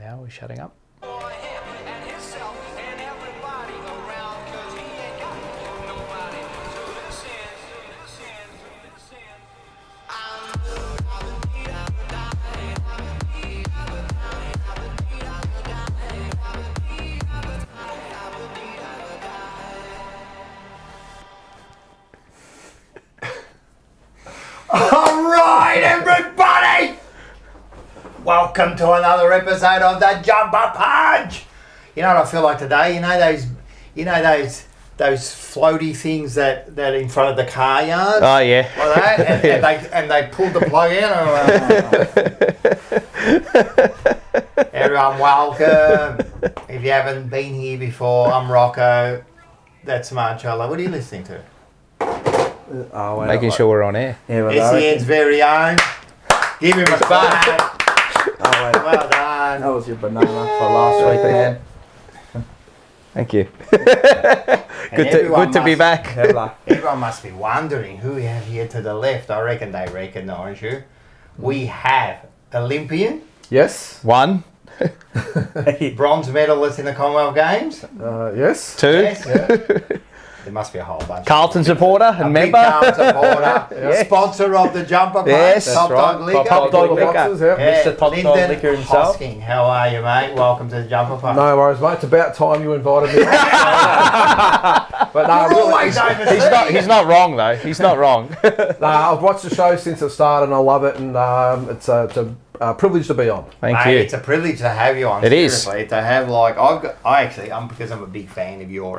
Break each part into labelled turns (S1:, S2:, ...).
S1: Now we're shutting up.
S2: Alright everybody! Welcome to another episode of the Jumper Punch! You know what I feel like today? You know those floaty things that in front of the car yards?
S1: Oh yeah.
S2: Like that? And they pulled the plug in. Everyone welcome. If you haven't been here before, I'm Rocco. That's Marcello. What are you listening to?
S1: Making sure we're on air.
S2: Yeah, SEN's very own. Give him a clap. Well done.
S3: That was your banana for last week, man.
S1: Thank you. Good to be back.
S2: Everyone must be wondering who we have here to the left. I reckon they recognise you. We have Olympian.
S3: Yes.
S1: One.
S2: Bronze medalist in the Commonwealth Games.
S3: Yes.
S1: Two.
S2: Yes. Yeah. There must be a whole bunch.
S1: Carlton supporter and member.
S2: Carlton supporter.
S1: Yes.
S2: Sponsor of the Jumper Punch.
S1: Yes.
S2: Top Dog Liquor.
S1: Top Dog Liquor.
S3: Mr. Top Dog Liquor himself.
S2: Hosking. How are you, mate? Welcome to the Jumper Punch.
S3: No worries, mate. It's about time you invited me. But no, really,
S1: He's not wrong though. He's not wrong.
S3: I've watched the show since it started and I love it, and it's a privilege to be on.
S1: Thank
S2: Mate,
S1: you.
S2: It's a privilege to have you on.
S1: It
S2: seriously, to have because I'm a big fan of your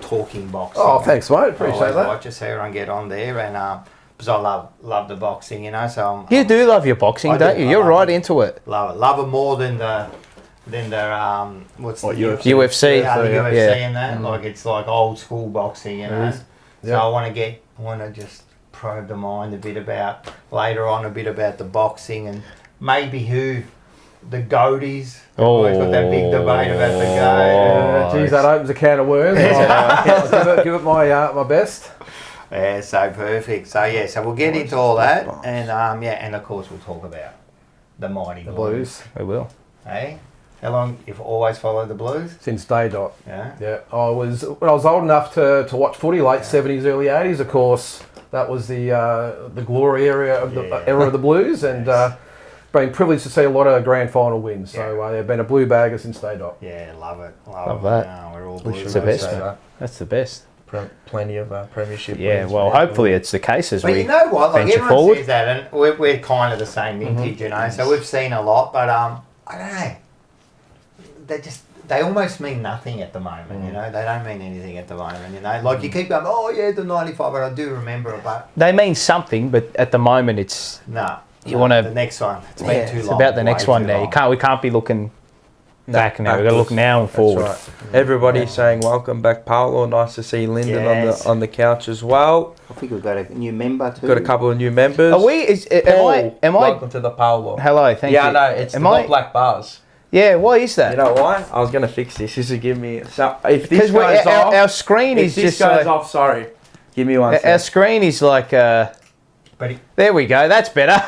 S2: talking boxing.
S3: Oh, thanks, mate. Appreciate that.
S2: I just see everyone get on there, and because I love the boxing, you know. So
S1: You do love your boxing, don't you? You're right into it.
S2: love it. Love it more than the
S1: UFC.
S2: Yeah, the UFC
S1: Yeah.
S2: and that. Like it's like old school boxing, you know. So
S3: Yeah.
S2: I want to just probe the mind a bit about the boxing and maybe who the GOAT is. Always got that big debate about the GOAT.
S3: Geez, that opens a can of worms. I'll give it my best.
S2: Yeah, so perfect. So yeah, so we'll get into all that, and and of course we'll talk about the mighty Blues.
S1: We will.
S2: Hey, how long you've always followed the Blues?
S3: Since day dot.
S2: Yeah.
S3: Yeah. When I was old enough to watch footy, late 70s, early 80s, of course. That was the glory era of the Blues, and been privileged to see a lot of grand final wins. So they've been a blue bagger since day dot.
S2: Yeah, love it.
S1: Love that.
S2: No, we're all Blues.
S1: It's the best. That's the best.
S3: Plenty of premiership.
S1: Yeah.
S3: wins,
S1: Well,
S3: man.
S1: hopefully it's the case as
S2: But
S1: we
S2: you know what? Like
S1: venture
S2: everyone
S1: forward.
S2: says that, and we're kind of the same vintage, you know. So we've seen a lot, but I don't know. They almost mean nothing at the moment, you know. They don't mean anything at the moment, you know. Like you keep going, oh yeah, the '95, but I do remember it, but
S1: They mean something, but at the moment it's
S2: no.
S1: You wanna-
S2: the next one? It's been too
S1: it's
S2: long.
S1: about the next
S2: way
S1: one
S2: too
S1: now.
S2: long.
S1: We can't be looking back now. We've got to look now and forward.
S4: Right. Everybody saying welcome back, Paolo. Nice to see Lyndon
S2: Yes.
S4: on the couch as well.
S2: I think we've got a new member too.
S4: Got a couple of new members.
S1: Are we? Am I?
S4: Welcome to the Paolo.
S1: Hello, thank you.
S4: Yeah, no, it's
S1: Am
S4: the
S1: I?
S4: black bars.
S1: Yeah, why is that?
S4: You know why? I was gonna fix this. This will give me. So if
S1: Because
S4: this goes off,
S1: our screen
S4: if
S1: is
S4: this
S1: just
S4: goes
S1: like,
S4: off, sorry. Give me one.
S1: our
S4: sec.
S1: screen is like.
S2: But
S1: There we go. That's better.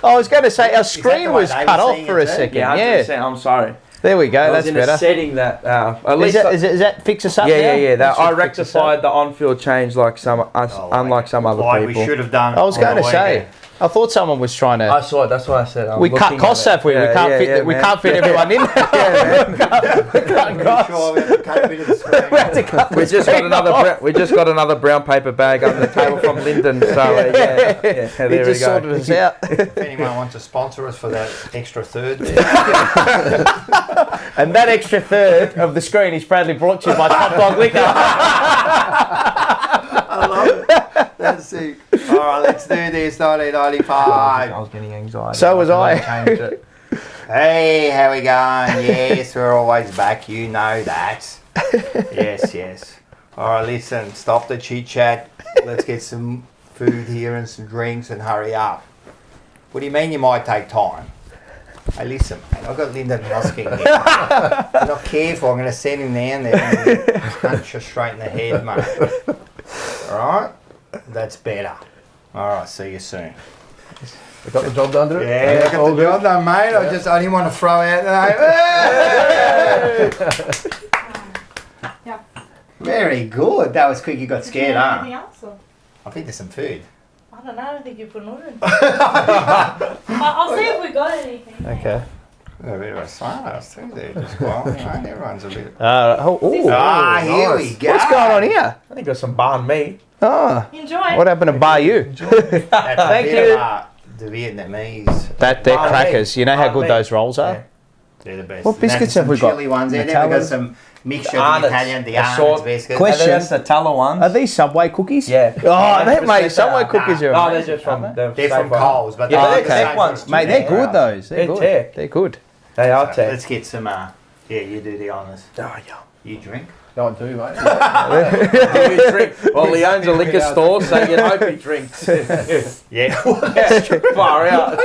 S1: I was going to say our
S2: that
S1: screen
S2: the way
S1: was
S2: they
S1: cut
S2: were
S1: off
S2: seeing
S1: for
S2: it
S1: a
S2: too?
S1: second.
S4: Yeah,
S1: Yeah.
S4: 100%. I'm sorry.
S1: There we go.
S4: I was
S1: That's
S4: in
S1: better.
S4: a setting that at
S1: Is
S4: least.
S1: that fix us up now?
S4: Yeah.
S1: That
S4: I
S1: should fix us up.
S4: rectified the on-field change like unlike some other
S2: like
S4: people.
S2: we should have done.
S1: I was
S2: on
S1: going
S2: the
S1: to say.
S2: weekend.
S1: I thought someone was trying to.
S4: I saw it. That's why I said.
S1: We cut costs, have we? We can't fit everyone in.
S4: Yeah, man.
S1: We cut
S2: Pretty
S1: costs.
S2: sure we have to cut a bit of the screen.
S1: We had to cut
S4: We
S1: the
S4: just got
S1: screen
S4: another.
S1: off.
S4: We just got another brown paper bag under the table from Lyndon. So yeah, there
S1: He
S4: we
S1: just
S4: go.
S1: sorted us out.
S2: If anyone wants to sponsor us for that extra third, there.
S1: And that extra third of the screen is proudly brought to you by Top Dog Liquor.
S2: I love it. That's sick. All right, let's do this. 1995.
S4: I was getting anxiety.
S1: So was I.
S4: Changed it.
S2: Hey, how we going? Yes, we're always back. You know that. Yes. All right, listen. Stop the chit chat. Let's get some food here and some drinks and hurry up. What do you mean you might take time? Hey, listen, mate. I've got Lyndon husking here. If you're not careful, I'm going to send him down there and punch you straight in the head, mate. All right? That's better. All right, see you soon.
S3: We got the job done, did it?
S2: Yeah, I got
S3: all
S2: the job done, mate. I didn't want to throw out the name.
S5: Yeah.
S2: Very good. That was quick. You got scared,
S5: Anything
S2: huh?
S5: else? Or?
S2: I think there's some food.
S5: I don't know. I don't think you put an order in. I'll see if we got anything.
S1: Okay.
S2: A bit of a silence too there. Just quiet, mate. Everyone's a bit.
S1: Here
S2: Here we go.
S1: What's going on here?
S4: I think got some banh mi.
S1: Oh,
S5: Enjoy.
S1: what happened to bar you?
S2: That's
S1: Thank
S2: a bit
S1: you.
S2: of the Vietnamese.
S1: They're
S4: Banh mi.
S1: crackers. You know how
S4: Banh
S1: good
S4: mi.
S1: those rolls are?
S2: They're the best.
S1: What biscuits
S2: And
S1: have we got?
S2: Chili ones. There. Then we got
S1: Nutella?
S2: some mixture
S4: The
S2: of the
S4: Arnott's.
S2: Italian, the
S4: Assorted.
S2: Arnott's biscuits.
S1: Question.
S4: And then that's the Tala ones.
S1: Are these Subway cookies?
S4: Yeah.
S1: Oh, they
S4: 100%
S1: mate, Subway
S4: are.
S1: cookies are
S4: No,
S1: amazing,
S4: they're just from
S1: aren't
S4: the
S2: They're from
S4: Safeway.
S2: Coles, but
S4: Yeah,
S2: they're
S4: but
S2: the
S4: they're
S2: same
S4: ones
S2: food.
S4: too.
S1: Mate, they're
S4: Yeah.
S1: good those. They're
S4: They're
S1: good.
S4: tech.
S1: They're good.
S4: They are
S2: So
S4: tech.
S2: let's get some. Yeah, you do the honours.
S4: Oh, yeah.
S2: You drink.
S3: No, I do, mate.
S4: Do you drink? Well, he owns a liquor store, so you hope he drinks.
S2: Yeah.
S4: Far out.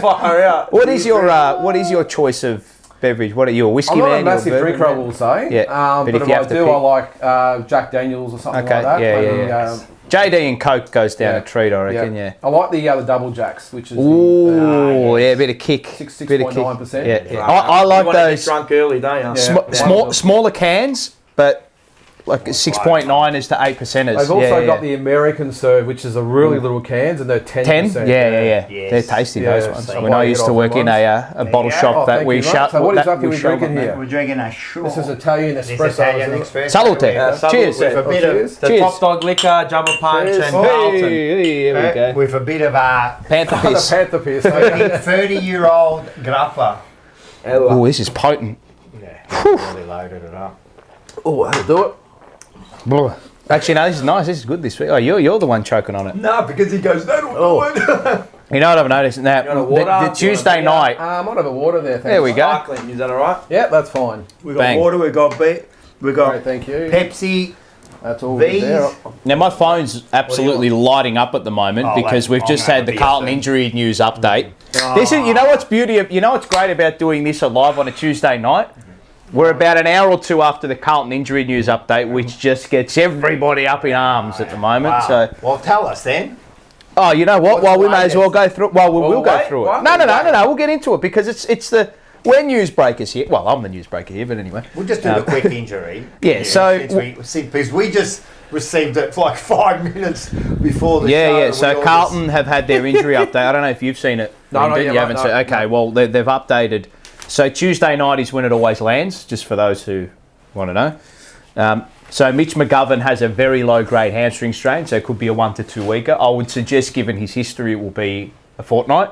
S4: Far out.
S1: What is your choice of beverage? What are you, a whiskey
S3: I'm not
S1: man?
S3: a massive
S1: You're a bourbon
S3: drinker, I
S1: man?
S3: will say.
S1: Yeah, but
S3: But
S1: if
S3: if
S1: you
S3: I
S1: have to
S3: do,
S1: pick-
S3: I like Jack Daniels or something
S1: Okay,
S3: like that.
S1: yeah,
S3: Maybe,
S1: yeah. JD and Coke goes down
S3: Yeah.
S1: a treat, I reckon. Yeah.
S3: I like the double jacks, which is
S1: Ooh, yeah, a bit of kick.
S3: 6.9%.
S1: Yeah, yeah. I like
S4: You want to get
S1: those
S4: drunk early, don't you?
S3: Yeah.
S1: smaller cans, but like 6.9 is to 8%ers.
S3: They've also
S1: yeah,
S3: got the American serve, which is a really little cans, and they're 10%.
S1: 10. Yeah.
S2: Yes.
S1: They're tasty,
S3: Yeah,
S1: those ones.
S3: so
S1: When I
S3: buy it
S1: used to
S3: off
S1: work in
S3: them
S1: a bottle
S2: Yeah.
S1: shop
S3: Oh,
S1: that
S3: thank
S1: we
S3: you, mate.
S1: shout.
S3: So what
S1: that
S3: exactly are we
S1: shout
S3: drinking
S1: on
S3: here?
S1: that.
S2: We're drinking a short.
S3: This is Italian
S2: This
S3: espresso.
S2: Italian
S3: isn't it?
S2: espresso.
S1: Salute.
S2: with-
S1: Cheers.
S2: With a bit of
S3: Cheers.
S4: The
S1: Cheers.
S4: Top Dog Liquor, Jumbo Punch,
S3: Cheers.
S4: and Carlton.
S1: Hey, here we go.
S2: with a bit of a
S1: Panther
S3: The
S1: piss.
S3: Panther piece.
S2: 30-year-old grappa.
S1: Oh, this is potent.
S2: Yeah, really loaded it up.
S3: Oh, that'll do it.
S1: Blah. Actually, no, this is nice. This is good this week. Oh, you're the one choking on it.
S2: No, because he goes, that'll do it.
S1: You know what I've noticed? Now,
S4: You want a water?
S1: the Tuesday
S4: You want a
S1: night.
S3: I might have a water there, thanks.
S1: There we go.
S4: Sparkling, is that alright?
S3: Yeah, that's fine.
S2: We got
S1: Bang.
S2: water, we got beet, we got
S3: Great, thank you.
S2: Pepsi.
S3: That's all
S2: These-
S3: good there.
S1: Now, my phone's absolutely lighting up at the moment
S2: Oh,
S1: because
S2: that's-
S1: we've
S2: I'm
S1: just
S2: gonna
S1: had the
S2: be
S1: Carlton
S2: a thing.
S1: injury news update. This is, you know what's you know what's great about doing this live on a Tuesday night? We're about an hour or two after the Carlton injury news update, which just gets everybody up in arms at the moment.
S2: Wow.
S1: So,
S2: Well, tell us then.
S1: oh, you know what?
S2: What's
S1: Well, we
S2: the
S1: may as well go through. Well, we will go
S4: wait,
S1: through it.
S4: what?
S1: No. We'll get into it because it's the we're newsbreakers here. Well, I'm the newsbreaker here, but anyway.
S2: We'll just do the quick injury.
S1: Yeah, so-
S2: because we just received it for like 5 minutes before the show.
S1: Yeah.
S2: and we
S1: So
S2: all
S1: Carlton have had their injury update. I don't know if you've seen it.
S3: No,
S1: Lyndon.
S3: not yet,
S1: You
S3: mate,
S1: haven't
S3: no,
S1: seen. Okay, well they've updated. So Tuesday night is when it always lands. Just for those who want to know. So Mitch McGovern has a very low-grade hamstring strain, so it could be a 1 to 2 weeker. I would suggest, given his history, it will be a fortnight,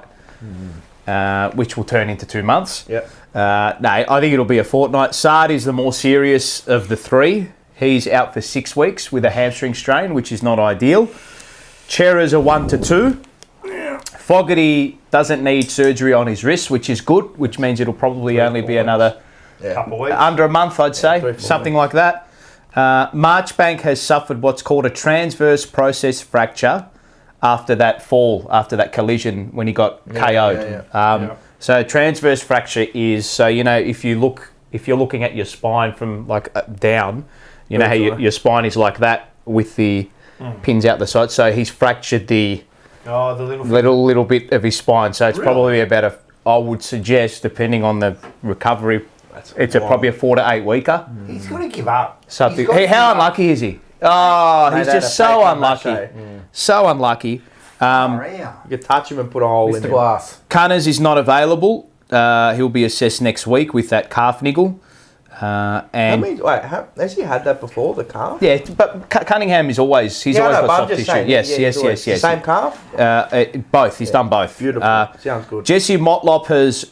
S1: which will turn into 2 months.
S4: Yep.
S1: No, I think it'll be a fortnight. Sard is the more serious of the three. He's out for 6 weeks with a hamstring strain, which is not ideal. Chera's a 1 to 2. Fogarty doesn't need surgery on his wrist, which is good, which means it'll probably only be another
S2: couple of weeks.
S1: under a month, I'd say,
S4: 3-4
S1: something like that. Marchbank has suffered what's called a transverse process fracture after that fall, after that collision when he got KO'd. So transverse fracture is, so you know, if you're looking at your spine from like down, you know how your spine is like that with the pins out the side. So he's fractured the little bit of his spine. So it's probably about I would suggest, depending on the recovery, it's probably a 4 to 8 weeker.
S2: He's going to give up.
S1: Something.
S2: He's got
S1: Hey,
S2: to
S1: how
S2: give up.
S1: unlucky is he? Oh, he's
S4: Made
S1: just
S4: that a
S1: so
S4: fake
S1: unlucky.
S4: mache.
S1: So unlucky.
S2: Maria.
S4: You could touch him and put a hole in
S3: Mr.
S4: him.
S3: Glass.
S1: Cunners is not available. He'll be assessed next week with that calf niggle.
S4: Has he had that before, the calf?
S1: Yeah, but Cunningham is always he's
S4: Yeah,
S1: always
S4: no,
S1: got
S4: but I'm
S1: soft
S4: just
S1: tissue.
S4: saying,
S1: Yes,
S4: yeah,
S1: yes,
S4: he's always-
S1: yes.
S4: Same calf?
S1: Both. He's done both.
S4: Beautiful. Sounds good.
S1: Jesse Motlop has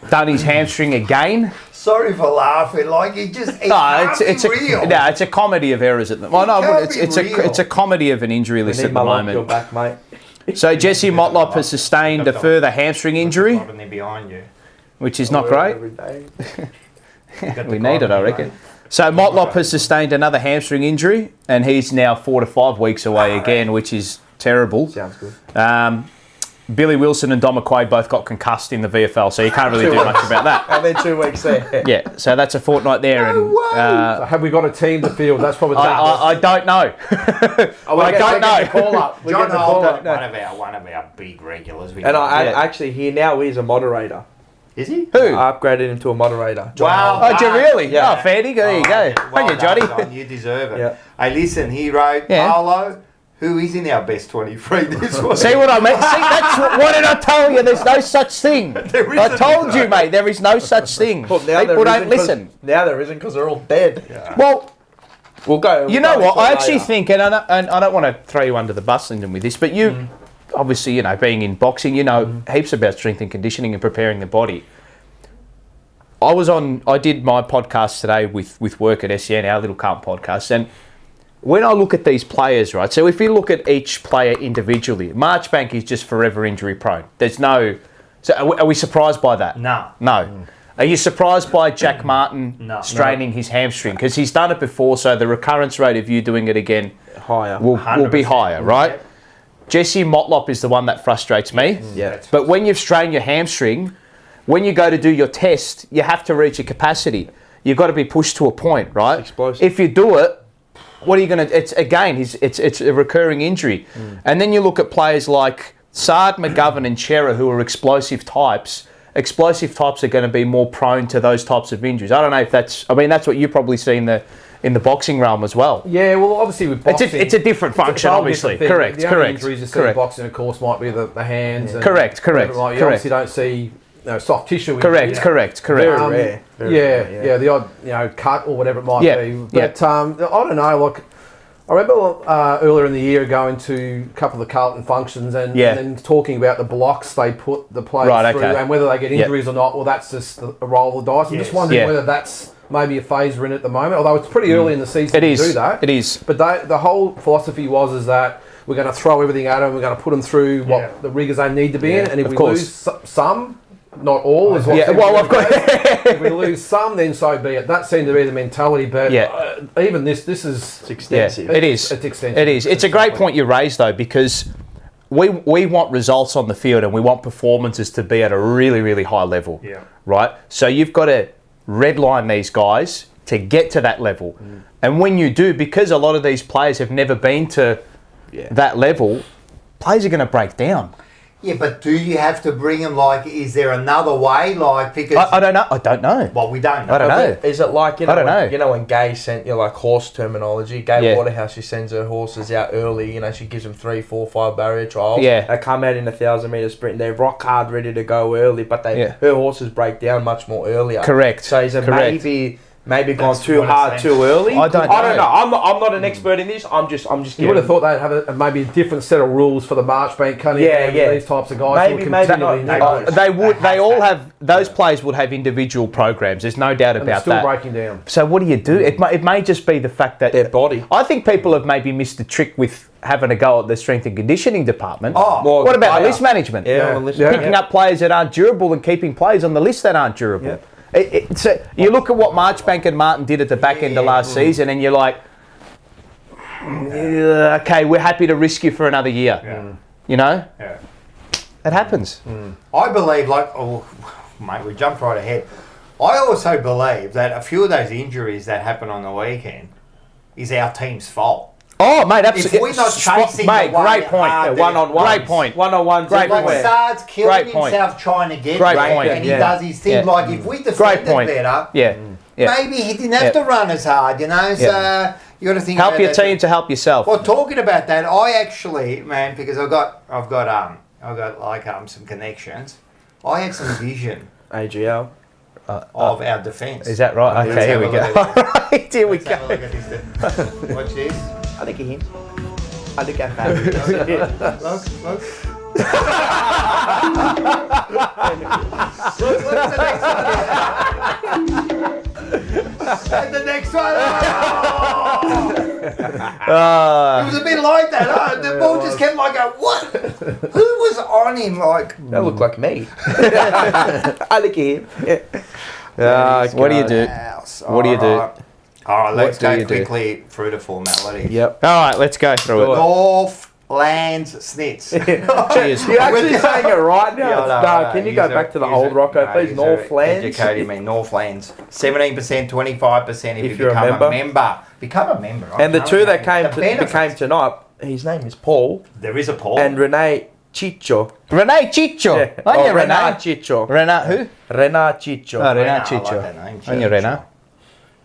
S1: done his hamstring again.
S2: Sorry for laughing. Like, it's
S1: No, it's
S2: real.
S1: a comedy of errors at the moment. Well, no,
S2: can't
S1: it's
S2: be real.
S1: it's a comedy of an injury list
S4: Need
S1: at
S4: my
S1: the
S4: lump
S1: moment.
S4: back, mate.
S1: So Jesse Motlop has sustained a further hamstring injury,
S2: They're behind you.
S1: which is not great.
S4: Every day.
S1: We need it, I reckon. So Motlop has sustained another hamstring injury, and he's now 4 to 5 weeks away again, which is terrible.
S4: Sounds good.
S1: Billy Wilson and Dom McQuaid both got concussed in the VFL, so you can't really do much about that.
S4: And then 2 weeks there.
S1: Yeah, so that's a fortnight there.
S3: So have we got a team to field? That's probably
S1: I don't know. I don't know.
S3: Call up. We're
S2: John
S3: getting the call
S2: Holden,
S3: up.
S2: one of our big regulars.
S4: And actually, he now is a moderator.
S2: Is he?
S1: Who?
S4: I upgraded him to a moderator.
S2: Wow.
S1: Oh, did you really?
S4: Yeah.
S1: Oh, fair. There you go. Thank you, Johnny.
S2: John, you deserve it.
S4: Yeah.
S2: Hey, listen, he wrote,
S1: Yeah.
S2: Paolo, who is in our best 23 this week?
S1: See what I mean? See, that's what did I tell you? There's no such thing. I told you, mate. There is no such thing.
S4: Well, now
S1: People don't listen.
S4: Now there isn't because they're all dead.
S2: Yeah.
S1: Well,
S4: We'll go.
S1: you know what? I actually think, and I don't want to throw you under the bus, Lyndon, with this, but you, obviously, you know, being in boxing, you know heaps about strength and conditioning and preparing the body. I did my podcast today with work at SEN, our little Carlton podcast, and when I look at these players, right, so if you look at each player individually, Marchbank is just forever injury prone. There's no... So are we surprised by that?
S2: No.
S1: No. Are you surprised by Jack Martin
S2: No.
S1: straining his hamstring? Because he's done it before, so the recurrence rate of you doing it again
S4: higher.
S1: will be
S2: 100%.
S1: higher, right?
S2: Yep.
S1: Jesse Motlop is the one that frustrates me.
S4: Yeah.
S1: But when you've strained your hamstring, when you go to do your test, you have to reach your capacity. You've got to be pushed to a point, right?
S4: Explosive.
S1: If you do it, what are you going to... It's a recurring injury. And then you look at players like Sard, McGovern and Chera, who are explosive types. Explosive types are going to be more prone to those types of injuries. I don't know if that's... I mean, that's what you probably see in the boxing realm as well.
S3: Yeah, well, obviously with boxing...
S1: It's a different function,
S3: a whole
S1: obviously.
S3: different thing.
S1: Correct,
S3: the only
S1: correct.
S3: injuries you see in
S1: Correct.
S3: boxing, of course, might be the hands. And
S1: Correct.
S3: You obviously don't see soft tissue.
S1: Correct.
S4: Very
S3: Um,
S4: rare. Very
S3: yeah,
S4: rare,
S3: yeah, the odd cut or whatever it might
S1: Yeah,
S3: be.
S1: yeah.
S3: But I don't know, like, I remember earlier in the year going to a couple of the Carlton functions and then talking about the blocks they put the players through and whether they get injuries or not. Well, that's just a roll of the dice. I'm just wondering whether that's maybe a phase we're in at the moment, although it's pretty early in the season to do that.
S1: It is.
S3: But the whole philosophy is that we're going to throw everything at them, we're going to put them through what the rigours they need to be in, and if we lose some, not all, is what if we lose some, then so be it. That seemed to be the mentality, but even this is...
S4: It's extensive.
S1: It is.
S3: It's extensive.
S1: It is. It's a great point you raised, though, because we want results on the field and we want performances to be at a really, really high level, right? So you've got to redline these guys to get to that level. And when you do, because a lot of these players have never been to that level, players are going to break down.
S2: Yeah, but do you have to bring them, like, is there another way? Like, because...
S1: I don't know. I don't know.
S2: Well, we don't know.
S1: I don't know.
S4: Is it like,
S1: I don't know.
S4: you know when Gay sent you like horse terminology? Gay
S1: Yeah.
S4: Waterhouse, she sends her horses out early. You know, she gives them 3, 4, 5 barrier trials.
S1: Yeah.
S4: They come out in 1,000-metre sprint. They're rock hard, ready to go early, but her horses break down much more earlier.
S1: Correct.
S4: So is it
S1: Correct.
S4: maybe gone
S2: That's
S4: too
S2: what
S4: hard
S2: it's
S4: too early?
S1: I don't know.
S4: I'm not an expert in this. I'm just.
S3: You would have thought they'd have maybe a different set of rules for the Marchbank cutting. These types of guys
S4: Maybe
S3: will
S4: not.
S3: continually need.
S1: They would. They all have. Those players would have individual programs. There's no doubt
S3: And they're
S1: about
S3: still
S1: that.
S3: breaking down.
S1: So what do you do? It may just be the fact that
S4: Their body.
S1: I think people have maybe missed the trick with having a go at the strength and conditioning department.
S2: Oh,
S1: what about
S4: player.
S1: list management?
S3: Yeah.
S1: Picking up players that aren't durable and keeping players on the list that aren't durable. So you look at what Marchbank and Martin did at the back end of last season, and you're like, okay, we're happy to risk you for another year. You know, it happens.
S2: I believe, mate, we jumped right ahead. I also believe that a few of those injuries that happen on the weekend is our team's fault.
S1: Oh, mate, absolutely.
S2: If we're not chasing
S1: mate,
S2: the one
S1: great point.
S2: hard,
S4: One-on-one.
S1: Great point.
S4: One-on-ones.
S1: Great
S2: Like
S1: point.
S2: Sard's killing
S1: Great point.
S2: himself trying to get
S1: Great
S2: there,
S1: point.
S2: and he
S1: Yeah.
S2: does his thing.
S1: Yeah.
S2: Like, if we
S1: Great
S2: defended
S1: point.
S2: better,
S1: Yeah.
S2: maybe he didn't have to run as hard, you know? So you got to think
S1: Help
S2: about
S1: your
S2: that.
S1: team to help yourself.
S2: Well, talking about that, I actually, man, because I've got some connections. I had some vision
S4: AGL.
S2: of our defence.
S1: Is that right?
S2: Let's
S1: Okay, here
S2: have
S1: we
S2: a
S1: go.
S2: look at this.
S1: Right, here we
S2: Let's have a
S1: go.
S2: look at this. Watch this.
S4: I look at him. I look at Fabio.
S2: Look. What's the next one? And the next one. Oh! It was a bit like that. Huh? The ball just kept like going, what? Who was on him? Like,
S4: That looked like me. I look at him.
S1: What do you do? What do you do?
S2: All right, let's
S1: What do
S2: go
S1: you do?
S2: quickly through the formality.
S4: Yep.
S1: All right, let's go through it.
S2: North Lands Snits.
S1: Cheers.
S4: You're actually saying it right now.
S2: Yeah,
S4: No, can you go back to the old Rocco, please? Northlands.
S2: Educating me, Northlands. 17%, 25% if you
S4: you're a
S2: become
S4: member.
S2: a member. Become a member.
S4: And the two that
S2: benefits.
S4: became tonight, his name is Paul.
S2: There is a Paul.
S4: And Renee Chicho.
S1: Renee Chicho.
S4: Yeah.
S1: On your
S4: Renee
S1: Renee.
S4: Chicho.
S1: Renee who?
S4: Renee Chicho.
S1: Oh, Renee
S2: I like
S1: Chicho.
S2: that name,
S1: On your Renee.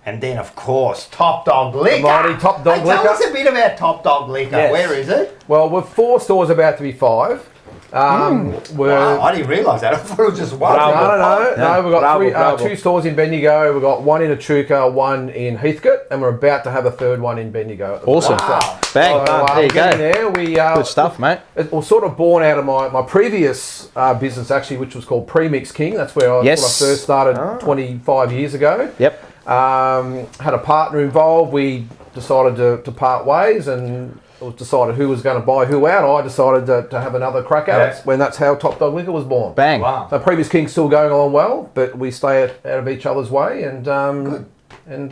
S2: And then, of course, Top Dog Liquor.
S3: Mighty Top Dog
S2: Hey, tell
S3: Liquor.
S2: us a bit about Top Dog Liquor.
S4: Yes.
S2: Where is it?
S3: Well, we're 4 stores about to be 5. We're
S2: Wow, I didn't realise that. I thought it was just one.
S3: No, we've got
S4: Bravo.
S3: 2 stores in Bendigo. We've got 1 in Echuca, 1 in Heathcote, and we're about to have a 3rd one in Bendigo. At the
S1: Awesome.
S3: moment.
S2: Wow.
S1: Bang. There you
S3: getting
S1: go.
S3: there. We,
S1: Good stuff, mate.
S3: It was sort of born out of my previous business, actually, which was called Premix King. That's where I first started 25 years ago.
S1: Yep.
S3: Had a partner involved. We decided to part ways, and it was decided who was going to buy who out. I decided to have another crack at it. When that's how Top Dog Liquor was born.
S1: Bang.
S2: Wow.
S3: So Previous King's still going along well, but we stay out of each other's way, and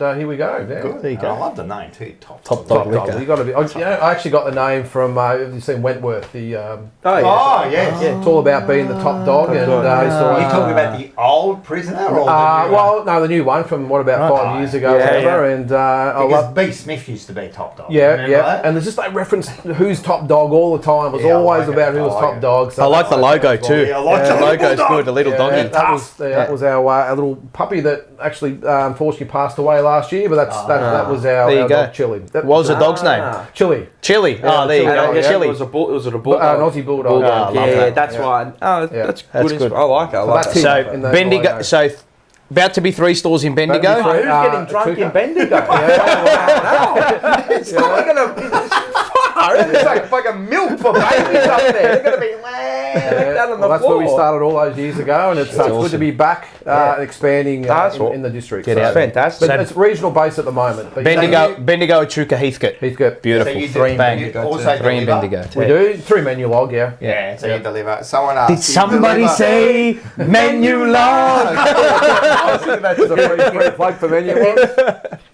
S3: here we go. Yeah.
S2: Good.
S1: There you go.
S2: I love the name too. Top
S1: Top
S2: Dog.
S1: Dog Liquor.
S3: You got to be. I actually got the name from. Have you seen Wentworth? The
S2: Oh, yes.
S3: it's all about being the top dog, and
S2: Are you talking about the old prisoner or the new one?
S3: well, no, the new one from what about 5 years ago, or whatever. And I
S2: Because
S3: love.
S2: B. Smith used to be Top Dog.
S3: Yeah,
S2: Remember
S3: yeah,
S2: that?
S3: and there's just like reference who's top dog all the time. It was
S2: Yeah, I
S3: always
S2: like
S3: about
S2: it.
S3: who was
S2: I like
S3: top
S2: it.
S3: dog. So
S1: I like the logo too.
S2: Yeah, I like
S1: The
S2: the
S1: logo's
S2: little
S1: good, the little doggy.
S3: That was our little puppy that actually unfortunately passed away last year. But that was our,
S1: There you
S3: our
S1: go.
S3: dog Chili.
S1: What was the dog's name?
S3: Chili.
S1: Chili. Oh, there you
S3: Chili.
S1: go.
S3: Yeah,
S1: Chili.
S4: Was it a
S3: An
S4: bulldog?
S3: Aussie bulldog.
S1: I love
S4: Yeah,
S1: that.
S4: that's why. Oh,
S3: Yeah.
S4: that's
S1: That's
S4: good.
S1: good.
S4: I like it. I like
S3: that's
S4: it.
S3: it.
S1: So
S3: in the
S1: Bendigo.
S3: logo.
S1: So about to be 3 stores in Bendigo.
S3: About to be
S4: Who's
S3: three.
S4: getting drunk
S3: Echuca.
S4: in Bendigo? It's not gonna. It's like fucking milk for babies up there. They're gonna be down on the
S3: That's
S4: floor.
S3: where we started all those years ago, and it's good
S1: awesome.
S3: to be back expanding in the district.
S1: Get
S3: So-
S1: out.
S4: Fantastic.
S3: But it's regional based at the moment. But
S1: Bendigo, Echuca, Heathcote.
S3: Heathcote.
S1: Beautiful.
S2: So you
S4: Three
S2: do,
S1: Bang.
S2: you
S4: Bendigo
S2: also
S1: Three in
S2: deliver?
S1: Bendigo.
S3: We do through menu log, yeah.
S2: Yeah, so you deliver. Someone asked.
S1: Did somebody say menu log?
S3: That's a free plug for menu log.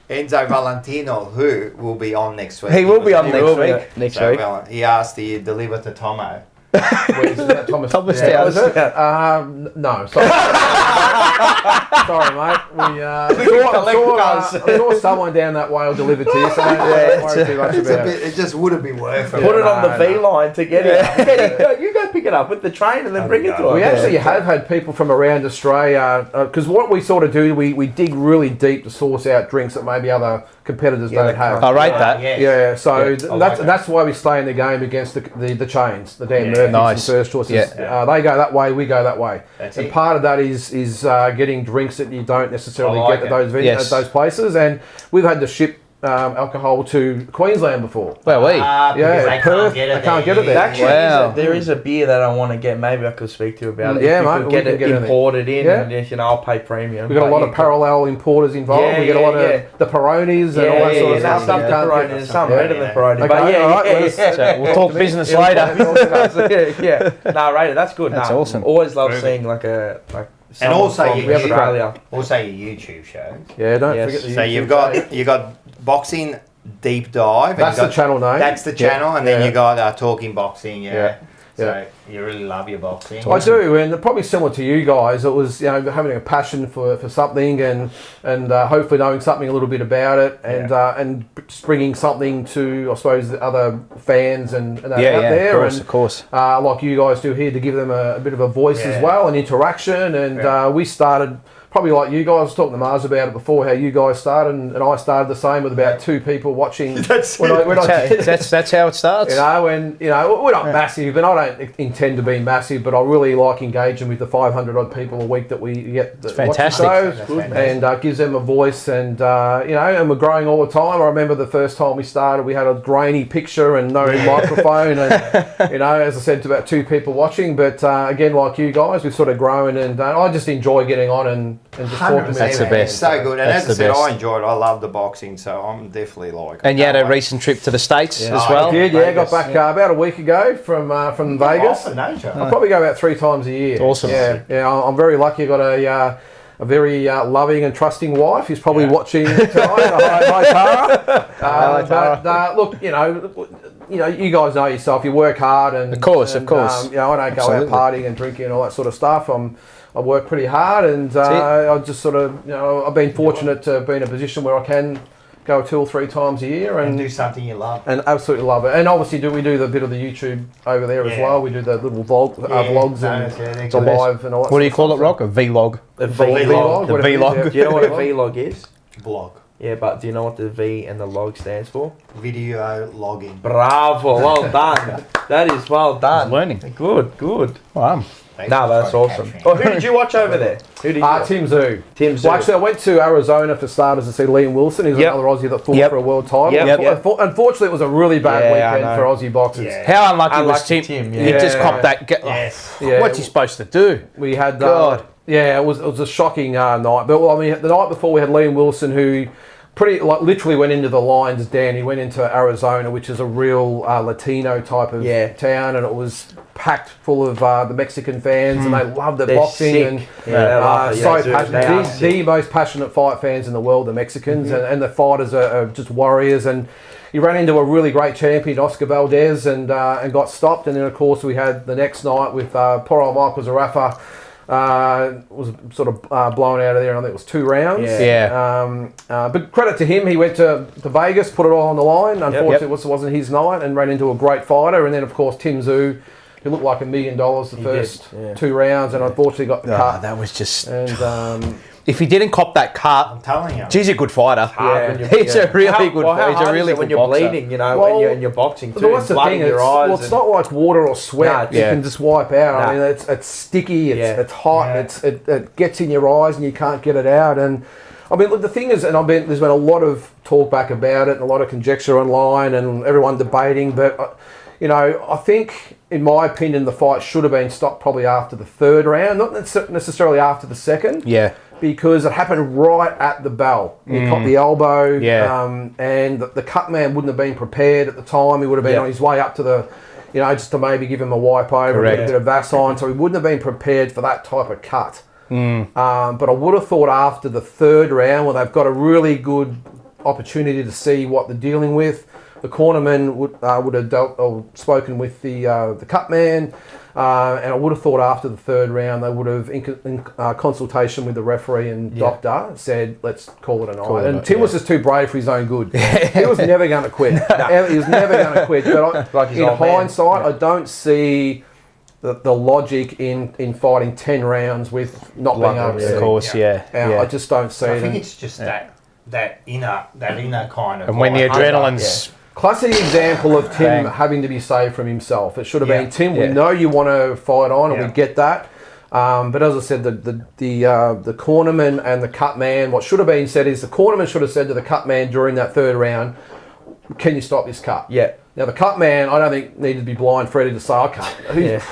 S2: Enzo Valentino, who will be on next week.
S1: He will be on
S3: He
S1: next
S3: will be,
S1: week. Next
S2: So,
S1: week.
S2: well, he asked, do you deliver to Tomo?
S3: Thomas
S1: Thomas
S3: yeah,
S1: Towers.
S3: was it? No, sorry. Sorry, mate. We saw someone down that way will deliver to you, so don't worry too much
S2: It's a
S3: about
S2: bit, it just wouldn't be worth it.
S4: Put it on the
S3: No,
S4: V
S3: no.
S4: line to get it. You go pick it up with the train and then bring it to us.
S3: We actually have had people from around Australia, because what we sort of do, we dig really deep to source out drinks that maybe other competitors don't have.
S1: I rate that.
S3: Yeah, so
S2: I like that.
S3: that's why we stay in the game against the chains, the Dan
S2: Yeah.
S3: Murphys
S1: Nice.
S3: and First Choices.
S1: Yeah.
S3: They go that way, we go that way.
S2: That's
S3: and
S2: it.
S3: part of that is getting drinks that you don't necessarily
S2: I like
S3: get
S2: it.
S3: at those
S1: Yes.
S3: at those places. And we've had to ship alcohol to Queensland before.
S1: Well, we.
S2: Because
S3: Yeah,
S2: they
S3: Perth,
S2: can't get it
S3: they can't get it there.
S4: Actually,
S1: Wow.
S4: there is a beer that I want to get. Maybe I could speak to you about it.
S3: Yeah,
S4: if you
S3: mate,
S4: could
S3: we
S4: get
S3: can
S4: it
S3: get it in.
S4: imported in,
S3: Yeah.
S4: and I'll pay premium.
S3: We've got a lot
S4: But
S3: of parallel importers involved.
S4: Yeah,
S3: we get a lot
S4: yeah.
S3: of the Peronis and all that sort of stuff.
S4: Some
S3: You can't
S4: Peroni,
S3: get-
S4: there's some
S3: Yeah.
S4: better than Peroni.
S3: Okay,
S4: But yeah,
S3: all right,
S4: yeah,
S3: let's-
S4: yeah.
S1: So we'll talk business
S3: Yeah,
S1: later.
S4: yeah. No, Raider, that's good.
S1: That's
S4: No,
S1: awesome.
S4: Always love
S2: Very
S4: seeing like
S2: And also
S4: from
S2: you have a
S4: Australia.
S2: Also your YouTube shows.
S3: Yeah, don't
S4: Yes.
S3: forget the
S2: So
S3: YouTube
S2: you've got boxing deep dive. and
S3: That's
S2: you
S3: the
S2: got-
S3: channel name.
S2: That's the channel, and then
S3: Yeah.
S2: you got talking boxing. Yeah.
S3: Yeah.
S2: So you really love your boxing.
S3: I do, and probably similar to you guys, it was having a passion for something and hopefully knowing something a little bit about it and just bringing something to I suppose the other fans and that out there,
S1: of course.
S3: like you guys do here to give them a bit of a voice as well and interaction. And we started. Probably like you guys, I was talking to Mars about it before, how you guys started, and I started the same with about 2 people watching. That's how
S1: it starts.
S3: And we're not massive, and I don't intend to be massive, but I really like engaging with the 500 odd people a week that we get. That
S1: fantastic.
S3: watch the show, and gives them a voice, and and we're growing all the time. I remember the first time we started, we had a grainy picture and no microphone, and as I said, to about 2 people watching. But again, like you guys, we've sort of grown, and I just enjoy getting on and just talking with
S1: That's the
S3: them.
S1: best.
S2: It's so good. And
S1: That's
S2: as I
S1: the
S2: said,
S1: best.
S2: I enjoyed it. I love the boxing, so I'm definitely like.
S1: And you had a recent trip to the States as
S3: I
S1: well.
S3: did, yeah. Got
S2: Vegas,
S3: back about a week ago from Vegas.
S2: Often, don't you?
S3: I probably go about 3 times a year.
S1: Awesome.
S3: Yeah. I'm very lucky. I got a very loving and trusting wife who's probably watching tonight. Hi, Tara.
S1: Hi, Tara.
S3: But look, you guys know yourself. You work hard, and
S1: of course.
S3: I don't go
S1: Absolutely.
S3: out partying and drinking and all that sort of stuff. I work pretty hard, and I just sort of, I've been fortunate to be in a position where I can go 2 or 3 times a year and
S2: do something you love.
S3: And absolutely love it. And obviously, we do the bit of the YouTube over there as well. We do the little vlogs and the live and all that.
S1: What do you call it, Rock? A vlog.
S3: A vlog.
S1: The vlog.
S4: Do you know what a vlog is?
S2: Blog.
S4: Yeah, but do you know what the V and the log stands for?
S2: Video logging.
S4: Bravo, well done. That is well done.
S1: Learning.
S4: Good.
S1: Wow.
S4: No, that's awesome. Oh, who did you watch over there? Who did you watch?
S3: Tim Zoo.
S4: Tim Zoo.
S3: Well, actually, I went to Arizona for starters to see Liam Wilson. He's another Aussie that fought for a world title. Unfortunately, it was a really bad weekend for Aussie boxers.
S2: Yeah.
S1: How unlucky was Tim? He just copped that. What's he supposed to do?
S3: We had
S1: God.
S3: It was a shocking night. But I mean, the night before we had Liam Wilson, who literally went into the Lions Den. He went into Arizona, which is a real Latino type of town, and it was packed full of the Mexican fans, and they loved the boxing.
S4: Sick.
S3: And so passionate. The most passionate fight fans in the world, the Mexicans, and the fighters are just warriors. And he ran into a really great champion, Oscar Valdez, and got stopped. And then, of course, we had the next night with poor old Michael Zarafa. Was sort of blown out of there. I think it was 2 rounds. But credit to him, he went to Vegas, put it all on the line. Unfortunately, it wasn't his night, and ran into a great fighter. And then, of course, Tim Zoo, who looked like $1 million the first 2 rounds, and unfortunately got the cut.
S1: That was just.
S3: And
S1: if he didn't cop that cut,
S2: I'm telling you,
S1: he's a good fighter.
S3: He's
S1: a really good fighter. He's a really good
S4: when you're
S1: boxer.
S4: bleeding, when you're boxing too.
S3: That's the thing. It's not like water or sweat. You can just wipe out. I mean, it's sticky. It's hot. It gets in your eyes, and you can't get it out. And I mean, look, the thing is, there's been a lot of talk back about it, and a lot of conjecture online, and everyone debating. But I think, in my opinion, the fight should have been stopped probably after the 3rd round, not necessarily after the 2nd.
S1: Yeah.
S3: Because it happened right at the bell. He caught the elbow, and the cut man wouldn't have been prepared at the time. He would have been on his way up to the, just to maybe give him a wipe over, a bit of Vaseline, so he wouldn't have been prepared for that type of cut. But I would have thought after the 3rd round, where they've got a really good opportunity to see what they're dealing with, the cornerman would have spoken with the cut man. And I would have thought after the 3rd round, they would have, in consultation with the referee and doctor, said, let's call it a night. And Tim was just too brave for his own good. He was never going to quit. He was never going to quit. But in hindsight, I don't see the logic in fighting 10 rounds with not being able to see.
S1: Of course,
S3: I just don't see it.
S2: I think it's just that inner kind of.
S1: And when the adrenaline's.
S3: Classic example of Tim having to be saved from himself. It should have been, Tim, we know you want to fight on, and we get that. But as I said, the cornerman and the cut man, what should have been said is the cornerman should have said to the cut man during that 3rd round, can you stop this cut? Yeah. Now, the cut man, I don't think, needed to be blind Freddy to say, I can't.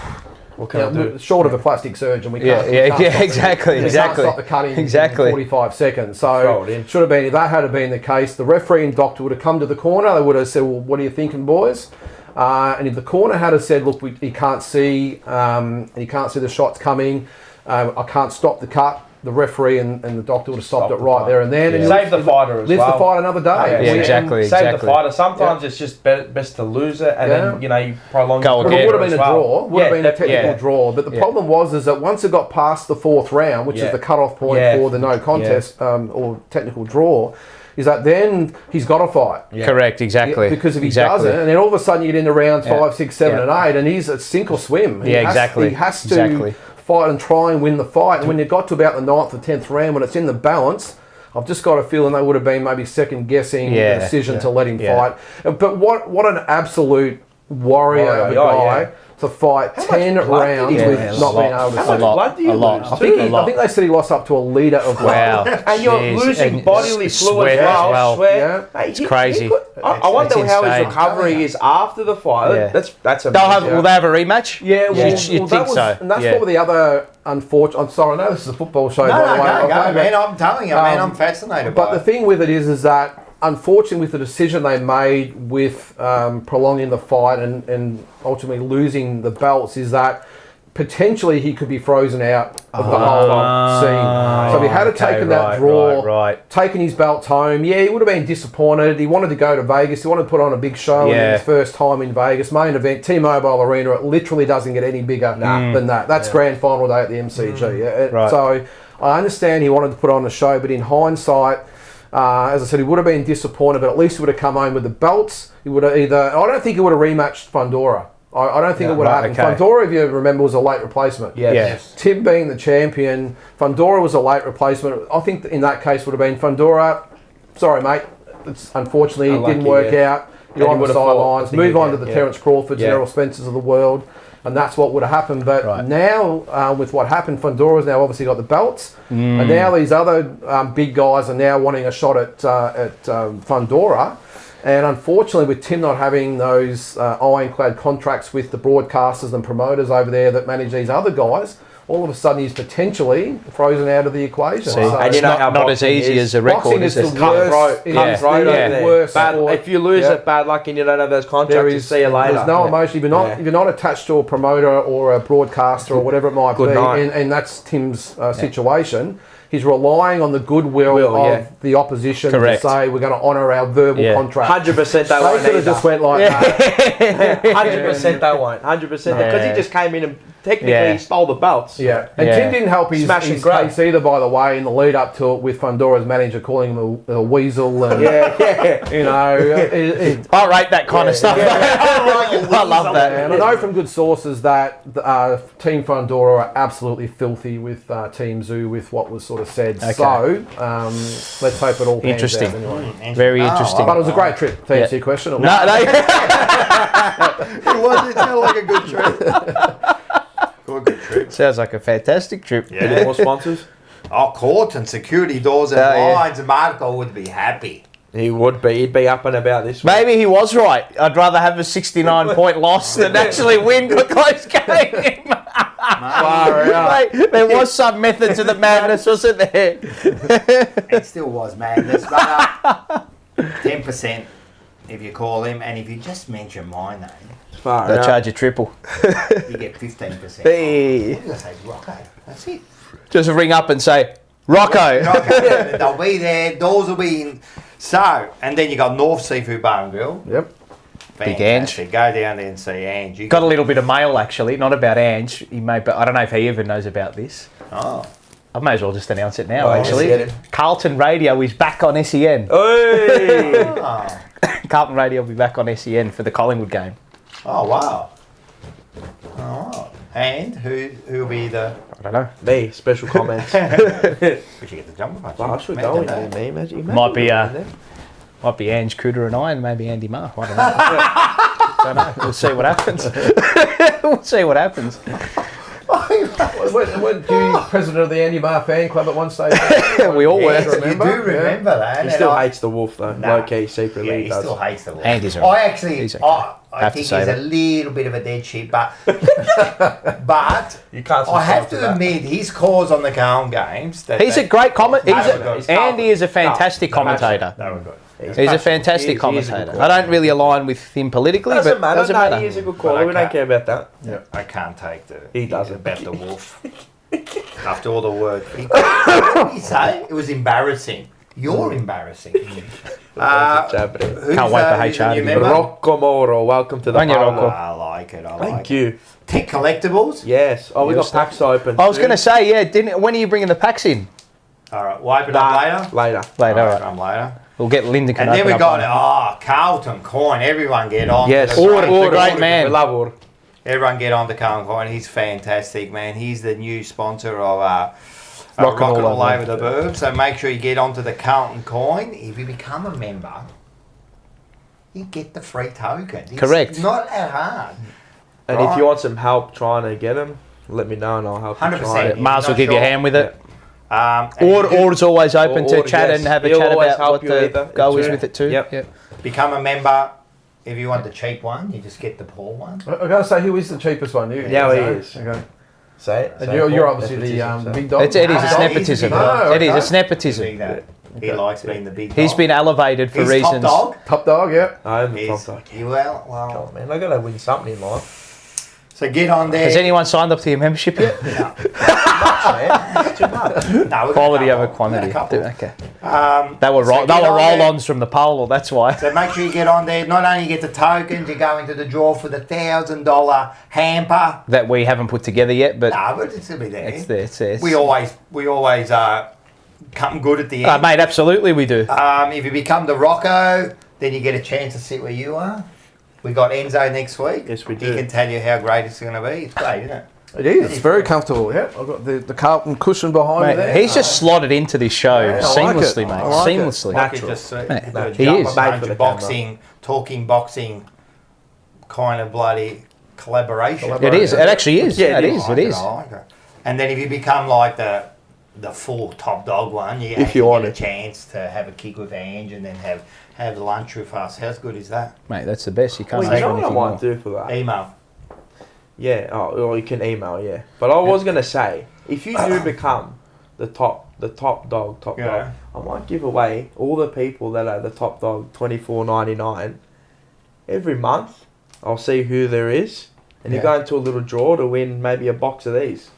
S3: What can I do? Short of a plastic surgeon, we can't.
S1: Exactly.
S3: Can't stop the cutting in 45 seconds. So it should have been, if that had been the case, the referee and doctor would have come to the corner. They would have said, well, what are you thinking, boys? And if the corner had said, look, he can't see, and he can't see the shots coming, I can't stop the cut, the referee and the doctor would have stopped it right there and then. And
S4: save the fighter as well.
S3: Lives the fight another day.
S1: Exactly.
S4: Save the fighter. Sometimes it's just best to lose it, and then you prolong.
S3: It would have been a draw. Would have been a technical draw. But the problem was that once it got past the 4th round, which is the cut-off point for the no contest or technical draw, is that then he's got to fight.
S1: Correct, exactly.
S3: Because if he doesn't, and then all of a sudden you get into rounds 5, 6, 7, and 8, and he's at sink or swim. He has to fight and try and win the fight. And when you got to about the 9th or 10th round, when it's in the balance, I've just got a feeling they would have been maybe second guessing the decision to let him fight. But what an absolute warrior of a guy to fight 10 rounds with not being able to see.
S4: How much blood do you lose?
S3: I think they said he lost up to 1 litre of blood.
S4: And you're losing bodily fluid as well.
S1: Sweat. It's crazy.
S4: I wonder how his recovery is after the fight. That's amazing.
S1: Will they have a rematch?
S3: Yeah,
S1: you'd think so.
S3: And that's probably the other unfortunate. I'm sorry, I know this is a football show.
S2: No,
S3: by the way.
S2: go, man. I'm telling you, man, I'm fascinated by it.
S3: But the thing with it is that, unfortunately, with the decision they made with prolonging the fight and ultimately losing the belts, is that potentially he could be frozen out of the whole scene. So if he had taken that draw, taken his belts home, he would have been disappointed. He wanted to go to Vegas. He wanted to put on a big show in his first time in Vegas. Main event, T-Mobile Arena. It literally doesn't get any bigger than that. That's grand final day at the MCG. So I understand he wanted to put on a show, but in hindsight, as I said, he would have been disappointed, but at least he would have come home with the belts. He would have I don't think he would have rematched Fundora. I don't think it would have happened. Fundora, if you remember, was a late replacement.
S1: Yes.
S3: Tim being the champion, Fundora was a late replacement. I think in that case would have been Fundora. Sorry, mate. Unfortunately, it didn't work out. You're on the sidelines. Move on to the Terence Crawfords, Errol Spencers of the world. And that's what would have happened. But now, with what happened, Fundora's now obviously got the belts. And now these other big guys are now wanting a shot at Fundora. And unfortunately, with Tim not having those ironclad contracts with the broadcasters and promoters over there that manage these other guys, all of a sudden he's potentially frozen out of the equation.
S1: So and you know how not as easy as a record
S3: is.
S1: It's
S3: Cutthroat over there.
S4: If you lose it, bad luck and you don't have those contracts, see you later.
S3: There's no emotion. If you're not attached to a promoter or a broadcaster or whatever it might be, and that's Tim's situation. He's relying on the goodwill of the opposition to say we're going to honour our verbal contract.
S4: 100% they won't.
S3: They could have just went like that.
S4: 100% they won't. 100% because he just came in and technically stole the belts.
S3: Yeah, and Tim didn't help his case either, by the way, in the lead up to it with Fundora's manager calling him a weasel and you know.
S1: I rate that kind of stuff. I love that.
S3: And I know from good sources that Team Fundora are absolutely filthy with Team Zoo with what was sort of said. Okay. So let's hope it all pans
S1: interesting.
S3: Out anyway.
S1: Very interesting.
S3: But it was a great trip. To answer your question.
S2: It sounded like a good trip. Good trip.
S1: Sounds like a fantastic trip.
S2: Yeah.
S4: Any more sponsors?
S2: Carlton, security doors and blinds. Marco would be happy.
S4: He would be. He'd be up and about this week.
S1: Maybe he was right. I'd rather have a 69-point loss than actually win a close game. Mate, there was some method to the madness, wasn't there?
S2: It still was madness, but 10% if you call him, and if you just mention my name,
S1: they'll charge you triple.
S2: You get 15%.
S1: Hey.
S2: I'm going to say Rocco. That's it.
S1: Just ring up and say, Rocco.
S2: They'll be there. Doors will be in. So, and then you got North Seafood Bar and Grill.
S3: Yep.
S1: Big Ange.
S2: Go down there and see Ange.
S1: Got a little bit of mail actually, not about Ange. He may, but I don't know if he even knows about this.
S2: Oh.
S1: I may as well just announce it now. Actually, Carlton Radio is back on SEN.
S4: Hey.
S1: Carlton Radio will be back on SEN for the Collingwood game.
S2: Oh wow. Oh. And who will be the?
S1: I don't know.
S4: Me, special comments.
S2: We should get the jumper punch.
S4: I should go in there, me. Imagine
S1: Might be Ange Cooter and I, and maybe Andy Marr. I don't know. We'll see what happens. We'll see what happens.
S3: Weren't you president of the Andy Marr fan club at one stage?
S1: We all were.
S2: Yes, you do remember that.
S4: He still hates the Wolf though. Low key, secretly.
S2: Yeah, he still hates the Wolf.
S1: Andy's
S2: I actually,
S1: he's okay.
S2: I think he's a little bit of a dead shit, but
S4: you can't.
S2: I have to admit his calls on the Carlton games.
S1: He's a great commentator. Andy is a fantastic commentator.
S2: They were good.
S1: He's a fantastic commentator. I don't really align with him politically, but doesn't matter.
S4: He is a good caller. We don't care about that.
S2: Yeah. I can't take
S4: He doesn't.
S2: about the Wolf. After all the work. What did he say? It was embarrassing. You're embarrassing.
S1: Can't wait for HR to get
S4: Rocco Moro, welcome to the
S1: Rocco.
S2: I like it.
S4: Thank you.
S2: Tech Collectibles?
S4: Yes. Oh, we got packs open.
S1: I was going to say, when are you bringing the packs in?
S2: All right, we'll open up later.
S1: Later, all right.
S2: Come later.
S1: We'll get Linda.
S2: And then we got Carlton Coin. Everyone get on.
S1: Yes,
S2: the
S1: great man.
S4: We love Orr.
S2: Everyone get on to Carlton Coin. He's fantastic, man. He's the new sponsor of Rockin' All Over the Burb. So make sure you get onto the Carlton Coin. If you become a member, you get the free token. It's
S1: correct.
S2: Not that hard.
S4: And if you want some help trying to get them, let me know and I'll help you.
S2: 100%.
S1: Mars will give you a hand with it.
S2: Yeah.
S1: Or it's always open to chat and have a chat about what the goal is with it too.
S4: Yep.
S2: Become a member. If you want the cheap one, you just get the poor one.
S3: I've got to say, who is the cheapest one?
S4: He is.
S3: Okay.
S4: Say it.
S3: And you're obviously the big dog.
S1: It is. It's nepotism. It is. It's nepotism.
S2: He likes being the big dog.
S1: He's been elevated for reasons.
S2: Top dog?
S3: Top dog, yeah.
S4: I am the top dog.
S2: Well,
S4: man, I got to win something in life.
S2: So get on there.
S1: Has anyone signed up to your membership yet?
S4: It's too much.
S2: No,
S1: Quality over quantity. Okay. They were
S2: So
S1: roll-ons from the Paolo, that's why.
S2: So make sure you get on there. Not only get the tokens, you go into the draw for the $1,000 hamper.
S1: That we haven't put together yet, but
S2: No, but it's gonna be there.
S1: it's there. It's
S2: We always come good at the end.
S1: mate, absolutely we do.
S2: If you become the Rocco, then you get a chance to sit where you are. We got Enzo next week.
S4: Yes, we
S2: He
S4: do.
S2: can tell you how great it's going to be. It's great, isn't it?
S3: It is. It's very comfortable. Yeah, I've got the Carlton cushion behind me
S1: Mate,
S3: there.
S1: he's just slotted into this show
S3: Yeah, I like
S1: seamlessly,
S3: it.
S1: mate.
S3: I like it.
S1: Seamlessly.
S2: Like you
S4: Natural.
S2: just see,
S1: Mate,
S2: the
S1: he
S2: jump
S1: is.
S2: up
S4: Made
S2: bunch
S4: for the
S2: of boxing, talking boxing, kind of bloody collaboration.
S1: It is. It actually is.
S4: Yeah,
S1: it
S4: it
S1: is.
S2: I
S1: It
S2: like
S1: is.
S2: I like it. And then if you become like the full top dog one, you
S4: If
S2: actually
S4: you want
S2: get a
S4: it.
S2: chance to have a kick with Ange and then have lunch with us. How good is that?
S1: Mate, that's the best. You can't
S4: Well,
S1: ask
S4: you know
S1: for
S4: what I
S1: anything
S4: might
S1: more.
S4: do for that?
S2: Email.
S4: Yeah, or you can email, yeah. But I was gonna say, if you do become the top dog,
S2: Yeah.
S4: I might give away all the people that are the top dog $24.99 every month. I'll see who there is, and you
S1: Yeah.
S4: go into a little draw to win maybe a box of these.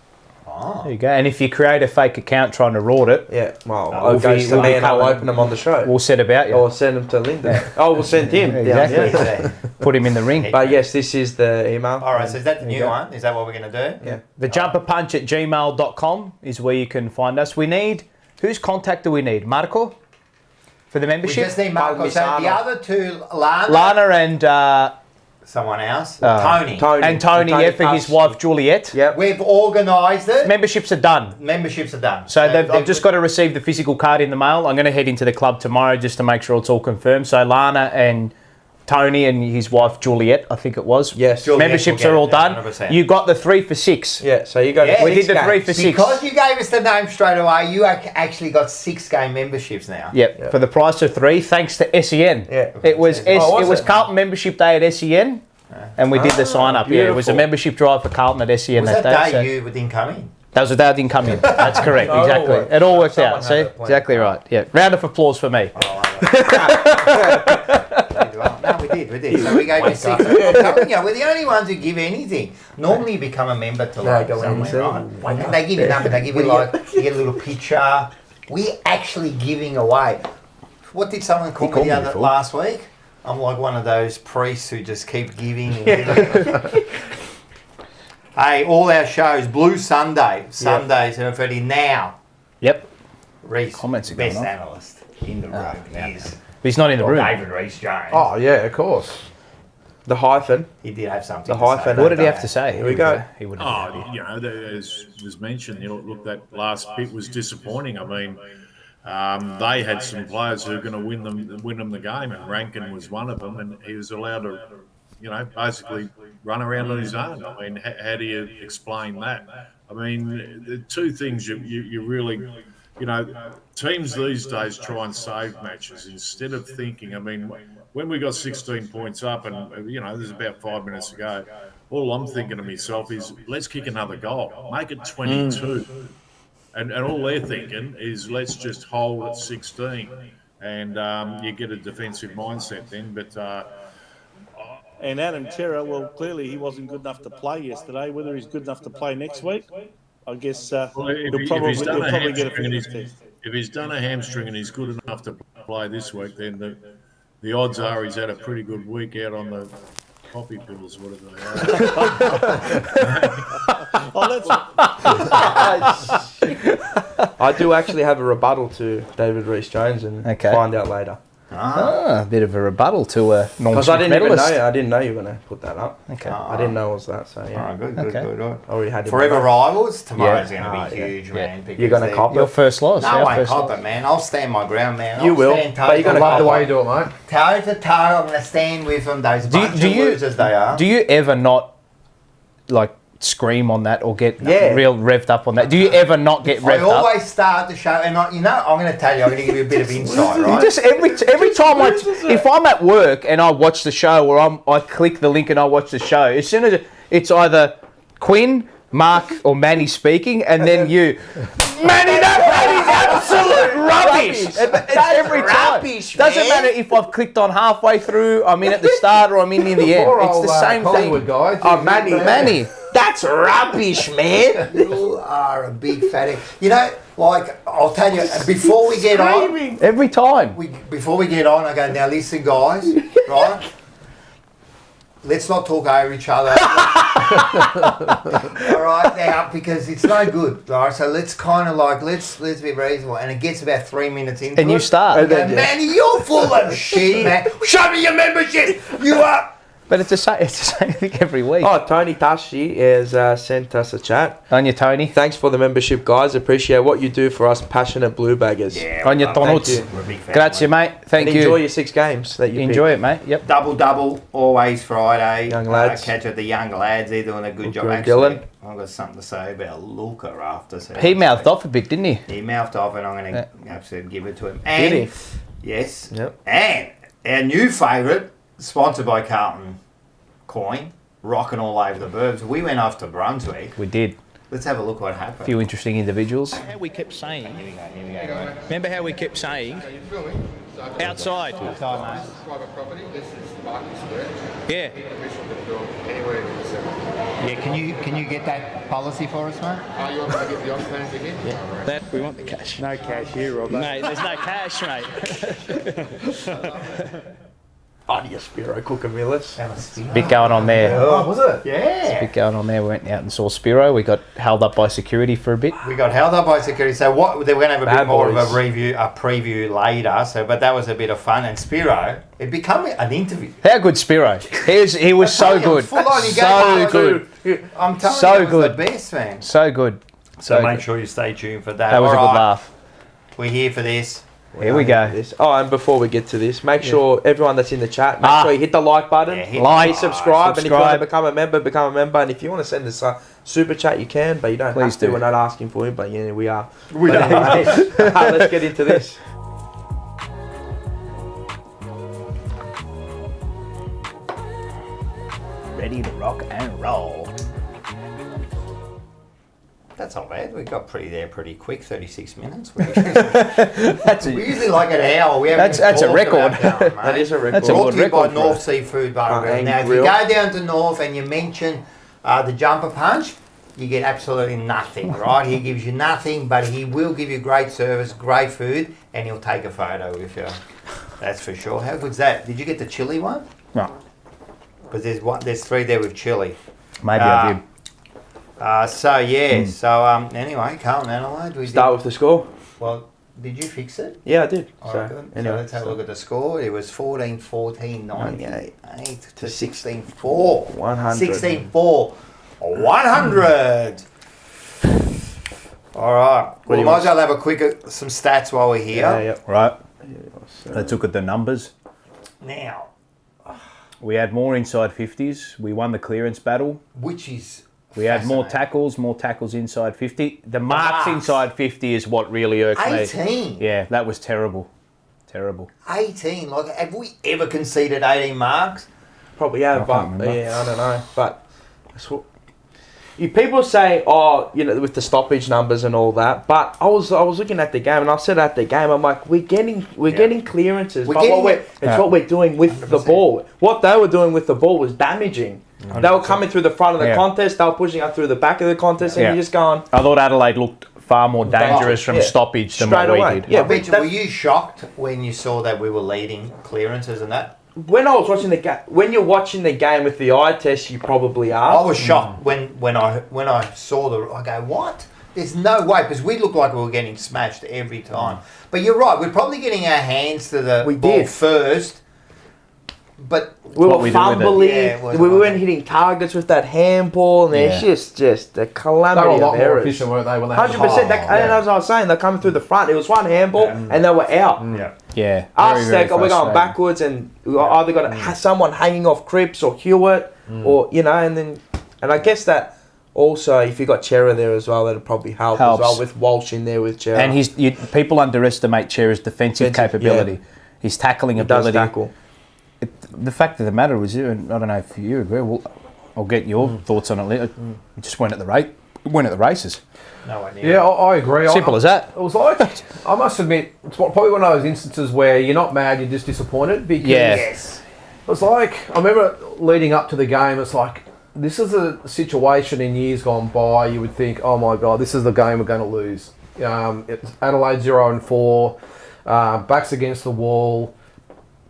S2: Oh.
S1: There you go. And if you create a fake account trying to rort it,
S4: Yeah, well,
S2: No,
S4: I'll
S1: we'll
S4: go
S1: be-
S4: to
S1: we'll
S4: me
S1: be
S4: and I'll
S1: coming-
S4: open them on the show.
S1: we'll set about you.
S4: Or send them to Linda. Oh, we'll send him.
S1: Yeah,
S4: down,
S1: exactly.
S4: yeah.
S1: Put him in the ring.
S4: But yes, this is the email.
S2: All right, so is that the
S1: There you
S2: new
S1: go.
S2: one? Is that what we're going to do?
S4: Yeah.
S1: The jumperpunch@gmail.com is where you can find us. We need, whose contact do we need? Marco? For the
S2: We
S1: membership?
S2: just need Marco. So
S4: Palmisano.
S2: the other two, Lana,
S1: Lana and
S2: someone else,
S1: Tony,
S2: Tony.
S1: yeah, for his wife Juliet.
S4: Yep.
S2: We've organised it.
S1: Memberships are done.
S2: Memberships are done.
S1: So I've just got to receive the physical card in the mail. I'm going to head into the club tomorrow just to make sure it's all confirmed. So Lana and Tony and his wife Juliet, I think it was.
S4: Yes.
S2: Juliet
S1: Memberships
S2: will
S1: are
S2: get
S1: all
S2: it,
S1: done.
S2: 100%.
S1: You got the 3 for 6.
S4: Yeah, so you go
S2: Yeah.
S4: to
S1: We did
S4: six
S1: the 3
S4: games.
S1: for 6.
S2: Because you gave us the name straight away, you actually got 6-game memberships now.
S1: Yep,
S4: Yeah.
S1: for the price of 3, thanks to SEN.
S4: Yeah.
S1: It was
S4: Oh, was
S1: it was
S4: it?
S1: Carlton membership day at SEN, and we did the sign up. Yeah, it was a
S4: beautiful.
S1: membership drive for Carlton at SEN
S2: Was
S1: that
S2: that
S1: day.
S2: day
S1: So
S2: you didn't come in?
S1: that was the day I didn't come in. That's correct,
S4: No, it all
S1: exactly.
S4: worked.
S1: It all worked
S2: Someone
S1: out.
S2: had
S1: See,
S2: a plan.
S1: exactly right. Yeah, round of applause for me.
S2: No, we did. So we gave you 6. I'm telling you, we're the only ones who give anything. Normally you become a member to
S4: No,
S2: like
S4: go in and
S2: somewhere,
S4: say,
S2: right? And they give you nothing. They give you like, you get a little picture. We're actually giving away. What did someone call me last week? I'm like one of those priests who just keep giving and giving. Hey, all our shows, Blue Sunday, Sunday, 7:30 now.
S1: Yep,
S2: Reece,
S1: Comments are going
S2: best
S1: on.
S2: analyst in the room is
S1: but he's not in the room.
S2: David Reece Jones.
S3: Oh yeah, of course.
S4: The hyphen.
S2: He did have something.
S4: The
S2: to say
S4: hyphen.
S2: about
S1: What did he have
S2: that.
S1: to say?
S4: Here we go.
S1: He would have.
S6: Oh, you know, as was mentioned, you know, look, that last bit was disappointing. I mean, they had some players who were going to win them the game, and Rankin was one of them, and he was allowed to, you know, basically run around on his own. I mean, how do you explain that? I mean, the two things you really, you know, teams these days try and save matches instead of thinking. I mean, when we got 16 points up, and you know, there's about 5 minutes to go. All I'm thinking to myself is, let's kick another goal, make it 22. And all they're thinking is, let's just hold at 16, and you get a defensive mindset then. But
S7: And Adam Terra, well, clearly he wasn't good enough to play yesterday. Whether he's good enough to play next week, I guess
S6: well,
S7: he'll probably get a fitness test.
S6: if he's done a hamstring and he's good enough to play this week, then the odds are he's had a pretty good week out on the poppy pills, whatever they are.
S4: I do actually have a rebuttal to David Reece Jones, and
S1: Okay.
S4: find out later.
S1: a bit of a rebuttal to a Norm
S4: Because I
S1: Smith
S4: didn't even
S1: medalist.
S4: know. I didn't know you were going to put that up.
S1: Okay.
S4: I didn't know it was that. So yeah,
S2: All right, good.
S1: Okay.
S4: I already had it.
S2: Forever rivals. Tomorrow's
S1: Yeah.
S2: going to be huge, man. because
S4: You're gonna
S2: they're-
S4: cop
S1: Your
S4: it.
S1: first loss.
S2: No,
S1: our
S2: I won't
S1: first
S2: cop
S1: loss.
S2: it, man. I'll stand my ground, man.
S4: You
S2: I'll
S4: will,
S2: stand
S4: but you're
S2: toe
S4: gonna
S2: to
S3: I love the
S2: toe.
S3: way you do it, mate.
S2: Toe to toe, I'm going to stand with them. Those bunch of losers they are.
S1: Do you ever not like scream on that or get
S4: Yeah.
S1: real revved up on that? Do you ever not get
S2: I
S1: revved up?
S2: always start the show, and I'm going to tell you, I'm going to give you a bit of insight, right?
S1: Just every time if I'm at work and I watch the show, or I click the link and I watch the show, as soon as it's either Quinn, Mark or Manny speaking, and then you, Manny, that is absolute rubbish. It's every time. Doesn't matter if I've clicked on halfway through, I'm in at the start, or I'm in the end.
S3: Poor
S1: It's
S3: old,
S1: the same
S3: Collingwood
S1: thing.
S3: guy.
S4: Oh, Manny.
S2: That's rubbish, man. You are a big fatty. You know, like, I'll tell you, before we get on,
S1: Every time.
S2: before we get on, I go, now listen, guys, right? Let's not talk over each other. All right, now, because it's no good, right? So let's kind of like, let's be reasonable. And it gets about 3 minutes into
S1: And you start.
S2: I go, Manny, you're full of shit, man. Show me your membership. You are.
S1: But it's the same thing every week.
S4: Oh, Tony Tashi has sent us a chat.
S1: On your Tony.
S4: Thanks for the membership, guys. Appreciate what you do for us passionate blue baggers.
S2: Yeah,
S1: On your Donalds.
S2: We're a big fan,
S1: Grazie, mate. Thank
S4: And
S1: you.
S4: enjoy your 6 games that you
S1: Enjoy it, mate. Yep.
S2: Double, always Friday.
S4: Young lads.
S2: Catch up the young lads. They're doing a good job.
S4: and
S2: Actually,
S4: Dylan.
S2: I've got something to say about Luca after. So
S1: He mouthed off a bit, didn't he?
S2: He mouthed off, and I'm going to absolutely give it to him.
S4: Did
S2: And
S4: he?
S2: yes.
S4: Yep.
S2: And our new favourite, sponsored by Carlton Coin, rocking all over the burbs. We went off to Brunswick.
S1: We did.
S2: Let's have a look what happened.
S1: A few interesting individuals.
S8: How we kept saying,
S2: Here we go.
S8: remember how we kept saying, outside.
S9: Private property, this is parking square.
S8: Yeah.
S9: Permission to build anywhere in the centre.
S2: Yeah, can you get that policy for us, mate?
S9: You want me to get the on-plans again? Yeah.
S8: That we want the cash.
S9: No cash here, Robert.
S8: Mate, there's no cash, mate.
S4: Oh, yes, Spiro Cookamillis.
S1: Bit going on there.
S3: Oh, was it?
S2: Yeah.
S1: Bit going on there. We went out and saw Spiro. We got held up by security for a bit.
S2: We got held up by security. So what? We're going to have a
S4: Bad
S2: bit more
S4: boys.
S2: of a preview later. So, but that was a bit of fun. And Spiro, it became an interview.
S1: How good Spiro? He was so good.
S2: Full on, he
S1: So
S2: gave
S1: good.
S2: I'm telling
S1: So
S2: you, it was
S1: good.
S2: the best, man.
S1: So good.
S2: So
S1: So
S2: make
S1: good.
S2: sure you stay tuned for that.
S1: That was a
S2: All
S1: good
S2: right,
S1: laugh.
S2: We're here for this.
S1: Here we go.
S4: This. Oh, and before we get to this, make sure everyone that's in the chat, make
S1: Ah.
S4: sure you hit the like button,
S2: Yeah, hit
S1: like,
S4: subscribe, and if you want to
S1: subscribe.
S4: become a member, become a member. And if you want to send us a super chat, you can, but you don't
S1: Please
S4: have to.
S1: do.
S4: We're not asking for it, but yeah, we are. We are. Anyway, let's get into this.
S1: Ready to rock and roll.
S2: That's not bad. We got pretty quick. 36 minutes.
S1: That's
S2: We usually like an hour. We haven't
S1: That's a
S2: talked
S1: record.
S2: about that, mate.
S4: That is a record.
S1: That's a
S2: Brought
S1: good
S2: to you by
S1: record for
S2: North
S1: us.
S2: Seafood Bar and Grill.
S4: and
S2: Now, if
S4: grill.
S2: you go down to North and you mention the jumper punch, you get absolutely nothing, right? He gives you nothing, but he will give you great service, great food, and he'll take a photo with you. That's for sure. How good's that? Did you get the chili one?
S1: No,
S2: Because there's 3 there with chili.
S1: maybe I did.
S2: Anyway, Carlton Adelaide. We
S4: Start with the score.
S2: Well, did you fix it?
S4: Yeah, I did.
S2: All
S4: So,
S2: right, good.
S4: anyway,
S2: So let's have a look at the score. It was 14-14, 98 to 16-4.
S4: 100.
S2: 16-4. 100. All right.
S4: What do
S2: We
S4: you
S2: might
S4: want?
S2: as well have a quick some stats while we're here.
S4: Yeah, yeah.
S1: Right.
S4: So,
S1: Let's look at the numbers.
S2: Now,
S1: We had more inside 50s. We won the clearance battle.
S2: which is
S1: We had more
S2: fascinating.
S1: tackles inside 50. The marks
S2: marks.
S1: inside 50 is what really irks me.
S2: 18.
S1: Yeah, that was terrible. Terrible.
S2: 18. Like, have we ever conceded 18 marks?
S4: probably have,
S1: I
S4: but
S1: can't remember.
S4: yeah, I don't know. But that's what. People say, oh, you know, with the stoppage numbers and all that. But I was looking at the game, and I said at the game, I'm like, we're getting clearances.
S2: We're
S4: But
S2: getting
S4: what
S2: it.
S4: it's what we're doing with the
S2: 100%.
S4: ball. What they were doing with the ball was damaging. They were coming through the front of the
S1: Yeah.
S4: contest. They were pushing up through the back of the contest, and
S1: Yeah.
S4: you're just going
S1: I thought Adelaide looked far more dangerous from
S4: Yeah.
S1: stoppage than
S4: Straight
S1: what we
S4: away.
S1: did.
S4: Yeah,
S2: I
S4: but
S2: bet you,
S4: that's-
S2: were you shocked when you saw that we were leading clearances and that?
S4: when I was watching the game. When you're watching the game with the eye test, you probably
S2: I
S4: are.
S2: was shocked when I saw I go, what? There's no way, because we looked like we were getting smashed every time. But you're right, we're probably getting our hands to the
S4: We
S2: ball
S4: did.
S2: first. But
S4: We
S1: what
S4: were
S1: we do with it.
S4: fumbling.
S2: Yeah, it was
S4: we weren't
S2: fumbling.
S4: hitting targets with that handball, and it's
S1: Yeah.
S4: just a
S3: They were
S4: calamity
S3: a lot
S4: of
S3: more
S4: errors.
S3: efficient, weren't they? When they had the
S4: 100%.
S3: ball?
S4: And as I was saying, they're coming through the front. It was one handball, and they were out.
S2: yeah.
S1: Yeah.
S4: Us,
S1: very, very
S4: we're going
S1: frustrating.
S4: backwards, and we either got someone hanging off Cripps or Hewitt, or and I guess that also, if you got Chera there as well, that'd probably help
S1: Helps.
S4: as well with Walsh in there with Chera.
S1: And people underestimate Chera's defensive capability.
S4: yeah.
S1: His tackling
S4: He does
S1: ability.
S4: tackle.
S1: The fact of the matter was, and I don't know if you agree, well, I'll get your thoughts on it later. It just went at the the races.
S2: No idea.
S3: Yeah, I agree.
S1: Simple as that.
S3: It was like, I must admit, it's probably one of those instances where you're not mad, you're just disappointed. Because
S2: Yes.
S3: it was like, I remember leading up to the game, it's like, this is a situation in years gone by, you would think, oh my God, this is the game we're going to lose. It's Adelaide 0-4, backs against the wall.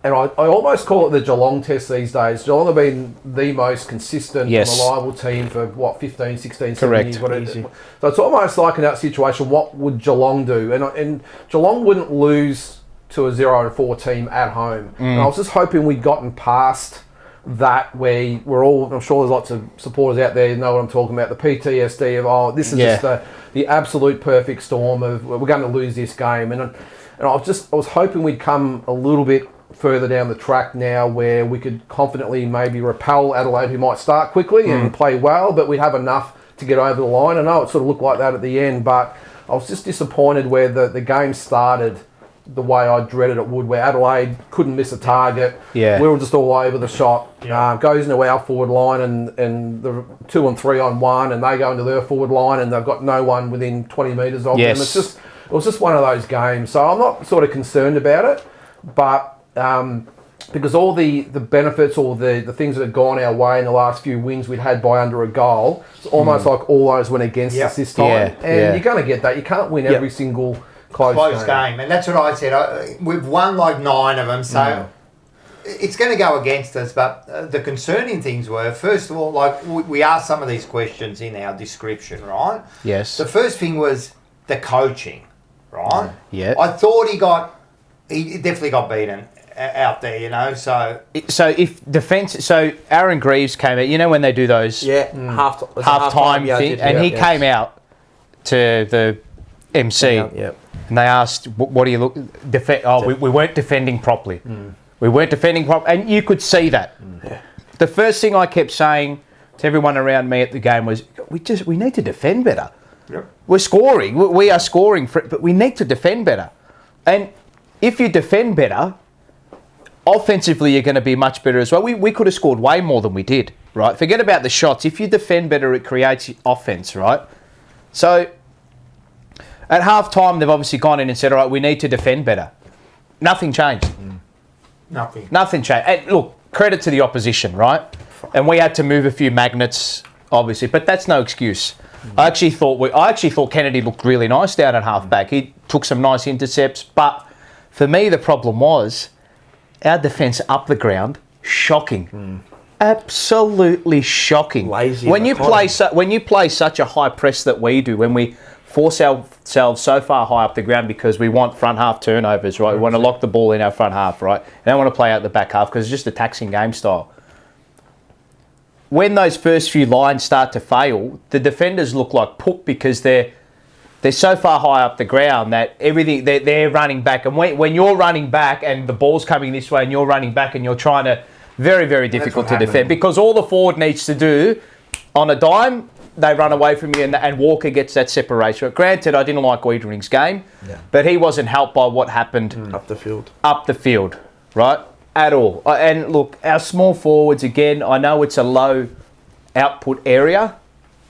S3: And I almost call it the Geelong test these days. Geelong have been the most consistent, reliable team for, 15, 16, 17 years. Whatever. So it's almost like in that situation, what would Geelong do? And Geelong wouldn't lose to a 0-4 team at home. And I was just hoping we'd gotten past that, where we're all, I'm sure there's lots of supporters out there who know what I'm talking about, the PTSD of, this is just the absolute perfect storm of, we're going to lose this game. And I was hoping we'd come a little bit further down the track now, where we could confidently maybe repel Adelaide, who might start quickly and play well, but we'd have enough to get over the line. I know it sort of looked like that at the end, but I was just disappointed where the game started the way I dreaded it would, where Adelaide couldn't miss a target.
S1: Yeah.
S3: We were just all over the shot. Goes into our forward line and the 2 and 3 on 1, and they go into their forward line and they've got no one within 20 metres of them. It was just one of those games. So I'm not sort of concerned about it, but because all the benefits or the things that have gone our way in the last few wins we'd had by under a goal, it's almost like all those went against us this time. You're going to get that. You can't win every single close game.
S2: And that's what I said. We've won like 9 of them, so it's going to go against us. But the concerning things were, first of all, like we asked some of these questions in our description, right?
S1: Yes.
S2: The first thing was the coaching, right?
S1: Yeah.
S2: I thought he definitely got beaten out there, you know. So
S1: if defence, Aaron Greaves came out. You know when they do those half time thing, and he came out to the MC, and they asked, "What do you look defend?" Oh, we weren't defending properly. We weren't defending properly, and you could see that. The first thing I kept saying to everyone around me at the game was, "We need to defend better. We're scoring. We are scoring, but we need to defend better. And if you defend better, offensively, you're going to be much better as well. We could have scored way more than we did, right? Forget about the shots. If you defend better, it creates offense, right? So at half time, they've obviously gone in and said, all right, we need to defend better. Nothing changed. Nothing changed. And look, credit to the opposition, right? And we had to move a few magnets, obviously, but that's no excuse. I actually thought Kennedy looked really nice down at half back. He took some nice intercepts, but for me, the problem was our defence up the ground, shocking. Absolutely shocking.
S4: Lazy.
S1: When you play such a high press that we do, when we force ourselves so far high up the ground because we want front half turnovers, right? We want to lock the ball in our front half, right? We don't want to play out the back half because it's just a taxing game style. When those first few lines start to fail, the defenders look like poop because they're so far high up the ground that everything they're running back, and when you're running back and the ball's coming this way and you're running back and you're trying to, very, very difficult to defend, because all the forward needs to do on a dime, they run away from you and Walker gets that separation. Granted, I didn't like Wiedering's game, but he wasn't helped by what happened
S4: up the field,
S1: right? At all. And look, our small forwards, again, I know it's a low output area,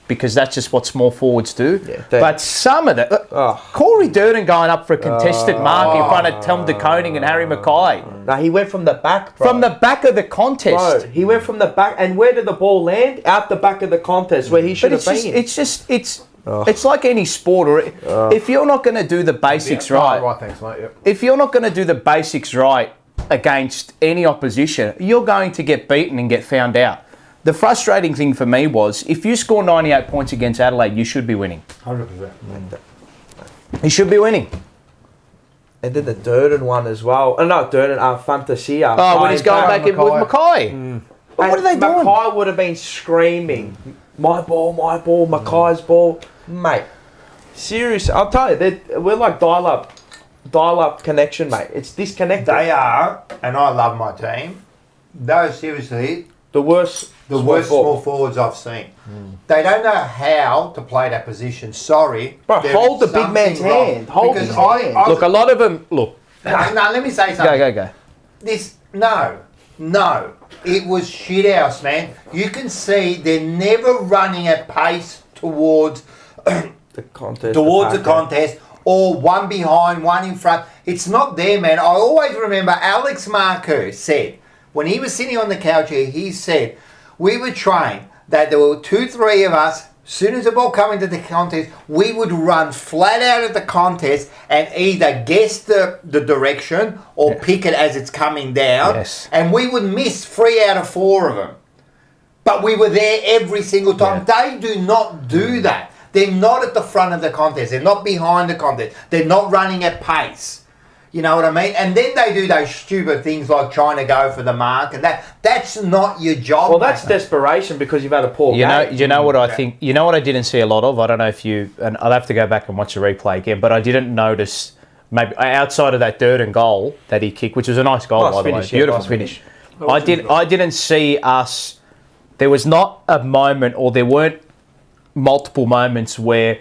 S1: because that's just what small forwards do. But some of that... Corey Durden going up for a contested mark in front of Tom de Koning and Harry Mackay.
S4: No, he went from the back, bro.
S1: From the back of the contest.
S4: Bro, he went from the back. And where did the ball land? Out the back of the contest, where he should have been.
S1: It's like any sport. Or if you're not going to do the basics right...
S3: Right, thanks, mate. Yep.
S1: If you're not going to do the basics right against any opposition, you're going to get beaten and get found out. The frustrating thing for me was, if you score 98 points against Adelaide, you should be winning.
S2: 100%.
S1: You should be winning.
S4: And then the Durden one as well. Not Durden, Fantasia.
S1: Oh, when he's going back in with Mackay. But what are they doing?
S4: Mackay would have been screaming, my ball, Mackay's ball. Mate, seriously, I'll tell you, we're like dial-up connection, mate. It's disconnected.
S2: They are, and I love my team. They're seriously
S4: the worst
S2: small forwards I've seen. They don't know how to play that position. Sorry.
S4: Bro, hold the big man's hand. Hold his hand.
S1: Look, a lot of them... Look.
S2: No, let me say something.
S1: Go.
S2: No. it was shithouse, man. You can see they're never running at pace towards
S4: The contest.
S2: the contest, or one behind, one in front. It's not there, man. I always remember Alex Marco said, when he was sitting on the couch here, he said, we were trained that there were 2-3 of us. As soon as the ball came into the contest, we would run flat out of the contest and either guess the direction or pick it as it's coming down.
S1: Yes.
S2: And we would miss 3 out of 4 of them. But we were there every single time. They do not do that. They're not at the front of the contest. They're not behind the contest. They're not running at pace. You know what I mean? And then they do those stupid things like trying to go for the mark, and that's not your job.
S4: Well, that's desperation because you've had a poor game.
S1: You know what I think? You know what I didn't see a lot of? I don't know if you... And I'll have to go back and watch the replay again, but I didn't notice... Maybe outside of that Durden goal that he kicked, which was a nice goal, by the way. Beautiful finish. I didn't see us... There was not a moment, or there weren't multiple moments where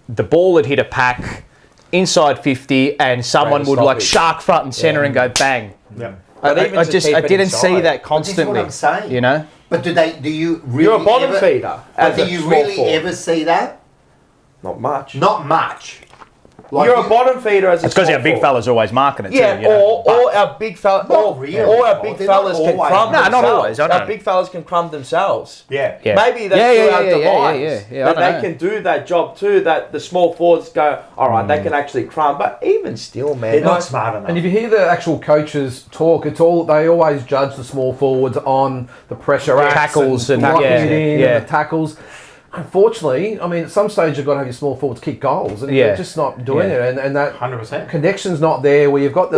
S1: the ball had hit a pack inside 50 and someone would like shark front and centre and go bang.
S2: Yeah.
S1: I didn't see that constantly.
S2: But this is what I'm saying.
S1: You know?
S2: But do you really
S4: You're a bottom feeder.
S2: But do you really ever see that?
S4: Not much.
S2: Not much.
S4: You're a bottom feeder as a
S1: It's because
S4: small
S1: our big
S4: forward.
S1: fella's always marking it too.
S4: Yeah,
S1: You know?
S4: or our big fellas, or our big
S2: They're
S4: fellas
S2: not
S4: can
S2: always.
S4: crumb
S1: No, not
S4: themselves.
S1: always, I know.
S4: Our big fellas can crumb themselves.
S2: Yeah.
S1: Yeah.
S4: Maybe that's
S1: Yeah,
S4: through our device.
S1: I
S4: That
S1: don't
S4: they
S1: know.
S4: can do that job too. That the small forwards go, all right, they can actually crumb. But even still, man,
S2: They're not smart enough.
S3: And if you hear the actual coaches talk, they always judge the small forwards on the pressure acts
S1: Tackles and
S3: locking
S1: yeah,
S3: it in
S1: yeah.
S3: and the tackles. Unfortunately, I mean, at some stage you've got to have your small forwards kick goals, and they're just not doing it. And that
S2: 100%.
S3: connection's not there. Where you've got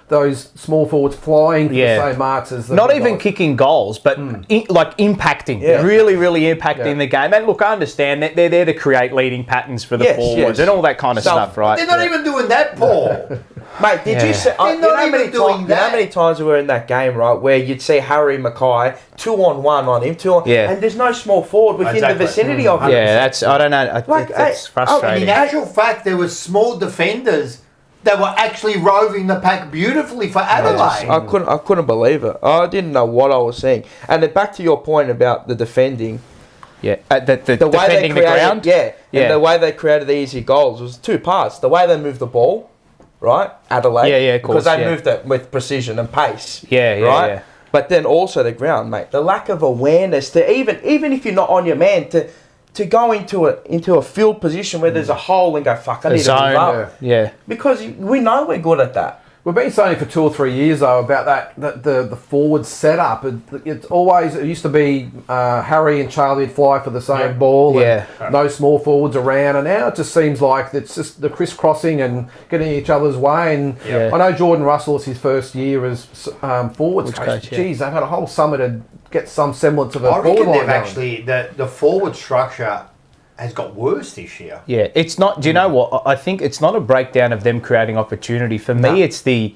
S3: those small forwards flying for the same marks as the
S1: not
S3: big
S1: even
S3: guys.
S1: kicking goals, but like impacting,
S3: Yeah.
S1: really impacting
S3: Yeah.
S1: the game. And look, I understand that they're there to create leading patterns for the forwards and all that kind of stuff, right?
S2: They're not even doing that, Paul.
S4: Mate, did you see?
S2: They're not even doing
S4: You know how
S2: that.
S4: many times we were in that game, right, where you'd see Harry Mackay 2-on-1 on him, and there's no small forward within the vicinity of him.
S1: Yeah, that's I don't know. It's frustrating.
S2: In actual fact, there were small defenders that were actually roving the pack beautifully for Adelaide.
S4: I couldn't believe it. I didn't know what I was seeing. And then back to your point about the defending.
S1: Yeah,
S4: The way they
S1: defending the
S4: created,
S1: ground.
S4: and the way they created the easy goals was 2 parts. The way they moved the ball, right, Adelaide.
S1: Yeah, of course.
S4: Because they moved it with precision and pace.
S1: Yeah,
S4: right?
S1: yeah.
S4: But then also the ground, mate. The lack of awareness to even if you're not on your man to go into a field position where there's a hole and go, fuck, I need to move up.
S1: Yeah.
S4: Because we know we're good at that.
S3: We've been saying for 2 or 3 years though about that the forward setup. It used to be Harry and Charlie would fly for the same ball. And no small forwards around, and now it just seems like it's just the crisscrossing and getting each other's way. And I know Jordan Russell is his first year as forwards coach. Geez, they've had a whole summer to get some semblance of a
S2: I
S3: forward
S2: reckon
S3: line
S2: they've
S3: going.
S2: actually the forward structure has got worse this year.
S1: Yeah, it's not. Do you know what? I think it's not a breakdown of them creating opportunity. For me, it's the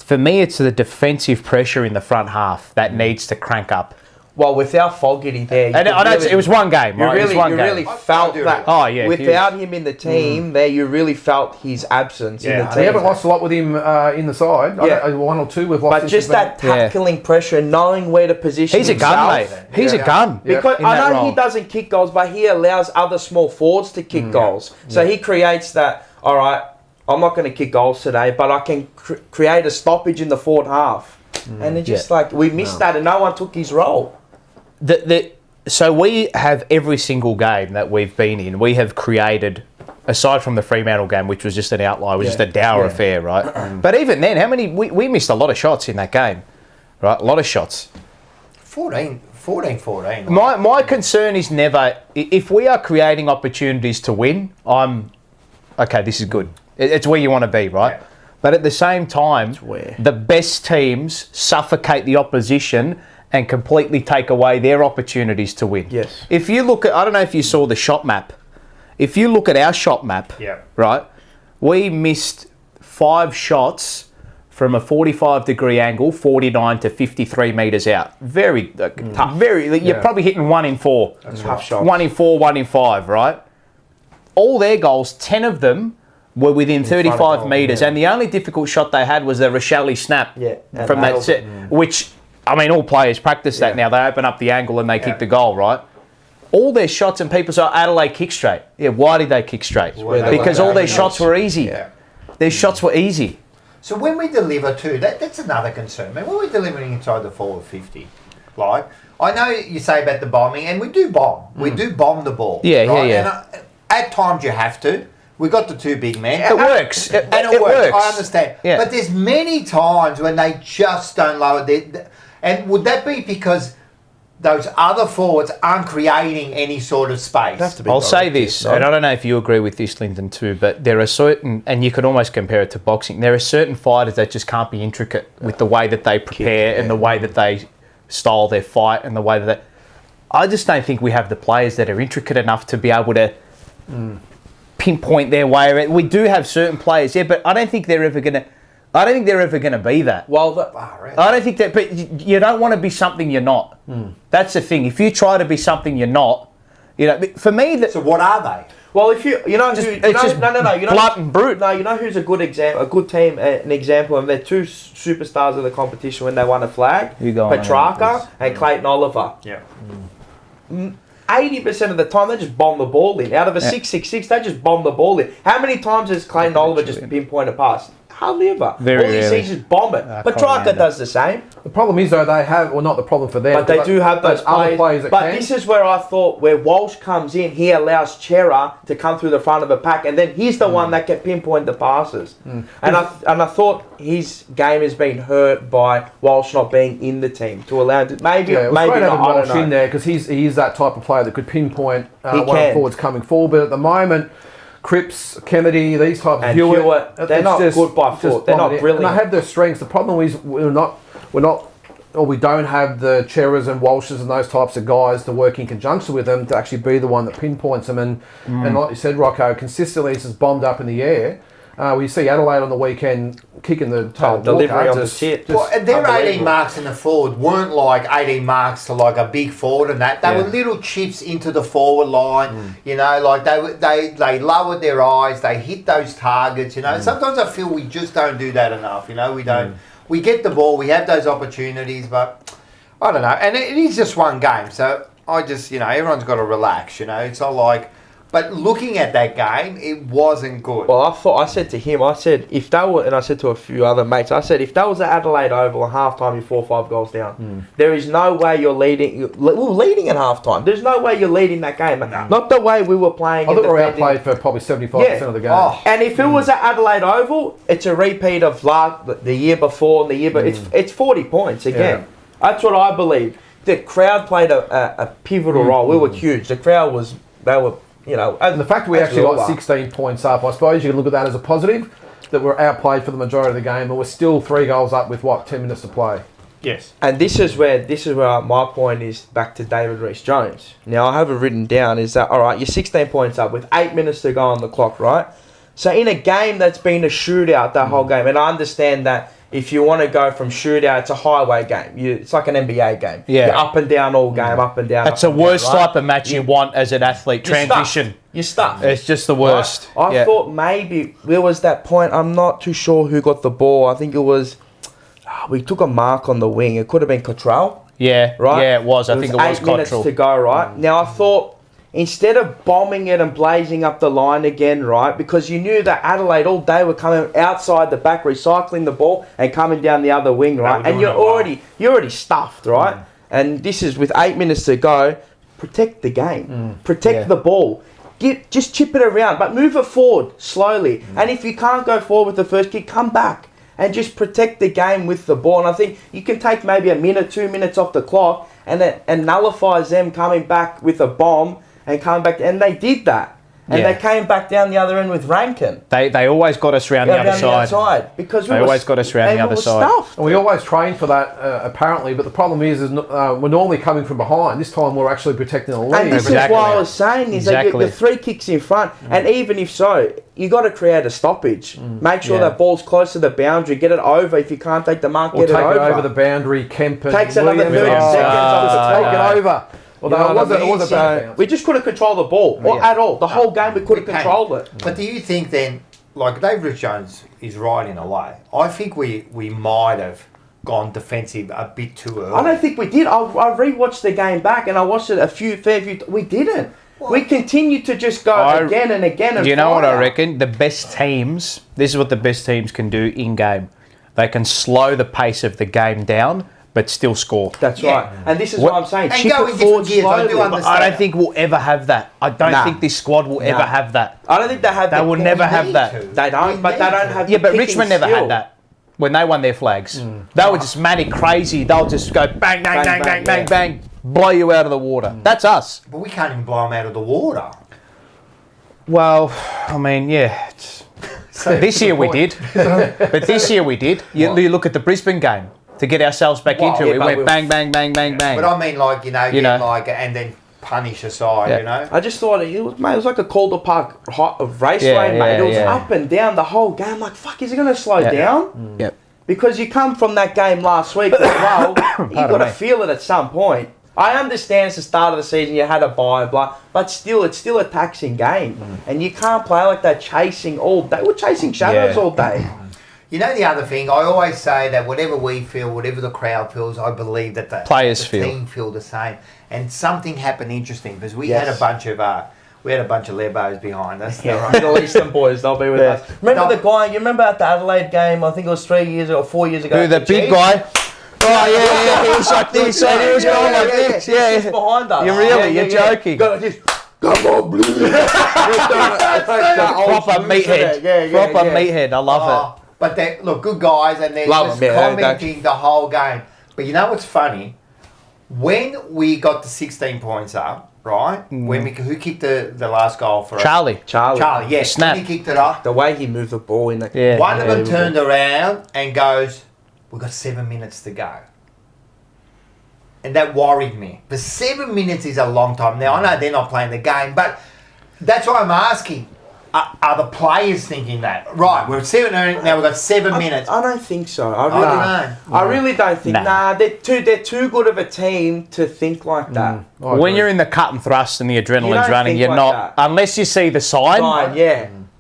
S1: defensive pressure in the front half that needs to crank up.
S4: Well, without Fogarty there,
S1: And I know it was one game, right?
S4: You
S1: It was one game.
S4: really felt that.
S1: Oh yeah.
S4: Without him in the team, there you really felt his absence in the
S3: We
S4: team.
S3: haven't lost a lot with him in the side.
S4: Yeah.
S3: 1 or 2 we've lost.
S4: But
S3: since
S4: just
S3: he's been-
S4: that tackling pressure, knowing where to position
S1: He's a
S4: himself.
S1: gun, mate. He's a gun.
S4: Because
S1: in
S4: I
S1: that
S4: know he
S1: role.
S4: doesn't kick goals, but he allows other small forwards to kick goals. So he creates that, all right, I'm not going to kick goals today, but I can create a stoppage in the forward half. And it's just like, we missed that and no one took his role.
S1: So we have every single game that we've been in, we have created, aside from the Fremantle game, which was just an outlier, it was just a dour affair, right? But even then, we missed a lot of shots in that game, right? A lot of shots.
S2: 14.
S1: My concern is never, if we are creating opportunities to win, okay, this is good. It's where you want to be, right? Yeah. But at the same time, the best teams suffocate the opposition and completely take away their opportunities to win.
S4: Yes.
S1: If you look at, I don't know if you saw the shot map. If you look at our shot map, right, we missed 5 shots from a 45-degree angle, 49 to 53 metres out. Very tough. You're probably hitting 1 in 4.
S4: That's tough shots.
S1: 1 in 4, 1 in 5, right? All their goals, 10 of them were within 35 metres, and the only difficult shot they had was the Rochelle snap from that set, which I mean, all players practice that now. They open up the angle and they kick the goal, right? All their shots and people say, Adelaide kick straight. Yeah, why did they kick straight? Because all their shots were easy.
S2: Yeah.
S1: Their shots were easy.
S2: So when we deliver too, that's another concern. Man, when we're delivering inside the forward 50, like, I know you say about the bombing, and we do bomb. We do bomb the ball.
S1: Yeah,
S2: right?
S1: yeah.
S2: And at times you have to. We got the two big men.
S1: It works.
S2: And it works. I understand.
S1: Yeah.
S2: But there's many times when they just don't lower their... And would that be because those other forwards aren't creating any sort of space?
S1: I'll say this, and I don't know if you agree with this, Lyndon, too, but there are certain, and you can almost compare it to boxing, there are certain fighters that just can't be intricate with the way that they prepare and the way that they style their fight and the way that they... I just don't think we have the players that are intricate enough to be able to pinpoint their way around. We do have certain players, but I don't think they're ever going to... I don't think they're ever going to be that.
S4: Well,
S1: I don't think that, but you don't want to be something you're not. That's the thing. If you try to be something you're not, for me...
S2: So what are they?
S4: Well, if you know,
S1: blunt and brute.
S4: No, you know who's a good example, a good team, an example, and they're two superstars of the competition when they won a flag. Petrarca and Clayton Oliver.
S2: Yeah.
S4: 80% of the time, they just bomb the ball in. Out of a 6-6-6, they just bomb the ball in. How many times has Clayton Oliver just pinpointed a pass? Hardly ever. All you see is just bomb it. Petrarca does the same.
S3: The problem is, though, they have, well, not the problem for them,
S4: but they do have those
S3: other players that
S4: But
S3: can.
S4: this is where I thought, where Walsh comes in, he allows Chera to come through the front of a pack, and then he's the one that can pinpoint the passes. And I thought his game has been hurt by Walsh not being in the team to allow him to, maybe
S3: Great
S4: not,
S3: having
S4: I don't
S3: Walsh
S4: know.
S3: in there because he is that type of player that could pinpoint one of the
S4: can.
S3: forwards coming forward. But at the moment, Cripps, Kennedy, these types
S4: And
S3: of
S4: Hewitt, they're not good by foot. They're not brilliant.
S3: And they have their strengths. The problem is we don't have the Cheras and Walshes and those types of guys to work in conjunction with them to actually be the one that pinpoints them. And like you said, Rocco, consistently this is bombed up in the air. We see Adelaide on the weekend kicking the tail
S4: delivery on the tip.
S2: Well, their 18 marks in the forward weren't like 18 marks to like a big forward and that. They were little chips into the forward line. Like they lowered their eyes. They hit those targets. Sometimes I feel we just don't do that enough. We don't. We get the ball. We have those opportunities, but I don't know. And it is just one game, so I just everyone's got to relax. It's not like. But looking at that game, it wasn't good.
S4: Well, I said to him, if that were, and I said to a few other mates, I said, if that was at Adelaide Oval at halftime, you're 4 or 5 goals down. There is no way you're leading. We were leading at halftime. There's no way you're leading that game. Not the way we were playing.
S3: I thought we were outplayed for probably 75% of the game.
S4: And if it was at Adelaide Oval, it's a repeat of the year before and the year, but it's 40 points again. That's what I believe. The crowd played a pivotal role. We were huge. The crowd was. They were.
S3: And the fact that we actually got 16 points up, I suppose you can look at that as a positive, that we're outplayed for the majority of the game, and we're still 3 goals up with 10 minutes to play.
S7: Yes.
S4: And this is where my point is back to David Rees-Jones. Now I have it written down is that, all right, you're 16 points up with 8 minutes to go on the clock, right? So in a game that's been a shootout that whole game, and I understand that if you want to go from shootout, it's a highway game. It's like an NBA game.
S1: Yeah.
S4: You're up and down all game, up and down.
S1: That's the worst type of match you want as an athlete. Transition.
S4: You're stuck.
S1: It's just the worst.
S4: Right? I thought maybe there was that point. I'm not too sure who got the ball. I think it was... we took a mark on the wing. It could have been Cottrell.
S1: Yeah.
S4: Right?
S1: Yeah, it was. I think it was
S4: 8 minutes
S1: Cottrell.
S4: to go, right? Now, I thought... Instead of bombing it and blazing up the line again, right? Because you knew that Adelaide all day were coming outside the back, recycling the ball and coming down the other wing, right? And you're already stuffed, right? And this is with 8 minutes to go. Protect the game. Protect the ball. Just chip it around, but move it forward slowly. And if you can't go forward with the first kick, come back and just protect the game with the ball. And I think you can take maybe a minute, 2 minutes off the clock, and that nullifies them coming back with a bomb. And coming back, and they did that, and they came back down the other end with Rankin.
S1: They always got us around the other side.
S4: Because
S1: they always got us around the other side.
S3: And we always train for that, apparently. But the problem is we're normally coming from behind. This time we're actually protecting the lead.
S4: And this is what I was saying is that you're 3 kicks in front, and even if so, you got to create a stoppage. Make sure that ball's close to the boundary. Get it over. If you can't take the mark,
S3: or
S4: get it over.
S3: Take it over the boundary. Kemp
S4: takes another 30 seconds.
S3: Take it over. Well, it was a bad bounce.
S4: We just couldn't control the ball at all. The whole game we couldn't control it.
S2: But do you think then, like David Jones is right in a way, I think we might have gone defensive a bit too early.
S4: I don't think we did. I rewatched the game back and I watched it a fair few. We didn't. We continued to just go again and again. And
S1: do you know what I reckon? The best teams. This is what the best teams can do in game. They can slow the pace of the game down, but still score.
S4: That's right. And this is what I'm saying.
S2: And
S4: Chip
S2: go
S4: it
S2: in
S4: forward
S2: different gears. I do
S4: slowly.
S2: understand.
S1: I don't think we'll ever have that. I don't think this squad will ever have that.
S4: I don't think they have.
S1: They will never have that.
S4: They don't. But they don't have.
S1: Yeah,
S4: the
S1: but
S4: kicking
S1: Richmond never
S4: skill.
S1: had that when they won their flags. They were just manic crazy. They'll just go bang, bang, bang, bang, bang, bang, blow you out of the water. That's us.
S2: But we can't even blow them out of the water.
S1: Well, I mean, yeah. This year we did. But this year we did. You look at the Brisbane game to get ourselves back into it. We went bang, bang, bang, bang, bang.
S2: But I mean, like, and then punish aside, you know?
S4: I just thought it was like a Calder Park raceway, mate. It was up and down the whole game. Like, fuck, is it going to slow down?
S1: Yep.
S4: Because you come from that game last week as well, you got to feel it at some point. I understand it's the start of the season, you had a bye, but still, it's still a taxing game. And you can't play like that chasing all day. We're chasing shadows all day.
S2: You know the other thing, I always say that whatever we feel, whatever the crowd feels, I believe that the team feel the same. And something happened interesting because we had a bunch of Lebos behind us.
S4: Yeah, Middle Eastern boys, they'll be with us. Remember the guy? You remember at the Adelaide game? I think it was 3 years or 4 years ago.
S1: Who, the big guy? Oh yeah, he was like this. He was going like this. Yeah,
S4: He's behind us.
S1: You're joking.
S4: Go like this. Come on, Blue.
S1: Proper meathead. Proper meathead. I love it.
S2: But they look good guys, and they're just commenting the whole game. But you know what's funny? When we got the 16 points up, right? Who kicked the last goal for us?
S1: Charlie,
S2: yes.
S1: Snap.
S2: When he kicked it up.
S4: The way he moved the ball in that.
S2: One of them turned around and goes, "We've got 7 minutes to go." And that worried me. But 7 minutes is a long time. Now, I know they're not playing the game, but that's why I'm asking. Are the players thinking that? Right, we're at 7 now, we've got 7 minutes.
S4: I don't think so. I really don't think. They're too good of a team to think like that.
S1: When you're in the cut and thrust and the adrenaline's running, you're not, unless you see the sign.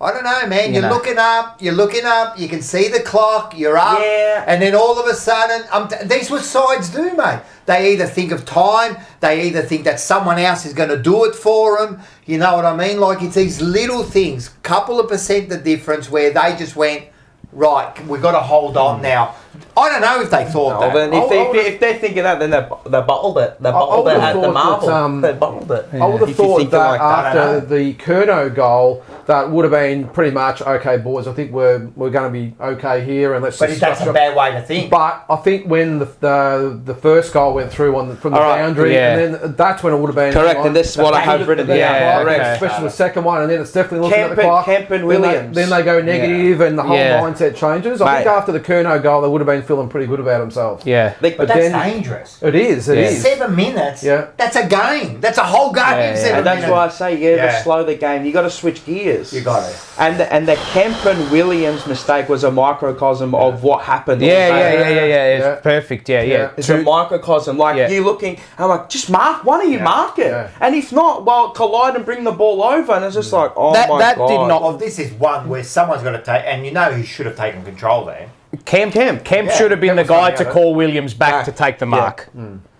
S2: I don't know, man. You're looking up, you can see the clock, you're up, and then all of a sudden, these what sides do, mate. They either think of time, they either think that someone else is going to do it for them, you know what I mean? Like, it's these little things, couple of percent the difference where they just went, right, we've got to hold on now. I don't know if they thought that.
S4: Then if they're thinking that, then they bottled it. They bottled it at the Marvel. They bottled it.
S3: I would have thought that after the Curnow goal, that would have been pretty much, okay, boys, I think we're going to be okay here, and let's.
S2: But that's a bad way to think.
S3: But I think when the first goal went through from the boundary, and then that's when it would have been
S4: correct. And this is what I have written down.
S3: Especially the second one, and then it's definitely looking at the clock.
S4: Kemp and Williams.
S3: Then they go negative, and the whole mindset changes. I think after the Curnow goal, they would have been feeling pretty good about themselves.
S1: Yeah,
S2: but that's dangerous.
S3: It is.
S2: 7 minutes. Yeah, that's a game. That's a whole game.
S4: And that's why I say you got to slow the game. You got to switch gears.
S2: You got it.
S4: And the Kemp and Williams mistake was a microcosm of what happened.
S1: It's perfect.
S4: It's a microcosm. Like you looking, I'm like, just mark. Why don't you mark it? And if not, well, collide and bring the ball over. And it's just like, oh my god.
S1: Did not.
S2: Well, this is one where someone's got to take, and you know who should have taken control there.
S1: Kemp should have been the guy to call Williams back to take the mark.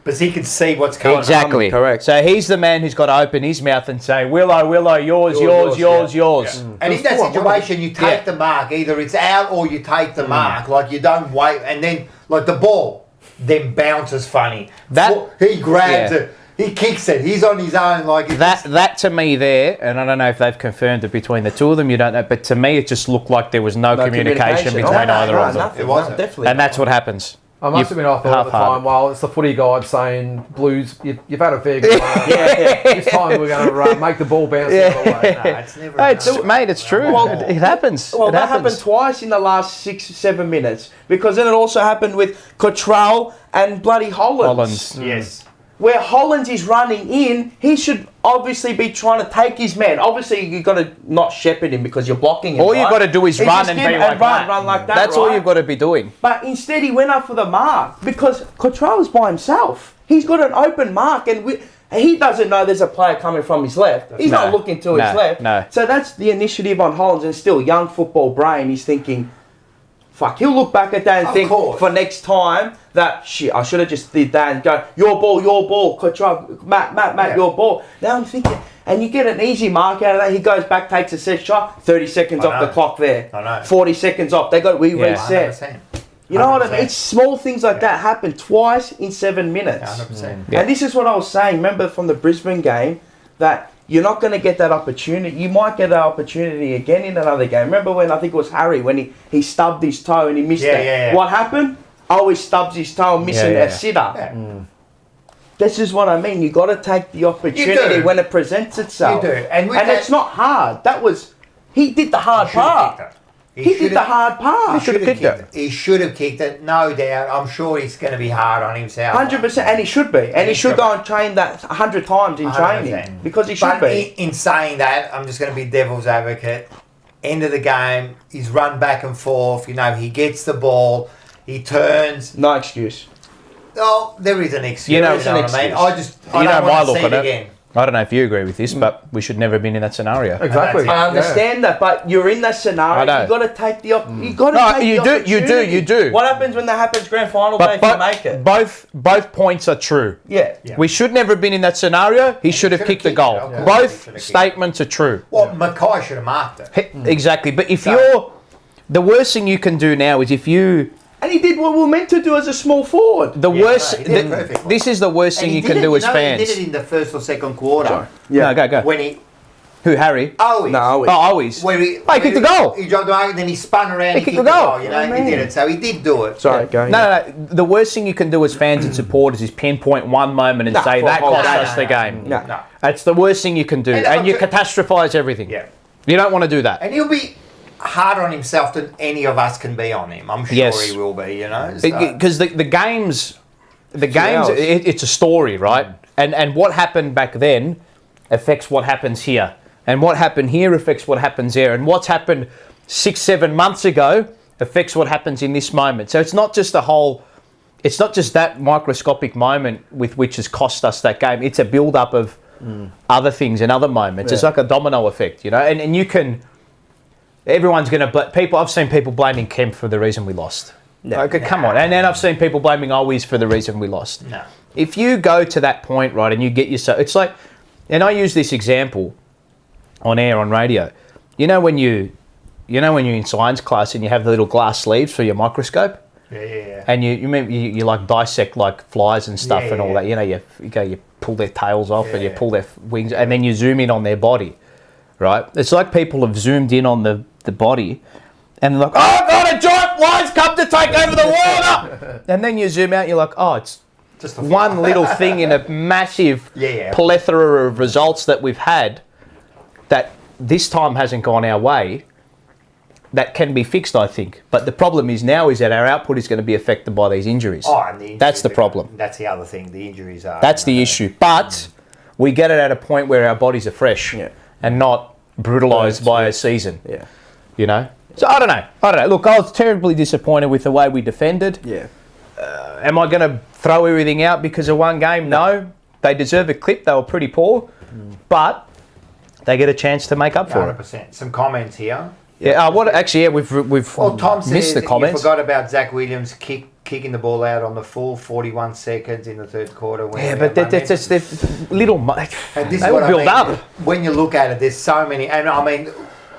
S2: Because he can see what's going on.
S1: Exactly. Correct. So he's the man who's got to open his mouth and say, Willow, yours.
S2: And in that situation, you take the mark. Either it's out or you take the mark. Like, you don't wait. And then, like, the ball then bounces funny. He grabs it. He kicks it. He's on his own. Like
S1: that to me there, and I don't know if they've confirmed it between the two of them. You don't know, but to me, it just looked like there was no communication between either of them.
S2: It wasn't.
S4: Definitely.
S1: And that's what happens.
S3: I must have been off at the time. Well, it's the footy guide saying, Blues, you've had a fair good run. This time we're going to make the ball bounce the other way.
S2: No, it's never.
S1: Mate, it's true. Well, it happens.
S4: Well, that happened twice in the last 6-7 minutes, because then it also happened with Cottrell and bloody Hollands.
S2: Yes.
S4: Where Hollands is running in, he should obviously be trying to take his man. Obviously, you've got to not shepherd him because you're blocking him.
S1: All you've got to do is run and be like that.
S4: Run like that.
S1: That's all you've got to be doing.
S4: But instead, he went up for the mark because Cottrell is by himself. He's got an open mark, and he doesn't know there's a player coming from his left. He's not looking to his left.
S1: No.
S4: So that's the initiative on Hollands, and still young football brain. He's thinking, fuck, he'll look back at that and
S2: Of
S4: think
S2: course.
S4: for next time that shit, I should have just did that and go, your ball, control, Matt, your ball. Now I'm thinking, and you get an easy mark out of that. He goes back, takes a set shot, 30 seconds
S2: I
S4: off
S2: know.
S4: the clock there.
S2: I know.
S4: 40 seconds off. They got reset.
S2: 100%.
S4: You know what I mean?
S2: 100%.
S4: It's small things like that happen twice in 7 minutes.
S2: 100%.
S1: Yeah.
S4: And this is what I was saying. Remember from the Brisbane game that you're not going to get that opportunity. You might get that opportunity again in another game. Remember when I think it was Harry when he stubbed his toe and he missed it.
S2: Yeah.
S4: What happened? Oh, he stubs his toe and missing
S1: Yeah.
S4: a sitter.
S2: Yeah.
S4: This is what I mean. You got to take the opportunity
S2: do.
S4: when it presents itself.
S2: You do. And with
S4: and
S2: that-
S4: it's not hard. He did the hard part. He did the hard part.
S2: He should have kicked it, no doubt. I'm sure he's going to be hard on himself.
S4: 100%, and he should be, and he should go and train that 100 times in
S2: 100%.
S4: training because he should
S2: But
S4: be.
S2: in saying that, I'm just going to be devil's advocate. End of the game, he's run back and forth. You know, he gets the ball, he turns.
S4: No excuse.
S2: Oh, there is an excuse.
S1: You know,
S2: what I mean?
S1: excuse.
S2: I
S1: You know
S2: don't
S1: my
S2: want to
S1: look
S2: see
S1: at
S2: it
S1: it.
S2: again.
S1: I don't know if you agree with this, but we should never have been in that scenario.
S3: Exactly.
S4: I understand that, but you're in that scenario.
S1: I know.
S4: You got to take the you got to
S1: No,
S4: take
S1: you
S4: the opportunity.
S1: you do.
S4: What happens when that happens grand final day if you make it?
S1: both points are true.
S4: Yeah.
S1: We should never have been in that scenario. He should have kicked the goal.
S2: it, of course. He
S1: Both
S2: should have kicked
S1: statements are true.
S2: Well, Mackay should have marked it.
S1: Exactly. But if
S2: So-
S1: you're the worst thing you can do now is if you
S4: And he did what we were meant to do as a small forward.
S1: the
S2: Yeah,
S1: worst.
S2: no, he did it perfectly.
S1: This is the worst thing
S2: And he
S1: you can
S2: did
S1: do
S2: it,
S1: as fans.
S2: He did it in the first or second quarter.
S1: No, go.
S2: When he
S1: Who, Harry?
S2: always.
S4: No,
S1: Oh, always.
S2: Where he,
S1: Oh, he kicked the goal.
S2: He dropped the mark, then he spun around.
S1: He
S2: He
S1: kicked
S2: kicked
S1: the
S2: the
S1: goal.
S2: goal. You know, he did it. So he did do it.
S4: Sorry, go.
S1: No. The worst thing you can do as fans and supporters is pinpoint one moment and
S4: Nah,
S1: say
S4: for
S1: that
S4: a whole
S1: cost
S4: game.
S1: us the game.
S4: No.
S2: No.
S1: That's the worst thing you can do,
S2: And
S1: and you
S2: okay.
S1: catastrophize everything.
S2: Yeah.
S1: You don't want to do that.
S2: And he'll be harder on himself than any of us can be on him. I'm sure
S1: Yes.
S2: he will be, you know. So.
S1: Because the games,
S4: hours.
S1: it's a story, right? And what happened back then affects what happens here, and what happened here affects what happens there, and what's happened 6-7 months ago affects what happens in this moment. So it's not just it's not just that microscopic moment with which has cost us that game. It's a build up of other things and other moments. It's
S3: Yeah.
S1: like a domino effect, you know. And you can. Everyone's going to people. I've seen people blaming Kemp for the reason we lost. Okay, come on. And then I've seen people blaming Always for the reason we lost.
S2: No.
S1: If you go to that point, right, and you get yourself, it's like, and I use this example on air on radio. You know when you're in science class and you have the little glass sleeves for your microscope,
S2: Yeah.
S1: and you like dissect like flies and stuff
S2: Yeah,
S1: and all
S2: yeah.
S1: that. You know, you pull their tails off and you
S2: Yeah.
S1: pull their wings, and then you zoom in on their body, right? It's like people have zoomed in on the body, and they're like, oh god, a giant fly's come to take over the water, and then you zoom out, and you're like, oh, it's
S2: Just a
S1: one little thing in a massive
S2: Yeah.
S1: plethora of results that we've had that this time hasn't gone our way. That can be fixed, I think. But the problem is now is that our output is going to be affected by these injuries.
S2: Oh, and the injuries
S1: That's the
S2: are-
S1: problem.
S2: That's the other thing. The injuries are.
S1: That's the issue. But we get it at a point where our bodies are fresh and not brutalised by a season.
S4: Yeah.
S1: You know? So I don't know. Look, I was terribly disappointed with the way we defended.
S4: Yeah.
S1: Am I going to throw everything out because of one game? No. They deserve a clip. They were pretty poor. But they get a chance to make up for it.
S2: 100%. Some comments here.
S1: Yeah. We've
S2: Well, Tom says
S1: missed the
S2: that
S1: comments.
S2: you forgot about Zach Williams kicking the ball out on the full 41 seconds in the third quarter. When
S1: Yeah, but that's just they're little.
S2: And this
S1: They
S2: is
S1: will
S2: what
S1: build
S2: I mean.
S1: up.
S2: When you look at it, there's so many. And I mean,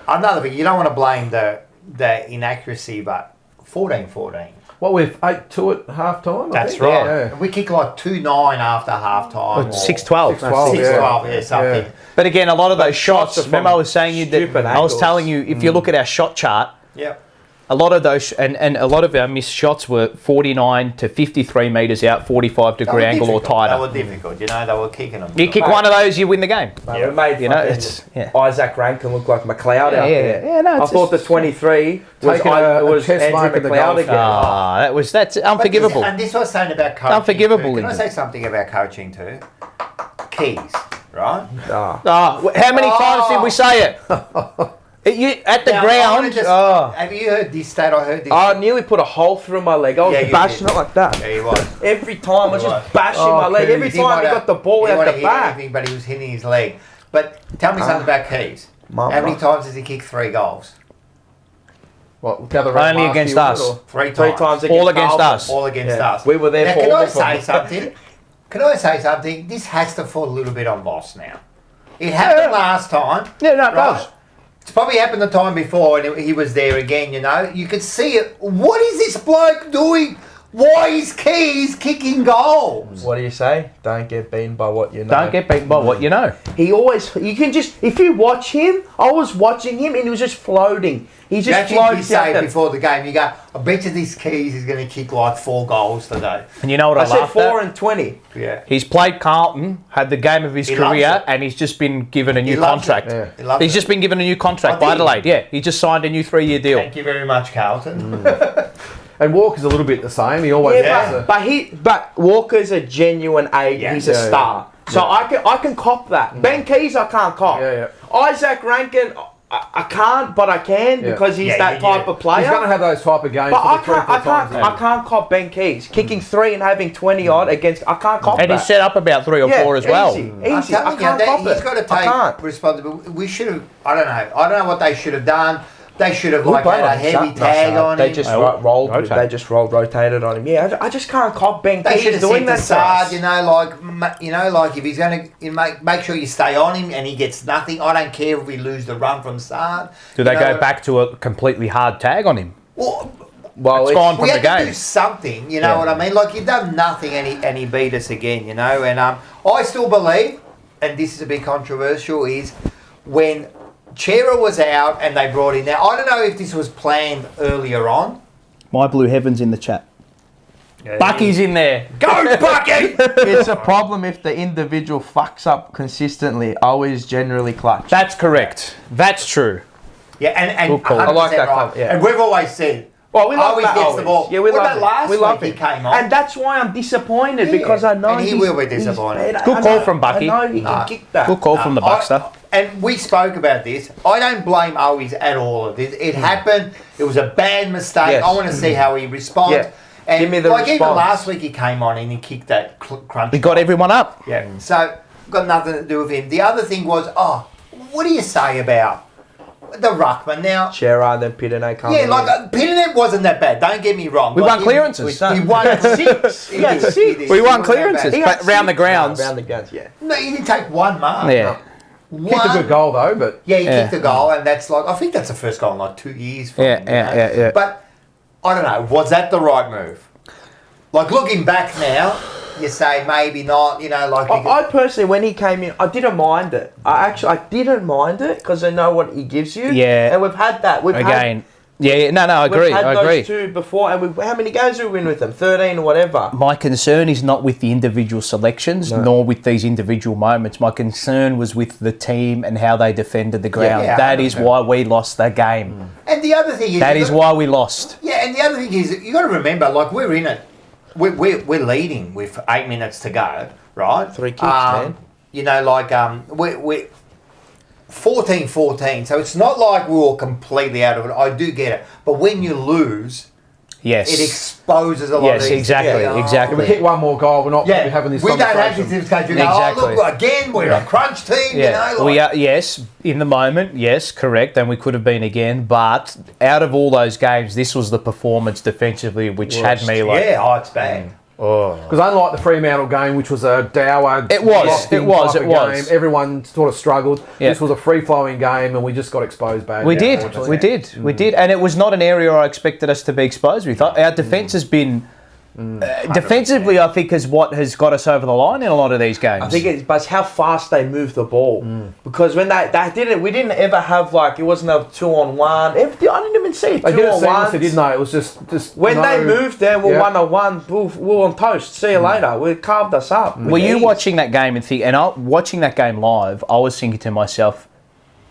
S2: another thing, you don't want to blame the inaccuracy, but 14-14.
S3: What, with 8-2 at half time?
S2: That's right.
S3: Yeah.
S2: We kick like 2-9 after half time.
S1: 6-12.
S3: 6-12,
S2: 6-12, yeah, something.
S3: Yeah.
S1: But again, a lot of those shots.
S4: shots are
S1: Remember,
S4: from
S1: I was saying you that
S4: stupid
S1: I was
S4: angles.
S1: telling you if you look at our shot chart,
S2: Yep.
S1: a lot of those and a lot of our missed shots were 49 to 53 metres out, 45-degree angle or
S2: They
S1: tighter.
S2: were difficult, you know, they were kicking them.
S1: You kick one of those, you win the game.
S4: Mate, we made
S1: You know,
S4: fucking
S1: it's
S4: Isaac Rankin look like McLeod out there.
S1: Yeah, no,
S4: I
S1: it's
S4: thought the 23 was,
S3: Taking a test
S4: Andrew
S3: mark at the
S4: McLeod
S3: goal.
S4: again.
S1: that's unforgivable.
S2: And this was saying about coaching.
S1: Unforgivable,
S2: Too. Can I
S1: Lindsay.
S2: say something about coaching too? Keys, right?
S1: How many times did we say it? At the
S2: Now, I
S1: ground.
S2: wanna just- Have you heard this stat? I heard this.
S4: I nearly put a hole through my leg. I was
S2: Yeah, you
S4: bashing
S2: did.
S4: it like that.
S2: Yeah, he was.
S4: Every time I was
S2: He
S4: just
S2: was.
S4: bashing my leg.
S3: Keys.
S4: Every time he got the ball
S2: He
S4: out
S2: wanted
S4: the
S2: to hit
S4: back.
S2: anything, but he was hitting his leg. But tell me something about Keys. How many times has he kicked 3 goals?
S3: What, the other round
S1: Only
S3: last
S1: against
S3: year,
S1: us.
S3: or-
S2: Three
S4: Three
S2: times.
S4: times against
S1: All against
S4: Carlton.
S1: us.
S2: All against us.
S4: We were there
S2: Now,
S4: for
S2: can
S4: all
S2: I
S4: the
S2: say something? Can I say something? This has to fall a little bit on Boss now. It happened last time.
S1: Yeah, no, it does.
S2: It's probably happened the time before and he was there again, you know. You could see it. What is this bloke doing? Why is Keys kicking goals?
S4: What do you say? Don't get beaten by what you know.
S1: Don't get beaten by what you know.
S4: He always, you can just, if you watch him, I was watching him and he was just floating. He just
S2: That's what you
S4: floats
S2: say
S4: out
S2: before the game. You go, I bet you this Keys is going to kick like 4 goals today.
S1: And you know what I,
S4: I said
S1: laughed
S4: 4
S1: at?
S4: and 20.
S2: Yeah.
S1: He's played Carlton, had the game of his
S2: He loves
S1: career,
S2: it.
S1: and he's just been given a new
S2: loves it.
S1: contract.
S3: Yeah.
S2: He loves
S1: He's
S2: it.
S1: just been given a new contract
S2: I
S1: by
S2: did.
S1: Adelaide. Yeah, he just signed a new 3-year deal.
S2: Thank you very much, Carlton.
S3: And Walker's a little bit the same. He always
S4: Yeah,
S3: does.
S4: but Walker's a genuine agent.
S2: Yeah.
S4: He's a
S3: Yeah,
S4: star. So I can cop that. Ben Keys I can't cop.
S3: Yeah,
S4: Isaac Rankin I can't, but I can
S3: Yeah.
S4: because he's
S2: Yeah,
S4: that
S2: yeah,
S4: type
S2: yeah.
S4: of player.
S3: He's going to have those type of games.
S4: but
S3: for
S4: I
S3: the 3 or 4
S4: can't,
S3: times.
S4: I can't cop Ben Keys kicking 3 and having 20 odd against. I can't cop
S1: And
S4: that.
S1: he's set up about 3 or 4 as well.
S4: Easy.
S2: I'm
S4: I
S2: telling you,
S4: can't cop
S2: he's
S4: it.
S2: got to
S4: I can't.
S2: take responsibility. We should have. I don't know what they should have done. They should have
S4: We
S2: like
S4: played
S2: had a
S4: on
S2: heavy
S4: shut-
S2: tag
S4: no,
S2: on
S4: they
S2: him.
S4: just
S1: Rotate.
S4: They just rotated on him. Yeah, I just can't cop Ben
S2: They should
S4: Keys
S2: have
S4: doing
S2: sent
S4: that.
S2: Assad,
S4: to us.
S2: like if he's going to make sure you stay on him and he gets nothing. I don't care if we lose the run from Assad.
S1: Do they go back to a completely hard tag on him?
S2: Well,
S1: It's gone from
S2: we
S1: the
S2: had to
S1: game.
S2: do something, you know what I mean? Like you've done nothing and he beat us again, you know. And I still believe, and this is a bit controversial, is when Chera was out and they brought in. Now I don't know if this was planned earlier on.
S1: My Blue Heaven's in the chat. Bucky's in there.
S2: Go Bucky!
S4: It's a problem if the individual fucks up consistently. Always generally clutch.
S1: That's correct. That's true.
S2: Yeah, and
S1: Good call.
S2: 100%
S4: I like that
S2: right.
S4: comment, yeah.
S2: And we've always said,
S4: Well, we love
S2: always
S4: that
S2: gets
S4: always.
S2: the ball.
S4: Yeah, we
S2: What
S4: love
S2: about
S4: it.
S2: last
S4: We love
S2: week
S4: it.
S2: he came on?
S4: And that's why I'm disappointed
S2: Yeah.
S4: because I know
S2: And he
S4: he's-
S2: will be
S4: he's
S2: disappointed.
S4: better.
S1: Good
S4: I
S1: call
S4: know-
S1: from Bucky.
S4: I know he can kick that.
S1: Good call from the Buckster.
S2: And we spoke about this. I don't blame Owies at all of this. It happened. It was a bad mistake.
S4: Yes.
S2: I want to see how he responds.
S4: Yeah.
S2: And
S4: Give me the
S2: like even
S4: response.
S2: last week he came on and he kicked that crunch.
S1: We got everyone up.
S2: Yeah. So got nothing to do with him. The other thing was, what do you say about the ruckman now?
S4: Chera, then Pitane comes
S2: Yeah,
S4: in.
S2: like Pinnock wasn't that bad. Don't get me wrong.
S1: We
S2: Like,
S1: won clearances.
S2: He won 6. He
S4: had
S2: did,
S4: 6.
S2: he did.
S1: We
S2: He
S1: won
S2: wasn't that
S1: clearances,
S2: bad.
S1: but round the grounds.
S4: Round the grounds, yeah.
S2: No, he didn't take one mark.
S1: Yeah.
S2: One.
S3: Kicked a good goal though, but
S2: Yeah, he
S1: Yeah.
S2: kicked a goal, and that's like I think that's the first goal in like 2 years. For him, you know?
S1: Yeah.
S2: But I don't know. Was that the right move? Like looking back now, you say maybe not. You know, like
S4: I personally, when he came in, I didn't mind it. I didn't mind it because I know what he gives you.
S1: Yeah.
S4: And we've had that.
S1: Again. Yeah, no, I agree.
S4: We've had
S1: I
S4: those
S1: agree.
S4: 2 before, and how many games did we win with them? 13 or whatever.
S1: My concern is not with the individual selections, nor with these individual moments. My concern was with the team and how they defended the ground.
S2: Yeah,
S1: That is why we lost the game.
S2: And the other thing is
S1: That is why we lost.
S2: Yeah, and the other thing is you got to remember, like we're in it. We're leading with 8 minutes to go, right?
S4: 3 kicks, man.
S2: You know, like we're 14-14, so it's not like we were completely out of it. I do get it, but when you lose,
S1: Yes.
S2: it exposes a lot
S1: Yes,
S2: of these.
S1: exactly,
S2: Yeah,
S1: exactly.
S3: if we hit one more goal, we're not
S2: Yeah,
S3: be having this
S2: we don't have
S3: conversation.
S2: this discussion. Go,
S1: Exactly.
S2: look, again, we're a crunch team,
S1: Yeah,
S2: you know. Like,
S1: we are. Yes, in the moment, yes, correct, and we could have been again. But out of all those games, this was the performance defensively which had me like,
S2: it's bad.
S3: Because unlike the Fremantle game, which was a dour,
S1: It was,
S3: locked-in
S1: it was,
S3: type
S1: it
S3: of
S1: was.
S3: game, everyone sort of struggled.
S1: Yeah.
S3: This was a free-flowing game, and we just got exposed badly.
S1: we did,
S3: unfortunately.
S1: we did, and it was not an area I expected us to be exposed with. Our defence has been. Defensively, I think is what has got us over the line in a lot of these games.
S4: I think it's but it's how fast they move the ball. Because when they didn't, we didn't ever have like it wasn't a 2-on-1. I didn't even see it.
S3: They did it
S4: 2-on-1.
S3: seamlessly, didn't they? It was just
S4: When
S3: no-
S4: they moved there, we're
S3: Yeah.
S4: 1-on-1. We're on toast. See you later. We carved us up.
S1: Were you watching that game and think? And watching that game live, I was thinking to myself,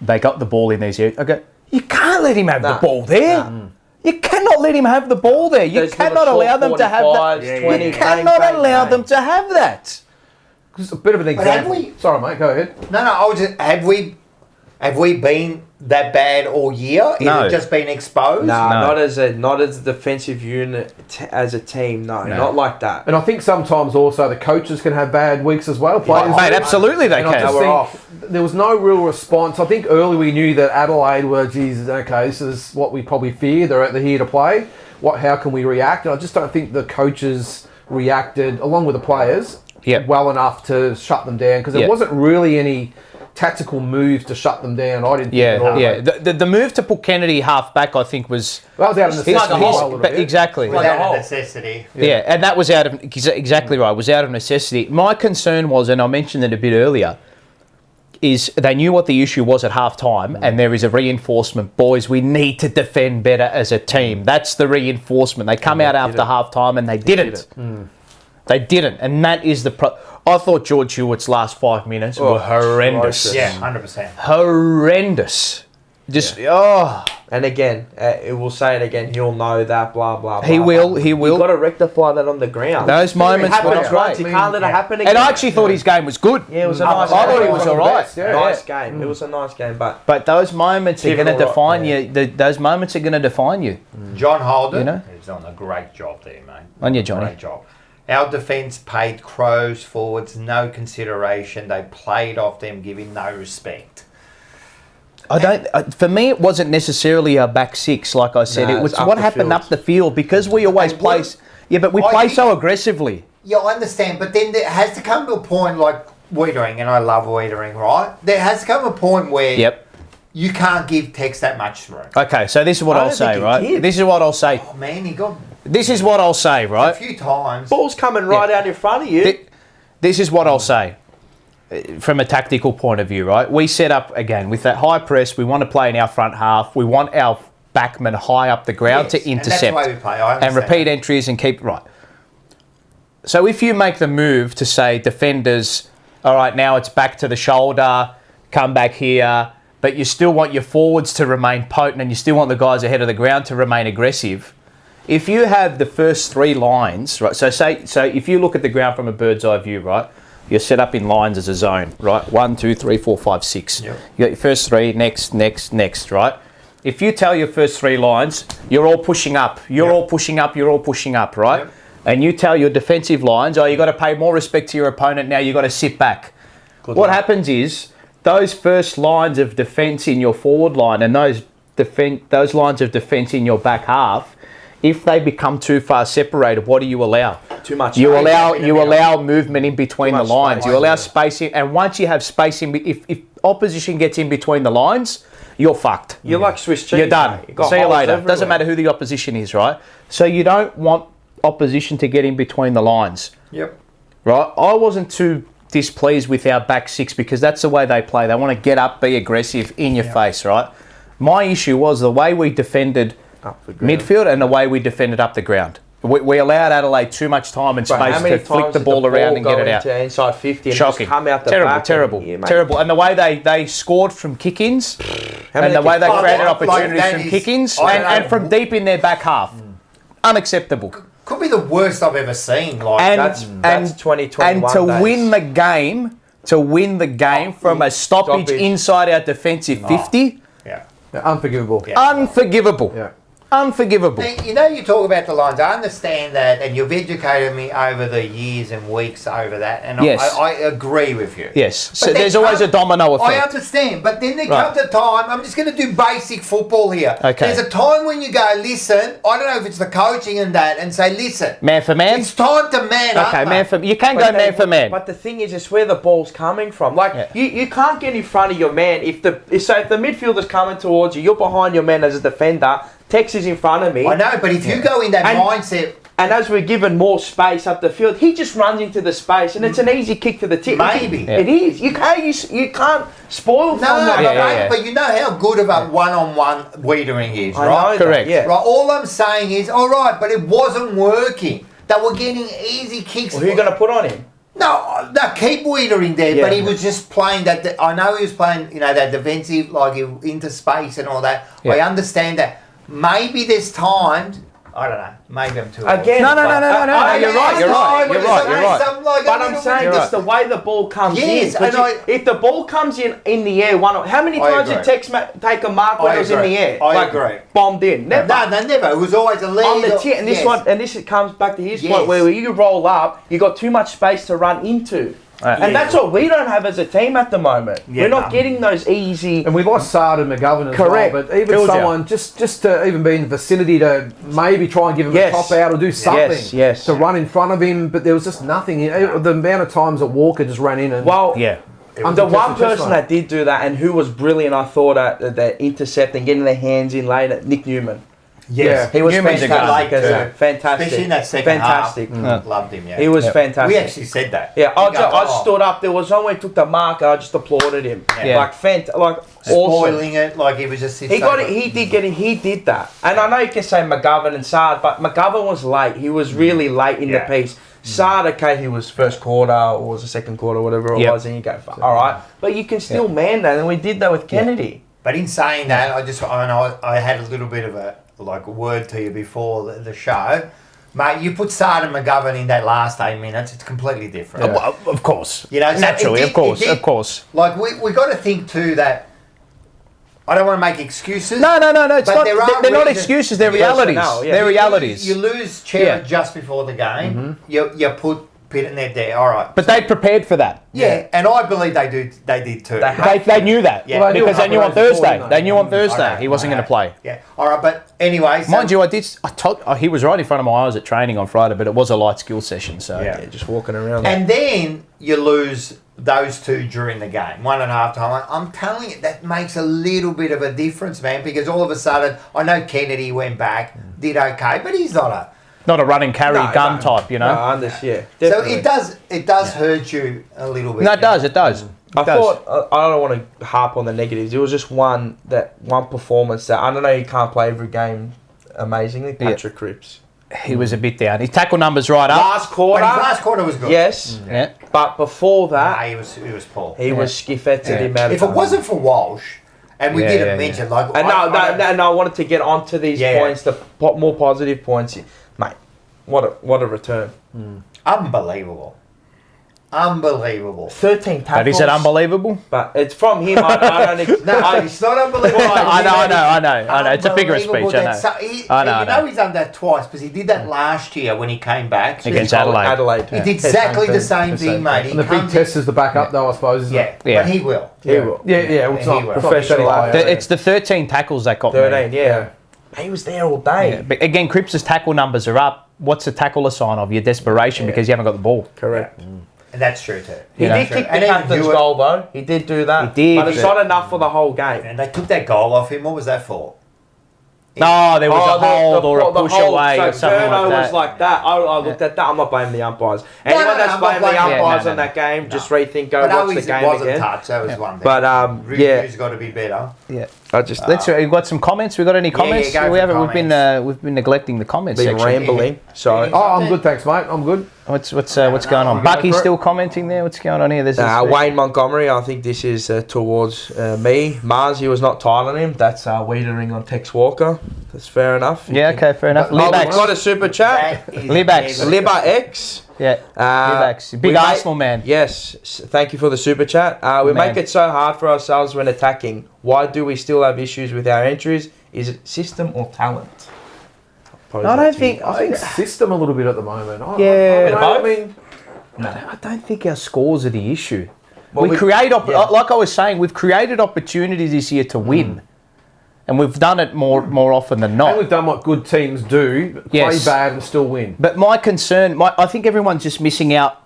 S1: they got the ball in these areas. I go, you can't let him have the ball there. You cannot let him have the ball there. You
S4: Those
S1: cannot
S4: little
S1: allow
S4: short
S1: them to have that.
S4: 45s, 20,
S1: You
S4: bang,
S1: cannot
S4: bang,
S1: allow
S4: bang.
S1: them to have that.
S3: Just a bit of an
S2: But have
S3: example.
S2: we-
S3: Sorry, mate. Go ahead.
S2: No, I was just, have we been that bad all year? Is
S1: No.
S2: it just been exposed?
S4: Nah,
S1: No.
S4: not as a defensive unit as a team. No, not like that.
S3: And I think sometimes also the coaches can have bad weeks as well. Players,
S1: Mate, absolutely they
S3: and I
S1: can.
S3: just
S4: We're
S3: think
S4: off.
S3: there was no real response. I think early we knew that Adelaide were, Jesus, okay, this is what we probably fear. They're here to play. How can we react? And I just don't think the coaches reacted, along with the players, well enough to shut them down, because there wasn't really any tactical move to shut them down. I didn't think at all.
S1: The move to put Kennedy half back, I think, was...
S3: That was out of necessity.
S1: Exactly.
S2: Without a necessity.
S1: Yeah, and that was out of... Exactly right. It was out of necessity. My concern was, and I mentioned it a bit earlier, is they knew what the issue was at half-time, and there is a reinforcement. Boys, we need to defend better as a team. That's the reinforcement. They come out after half-time and they didn't. They didn't, and that is the... I thought George Hewitt's last 5 minutes were horrendous.
S2: Yeah, 100%.
S1: Horrendous.
S4: And again, it will say it again. He'll know that. Blah blah.
S1: He
S4: blah,
S1: will.
S4: blah.
S1: He will.
S4: You've got to rectify that on the ground.
S1: Those moments
S4: It
S1: were
S4: happens once. You can't let it happen again.
S1: And I actually thought his game was good.
S4: Yeah, it was a nice.
S1: I thought he was all right.
S4: Nice game. It was a nice game, but
S1: those moments are going to define you. Those moments are going to define you.
S2: John Holden,
S1: You know?
S2: he's done a great job there, mate.
S1: On you, Johnny.
S2: Great job. Our defence paid Crows forwards no consideration. They played off them, giving no respect.
S1: I don't. For me, it wasn't necessarily a back six, like I said.
S4: No,
S1: It was
S4: it's up
S1: what
S4: the
S1: happened
S4: field.
S1: up the field, because we always
S2: And
S1: play.
S2: what-
S1: Yeah, but we
S2: I
S1: play
S2: think-
S1: so aggressively.
S2: Yeah, I understand, but then there has to come to a point like Wiedering, and I love Wiedering, right? There has to come a point where you can't give Tex that much through.
S1: Okay, so this is what
S4: I
S1: I'll
S4: don't
S1: say,
S4: think he
S1: right?
S4: did.
S1: This is what I'll say.
S2: Oh man, he got
S1: This is what I'll say,
S2: a
S1: right?
S2: few times.
S4: ball's coming right out in front of you.
S1: This is what I'll say from a tactical point of view, right? We set up, again, with that high press, we want to play in our front half. We want our backmen high up the ground
S2: Yes,
S1: to
S2: and that's
S1: intercept
S2: the way we play. I
S1: and
S2: understand
S1: repeat
S2: that.
S1: entries and keep... Right. So if you make the move to say, defenders, all right, now it's back to the shoulder, come back here, but you still want your forwards to remain potent and you still want the guys ahead of the ground to remain aggressive. If you have the first three lines, right, so if you look at the ground from a bird's eye view, right, you're set up in lines as a zone, right? 1, 2, 3, 4, 5, 6.
S2: Yep.
S1: You got your first three, next, right? If you tell your first three lines, you're all pushing up, you're all pushing up, right?
S2: Yep.
S1: And you tell your defensive lines, you got to pay more respect to your opponent now, you got to sit back. What happens is, those first lines of defence in your forward line and those lines of defence in your back half, if they become too far separated, what do you allow?
S4: Too much.
S1: You allow movement in between the
S4: much
S1: lines.
S4: space.
S1: You allow spacing, and once you have spacing, if opposition gets in between the lines, you're fucked.
S4: You're like Swiss cheese.
S1: You're done.
S4: mate. You got
S1: See you
S4: holes
S1: later.
S4: everywhere.
S1: Doesn't matter who the opposition is, right? So you don't want opposition to get in between the lines,
S2: Yep.
S1: right? I wasn't too displeased with our back six because that's the way they play. They want to get up, be aggressive, in your face, right? My issue was the way we defended
S4: Up the ground.
S1: midfield and the way we defended up the ground. We allowed Adelaide too much time and
S4: But how
S1: space
S4: many
S1: to flick
S4: times
S1: the
S4: did
S1: ball around and
S4: go
S1: get it out.
S4: into inside 50 and
S1: Shocking.
S4: just come out the
S1: Terrible,
S4: back?
S1: terrible,
S4: and, yeah, mate.
S1: terrible. And the way they scored from kick-ins
S4: How
S1: and
S4: many
S1: the way they
S4: kick-
S1: created
S2: like
S1: opportunities
S2: that
S1: from
S2: is-
S1: kick-ins
S2: I don't know.
S1: and from deep in their back half. Unacceptable.
S2: Could be the worst I've ever seen. Like
S1: And
S4: That's
S1: and
S4: 2021
S1: and to
S4: days.
S1: win the game from a stoppage inside our defensive 50,
S2: yeah.
S3: Unforgivable.
S2: Yeah.
S1: unforgivable.
S3: Yeah.
S1: Unforgivable.
S2: Now, you know, you talk about the lines. I understand that, and you've educated me over the years and weeks over that, and
S1: Yes.
S2: I agree with you.
S1: Yes. So
S2: But
S1: there's
S2: then
S1: always a domino
S2: I
S1: effect.
S2: understand, but then there
S1: Right.
S2: comes a time, I'm just going to do basic football here.
S1: Okay.
S2: There's a time when you go, listen, I don't know if it's the coaching and that, and say, listen,
S1: Man for man?
S2: it's time to man up,
S1: Okay,
S2: mate.
S1: man for... You can go man for man.
S4: But the thing is, it's where the ball's coming from. Like
S1: Yeah.
S4: you can't get in front of your man if the midfielder's coming towards you, you're behind your man as a defender. Tex is in front of me.
S2: I know, but if you go in that
S4: And-
S2: mindset,
S4: And as we're given more space up the field, he just runs into the space, and it's an easy kick to the tip.
S2: Maybe.
S4: It is. You can't spoil
S2: no,
S4: from that.
S2: but,
S1: Yeah, yeah,
S2: mate,
S1: yeah.
S2: but you know how good of a one-on-one Wiedering is,
S4: I
S2: right?
S4: know that,
S1: Correct.
S4: yeah.
S2: Right, all I'm saying is, all right, but it wasn't working. They were getting easy kicks.
S4: Well, who are you going to put on him?
S2: No, keep Wiedering there,
S4: Yeah.
S2: but he was just playing that. I know he was playing, that defensive, like into space and all that.
S1: Yeah.
S2: I understand that. Maybe there's times, I don't know. Maybe I'm too
S4: Again,
S1: No, you're right.
S4: But I'm saying it's the way the ball comes in. 'Cause if the ball comes in the air, how many times did take a mark when it was in the air?
S2: I agree.
S4: Bombed in. Never.
S2: No, never. It was always a lead.
S4: On the tip, and this comes back to his point where you roll up, you got too much space to run into. And that's what we don't have as a team at the moment. We're not getting those easy.
S3: And we lost Sard and McGovern as
S4: Correct.
S3: well. But even someone just to even be in the vicinity to maybe try and give him a top out or do something to run in front of him. But there was just nothing. The amount of times that Walker just ran in and
S4: the one person that did do that and who was brilliant, I thought, at the intercept and getting their hands in late, Nick Newman.
S2: Yes,
S4: he was
S1: Newman's
S4: fantastic. Fantastic,
S2: especially in that second half.
S4: Fantastic.
S2: Loved him. Yeah,
S4: he was fantastic.
S2: We actually said that.
S4: Yeah, I stood up. There was someone who took the mark, and I just applauded him. Like
S2: spoiling it, like he was just.
S4: He got it. He did that. And I know you can say McGovern and Sard, but McGovern was late. He was really late in the piece. Sard, okay, he was first quarter or was the second quarter, whatever it was, and you go, all right. But you can still man that, and we did that with Kennedy.
S2: But in saying that, I had a little bit of a word to you before the show. Mate, you put Sard and McGovern in that last 8 minutes, it's completely different.
S1: Yeah. Well, of course.
S2: You know,
S1: naturally, of course.
S2: Like, we got to think too that, I don't want to make excuses.
S1: No, it's not, they're not excuses, they're realities. They're realities.
S2: You lose Chera just before the game, you put Pitt in there, all right.
S1: But they prepared for that.
S2: Yeah, and I believe they did too.
S1: They knew that.
S2: Yeah. Well,
S1: because they knew on Thursday. They knew on Thursday he wasn't going to play.
S2: Yeah. All right, but anyway.
S1: Mind you, he was right in front of my eyes at training on Friday, but it was a light skill session. So
S4: just walking around.
S2: And then you lose those two during the game, 1.5 time. I'm telling you, that makes a little bit of a difference, man, because all of a sudden, I know Kennedy went back, did okay, but he's not a
S1: run and carry gun type, you know.
S4: So
S2: it does hurt you a little bit.
S1: No, it does.
S4: I thought I don't want to harp on the negatives. It was just one performance that I don't know. You can't play every game amazingly. Patrick Cripps.
S1: He was a bit down. His tackle numbers right up.
S2: Last quarter was good.
S4: Yes.
S1: Yeah.
S4: But before that,
S2: he was poor.
S4: He was skiffetted him out.
S2: If it wasn't for Walsh, and we didn't mention like.
S4: And I wanted to get onto these points, the more positive points, mate. What a return!
S2: Unbelievable.
S4: 13 tackles.
S1: But is it unbelievable?
S4: But it's from him. I don't.
S2: It's not unbelievable.
S1: I know. It's a figure of speech. I know.
S2: You know he's done that twice because he did that last year when he came back
S1: against Adelaide.
S2: He did exactly the same thing, mate.
S3: And the big test is the backup, though, I suppose. Isn't it?
S2: But he will.
S3: He will. Yeah. It's not professional.
S1: It's the 13 tackles that got
S4: 13. Yeah. He was there all day.
S1: Yeah. But again, Cripps' tackle numbers are up. What's the tackle a sign of? Your desperation because you haven't got the ball.
S4: Correct.
S2: And that's true too.
S4: He did kick the captain's goal though. He did do that.
S1: He did.
S4: But it's not enough for the whole game.
S2: And they took that goal off him. What was that for?
S1: No, there was a hold or a push away or something like that.
S4: Was like that. I looked at that. I'm not blaming the umpires. Anyone that's blaming the umpires on that game, just rethink. Go watch the game
S2: wasn't
S4: again.
S2: Touch. That was one thing.
S4: But
S2: review's got to be better.
S1: Yeah. We've got some comments. We got any comments? We've been neglecting the comments section.
S4: Rambling. Sorry.
S3: I'm good, thanks, mate. I'm good.
S1: What's going on? Bucky's still commenting there. What's going on here?
S4: Wayne Montgomery. I think this is towards me. Mars, he was not tiling him. That's Wiedering on Tex Walker. That's fair enough.
S1: Yeah. Okay. Fair enough.
S4: We've got a super chat. Libax. X.
S1: Yeah. Libax. Big Arsenal man.
S4: Yes. Thank you for the super chat. We make it so hard for ourselves when attacking. Why do we still have issues with our entries? Is it system or talent?
S3: I think system a little bit at the moment.
S1: I don't think our scores are the issue. Like I was saying, we've created opportunities this year to win. And we've done it more often than not.
S3: And we've done what good teams do, play bad and still win.
S1: But my concern, I think everyone's just missing out.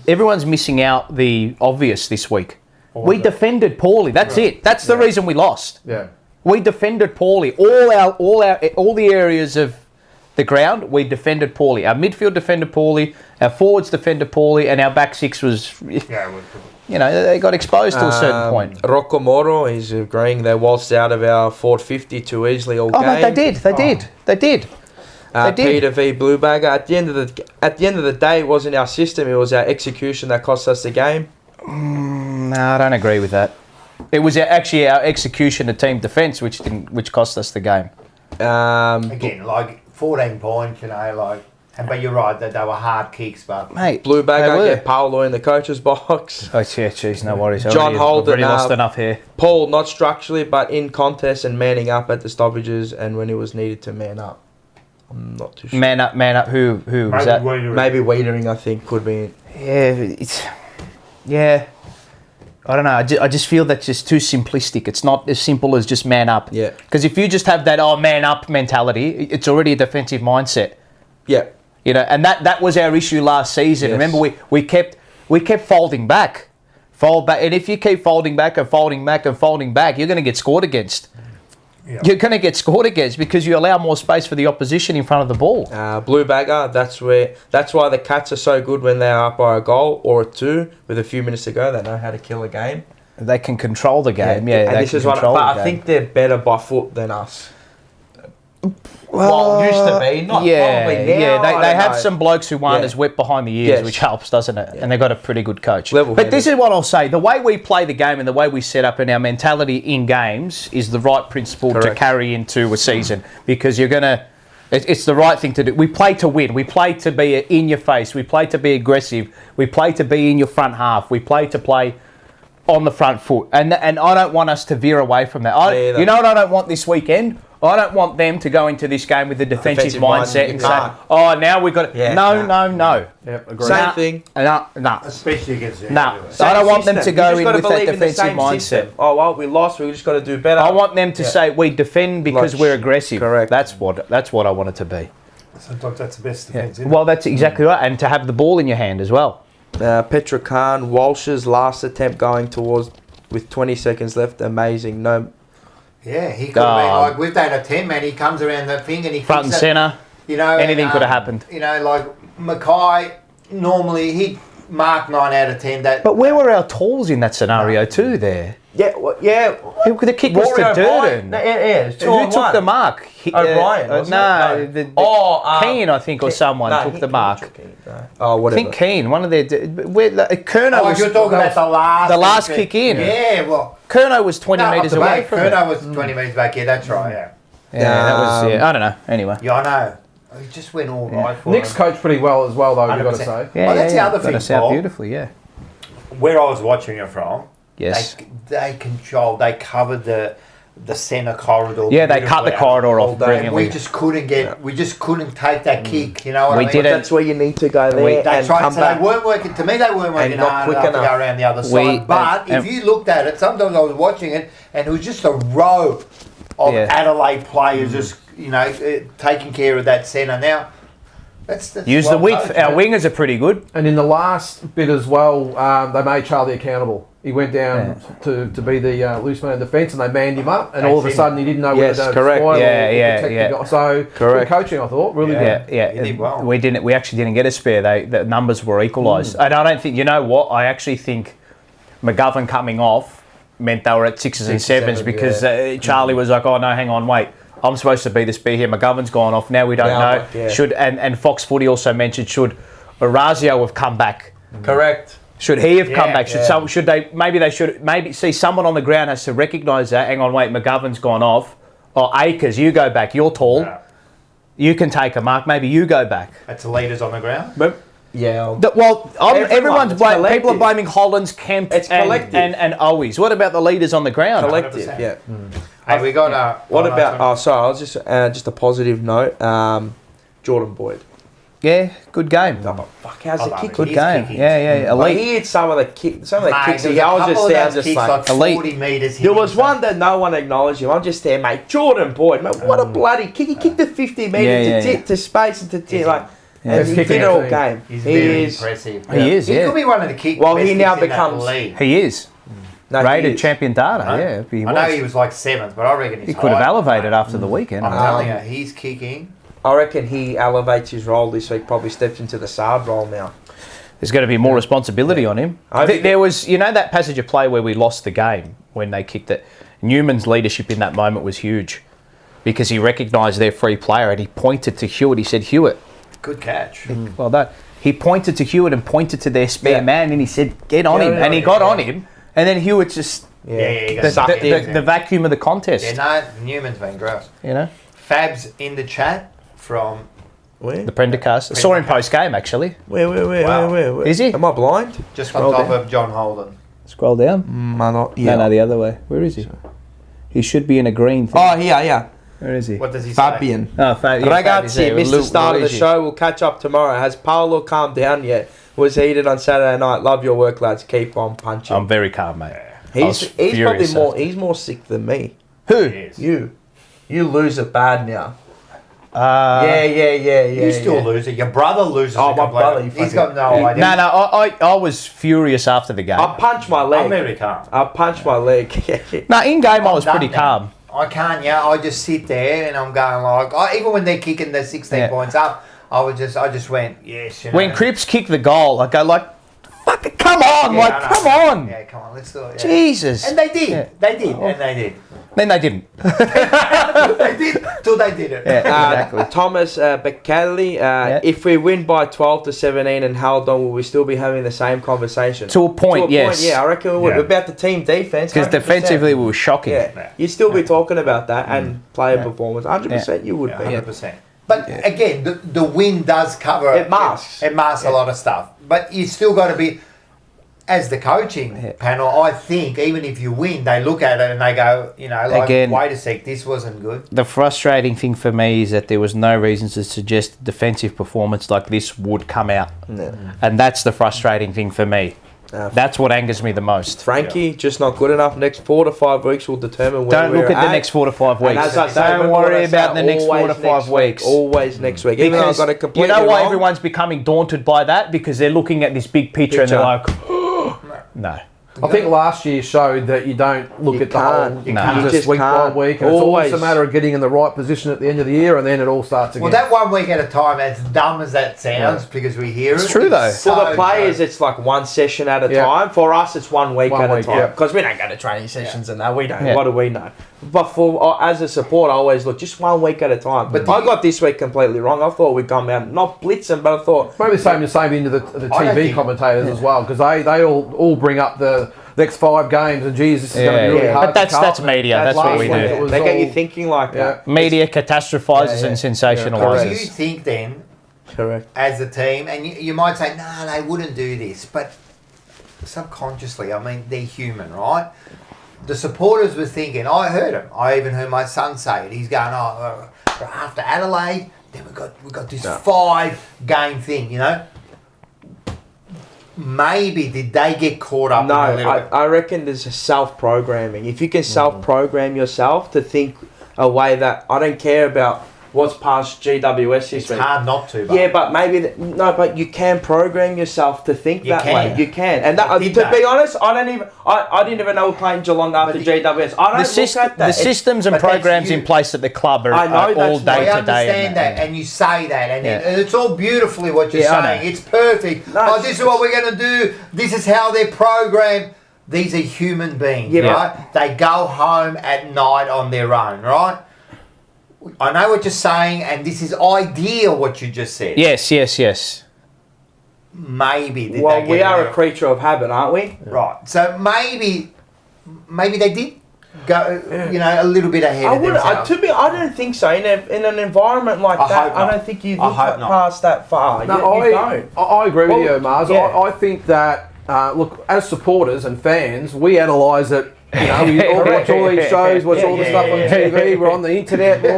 S1: Everyone's missing out the obvious this week. We defended poorly. That's it. That's the reason we lost.
S3: Yeah.
S1: We defended poorly. All the areas of the ground, we defended poorly. Our midfield defended poorly. Our forwards defended poorly, and our back six was. They got exposed to a certain point.
S4: Rocco Moro is agreeing they waltzed out of our 450 too easily all game.
S1: Mate, they did.
S4: Peter V. Bluebagger. At the end of the day, it wasn't our system; it was our execution that cost us the game.
S1: No, I don't agree with that. It was actually our execution of team defence which cost us the game.
S2: Again, like 14 points, but you're right, that they were hard kicks, but...
S1: Mate,
S4: Blue
S1: they
S4: bagger,
S1: were.
S4: get Paolo in the coach's box.
S1: Oh, yeah, jeez, no worries.
S4: John Holden,
S1: I've already lost enough here.
S4: Paul, not structurally, but in contest and manning up at the stoppages and when it was needed to man up. I'm not too sure.
S1: Man up. Who was that?
S4: Maybe Wiedering, I think, could be.
S1: Yeah. I don't know. I just feel that's just too simplistic. It's not as simple as just man up.
S4: Yeah.
S1: Because if you just have that man up mentality, it's already a defensive mindset.
S4: Yeah.
S1: And that was our issue last season.
S4: Yes.
S1: Remember, we kept folding back, and if you keep folding back and folding back and folding back, you're going to get scored against. Yeah. You're going to get scored against because you allow more space for the opposition in front of the ball.
S4: Blue bagger. That's why the Cats are so good when they're up by a goal or a two with a few minutes to go. They know how to kill a game.
S1: They can control the game. Yeah,
S4: and this is what. But I think they're better by foot than us.
S1: Well,
S4: used to be, not probably now.
S1: Yeah, they have
S4: know.
S1: some blokes who aren't as wet behind the ears, which helps, doesn't it? And they've got a pretty good coach. But this is what I'll say: the way we play the game and the way we set up and our mentality in games is the right principle to carry into a season because you're gonna. It's the right thing to do. We play to win. We play to be in your face. We play to be aggressive. We play to be in your front half. We play to play on the front foot. And I don't want us to veer away from that. You know what I don't want this weekend? I don't want them to go into this game with a defensive mindset and say, "Oh, now we've got it." No.
S3: Yep, agree.
S4: Same thing.
S1: No.
S2: Especially against the
S1: No. I don't want them to go in with that defensive mindset.
S4: Oh, well, we lost. We just got to do better.
S1: I want them to say, we defend because we're aggressive.
S4: Correct.
S1: That's what I want it to be.
S10: Sometimes that's the best defence.
S1: Well, that's exactly right. And to have the ball in your hand as well.
S4: Petra Khan, Walsh's last attempt going towards with 20 seconds left. Amazing. No.
S2: Yeah, he could have been like with that attempt, man. He comes around the thing and he
S1: front and centre. Anything could have happened.
S2: Like Mackay, normally he'd mark 9 out of 10.
S1: But where were our tools in that scenario too? There.
S4: Yeah.
S1: The kick was to Durden. Who took the mark?
S4: O'Brien.
S1: Keane, I think, or someone took the mark.
S4: Whatever.
S1: I think Keane. One of their. Kerno was.
S2: You're talking about
S1: the last kick in.
S2: Yeah, well.
S1: Kerno was 20 metres away from it.
S2: Kerno was 20 metres back. Yeah, that's right. Yeah.
S1: That was. I don't know. Anyway.
S2: Yeah, I know. He just went all right for
S3: Nick's
S2: him.
S3: coached pretty well as well, though. You've got to say.
S1: Yeah,
S2: that's the other thing.
S1: Got us out beautifully. Yeah.
S10: Where I was watching it from,
S1: yes,
S2: they controlled. They covered the centre corridor.
S1: Yeah, they cut the corridor off brilliantly.
S2: We just couldn't get. We just couldn't take that kick. You know what I mean?
S1: Didn't.
S4: That's where you need to go there.
S2: That's
S4: and
S2: right.
S4: come
S2: So
S4: back.
S2: they weren't working. To me, they weren't working hard
S4: quick
S2: enough to
S4: enough.
S2: go around the other side. But if you looked at it, sometimes I was watching it, and it was just a row of Adelaide players just taking care of that centre. Now, that's
S1: use the width. Our wingers are pretty good.
S3: And in the last bit as well, they made Charlie accountable. He went down to be the loose man in defence, and they manned him up. And all of a sudden, he didn't know whether to
S1: correct.
S3: spoil
S1: Yeah.
S3: the guy. So good coaching, I thought. Really good.
S2: Yeah. He did well.
S1: We actually didn't get a spare. The numbers were equalised. And I don't think. You know what? I actually think McGovern coming off meant they were at 6s and 7s because Charlie was like, "Oh no, hang on, wait. I'm supposed to be the spear here. McGovern's gone off. Now we don't know.
S4: Yeah.
S1: Should and Fox Footy also mentioned should Orazio have come back?
S4: Correct.
S1: Should he have come back? Should they? Maybe see someone on the ground has to recognise that. Hang on, wait. McGovern's gone off. Or Akers, you go back. You're tall. Yeah. You can take a mark. Maybe you go back.
S2: That's the leaders on the ground.
S1: But,
S4: yeah.
S1: Everyone's blaming. People are blaming Hollins, Kemp, and Owies. What about the leaders on the ground?
S4: Collective.
S2: 100%.
S4: Yeah.
S2: Hey, we got.
S4: What about? Oh, sorry. I was just a positive note. Jordan Boyd.
S1: Yeah, good game.
S4: Oh, fuck, how's the kick?
S1: Good game. Yeah, elite.
S4: He hit some of the kicks. Some of the kicks.
S2: I was just like
S1: elite.
S2: 40 metres.
S4: There was one that no one acknowledged him. I'm just there, mate. Jordan Boyd, mate. What a bloody kick! He kicked the 50 metres to space and to and he did it all game.
S2: He's very impressive.
S1: He is.
S2: He could be one of the kick.
S4: Well, he now
S2: best kicks in
S4: becomes.
S2: that league.
S1: He is.
S4: No,
S1: rated
S4: he is.
S1: champion data.
S2: I know he was like 7th, but I reckon
S1: he could have elevated after the weekend.
S2: I'm telling you, he's kicking.
S4: I reckon he elevates his role this week. Probably steps into the Saab role now.
S1: There's going to be more responsibility on him. There was, that passage of play where we lost the game when they kicked it. Newman's leadership in that moment was huge because he recognised their free player and he pointed to Hewitt. He said, "Hewitt,
S2: good catch."
S1: Well done. He pointed to Hewitt and pointed to their spare man and he said, "Get on him." And he got on him. And then Hewitt just the vacuum of the contest.
S2: Yeah, no, Newman's been gross.
S1: You know,
S2: Fab's in the chat. from.
S4: Where?
S1: The Prendergast. I saw him post game actually.
S4: Where?
S2: Wow.
S1: Is he?
S4: Am I blind?
S2: Just
S4: Scroll
S2: on top
S4: down.
S2: of John Holden.
S1: Scroll down. No, the other way. Where is he? He should be in a green thing.
S4: Oh, here.
S1: Where is he?
S2: What does he
S4: Fabian.
S1: Oh,
S4: Ragazzi, missed the start of the show. We'll catch up tomorrow. Has Paolo calmed down yet? Was heated on Saturday night. Love your work, lads. Keep on punching.
S1: I'm very calm, mate.
S4: He's probably more. He's more sick than me.
S1: Who?
S4: You lose it bad now.
S1: Yeah.
S2: You still lose it. Your brother loses it.
S4: Oh, my brother.
S2: He's got no idea.
S1: No, I was furious after the game.
S4: I punched my leg.
S2: I'm very calm.
S4: I punched my leg.
S1: No, in game I was
S2: done
S1: pretty
S2: now.
S1: calm.
S2: I can't, I just sit there and I'm going like, even when they're kicking the 16 points up, I just went, yes.
S1: When Cripps kicked the goal, I go like, fucking come on, come on.
S2: Yeah, come on, let's do it. Yeah.
S1: Jesus.
S2: And they did.
S1: Yeah.
S2: They did. And they did.
S1: Then they didn't.
S2: They did till they did it.
S1: Yeah, exactly.
S4: Thomas Becali, if we win by 12 to 17 and held on, will we still be having the same conversation?
S1: To a point, yes.
S4: Yeah, I reckon we would.
S10: Yeah.
S4: About the team defense.
S1: Because
S4: 100%.
S1: defensively we were shocking.
S4: Yeah, you'd still be talking about that and player performance. 100% you would be.
S2: 100%. But again, the win does cover.
S4: It masks.
S2: It masks a lot of stuff. But you still got to be, as the coaching panel, I think, even if you win, they look at it and they go,
S1: Again,
S2: wait a sec, this wasn't good.
S1: The frustrating thing for me is that there was no reason to suggest defensive performance like this would come out.
S4: Yeah.
S1: And that's the frustrating thing for me. That's what angers me the most.
S4: Frankie, just not good enough. Next 4 to 5 weeks will determine where
S1: Don't
S4: we're
S1: look at the next 4 to 5 weeks.
S4: And as I say,
S1: Don't
S4: remember what
S1: worry
S4: I
S1: about
S4: say,
S1: the next 4 to
S4: always
S1: 5
S4: next
S1: weeks.
S4: Always next week. Even though I've
S1: Because
S4: got it completely
S1: you know why
S4: wrong.
S1: everyone's becoming daunted by that? Because they're looking at this big picture. And they're like, no.
S3: I think last year showed that you don't look at the whole
S2: You can't.
S3: just
S4: just
S3: week
S4: can't.
S3: by week. And it's always a matter of getting in the right position at the end of the year, and then it all starts again.
S2: Well, that 1 week at a time, as dumb as that sounds, because we hear it.
S1: It's true, though.
S2: so
S4: For the players,
S2: true.
S4: it's like one session at a
S3: Yeah.
S4: time. For us, it's 1 week
S3: One
S4: at
S3: week,
S4: a time.
S3: yeah.
S4: Because we don't go to training sessions and that. We don't.
S1: Yeah.
S4: What do we know? But for as a support, I always look just 1 week at a time. But I got this week completely wrong. I thought we'd come out, not blitzing, but I thought...
S3: Maybe the same into the
S2: I don't
S3: TV
S2: think-
S3: commentators as well, because they all bring up the next 5 games, and Jesus, this is going to be really
S1: Yeah.
S3: hard.
S1: But that's
S3: for Carlton.
S1: media. That's what
S3: last
S1: we
S3: week
S1: do.
S3: it was
S4: They get you
S3: all-
S4: thinking like that.
S1: Media catastrophizes
S3: Yeah,
S1: and
S2: Do you
S1: sensationalizes.
S2: think then,
S4: Correct.
S2: as a team, and you might say, no, they wouldn't do this, but subconsciously, I mean, they're human, right? The supporters were thinking, I heard him. I even heard my son say it. He's going, after Adelaide, then we got this 5-game thing, Maybe did they get caught up
S4: No,
S2: in a little bit?
S4: I reckon there's a self-programming. If you can self-program yourself to think a way that I don't care about what's past GWS this
S2: It's
S4: week.
S2: hard not to. But
S4: Yeah, but maybe but you can program yourself to think
S2: You
S4: that
S2: can.
S4: way. You can, and that,
S2: I
S4: to
S2: did that.
S4: be honest, I didn't even know we're playing Geelong after
S2: But
S4: GWS. I don't look at that.
S1: The systems and
S2: but that's
S1: programs
S2: you.
S1: in place at the club are,
S4: I know
S1: are all
S4: that's
S1: day
S2: I
S1: to day.
S2: understand that, and you say that, and,
S1: Yeah.
S2: and it's all beautifully what you're
S1: Yeah, I
S2: saying.
S1: know.
S2: It's perfect.
S4: No,
S2: This is what we're going to do. This is how they're programmed. These are human beings,
S4: Yeah.
S2: right? They go home at night on their own, right? I know what you're saying, and this is ideal what you just said.
S1: Yes.
S2: Maybe. Did
S4: Well,
S2: they
S4: we
S2: get
S4: are
S2: it
S4: a creature of habit, aren't we?
S2: right. So maybe they did go, a little bit ahead
S4: I
S2: of
S4: wouldn't.
S2: themselves.
S4: I don't think so. In an environment like
S2: I
S4: that,
S2: hope
S4: I
S2: not.
S4: don't think you
S2: I
S4: look
S2: hope not.
S4: past that far.
S3: No,
S4: you don't.
S3: I agree with
S4: Well,
S3: you, Mars.
S4: yeah.
S3: I think that, look, as supporters and fans, we analyse it. We all watch all these shows, watch all the stuff on TV. We're on the internet. We're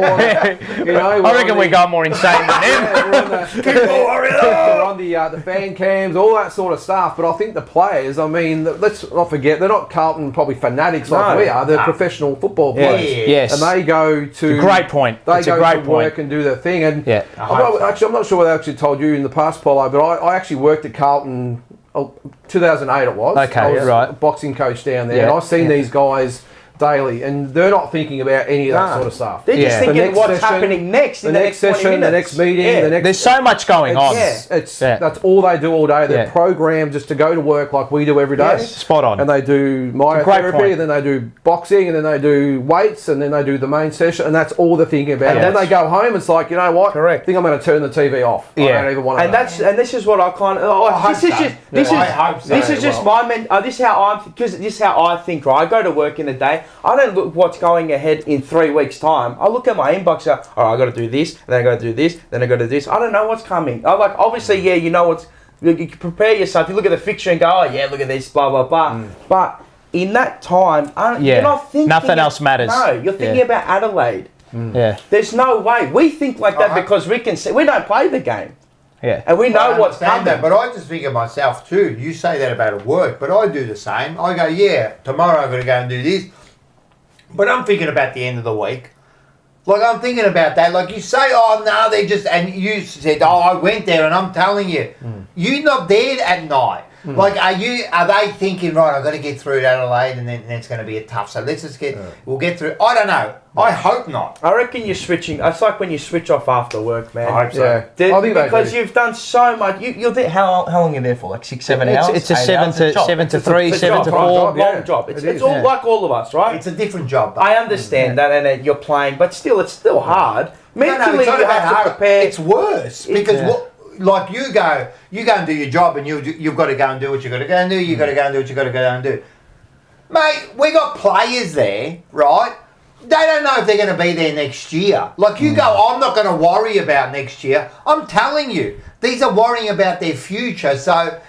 S3: on,
S1: I reckon we go more insane than them.
S3: we're on the fan cams, all that sort of stuff. But I think the players, let's not forget, they're not Carlton probably fanatics like
S4: No.
S3: we are. They're professional football players.
S1: Yes.
S3: And they go to...
S1: Great point.
S3: They
S1: It's a
S3: go
S1: great
S3: to work
S1: point.
S3: and do their thing. And
S1: Yeah.
S3: I'm not sure whether I actually told you in the past, Paulo, but I actually worked at Carlton, 2008 it was.
S1: Okay,
S3: I was
S1: right.
S3: a boxing coach down there,
S1: Yeah.
S3: and I've seen these guys daily, and they're not thinking about any of that
S4: No.
S3: sort of stuff.
S4: They're
S1: Yeah.
S4: just
S3: The
S4: thinking
S3: next
S4: what's
S3: session,
S4: happening next
S3: The
S4: in the
S3: next
S4: 20
S3: session, the
S4: minutes.
S3: next meeting,
S4: Yeah.
S3: the next...
S1: There's so much going on.
S3: That's all they do all day. They're
S1: Yeah.
S3: programmed just to go to work like we do every day.
S4: Yes.
S1: Spot on.
S3: And they do
S1: great
S3: myotherapy,
S1: point.
S3: and then they do boxing, and then they do weights, and then they do the main session, and that's all they're thinking about.
S1: And
S3: And when they
S1: that's-
S3: go home, it's like, you know what?
S1: Correct.
S3: I think I'm going to turn the TV off. I
S1: Yeah.
S3: don't even want to.
S4: And this is what I kind of this is just this
S2: I
S4: is
S2: hope so.
S4: this is just my this is how I'm because this is how I think. Right, I go to work in the day. I don't look what's going ahead in 3 weeks' time. I look at my inbox. All right, I got to do this, then I got to do this, then I got to do this. I don't know what's coming. I like obviously, yeah, you know what's. You can prepare yourself. You look at the fixture and go, oh yeah, look at this, blah blah blah. But in that time, you're not thinking.
S1: Nothing else matters.
S4: No, you're thinking about Adelaide.
S1: Yeah.
S4: There's no way we think like that because we can see. We don't play the game.
S1: Yeah.
S4: And we know what's coming.
S2: That, but I just think of myself too. You say that about at work, but I do the same. I go, yeah, tomorrow I'm going to go and do this. But I'm thinking about the end of the week. Like, I'm thinking about that. Like, you say, oh, no, they just... And you said, oh, I went there, and I'm telling you, you're not there at night. Like, are they thinking, right, I've got to get through to Adelaide, and then it's going to be a tough... So let's just we'll get through... I don't know. I hope not.
S4: I reckon you're switching. It's like when you switch off after work, man.
S2: I hope so.
S3: I think
S4: because you've done so much. You're there. How long are you there for? Like 6-7 hours.
S1: It's a 7 to 3, 7 to 4.
S4: Long job. It's all like all of us, right?
S2: It's a different job. Though.
S4: I understand that, and you're playing, but still, it's still hard. Mentally,
S2: no,
S4: you have to prepare.
S2: It's worse because like you go and do your job, and you've got to go and do what you got to go and do. You got to go and do what you got to go and do. Mate, we got players there, right? They don't know if they're going to be there next year. Like you go, I'm not going to worry about next year. I'm telling you, these are worrying about their future. So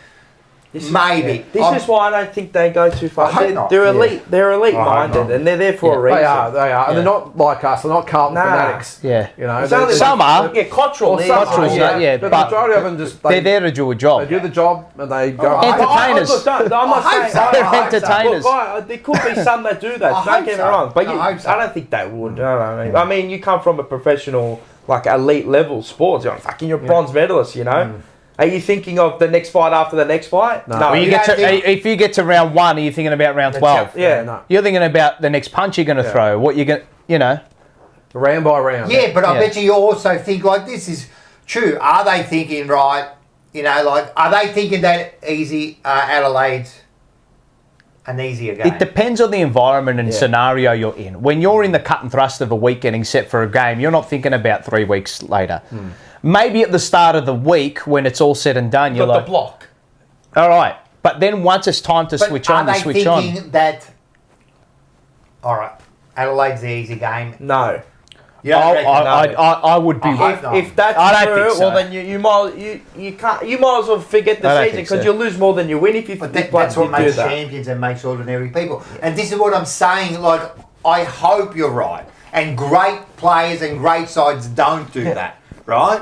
S2: maybe
S4: This is why I don't think they go too far. They're elite. They're elite minded, and they're there for a reason.
S3: They are, and they're not like us. They're not Carlton fanatics.
S1: Yeah,
S3: you know,
S1: some are.
S4: Yeah, Cottrell.
S3: But
S1: the
S3: majority of them just
S1: they're there to do a job.
S3: They do the job and they go.
S1: Entertainers.
S4: I'm not saying
S1: entertainers.
S4: Look, there could be some that do that. Don't get me wrong, but I don't think they would. I mean, you come from a professional, like elite level sports. You're a bronze medalist, you know. Are you thinking of the next fight after the next fight?
S3: No.
S1: Well, if you get to round 1, are you thinking about round 12?
S3: No.
S1: You're thinking about the next punch you're going to throw. What you're going to, you know.
S3: Round by round.
S2: Yeah, but I bet you also think like this is true. Are they thinking right? You know, like are they thinking that Adelaide's an easier game?
S1: It depends on the environment and scenario you're in. When you're in the cut and thrust of a week getting set for a game, you're not thinking about 3 weeks later. Maybe at the start of the week when it's all said and done, you're like,
S4: the block.
S1: All right. But then once it's time to switch on, you switch on.
S2: Are they thinking that, all right, Adelaide's the easy game?
S4: No.
S1: I would be.
S4: If that's true, well then you might as well forget the season because you'll lose more than you win if you.
S2: But that's what makes champions and makes ordinary people. And this is what I'm saying. Like I hope you're right. And great players and great sides don't do that, right?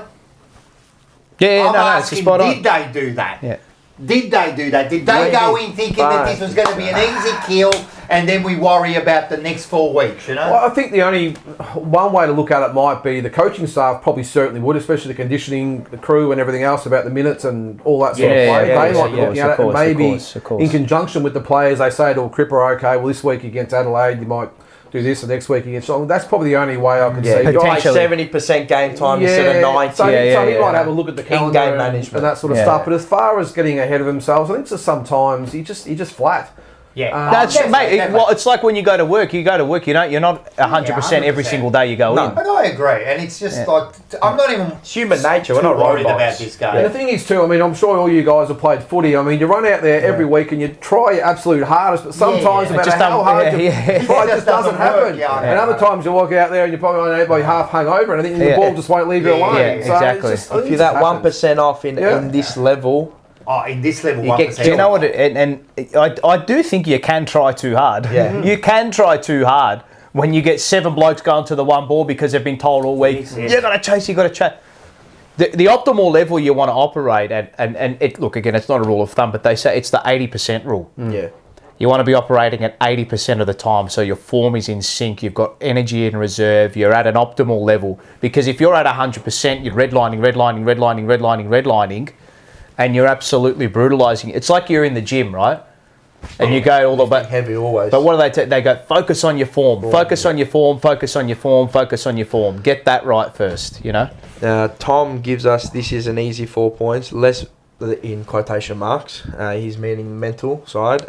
S1: Yeah, no, it's spot on.
S2: Did they do that?
S1: Yeah.
S2: Did they do that? Did they go in thinking that this was going to be an easy kill and then we worry about the next 4 weeks, you know?
S3: Well, I think the only one way to look at it might be the coaching staff probably certainly would, especially the conditioning, the crew and everything else about the minutes and all that sort of play. They might be looking at it and maybe in conjunction with the players, they say to a Cripper, okay, well this week against Adelaide you might do this, the next week against Sheffield. That's probably the only way I can see.
S4: Potentially 70% game time instead of 90.
S3: So he might have a look at the calendar
S4: in-game management
S3: and that sort of stuff. But as far as getting ahead of themselves, I think just sometimes you just flat.
S2: Yeah,
S1: that's mate. Well, it's like when you go to work. You go to work. You're not 100% every single day you go in.
S2: But I agree, and it's just like I'm not even
S4: human nature. We're not
S2: worried about this game.
S3: And the thing is too, I mean, I'm sure all you guys have played footy. I mean, you run out there every week and you try your absolute hardest, but sometimes no matter how hard you try, it just doesn't happen. And other times you walk out there and you're probably only half hungover, and I think the ball just won't leave you alone.
S1: Yeah, exactly.
S4: If you're that 1% off in this level.
S2: Oh, in this level,
S1: do you know what? And I do think you can try too hard.
S4: Yeah.
S1: You can try too hard when you get 7 blokes going to the one ball because they've been told all week, you got to chase, you got to chase. The optimal level you want to operate at, and look, again, it's not a rule of thumb, but they say it's the 80% rule.
S4: Yeah.
S1: You want to be operating at 80% of the time, so your form is in sync, you've got energy in reserve, you're at an optimal level. Because if you're at 100%, you're redlining, and you're absolutely brutalising. It's like you're in the gym, right? And you go all the way
S4: heavy always.
S1: But what do they go, focus on your form, focus on your form, focus on your form, focus on your form. Get that right first, you know?
S4: Tom gives us, this is an easy 4 points, less in quotation marks, he's meaning mental side.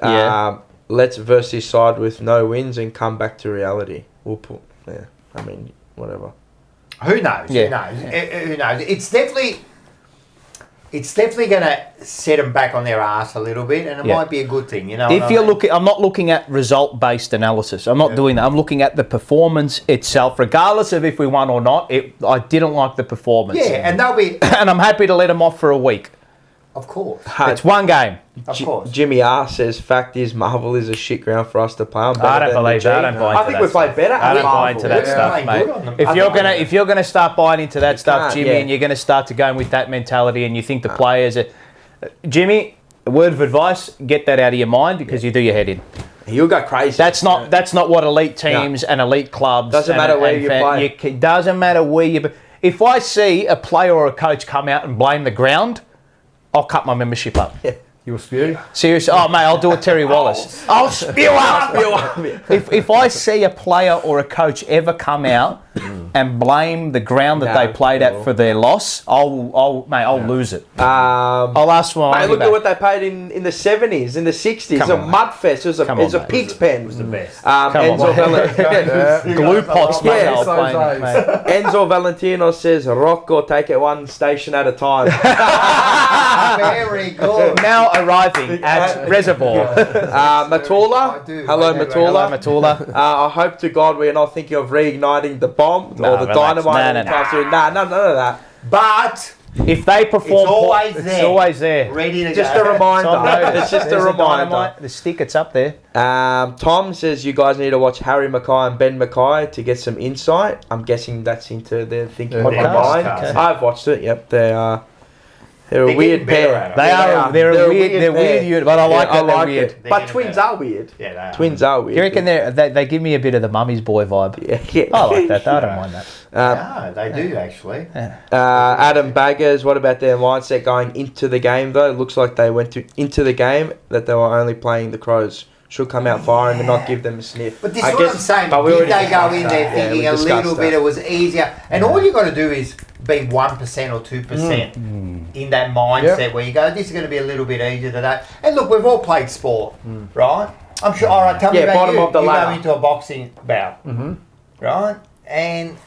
S4: Let's verse this side with no wins and come back to reality. We'll put, I mean, whatever.
S2: Who knows? Who knows? Who knows? It's definitely... it's definitely going to set them back on their ass a little bit, and it might be a good thing, you know.
S1: If you're looking, I'm not looking at result-based analysis. I'm not doing that. I'm looking at the performance itself, regardless of if we won or not. I didn't like the performance.
S2: Yeah, and they'll be...
S1: and I'm happy to let them off for a week.
S2: Of course.
S1: It's one game.
S2: Of course.
S4: Jimmy R says, fact is, Marvel is a shit ground for us to play on.
S1: I don't believe that. I don't buy into
S4: I think we played better.
S1: I don't buy into that stuff, mate. If you're gonna start buying into that stuff, Jimmy, and you're gonna start to go with that mentality, and you think the players are, Jimmy, a word of advice: get that out of your mind because you do your head in.
S4: You'll go crazy.
S1: That's not what elite teams and elite clubs.
S4: Doesn't matter where you play.
S1: Doesn't matter where you. If I see a player or a coach come out and blame the ground, I'll cut my membership up.
S3: Yeah. You'll spew?
S1: Seriously? Oh, mate, I'll do a Terry Wallace. I'll spew up. If I see a player or a coach ever come out and blame the ground that they played at for their loss, I'll lose it. I'll ask for my money
S4: look
S1: back.
S4: at what they paid in the 70s, in the 60s. It was a mud fest. It was a pig's pen. It was the best.
S1: Glue pots, mate.
S4: Yeah,
S1: Enzo
S4: Valentino says, Rocco, take it one station at a time.
S2: Very good.
S1: Now arriving at Reservoir.
S4: Matula. Hello, Matula.
S1: Hello, Matula.
S4: I hope to God we're not thinking of reigniting the bomb or the dynamite. None of that.
S2: But
S1: if they perform,
S2: it's always there.
S4: Ready to just go. A reminder. It's just a reminder.
S1: The stick, it's up there.
S4: Tom says you guys need to watch Harry Mackay and Ben Mackay to get some insight. I'm guessing that's into their thinking mind. I've watched it. Yep, they're a weird pair.
S1: They're a weird unit, but I like that they're weird.
S4: But twins are weird.
S2: Yeah, they are.
S4: Twins are weird.
S1: You reckon they give me a bit of the mummy's boy vibe?
S4: Yeah.
S1: I like that. I don't mind that.
S2: No, they do actually.
S4: Adam Baggers, what about their mindset going into the game though? It looks like they went into the game that they were only playing the Crows. Should come out firing and not give them a sniff.
S2: But this is what I'm saying. Did they go in there thinking a little bit it was easier? And all you got to do is be 1% or 2% in that mindset where you go, this is going to be a little bit easier than that. And look, we've all played sport, right? I'm sure. All right, tell me about
S4: bottom
S2: you.
S4: of the ladder.
S2: Go into a boxing bout, right? And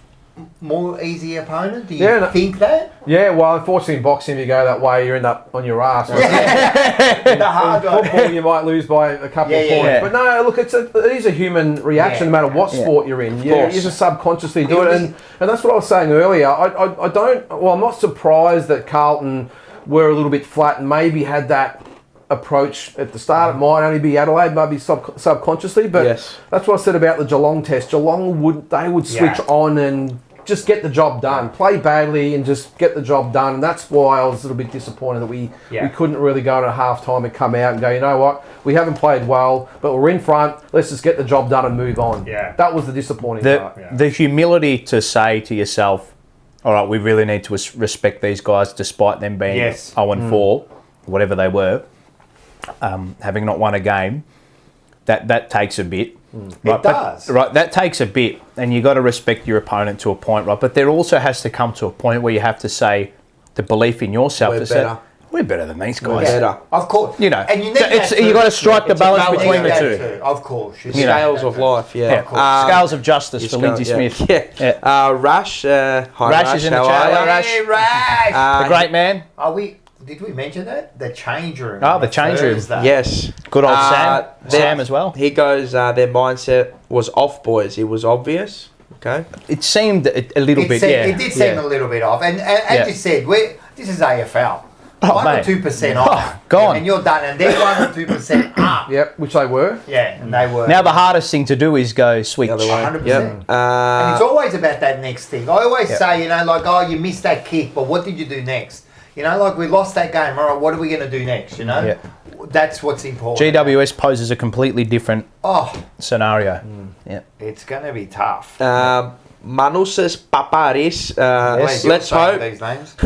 S2: more easy opponent? Do you think that?
S3: Yeah, well, unfortunately in boxing, if you go that way, you end up on your ass.
S2: The hard one.
S3: Football, you might lose by a couple of points.
S1: Yeah.
S3: But no, look, it is a human reaction no matter what sport you're in. You just subconsciously do it. And that's what I was saying earlier. I'm not surprised that Carlton were a little bit flat and maybe had that approach at the start. It might only be Adelaide, maybe subconsciously, but that's what I said about the Geelong test. Geelong would switch on and just get the job done. Play badly and just get the job done. And that's why I was a little bit disappointed that we couldn't really go to half time and come out and go, you know what, we haven't played well, but we're in front. Let's just get the job done and move on. Yeah. That was the disappointing part.
S1: The humility to say to yourself, all right, we really need to respect these guys despite them being 0-4, whatever they were, having not won a game, that takes a bit.
S2: Right, it does.
S1: That takes a bit, and you got to respect your opponent to a point, right? But there also has to come to a point where you have to say the belief in yourself. We're better than these guys.
S2: Of course.
S1: You know,
S2: and you got
S1: to strike the balance between the two.
S2: Of course.
S4: Scales of life,
S1: scales of justice for Lindsay Smith.
S4: Rash, hi
S1: Rash is in the chat.
S2: Hey, Rash.
S1: The great man.
S2: Did we mention that? The change room.
S1: Oh, the change room.
S4: Yes.
S1: Good old Sam. Sam as well.
S4: He goes, their mindset was off, boys. It was obvious. Okay.
S1: It seemed a little bit,
S2: It did seem a little bit off. And as you said, this is AFL. 1 or 2% off.
S1: Gone.
S2: And you're done. And they're 1 or 2% up.
S3: Yep, which they were.
S2: Yeah, and they were.
S1: Now the hardest thing to do is go switch.
S2: 100%.
S4: Yep.
S2: And it's always about that next thing. I always say, you missed that kick, but what did you do next? We lost that game. All right, what are we going to do next? That's what's important.
S1: GWS poses a completely different scenario. Yeah,
S2: it's going to be tough.
S4: Manusas Paparis. Let's hope.
S2: These names.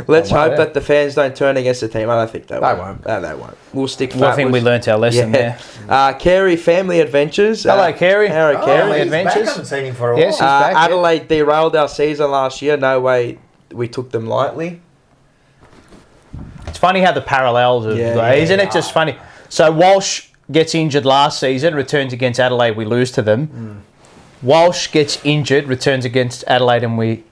S4: Let's hope that the fans don't turn against the team. I don't think they won't.
S3: No,
S4: they won't. We'll stick.
S1: I think we learnt our lesson there.
S4: Carey Family Adventures.
S1: Hello, Carey.
S2: Carey
S1: Adventures.
S2: Back. I haven't seen him for a while.
S1: Yes, he's back.
S4: Adelaide derailed our season last year. No way we took them lightly.
S1: It's funny how the parallels are, isn't it? Just funny. So Walsh gets injured last season, returns against Adelaide, we lose to them. Walsh gets injured, returns against Adelaide, and we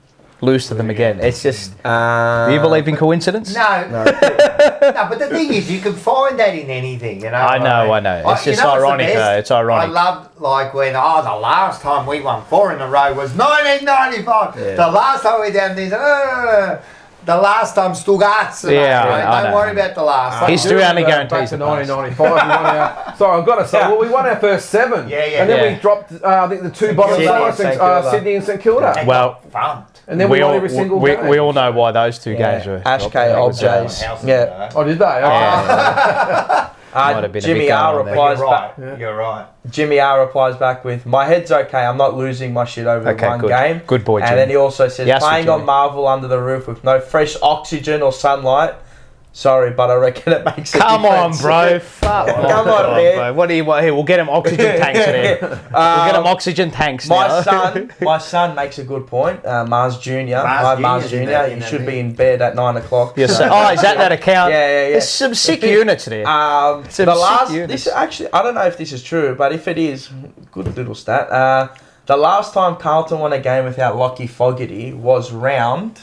S1: lose to them again. It's just. Do you believe in coincidence?
S2: No. No, but the thing is, you can find that in anything, you know.
S1: I know. It's just ironic, though. It's ironic.
S2: I love, like, when, the last time we won 4 in a row was 1995.
S1: Yeah.
S2: The last time we down this, the last time Stuttgart's.
S1: Yeah, I
S2: don't
S1: know.
S2: worry about the last time.
S1: History only guarantees
S3: Back to
S1: the past.
S3: 1995, we won our. Sorry, I've got to say, well, we won our first 7.
S2: Yeah, yeah.
S3: And then
S1: Yeah.
S3: we dropped, I think, the 2 bottom
S4: Sydney and
S3: sides,
S4: St Kilda.
S3: Sydney and St Kilda.
S1: Well,
S2: Fun.
S3: And then we won every single game.
S1: we all know why those 2 games were.
S4: Ashkay, Old Jays. Yeah.
S3: Oh, did they?
S1: Yeah. Might have been a
S4: Jimmy
S1: bit
S4: R
S1: going on there.
S4: replies
S2: You're
S4: back.
S2: right. You're right.
S4: Jimmy R replies back with, "My head's okay. I'm not losing my shit over
S1: Okay,
S4: one
S1: good.
S4: game."
S1: Good boy, Jimmy.
S4: And then he also says,
S1: Yes,
S4: "Playing
S1: Jimmy.
S4: on Marvel under the roof with no fresh oxygen or sunlight. Sorry, but I reckon it makes a
S1: Come on,
S4: difference."
S1: bro. Fuck.
S4: Come on, man.
S1: bro. What do you want here? We'll get him oxygen tanks there. We'll get him oxygen tanks now.
S4: My son makes a good point. Mars Jr.
S2: Jr.'s
S4: Mars
S2: in
S4: Jr.
S2: that,
S4: You
S2: in that
S4: should be
S2: thing.
S4: in bed at 9 o'clock.
S1: Yes, sir. Oh, is that account?
S4: Yeah.
S1: There's some sick units there.
S4: The
S1: sick
S4: last,
S1: units.
S4: this actually, I don't know if this is true, but if it is, good little stat. The last time Carlton won a game without Lockie Fogarty was round.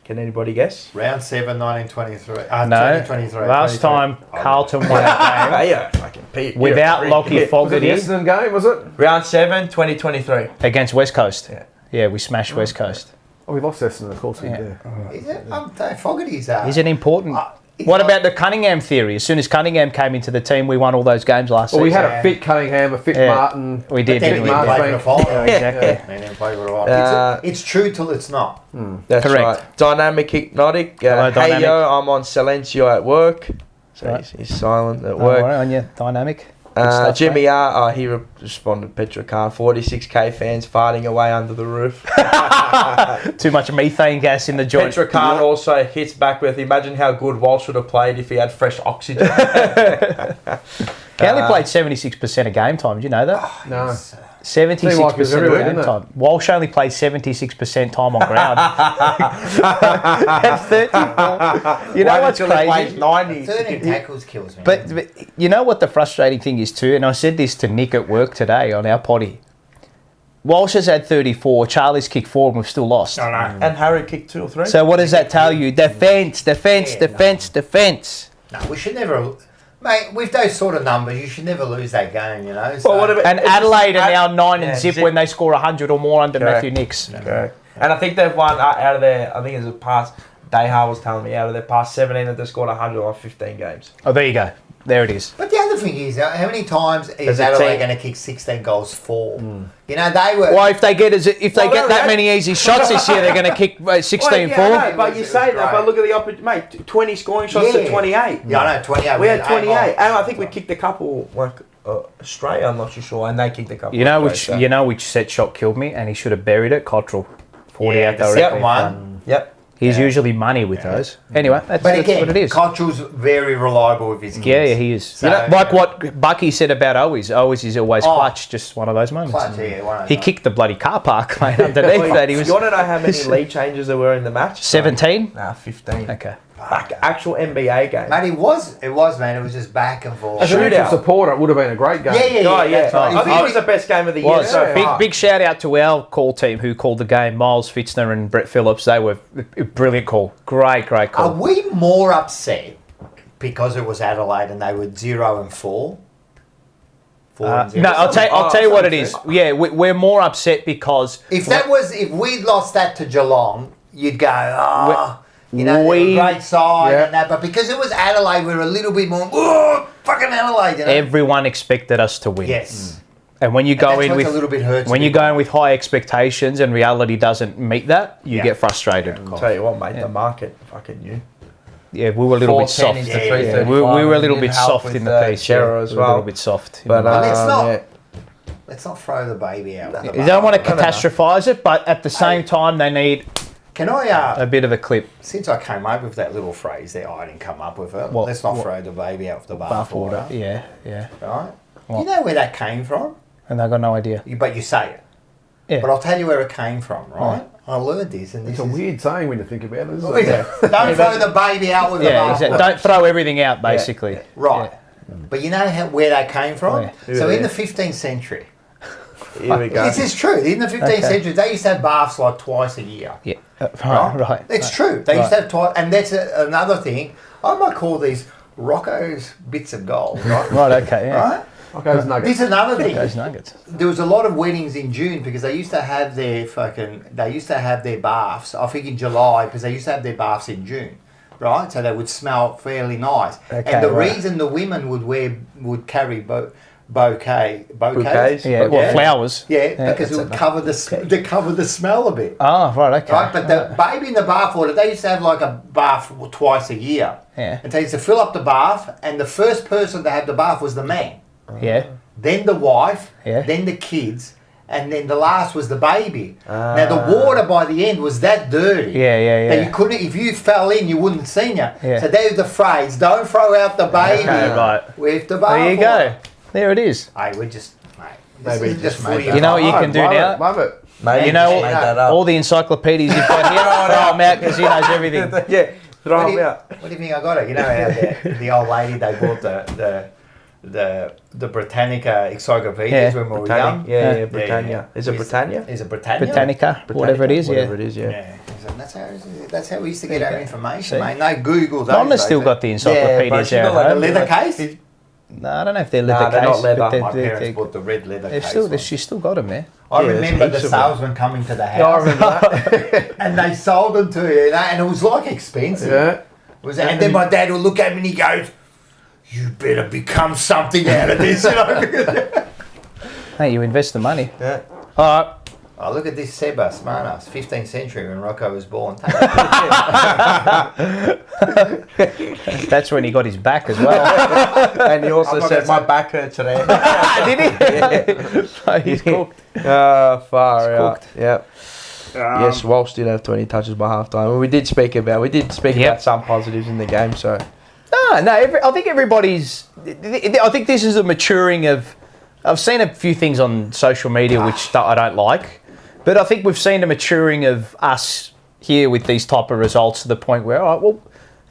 S4: Can anybody guess?
S2: Round 7, 1923.
S1: No.
S2: 2023.
S1: Last
S2: 23.
S1: time Carlton won a
S4: Yeah, fucking Pete.
S1: game without Lockie
S3: Was it the
S1: Fogarty
S3: Essendon game, was it?
S4: Round 7, 2023.
S1: against West Coast.
S4: Yeah.
S1: Yeah, we smashed West Coast.
S3: Oh, we lost Essendon, of course we
S1: Yeah.
S3: did.
S2: Is it? Fogarty's
S1: Is it important?
S2: He's
S1: What
S2: not-
S1: about the Cunningham theory? As soon as Cunningham came into the team, we won all those games last
S3: Well, we
S1: season.
S3: had a fit Cunningham, a fit
S1: Yeah.
S3: Martin.
S1: We did,
S2: Then
S1: didn't
S2: we
S1: we?
S3: Martin
S2: play for the final.
S1: Exactly.
S2: And then play for the final. It's true till it's not.
S4: That's
S1: Correct.
S4: right. Dynamic Hypnotic.
S1: Hello,
S4: Hey
S1: Dynamic.
S4: yo, I'm on Silencio at work. So
S1: Right.
S4: he's silent at
S1: Don't
S4: work.
S1: worry, on your dynamic. Good stuff,
S4: Jimmy
S1: mate.
S4: R. He responded, Petra Khan, 46k fans farting away under the roof.
S1: Too much methane gas in the joint.
S4: Petra Khan also hits back with, imagine how good Walsh would have played if he had fresh oxygen.
S1: He only played 76% of game time. Do you know that?
S3: No.
S1: 76%
S3: Seemed like it was
S1: of
S3: everywhere,
S1: game
S3: didn't it?
S1: time. Walsh only plays 76% time on ground. That's 34. You know what's crazy?
S4: 90.
S2: 13 tackles kills me.
S1: But you know what the frustrating thing is too, and I said this to Nick at work today on our potty. Walsh has had 34, Charlie's kicked 4 and we've still lost.
S2: no.
S4: And Harry kicked 2 or 3.
S1: So what does that tell you? Defence.
S2: No, we should never... Mate, with those sort of numbers, you should never lose that game, you know? So,
S4: Well, what about-
S1: And
S4: It's
S1: Adelaide
S4: just-
S1: are now 9 and
S4: yeah,
S1: zip
S4: zip.
S1: when they score 100 or more under
S4: Correct.
S1: Matthew Nicks.
S4: Correct. And I think they've won out of their, I think it's the past, Dayhar was telling me, out of their past 17 that they've scored 100 on 15 games.
S1: Oh, there you go. There it is.
S2: But the other thing is, how many times is
S4: As a
S2: Adelaide
S4: team.
S2: going to kick 16 goals for? You know, they were...
S1: Well, if they get
S4: Well,
S1: that
S4: no,
S1: many easy shots this year, they're going to kick 16
S4: Well, yeah,
S1: 4.
S4: no, but you say that, but look at the opposite, mate, 20 scoring shots to 28.
S2: Yeah, I know, 28.
S4: We had 28,
S2: goals.
S4: and I think we kicked a couple, like Australia, I'm not too sure, and they kicked a couple.
S1: You know
S4: Australia,
S1: which set shot killed me, and he should have buried it. Cottrell, 48
S2: Yeah, the
S1: directly
S2: second
S1: in
S2: one.
S1: front.
S4: Yep.
S1: He's usually money with those. Anyway, that's
S2: But again,
S1: what it is.
S2: Cottrell's very reliable with his kicks.
S1: Yeah, he is.
S2: So,
S1: like what Bucky said about Owies. Owies is always
S2: Oh.
S1: clutch. Just one of those moments.
S2: Clutch, yeah, one of
S1: He
S2: those.
S1: kicked the bloody car park, mate, underneath that. He was
S4: You want to know how many lead changes there were in the match?
S1: 17.
S4: Nah, 15.
S1: Okay.
S4: Like actual NBA game.
S2: Mate, it was, man. It was just back and forth.
S3: As a neutral
S4: Shootout.
S3: supporter, it would have been a great game.
S4: Oh, yeah.
S2: that's right.
S4: I think it was the best game of the year
S1: Was
S4: so far.
S1: big shout out to our call team who called the game. Miles Fitzner and Brett Phillips. They were a brilliant call. Great
S2: Are
S1: call.
S2: we more upset because it was Adelaide and they were 0 and 4? 4 and 0.
S1: No, I'll tell you what it is. Yeah, we're more upset because
S2: If we'd lost that to Geelong, you'd go, you know,
S1: We-
S2: they were a great side
S3: Yeah.
S2: and that. But because it was Adelaide, we were a little bit more, fucking Adelaide, you know?
S1: everyone expected us to win.
S2: Yes.
S1: And when you
S2: And
S1: go
S2: that's
S1: in
S2: what's
S1: with
S2: a little bit hurts
S1: when
S2: me.
S1: you go in with high expectations and reality doesn't meet that, you
S2: Yeah.
S1: get frustrated.
S4: Tell you what, mate, the market fucking knew.
S1: Yeah, we were a little bit
S4: 410
S1: soft.
S4: is to
S2: Yeah,
S4: 335,
S1: we were a little
S4: and
S1: bit
S4: didn't help
S1: soft
S4: with,
S1: in the piece.
S4: Chero
S1: yeah.
S4: as
S1: We were a
S4: well.
S1: little bit soft.
S4: But
S2: let's let's not throw the baby out. with the
S1: You don't want to
S2: bathwater.
S1: catastrophize it, but at the same time, they need
S2: Can I,
S1: a bit of a clip.
S2: since I came up with that little phrase there, I didn't come up with it.
S1: What-
S2: Let's not
S1: what-
S2: throw the baby out with the
S1: Bathwater.
S2: bathwater.
S1: Yeah.
S2: Right?
S1: What?
S2: You know where that came from?
S1: And they got no idea.
S2: But you say it.
S1: Yeah.
S2: But I'll tell you where it came from, right? I learned this, and this
S3: It's a
S2: is...
S3: weird saying when you think about it, isn't it?
S2: Don't throw the baby out with the
S1: Yeah,
S2: bathwater.
S1: exactly. Don't throw everything out, basically.
S2: Right. But you know where that came from?
S1: Where?
S2: So in the 15th century,
S4: Here we go.
S2: This is true. In the 15th century, they used to have baths like twice a year.
S1: Yeah. Right.
S2: It's true. They used to have twice, and that's another thing. I might call these Rocco's bits of gold, right?
S1: Right. Okay. Yeah.
S2: Right?
S3: Rocco's nuggets.
S2: This is another thing.
S1: Those nuggets.
S2: There was a lot of weddings in June because they used to have their baths, I think in July, because they used to have their baths in June, right? So they would smell fairly nice.
S1: Okay,
S2: and the
S1: right.
S2: reason the women would carry bouquets.
S1: Yeah. Well, flowers.
S2: Yeah, because it would cover the smell a bit.
S1: Oh, right. Okay.
S2: Right, but the baby in the bath water, they used to have like a bath twice a year.
S1: Yeah.
S2: And they used to fill up the bath, and the first person to have the bath was the man.
S1: Yeah.
S2: Then the wife,
S1: Yeah.
S2: then the kids, and then the last was the baby. Now the water by the end was that dirty.
S1: Yeah.
S2: That you couldn't, if you fell in, you wouldn't seen you.
S1: Yeah.
S2: So there's the phrase: "Don't throw out the baby
S1: Okay, right.
S2: with the bath
S1: There you
S2: water."
S1: go. There it is.
S2: Hey, we're just, mate.
S3: Maybe
S2: This is
S3: just
S2: just
S3: made
S2: footy.
S3: that
S1: You know what you can do
S3: love
S1: now?
S3: It, love it.
S4: Maybe
S1: You know,
S4: just made that up.
S1: all the encyclopedias you've got here, throw them out because he knows everything.
S4: Yeah, throw
S2: What do
S4: them
S2: you-
S4: out.
S2: What do you think I got it? You know how the old lady, they bought the Britannica encyclopedias when we were young?
S4: Yeah, Britannia. Is it
S2: Is-
S4: Britannia?
S2: Is it Britannia?
S1: Britannica, whatever it is,
S4: Whatever
S1: yeah.
S4: it is, yeah.
S2: Yeah. So that's how we used to get our information, mate. No Google.
S1: Mama's still got the encyclopedias
S4: she's
S1: there.
S4: got like
S2: a
S1: at home.
S2: leather case.
S1: No, I don't know if they're leather
S4: they're
S1: case.
S4: not leather.
S1: but
S2: My parents bought the red leather
S1: they've
S2: case.
S1: still,
S2: one.
S1: she's still got them there.
S2: I
S4: Yeah,
S2: remember
S4: there's
S2: the
S4: heaps of them.
S2: salesman coming to the house.
S3: Yeah, I remember that.
S2: And they sold them to you, and it was like expensive.
S3: Yeah.
S2: It was, and then my dad would look at me and he goes, "You better become something out of this," you know.
S1: Hey, you invest the money.
S2: Yeah.
S1: All right.
S2: Oh, look at this Seba, smart ass, 15th century when Rocco was born.
S1: That's when he got his back as well.
S4: And he also
S2: I'm not
S4: said,
S2: gonna
S4: my back hurt today.
S1: Did he? So he's cooked.
S4: Far
S1: It's
S4: out.
S1: cooked.
S4: Yep. Yes, Walsh did have 20 touches by half time. And we did speak about some positives in the game, so
S1: I think everybody's. I think this is a maturing of. I've seen a few things on social media which I don't like, but I think we've seen a maturing of us here with these type of results to the point where, all right, well,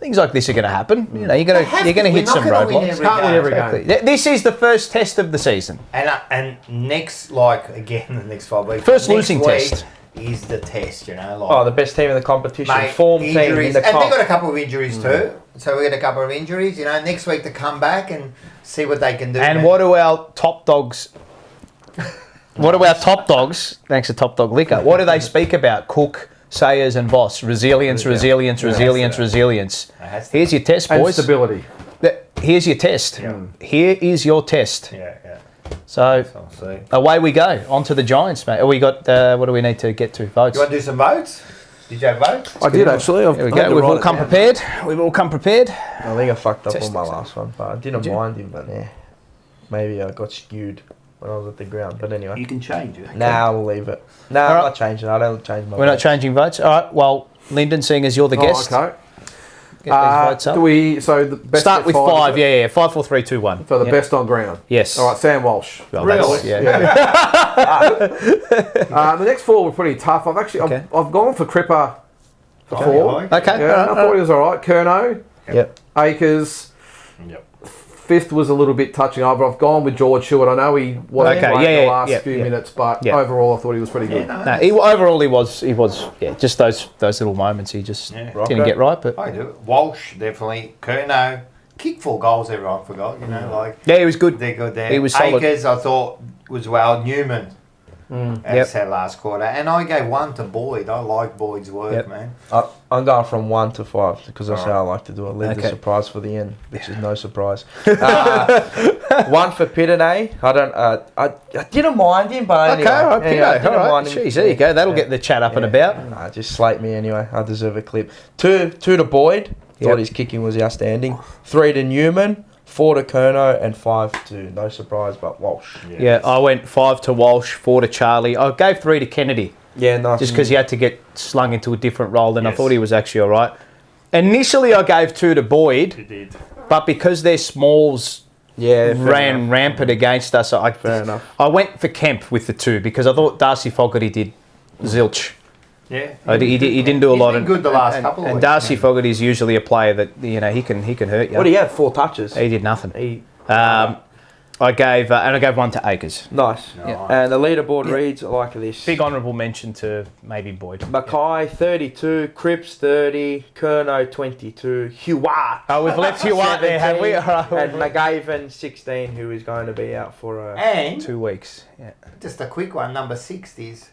S1: things like this are going to happen. You know, you're going to hit some roadblocks.
S3: Can't win every game.
S1: Exactly. This is the first test of the season.
S2: And next, like, again, the next 5 weeks.
S1: First
S2: next
S1: losing
S2: week
S1: test.
S2: is the test, you know. Like,
S4: the best team in the competition,
S2: mate,
S4: form team in
S2: injuries,
S4: the
S2: and
S4: comp.
S2: they got a couple of injuries too. So we got a couple of injuries, you know. Next week to come back and see what they can do.
S1: And
S2: man.
S1: what do our top dogs? What do our top dogs? Thanks to Top Dog Liquor. What do they speak about? Cook, Sayers, and Voss. Resilience.
S2: Has to.
S1: Here's your test,
S3: And
S1: boys.
S3: stability.
S1: Here's your test.
S2: Yeah.
S1: Here is your test.
S2: Yeah.
S1: So
S2: So I'll see.
S1: away we go. On to the Giants, mate. We got. What do we need to get to? Votes.
S2: You want to do some votes? Did you have votes?
S3: I did actually.
S1: There we go. We've all come prepared. We've all come prepared.
S4: I think I fucked up
S1: Test
S4: on my
S1: this.
S4: last one, but I didn't
S1: Did you?
S4: mind him, but yeah. Maybe I got skewed when I was at the ground. But anyway.
S2: You can change it.
S4: Nah, we'll leave it. Nah,
S1: All
S4: I'm
S1: right.
S4: not changing. I don't change my
S1: We're not
S4: vote.
S1: changing votes. All right. Well, Lyndon, seeing as you're the guest,
S3: Oh, okay.
S1: get these votes up.
S3: So the best
S1: Start
S3: at
S1: with
S3: five,
S1: five.
S3: is it?
S1: Yeah. 5, 4, 3, 2, 1.
S3: So the
S1: Yeah.
S3: best on ground.
S1: Yes.
S3: All right, Sam Walsh.
S1: Well,
S2: Really?
S1: Yeah.
S3: The next four were pretty tough.
S1: Okay.
S3: I've gone for Cripper for four.
S1: Okay.
S3: Yeah, I thought he was all right. Kerno,
S4: Yep.
S3: Akers.
S2: Yep.
S3: Fifth was a little bit touching over. I've gone with George Stewart. I know he wasn't
S1: Okay,
S3: great
S1: yeah,
S3: in
S1: yeah,
S3: the last
S1: yeah,
S3: few
S1: yeah.
S3: minutes, but
S1: Yeah.
S3: overall I thought he was pretty good.
S1: No, overall he was. Yeah, just those little moments he just didn't get right. But
S2: I do. Walsh, definitely. Kerno, kicked 4 goals, everyone forgot, you know, like.
S1: yeah, he was good.
S2: They're good there.
S1: He was solid.
S2: Akers, I thought, was well. Newman,
S1: Yep.
S2: as said last quarter. And I gave 1 to Boyd. I like Boyd's work,
S1: Yep.
S2: man.
S4: I'm going from 1 to 5 because that's
S2: Alright.
S4: how I like to do it. Leave the
S1: Okay.
S4: surprise for the end, which is no surprise. 1 for Pitane. I didn't mind him, but
S1: Okay,
S4: anyway.
S1: all right,
S4: Anyway, I
S1: Pino.
S4: didn't
S1: All right.
S4: mind him.
S1: Jeez, there you go. That'll get the chat up and about.
S4: Nah, just slate me anyway. I deserve a clip. 2 to Boyd. Thought
S1: Yep.
S4: his kicking was outstanding. 3 to Newman. 4 to Kerno and 5 to, no surprise, but Walsh.
S1: Yeah, I went 5 to Walsh, 4 to Charlie. I gave 3 to Kennedy
S4: Yeah, nice.
S1: just because he had to get slung into a different role. And I
S2: Yes.
S1: thought he was actually all right. Initially, I gave 2 to Boyd,
S2: You did.
S1: but because their smalls
S4: yeah, fair
S1: ran
S4: enough.
S1: rampant against us,
S4: Fair enough.
S1: I went for Kemp with the 2 because I thought Darcy Fogarty did zilch.
S2: Yeah.
S1: He didn't do a
S2: He's
S1: lot.
S2: been good the last couple of
S1: and
S2: weeks,
S1: Darcy
S2: man.
S1: Fogarty is usually a player that he can hurt you.
S4: What do you have? 4 touches.
S1: He did nothing.
S4: He,
S1: I gave one to Akers.
S4: Nice.
S2: Nice.
S4: And the leaderboard reads like this.
S1: Big honourable mention to maybe Boyd.
S4: Mackay 32, Cripps 30, Kerno 22, Hewart.
S1: Oh, we've left Hewart there, have we?
S4: and McGavin 16, who is going to be out for
S2: And
S1: 2 weeks. Yeah.
S2: just a quick one, number 6 is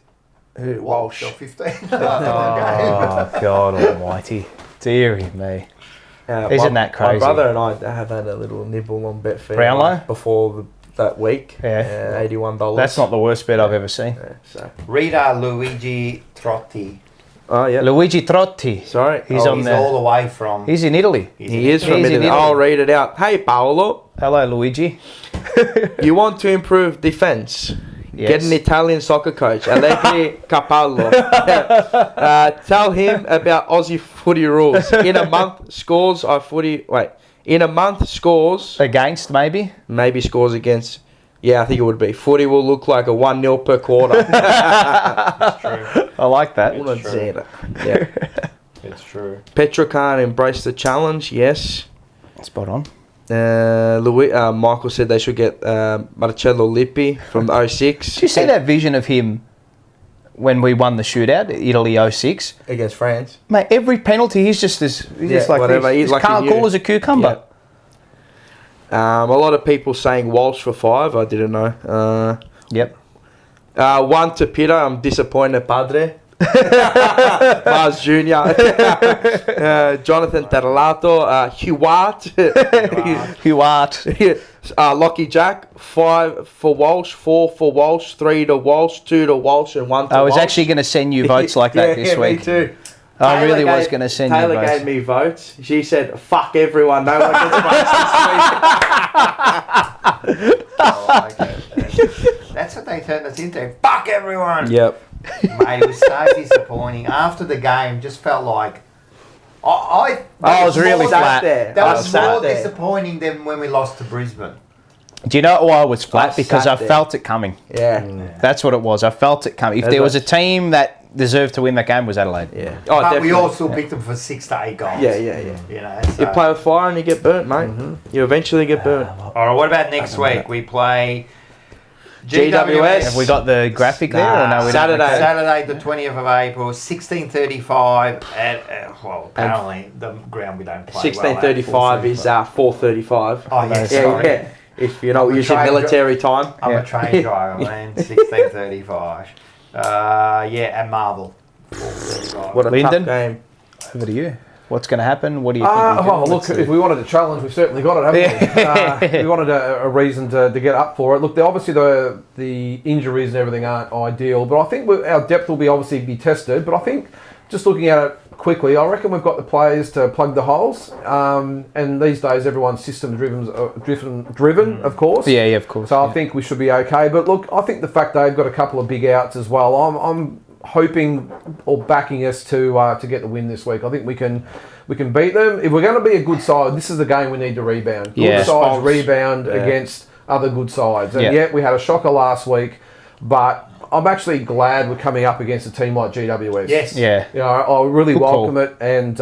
S4: Walsh.
S2: or 15.
S1: Oh God Almighty, dearie me. Isn't that crazy?
S4: My brother and I have had a little nibble on Betfair
S1: Brownlow?
S4: before that week.
S1: Yeah.
S4: $81.
S1: That's not the worst bet I've ever seen.
S4: Yeah, so.
S2: Rita Luigi Trotti.
S4: Oh yeah.
S1: Luigi Trotti.
S4: Sorry.
S1: He's on
S2: He's
S1: there.
S2: all the way from.
S1: He's in Italy.
S4: He is from
S1: He's in
S4: Italy.
S1: Italy.
S4: I'll read it out. Hey Paolo,
S1: Hello, Luigi.
S4: you want to improve defence?
S1: Yes.
S4: Get an Italian soccer coach, Allegri Capallo. Tell him about Aussie footy rules. In a month, scores are footy. Wait. In a month, scores.
S1: Against, maybe?
S4: Maybe scores against. Yeah, I think it would be. Footy will look like a 1-0 per quarter.
S2: That's true.
S1: I like that.
S2: It's true.
S4: Yeah.
S2: It's true.
S4: Petrocan embraced the challenge. Yes.
S1: Spot on.
S4: Michael said they should get Marcello Lippi from the 06.
S1: Did you see that vision of him when we won the shootout, Italy 06?
S4: Against France.
S1: Mate, every penalty, he's just this. He's just like
S4: whatever.
S1: this.
S4: He's like
S1: can't
S4: you.
S1: cool as a cucumber.
S4: A lot of people saying Walsh for 5. I didn't know.
S1: Yep.
S4: 1 to Peter. I'm disappointed, Padre. Mars Jr. Jonathan Terlato. Hewart.
S1: Hewart.
S4: Lockie Jack. 5 for Walsh. 4 for Walsh. 3 to Walsh. 2 to Walsh. And 1 to
S1: I was
S4: Walsh.
S1: actually going to send you votes like that this week.
S4: Me too.
S1: I
S4: Taylor
S1: really was
S4: gave-
S1: going to send you
S4: Taylor
S1: votes.
S4: gave me votes. She said, "Fuck everyone. No one gets votes this week."
S2: Oh, okay. That's what they turned us into. Fuck everyone.
S4: Yep.
S2: Mate, it was so disappointing. After the game, just felt like I
S1: was really flat.
S2: That
S4: I
S2: was
S4: sat
S2: more
S4: there.
S2: disappointing than when we lost to Brisbane.
S1: Do you know why I was flat?
S4: I
S1: Because
S4: sat
S1: I
S4: there.
S1: felt it coming.
S4: Yeah.
S1: That's what it was. I felt it coming. If
S4: That's
S1: there was a
S4: right.
S1: team that deserved to win that game, was Adelaide.
S4: Yeah.
S2: But
S4: definitely.
S2: we all still picked them for 6 to 8 goals.
S4: Yeah.
S2: You know,
S4: You play with fire and you get burnt, mate. You eventually get burnt.
S2: all right, what about next week? We play
S4: GWS.
S1: Have we got the graphic there? Or no, we
S4: Saturday.
S1: Don't?
S2: Saturday, the 20th of April, 16:35 at well, apparently the ground we don't play.
S4: 16:35 is 4:35.
S2: Oh yes,
S4: Yeah,
S2: sorry.
S4: yeah. If you're not
S2: I'm a
S4: using
S2: train
S4: military time.
S2: I'm a train driver, man. 16:35. At Marvel. 4:35.
S4: What a
S1: Lyndon?
S4: tough game.
S1: Over to you. What's going to happen? What do you think?
S3: Look, if we wanted a challenge, we've certainly got it, haven't we? We wanted a reason to get up for it. Look, obviously the injuries and everything aren't ideal, but I think our depth will obviously be tested. But I think, just looking at it quickly, I reckon we've got the players to plug the holes. And these days, everyone's system driven, of course.
S1: Yeah, of course.
S3: So I think we should be okay. But look, I think the fact they've got a couple of big outs as well, I'm hoping or backing us to get the win this week. I think we can beat them. If we're going to be a good side, this is the game we need to rebound. Good
S1: Yeah.
S3: sides rebound against other good sides. And yet we had a shocker last week, but I'm actually glad we're coming up against a team like GWS.
S2: Yes.
S1: Yeah.
S3: You know, I really
S1: Good
S3: welcome
S1: call.
S3: it, and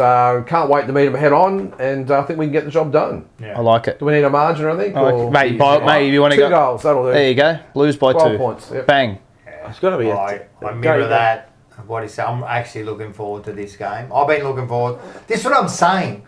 S3: can't wait to meet them head on, and I think we can get the job done.
S1: I like it.
S3: Do we need a margin, I think?
S1: Mate, if you want to
S3: 2
S1: go.
S3: goals, that'll do.
S1: There you go. Blues by
S3: 12
S1: 2.
S3: points. Yep.
S1: Bang.
S4: It's got to be
S2: I mirror that. What he said. I'm actually looking forward to this game. I've been looking forward. This is what I'm saying.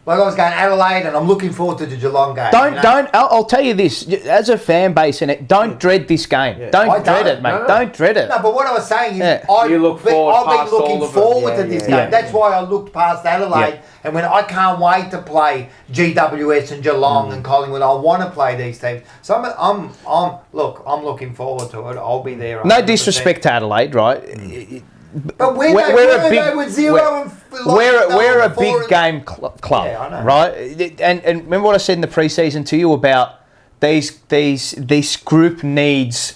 S2: Like I was going Adelaide, and I'm looking forward to the Geelong game.
S1: I'll tell you this, as a fan base in it, don't dread this game.
S2: I
S1: Don't dread
S2: don't.
S1: it, mate.
S3: No.
S1: Don't dread it.
S2: No, but what I was saying is,
S1: Yeah.
S2: I've
S4: You look forward
S2: been
S4: past all
S2: looking
S4: of them.
S2: forward to
S4: Yeah,
S2: this
S4: yeah,
S2: game.
S1: yeah.
S2: That's why I looked past Adelaide, and when I can't wait to play GWS and Geelong and Collingwood. I want to play these teams. So I'm looking forward to it. I'll be there.
S1: No
S2: 100%.
S1: disrespect to Adelaide, right?
S2: But when
S1: We're
S2: they
S1: a
S2: were,
S1: big-
S2: they were 0 and
S1: we're a
S2: four
S1: big game club,
S2: Yeah, I know.
S1: right? And remember what I said in the pre-season to you about this group needs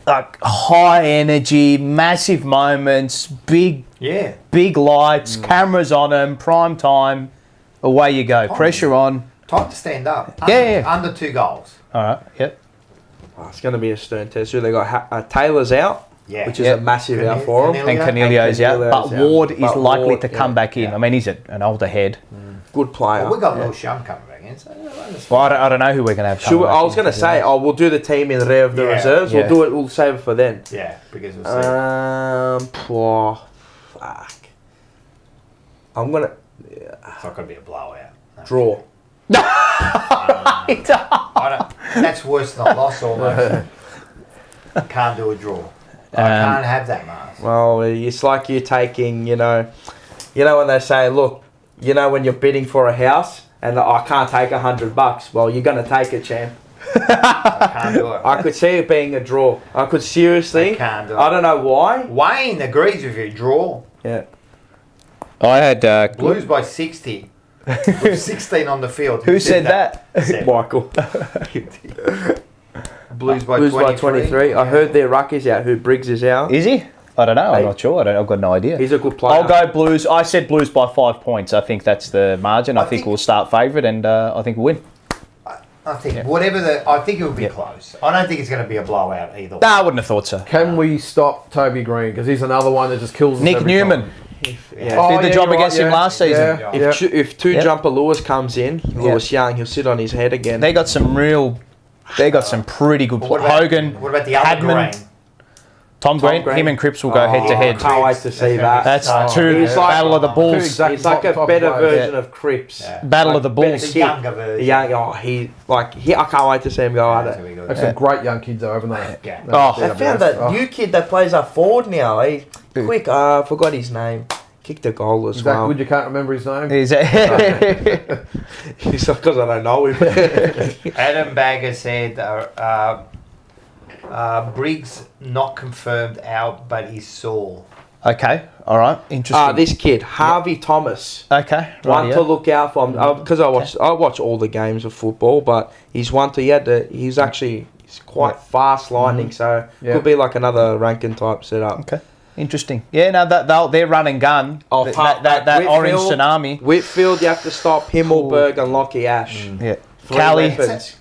S1: like high energy, massive moments, big lights, cameras on them, prime time. Away you go, pressure on.
S2: Time to stand up. Under 2 goals.
S1: All right, yep.
S4: It's going to be a stern test. So they got Taylor's out,
S2: Yeah.
S4: which is a massive out for him.
S1: And Canelio's out, but
S4: Canelio's out.
S1: Ward is
S4: But
S1: likely
S4: Ward,
S1: to come back in. I mean, he's an older head.
S4: Good player.
S2: Well, we got Lil Shum coming back, experience. That's
S1: Well,
S2: fine.
S1: I don't know who we're going to have.
S4: Should we,
S1: coming
S4: I
S1: back
S4: was going to
S1: in.
S4: say, we'll do the team in there of the
S2: Yeah.
S4: reserves.
S1: Yeah.
S4: We'll do it. We'll save it for then.
S2: Yeah, because we'll see.
S4: Fuck. I'm gonna
S2: It's not going to be a blowout. No.
S4: draw.
S2: I don't, that's worse than a loss almost. Can't do a draw. I can't have that, Mars.
S4: Well, it's like you're taking, you know when they say, look, when you're bidding for a house and I can't take $100. Well, you're gonna take it, champ.
S2: I can't do it.
S4: I could see it being a draw. I could seriously.
S2: I can't do it.
S4: I don't know why.
S2: Wayne agrees with you. Draw.
S4: Yeah.
S1: I had...
S2: Blues by 60. With 16 on the field.
S1: Who said that?
S4: Michael.
S2: Blues by
S4: Blues
S2: 23.
S4: by 23. I heard their ruck is out. Who Briggs is out.
S1: Is he? I don't know. I'm
S4: Hey.
S1: not sure. I've got no idea.
S4: He's a good player.
S1: I'll go Blues. I said Blues by 5 points. I think that's the margin. I think we'll start favourite and I think we'll win.
S2: I think I think it will be close. I don't think it's going to be a blowout either.
S1: No, I wouldn't have thought so.
S3: Can we stop Toby Green? Because he's another one that just kills us
S1: Nick
S3: every
S1: Newman.
S3: time.
S2: Yeah.
S3: Oh,
S1: Did the
S3: yeah,
S1: job
S3: you're
S1: against
S3: right,
S1: him
S3: yeah.
S1: last season.
S3: Yeah.
S4: If two jumper Lewis comes in, Lewis Young, he'll sit on his head again.
S1: They got some pretty good players. Hogan,
S2: What about the other
S1: Hadman,
S2: Green?
S1: Tom Green.
S4: Green.
S1: Him and Cripps will go head to head.
S4: Can't wait to see that.
S1: That's
S2: Oh,
S1: two
S4: he's like-
S1: Battle of the Bulls.
S3: exact
S4: He's like a
S3: type of
S4: better
S3: player.
S4: version of Cripps.
S2: Yeah.
S1: Battle of the
S4: better
S1: Bulls.
S2: The younger version.
S4: I can't wait to see him go at
S2: That's
S4: it.
S2: really good.
S3: There's some great young kids though, haven't they?
S2: Yeah.
S1: Oh,
S4: I found that new kid that plays up forward now. Quick, I forgot his name. Kicked a goal as
S3: Is that
S4: well.
S3: good? You can't remember his name.
S1: Is it?
S4: It's because I don't know him.
S2: Adam Bagger said Briggs not confirmed out, but he's sore.
S1: Okay, all right, interesting.
S4: This kid, Harvey Thomas.
S1: Okay,
S4: One
S1: right.
S4: to look out for because I watch all the games of football, but he's one to he's quite fast lightning, so could be like another ranking type setup.
S1: Okay, interesting. Yeah, no, their run and gun.
S4: Oh,
S1: that orange
S4: Whitfield-
S1: tsunami.
S4: Whitfield, you have to stop Himmelberg and Lockie Ash.
S1: Yeah,
S4: Three
S1: Cali.
S4: weapons.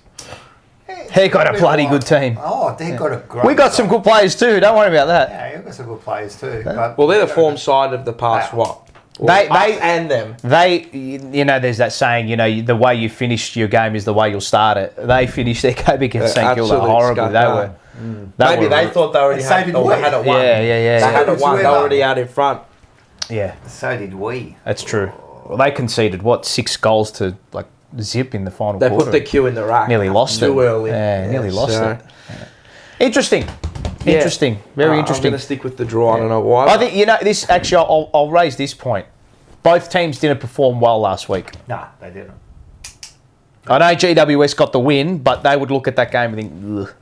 S1: He got a bloody good team.
S2: Oh, they got a great.
S1: We got some good players too. Don't worry about that.
S2: Yeah, you've got some good players too. But
S4: Well, they're the form side of the past.
S2: Yeah.
S4: What?
S1: They-
S4: Us and them.
S1: There's that saying, the way you finished your game is the way you'll start it. They finished their game against St Kilda
S4: Absolute
S1: horribly. They
S4: scucker.
S1: were.
S4: Maybe they thought they already
S2: So
S4: had,
S2: did
S4: or
S2: we.
S4: had it won.
S1: Yeah.
S4: They had it
S2: So
S4: won.
S2: did
S4: They
S2: we.
S4: were already out in front.
S1: Yeah,
S2: so did we.
S1: that's true. Well, they conceded 6 goals to zip in the final
S4: They
S1: quarter.
S4: put the queue in the rack.
S1: Nearly lost
S4: too
S1: it.
S4: early.
S1: Yeah, nearly lost
S4: so-
S1: it. Interesting.
S4: Yeah.
S1: Interesting. Very
S4: I'm
S1: interesting.
S4: going to stick with the draw. I don't know why.
S1: I think this. Actually, I'll raise this point. Both teams didn't perform well last week.
S2: Nah, they didn't.
S1: I know GWS got the win, but they would look at that game and think, ugh,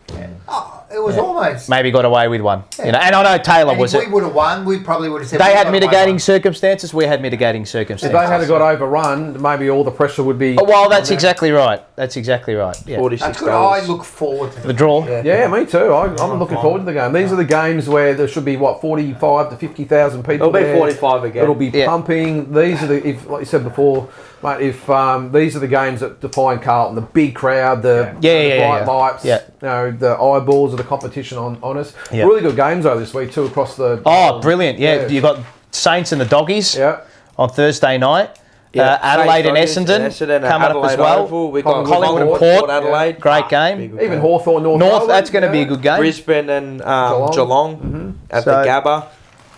S2: Oh, it was almost.
S1: maybe got away with one. And I know Taylor
S2: And
S1: was
S2: if
S1: it.
S2: we would have won, we probably would have said
S1: They
S2: we
S1: had
S2: got
S1: mitigating
S2: away.
S1: circumstances. We had mitigating
S3: If
S1: circumstances.
S3: they had got overrun, maybe all the pressure would be.
S1: Oh, well, that's exactly right. That's exactly right. Yeah.
S4: 46
S2: That's good. I
S4: goals.
S2: look forward to
S1: The draw.
S3: Yeah, me too. I'm looking forward to the game. These are the games where there should be 45 to 50,000 people.
S4: It'll be
S3: there.
S4: 45 again.
S3: It'll be
S1: Yeah.
S3: pumping. These are like you said before, mate. If these are the games that define Carlton, the big crowd, the bright lights,
S1: Yeah.
S3: the eyeballs of the competition on us.
S1: Yeah.
S3: Really good games though this week too across the.
S1: Oh, brilliant. Yeah, you got Saints and the Doggies
S3: Yeah.
S1: on Thursday night.
S4: Yeah,
S1: Adelaide and
S4: Saints,
S1: Essendon
S4: Essendon,
S1: coming up as
S4: Adelaide
S1: well.
S4: Oval. We got
S1: Collingwood and Port.
S4: Adelaide.
S1: Great game.
S4: Big
S3: Even Hawthorn,
S1: North, that's going to be a good game.
S4: Brisbane and Geelong at
S1: So,
S4: the Gabba.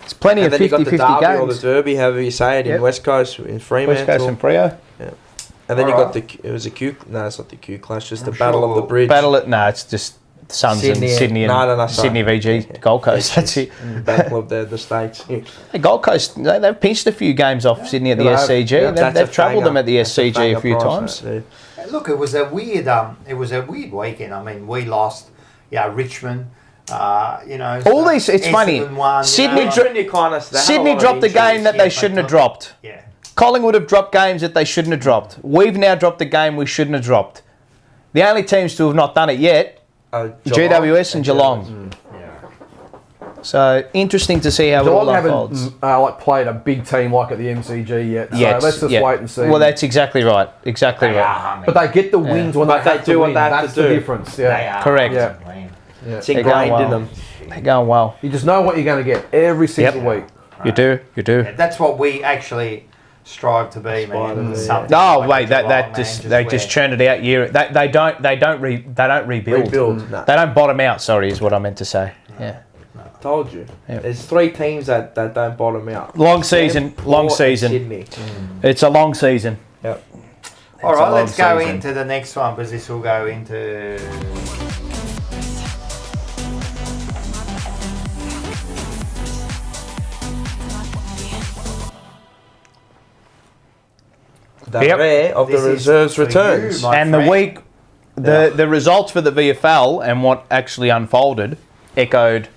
S1: It's plenty
S4: And
S1: of
S4: then you got the
S1: 50-50
S4: Derby or the
S1: games.
S4: Derby, however you say it, in
S1: Yep.
S4: West Coast, in Fremantle.
S1: West Coast and Freo.
S4: And then you
S2: Alright.
S4: got it was a Q, no, it's not the Q clash, just the
S2: I'm
S4: Battle
S2: sure
S4: of the
S2: we'll-
S4: Bridge.
S1: No, it's just Suns
S4: Sydney-
S1: and Sydney and
S4: no, sorry.
S1: Sydney VG, Gold Coast. That's it.
S4: Battle of the States.
S1: Hey, Gold Coast, they've pinched a few games off Sydney at the
S3: Yeah, they have.
S1: SCG.
S3: Yeah,
S1: They've troubled them at the
S4: That's a
S1: SCG a
S4: banger
S1: few
S4: price,
S1: times.
S4: that,
S2: Look, it was a weird weekend. I mean, we lost. Richmond.
S1: All these, it's funny.
S2: Essendon won,
S1: Sydney
S2: know.
S1: dro-
S4: They had a
S1: Sydney
S4: lot of
S1: dropped a game
S4: injuries.
S1: that they
S2: Yeah,
S1: shouldn't
S2: but-
S1: have dropped.
S2: Yeah.
S1: Collingwood have dropped games that they shouldn't have dropped. We've now dropped a game we shouldn't have dropped. The only teams to have not done it yet, GWS and Geelong. So interesting to see how it all
S3: Geelong
S1: unfolds.
S3: haven't played a big team like at the MCG yet. So
S1: Yes,
S3: let's just
S1: yeah.
S3: wait and see.
S1: Well, that's exactly right. Exactly
S2: They
S1: right.
S2: are humming.
S3: but they get the wins when
S4: But
S3: they
S4: they
S3: have
S4: do
S3: to
S4: what
S3: win.
S4: they have
S3: That's
S4: to
S3: the
S4: do.
S3: difference.
S2: They
S3: Yeah.
S2: are
S1: Correct.
S3: Yeah.
S2: humming.
S4: It's
S1: They're
S4: ingrained
S1: going
S4: in
S1: well.
S4: them.
S1: They're going well.
S3: You just know what you're going to get every single week.
S1: You do.
S2: Yeah, that's what we actually strive to be, man. Something
S1: Oh
S2: like
S1: wait,
S2: a
S1: that
S2: Geelong man
S1: they
S2: wear.
S1: just churn it out year. They don't rebuild.
S4: No.
S1: They don't bottom out. Sorry, is what I meant to say. Yeah.
S4: Told you.
S1: Yep.
S4: There's 3 teams that don't bottom out.
S1: Long season.
S4: Port
S1: Long
S4: and
S1: season.
S4: Sydney.
S1: It's a long season.
S4: Yep.
S2: All
S1: It's a
S2: right,
S1: long
S2: let's go
S1: season.
S2: into the next one because this will go into.
S4: The
S1: Yep.
S4: rare of
S2: This
S4: the
S2: is
S4: reserves
S2: for you,
S4: returns.
S2: my
S1: And the
S2: friend.
S1: week, the results for the VFL and what actually unfolded echoed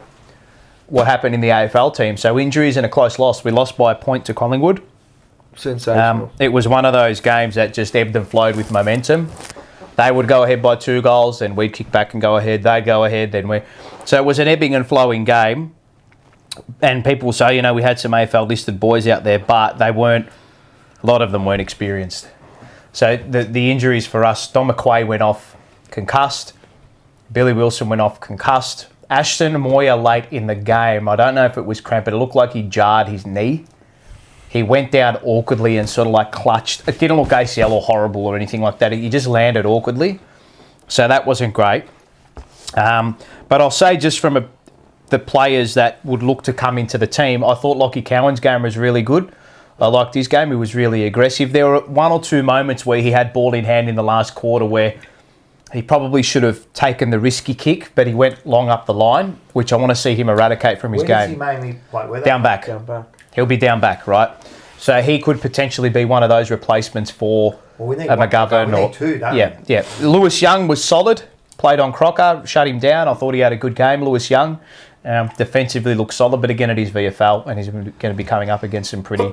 S1: what happened in the AFL team. So injuries and a close loss. We lost by a point to Collingwood.
S4: Sensational.
S1: It was one of those games that just ebbed and flowed with momentum. They would go ahead by 2 goals, and we'd kick back and go ahead. They'd go ahead, then we. So it was an ebbing and flowing game. And people say, you know, we had some AFL listed boys out there, but they weren't. A lot of them weren't experienced. So the injuries for us, Don McQuay went off concussed. Billy Wilson went off concussed. Ashton Moyer late in the game, I don't know if it was cramp, but it looked like he jarred his knee. He went down awkwardly and sort of like clutched. It didn't look ACL or horrible or anything like that. He just landed awkwardly. So that wasn't great. But I'll say just from the players that would look to come into the team, I thought Lockie Cowan's game was really good. I liked his game. He was really aggressive. There were 1 or 2 moments where he had ball in hand in the last quarter where he probably should have taken the risky kick, but he went long up the line, which I want to see him eradicate from his
S2: Where does
S1: game.
S2: he mainly play? Where
S1: Down back.
S4: Down back.
S1: He'll be down back, right? So he could potentially be one of those replacements for
S2: Well, we need
S1: a
S2: one-
S1: McGovern.
S2: we need 2, don't
S1: yeah, yeah. Lewis Young was solid. Played on Crocker, shut him down. I thought he had a good game, Lewis Young. Defensively looked solid, but again at his VFL, and he's going to be coming up against some pretty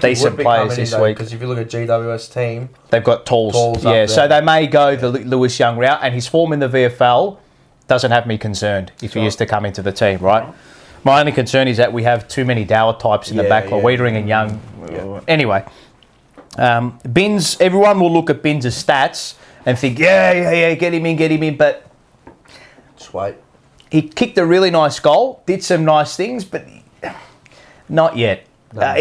S1: decent players this week.
S4: Because if you look at GWS team,
S1: They've got tools.
S4: Tools
S1: Yeah,
S4: up
S1: so
S4: there.
S1: they may go the Lewis Young route, and his form in the VFL doesn't have me concerned if he is to come into the team, right? My only concern is that we have too many Dower types in the back, like Wiedering and Young. Anyway, Binns, everyone will look at Binns' stats and think, yeah, get him in, but
S4: just wait.
S1: he kicked a really nice goal, did some nice things, but not yet.
S4: No.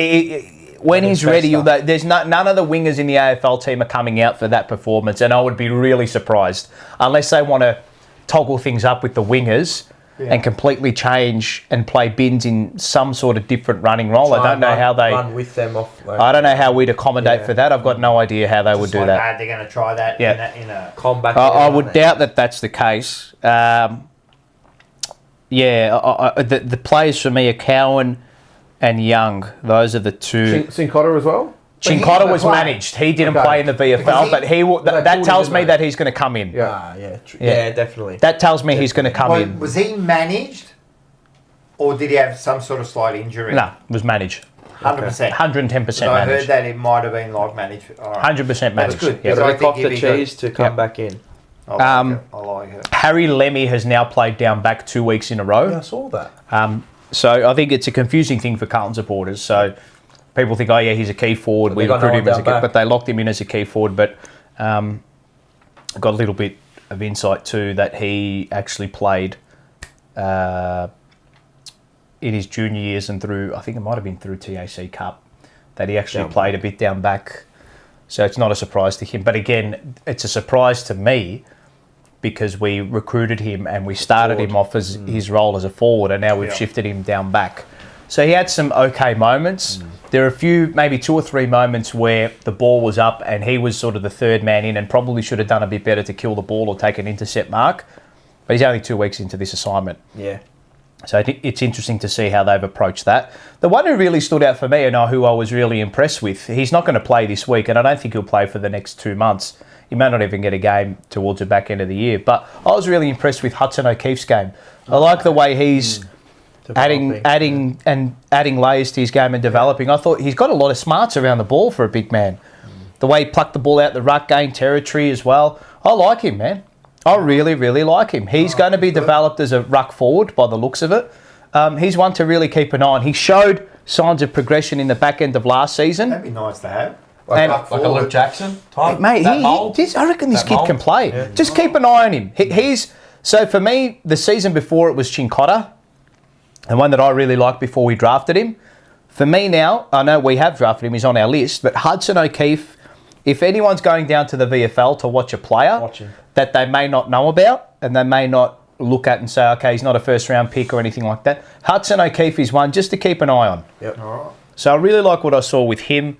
S1: When
S4: At
S1: he's
S4: his best
S1: ready,
S4: stuff.
S1: there's none of the wingers in the AFL team are coming out for that performance, and I would be really surprised unless they want to toggle things up with the wingers and completely change and play Binns in some sort of different running role. I don't know how they
S4: run with them off.
S1: I don't know how we'd accommodate for that. I've got no idea how they would do that.
S2: They're going to try that
S1: Yeah.
S2: in a
S4: combat.
S1: I would doubt that that's the case. The players for me are Cowan and Young. Those are the two.
S3: Cincotta as well?
S1: Chincotta was managed. He didn't play in the VFL, but that tells me that he's going to come in.
S4: Yeah, definitely.
S1: That tells me he's going to come in.
S2: Was he managed, or did he have some sort of slight injury?
S1: No, it was managed.
S2: 100%.
S1: 110%
S2: I heard
S1: managed.
S2: that it might have been like managed. All right.
S1: 100% managed.
S2: That's good.
S1: Yeah.
S2: So I
S4: Got to
S2: think
S4: cock
S2: he'd
S4: the
S2: be good.
S4: cheese to come back in.
S2: I like it.
S1: Harry Lemmy has now played down back 2 weeks in a row.
S4: Yeah, I saw that.
S1: So I think it's a confusing thing for Carlton supporters. So people think, oh yeah, he's a key forward.
S4: But
S1: We
S4: they got
S1: recruit
S4: no
S1: him
S4: one
S1: as a
S4: down
S1: key,
S4: back.
S1: but they locked him in as a key forward. But got a little bit of insight too that he actually played in his junior years and through, I think it might have been through TAC Cup, that he actually played a bit down back. So it's not a surprise to him. But again, it's a surprise to me because we recruited him and we started him off as his role as a forward, and now we've shifted him down back. So he had some okay moments. There are a few, maybe 2 or 3 moments where the ball was up and he was sort of the third man in and probably should have done a bit better to kill the ball or take an intercept mark. But he's only 2 weeks into this assignment.
S4: Yeah.
S1: So I think it's interesting to see how they've approached that. The one who really stood out for me and who I was really impressed with, he's not going to play this week and I don't think he'll play for the next 2 months. He may not even get a game towards the back end of the year. But I was really impressed with Hudson O'Keefe's game. I like the way he's adding layers to his game and developing. I thought he's got a lot of smarts around the ball for a big man. The way he plucked the ball out the ruck, gained territory as well. I like him, man. I really, really like him. He's going to be developed as a ruck forward by the looks of it. He's one to really keep an eye on. He showed signs of progression in the back end of last season.
S2: That'd be nice to have.
S4: Like a Luke Jackson type.
S1: Mate,
S4: That mould?
S1: I reckon this
S4: That
S1: kid
S4: mould?
S1: can play.
S4: Yeah.
S1: Just keep an eye on him. So for me, the season before it was Chincotta, the one that I really liked before we drafted him. For me now, I know we have drafted him, he's on our list, but Hudson O'Keefe, if anyone's going down to the VFL to watch a player that they may not know about and they may not look at and say, okay, he's not a first round pick or anything like that, Hudson O'Keefe is one just to keep an eye on.
S3: Yep.
S2: All right.
S1: So I really like what I saw with him.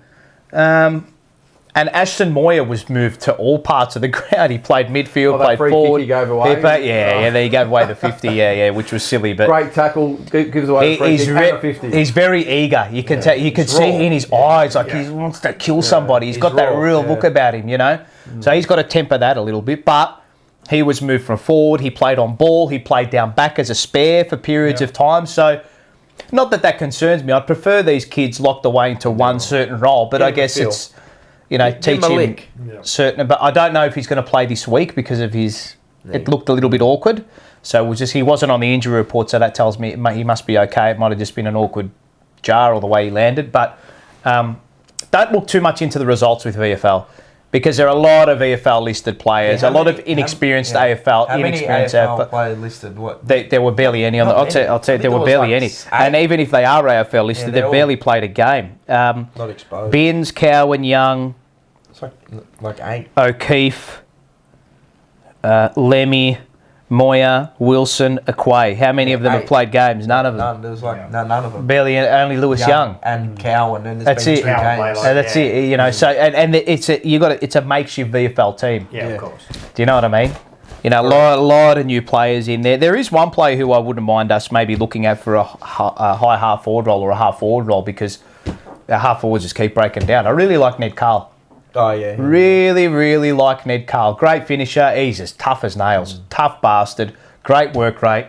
S1: And Ashton Moyer was moved to all parts of the ground. He played midfield,
S3: that
S1: played
S3: free
S1: forward.
S3: kick he gave away.
S1: There he gave away the 50, which was silly. But
S3: great tackle, gives away the free kick, and a 50.
S1: He's very eager. You can tell. You can see in his eyes, like he wants to kill somebody. He's got that real look about him, you know. So he's got to temper that a little bit. But he was moved from forward. He played on ball. He played down back as a spare for periods of time. So not that concerns me. I'd prefer these kids locked away into one certain role. But I guess it's, you know, teach him certain. But I don't know if he's going to play this week because of his. It looked a little bit awkward. So it was just he wasn't on the injury report. So that tells me he must be okay. It might have just been an awkward jar or the way he landed. But don't look too much into the results with VFL. Because there are a lot of VFL listed players, a lot of inexperienced AFL,
S4: how many AFL players listed? What?
S1: There were barely any on the. I'll tell you, there were barely any. And even if they are AFL listed, they've barely played a game.
S4: Not exposed.
S1: Binns, Cowan, Young,
S4: it's like 8.
S1: O'Keefe, Lemmy, Moyer, Wilson, Aquay. How many of them have played games? None of them.
S4: None. There was none of them.
S1: Barely, only Lewis Young
S4: and Cowan. And
S1: that's it. That's it. You know, so and it's a makeshift VFL team.
S2: Yeah, of course.
S1: Do you know what I mean? You know, a lot of new players in there. There is one player who I wouldn't mind us maybe looking at for a high half forward role or a half forward role because our half forwards just keep breaking down. I really like Ned Carl.
S4: Oh, yeah.
S1: Really, really like Ned Carl. Great finisher. He's as tough as nails. Tough bastard. Great work rate.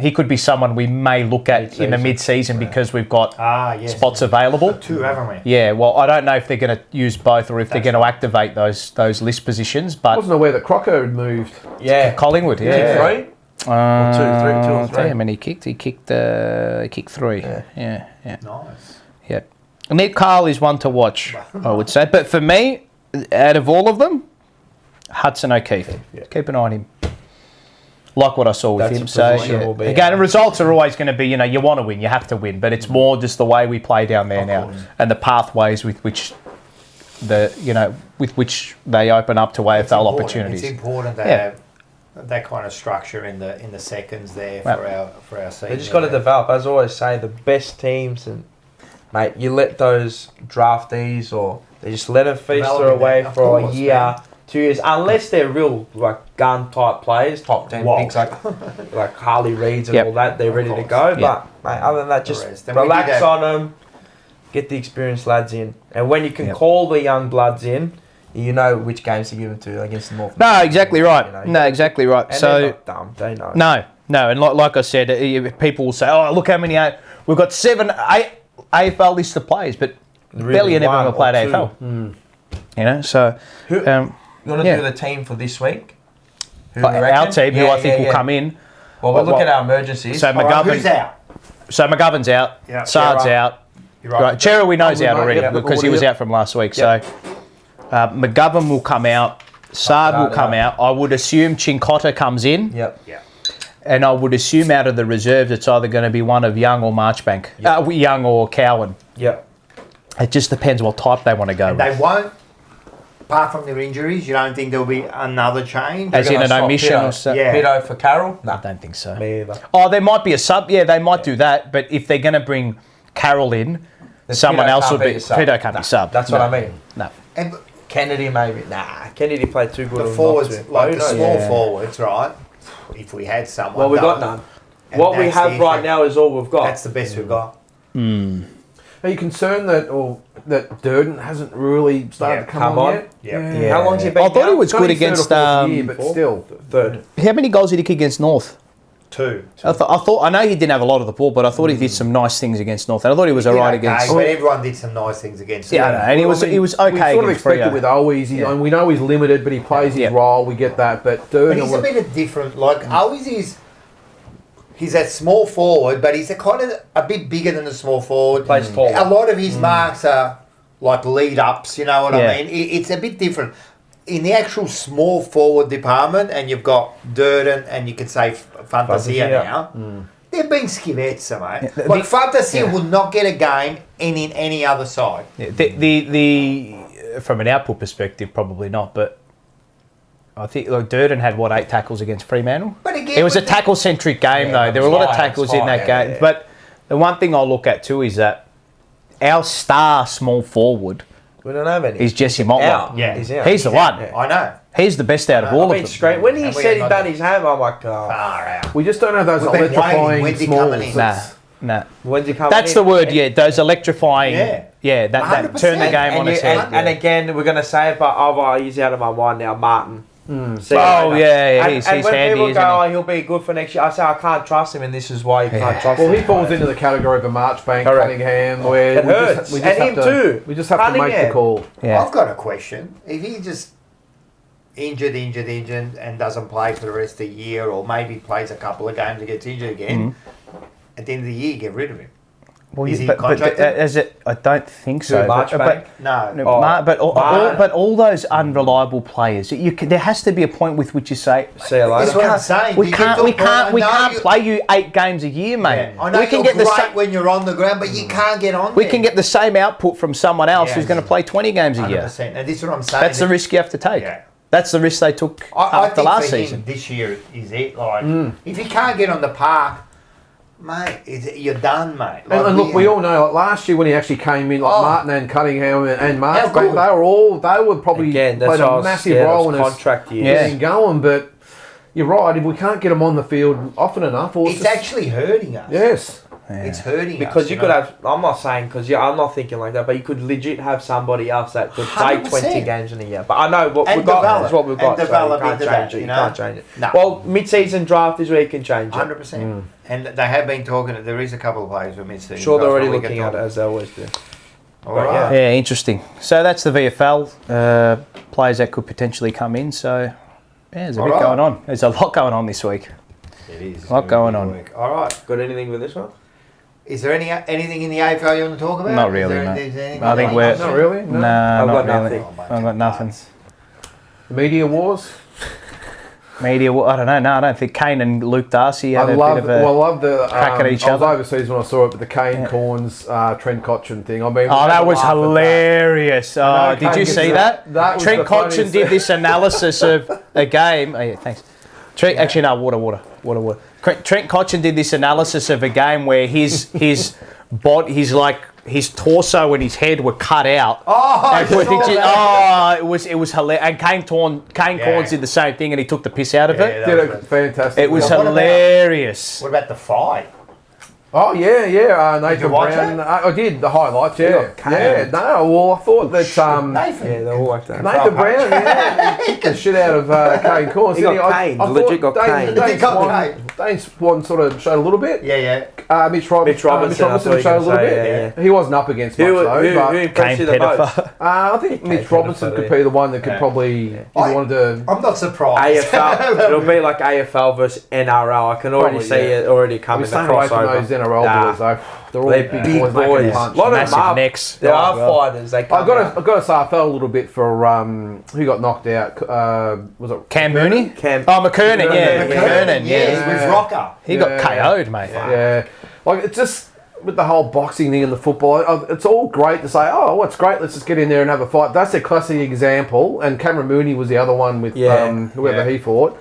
S1: He could be someone we may look at in the mid-season because we've got spots available.
S2: 2, haven't we?
S1: Yeah, well, I don't know if they're going to use both or if they're going to activate those list positions. But
S3: I wasn't aware that Crocker had moved.
S4: Yeah.
S1: Collingwood,
S3: Yeah.
S4: 3? Two or 3.
S1: Tell you how many he kicked. He kicked 3. Yeah.
S2: Nice.
S1: Yeah. Ned Carl is one to watch, I would say. But for me, out of all of them, Hudson O'Keefe. Keep an eye on him. Like what I saw with him. So again, the results are always going to be, you know, you want to win, you have to win, but it's more just the way we play down there now and the pathways with which they open up to AFL opportunities.
S2: It's important to have that kind of structure in the seconds there for our season.
S4: They just got to develop. As I always say, the best teams and mate, you let those draftees or they just let them feaster away for a year, 2 years, unless they're real like gun type players, top 10 picks like Harley Reeds and all that. They're ready to go. But mate, other than that, just relax on them, get the experienced lads in, and when you can call the young bloods in, you know which games to give them to against the North.
S1: No, exactly right.
S4: You know,
S1: exactly right.
S4: And
S1: so
S4: they're not dumb. They know.
S1: No, and like I said, people will say, "Oh, look how many we've got 7, 8 AFL listed players," but barely any of them have played AFL. You know, so
S4: you want to do the team for this week?
S1: Our team, who I think will come in.
S4: Well, we'll look at our emergencies.
S2: So who's out?
S1: So McGovern's out.
S2: Yeah.
S1: Sard's out.
S2: Right.
S1: Chera we know's out already because he was out from last week. So McGovern will come out. Sard will come out. I would assume Chincotta comes in.
S4: Yep.
S1: And I would assume out of the reserves, it's either going to be one of Young or Marchbank. Young or Cowan.
S4: Yep.
S1: It just depends what type they want to go with.
S2: They won't, apart from their injuries, you don't think there'll be another change?
S1: As in an omission or so?
S2: Yeah.
S4: Pito for Carroll?
S1: No, I don't think so.
S4: Me either.
S1: Oh, there might be a sub. Yeah, they might do that. But if they're going to bring Carroll in, someone else will be. Pito can't be sub.
S4: That's what I mean.
S1: No.
S2: And
S4: Good Kennedy played too good.
S2: The forwards, like the small forwards, right? If we had someone.
S4: Well, we've got none. What we have right now is all we've got.
S2: That's the best we've got.
S3: Are you concerned that Durden hasn't really started to come on yet?
S2: Yeah.
S4: How long's he been?
S1: I thought he was good against.
S3: But still,
S4: third.
S1: How many goals did he kick against North?
S2: 2.
S1: I know he didn't have a lot of the ball, but I thought he did some nice things against North. And I thought he was alright against.
S2: But everyone did some nice things against.
S1: Yeah, I know, and he was okay.
S3: We sort of
S1: against
S3: expected
S1: Freo.
S3: with Owies. And we know he's limited, but he plays his role. We get that. But Durden,
S2: But he's a bit of different. Like Owies he's a small forward, but he's a bit bigger than a small forward.
S4: Plays tall.
S2: A lot of his marks are like lead ups. You know what I mean? It's a bit different. In the actual small forward department, and you've got Durden, and you could say Fantasia now. They've been schivets, mate. But Fantasy would not get a game in any other side.
S1: Yeah, the from an output perspective, probably not, but I think Durden had 8 tackles against Fremantle.
S2: But again,
S1: it was a tackle-centric game, though. There were a lot of tackles in that game.
S2: Yeah.
S1: But the one thing I'll look at too is that our star small forward
S4: We don't have any.
S1: is Jesse Montwell.
S4: Out.
S2: Yeah.
S1: He's the one.
S2: I know.
S1: He's the best out of all of them.
S4: When he
S2: And we
S4: said
S2: ain't
S4: he
S2: got
S4: done his ham, I'm like,
S2: Far out.
S3: We just don't have those
S2: We've been waiting.
S3: electrifying
S2: When's he coming
S3: smalls.
S2: in?
S1: Nah.
S4: when's he coming
S1: That's
S4: in?
S1: the word, yeah. Those electrifying, that
S2: 100%.
S1: turn the game on
S4: And,
S1: its head.
S4: and again, we're going to say it, but he's out of my mind now, Martin. See you
S1: Oh,
S4: later.
S1: yeah,
S4: And
S1: he's
S4: when
S1: handy,
S4: people
S1: isn't
S4: go,
S1: he?
S4: he'll be good for next year, I say, I can't trust him, and this is why you can't trust
S3: Well,
S4: him.
S3: he falls into the category of a Marchbank,
S4: Correct.
S3: Cunningham, where
S4: It hurts.
S3: we just
S4: And
S3: have
S4: him
S3: to,
S4: too.
S3: We just have to make the
S4: Cunningham.
S3: call.
S1: Yeah.
S2: I've got a question. If he just injured, and doesn't play for the rest of the year, or maybe plays a couple of games and gets injured again, at the end of the year, get rid of him.
S1: Well,
S2: Is he
S1: but
S2: contracted?
S1: I don't think so.
S4: Marchbank?
S2: No.
S1: But all those unreliable players, there has to be a point with which you say,
S4: See you later.
S2: That's what I'm saying.
S1: we
S2: You
S1: can't
S2: get to-
S1: play you 8 games a year, mate.
S2: I know
S1: We can
S2: you're
S1: get the
S2: great
S1: same.
S2: when you're on the ground, but you can't get on
S1: We
S2: there.
S1: can get the same output from someone else who's
S2: Yes.
S1: going to play 20 games a year.
S2: 100%. And this is what I'm saying.
S1: That's the risk you have to take.
S2: Yeah.
S1: That's the risk they took
S2: I
S1: after
S2: think
S1: last
S2: for
S1: season.
S2: him, this year is it. Like, if you can't get on the park, mate, you're done, mate. Like,
S3: And look, we all know, like last year when he actually came in, like Martin and Cunningham and Marchbank,
S2: good.
S3: they were probably
S4: Again, that's
S3: played
S4: why I
S3: a
S4: was
S3: massive
S4: scared of
S3: role in us
S4: contract years.
S3: getting going. But you're right, if we can't get them on the field often enough, or
S2: it's actually hurting us.
S3: yes.
S2: It's hurting
S4: Because
S2: us.
S4: you could have, I'm not saying, because I'm not thinking like that, but you could legit have somebody else that could play
S2: 100%.
S4: 20 games in a year. But I know what
S2: And
S4: we've got
S2: develop.
S4: is what we've
S2: And
S4: got. So you
S2: develop
S4: can't
S2: into
S4: change
S2: that,
S4: it.
S2: you
S4: You
S2: know?
S4: can't change it.
S2: No.
S4: Well, mid-season draft is where you can change it.
S2: 100%. And they have been talking. There is a couple of players who missed it.
S4: Sure, they're already looking at it as they always do.
S2: All right.
S1: Yeah, interesting. So that's the VFL players that could potentially come in. So yeah, there's a bit
S2: right.
S1: going on. There's a lot going on this week.
S2: It is.
S1: A lot going on.
S2: All right.
S4: Got anything with this one?
S2: Is there anything in the AFL you want to talk about?
S1: Not
S2: Is
S1: really,
S2: there-
S1: mate.
S2: is there anything
S1: I think
S2: like
S1: we're
S2: that?
S3: Not really. No.
S1: Nah,
S4: I've
S1: not
S4: got
S1: really.
S4: nothing.
S1: I've got nothing.
S3: The media wars.
S1: Media, I don't know. No, I don't think Kane and Luke Darcy had
S3: I
S1: a
S3: love
S1: bit of a.
S3: I love the.
S1: crack at each
S3: I was
S1: other.
S3: overseas when I saw it, but the Kane Corns, Trent Cotchin thing. I mean,
S1: Oh, that was
S3: laugh at that.
S1: hilarious.
S3: I
S1: Oh,
S3: know
S1: did you
S3: Kane
S1: see
S3: gets
S1: that?
S3: that was
S1: Trent
S3: the
S1: Cotchin
S3: funniest
S1: did
S3: thing.
S1: this analysis of a game. Oh, yeah, thanks. Actually, no, water. Trent Cotchin did this analysis of a game where his torso and his head were cut out. It was hilarious. And Kane Corns did the same thing, and he took the piss out of it.
S3: Did a fantastic.
S1: It was
S3: job.
S1: hilarious.
S2: What about the fight?
S3: Oh yeah. Nathan
S2: you watch
S3: Brown.
S2: it?
S3: I did the highlights. Yeah,
S4: got Kane.
S3: yeah. No, well, I thought that
S2: Nathan.
S4: Yeah, they're all like that.
S3: Nathan Brown, he kicked the shit out of Kane Corns.
S4: He got caned, legit got caned.
S2: He got caned.
S3: Dane Swan sort of showed a little bit.
S2: Yeah.
S3: Mitch Robinson
S4: I thought you were
S3: showed a
S4: gonna
S3: little
S4: say,
S3: bit.
S4: yeah.
S3: He wasn't up against much though.
S4: Who
S3: But
S4: impressed
S1: Kane
S4: you the most?
S1: pedophile.
S3: I think Mitch Robinson could be the one that could probably, if you wanted to.
S2: I'm not surprised.
S4: AFL, it'll be like AFL versus NRL. I can already
S3: Probably,
S4: see
S3: yeah.
S4: it already
S3: I'll
S4: coming.
S3: be
S4: The
S3: staying away from
S4: crossover.
S3: those NRL
S4: Nah.
S3: boys though. They're all
S4: They're
S3: big
S4: big
S3: boys.
S4: boys.
S3: They can punch.
S4: A lot of them
S1: Massive
S4: are.
S1: necks.
S4: There
S1: Oh,
S4: are
S1: well.
S4: fighters. They
S3: I
S4: come
S3: got
S4: out.
S3: to say I felt a little bit for who got knocked out. Was it
S1: Cam Mooney?
S4: Cam-
S1: Oh, McKernan, yeah.
S2: McKernan,
S1: McKernan,
S2: yes,
S1: yeah.
S2: with Rocco.
S1: He got KO'd, mate.
S3: Yeah, like it's just with the whole boxing thing and the football. It's all great to say, oh, what's great? Let's just get in there and have a fight. That's a classic example. And Cameron Mooney was the other one with whoever he fought.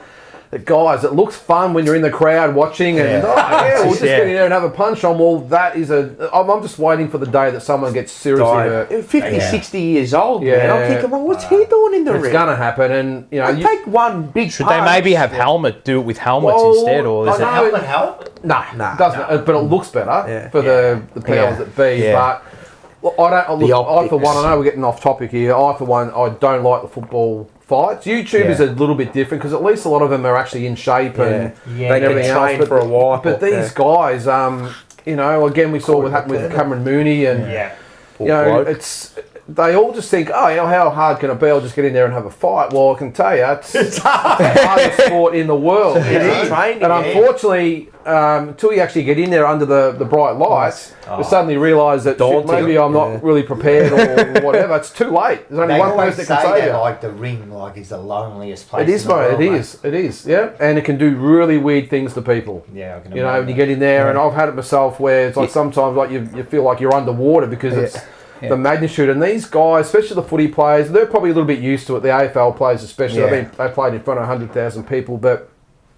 S3: But guys, it looks fun when you're in the crowd watching and we'll just get in there and have a punch on. Well, that is I'm just waiting for the day that someone gets seriously hurt.
S4: 50, 60 years old, man.
S3: Yeah.
S4: I'm thinking, well, what's he doing in the ring?
S3: It's gonna happen, and you know,
S4: I'd take one big
S1: Should they maybe have do it with helmets
S3: Well,
S1: instead, or is
S3: I
S1: it?
S3: know-
S2: Helmet help?
S3: nah, doesn't. But it looks better for the powers that be.
S1: Yeah.
S3: But I don't. Look, I for
S4: optics.
S3: one, I know we're getting off topic here. I for one, I don't like the football fights. YouTube is a little bit different because at least a lot of them are actually in shape and
S4: They can
S3: everything else.
S4: train for a while.
S3: But these guys, you know, again we saw what happened with Cameron Mooney and you know,
S4: bloke.
S3: it's they all just think, oh, how hard can it be? I'll just get in there and have a fight. Well, I can tell you, it's the hardest sport in the world.
S4: It is. Training,
S3: and unfortunately, until you actually get in there under the bright lights, you suddenly realise that shit, maybe I'm not really prepared or whatever. It's too late. There's only one person that can say that.
S2: Like the ring, like is the loneliest place.
S3: It is,
S2: in the world,
S3: mate. It is. Yeah, and it can do really weird things to people.
S2: Yeah, I can
S3: you know, when you get in there, and I've had it myself where it's like sometimes like you feel like you're underwater because it's the magnitude. And these guys, especially the footy players, they're probably a little bit used to it. The AFL players, especially, they played in front of 100,000 people, but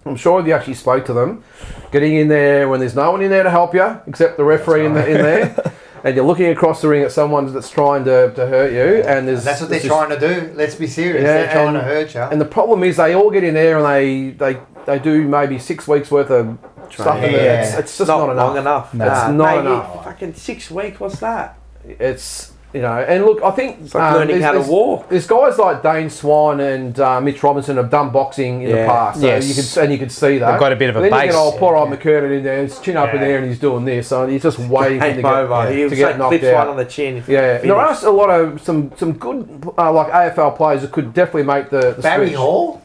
S3: I'm sure if you actually spoke to them, getting in there when there's no one in there to help you except the referee in there, and you're looking across the ring at someone that's trying to hurt you, and
S2: that's what they're trying to do. Let's be serious. They're trying to hurt you.
S3: And the problem is they all get in there and they do maybe 6 weeks worth of stuff in there. It's just not enough.
S4: Long enough.
S3: No. It's not enough.
S4: Fucking 6 weeks. What's that?
S3: It's, you know, and look, I think
S4: it's like learning how to walk.
S3: There's guys like Dane Swan and Mitch Robinson have done boxing in the past, so you can see that.
S1: They've got a bit of a
S3: base.
S1: base.
S3: You get poor old McKernan in there, his chin up in there, and he's doing this, so he's just waiting to get knocked out.
S4: One on the chin.
S3: There are a lot of some good like AFL players that could definitely make the
S2: Barry
S3: switch.
S2: Hall.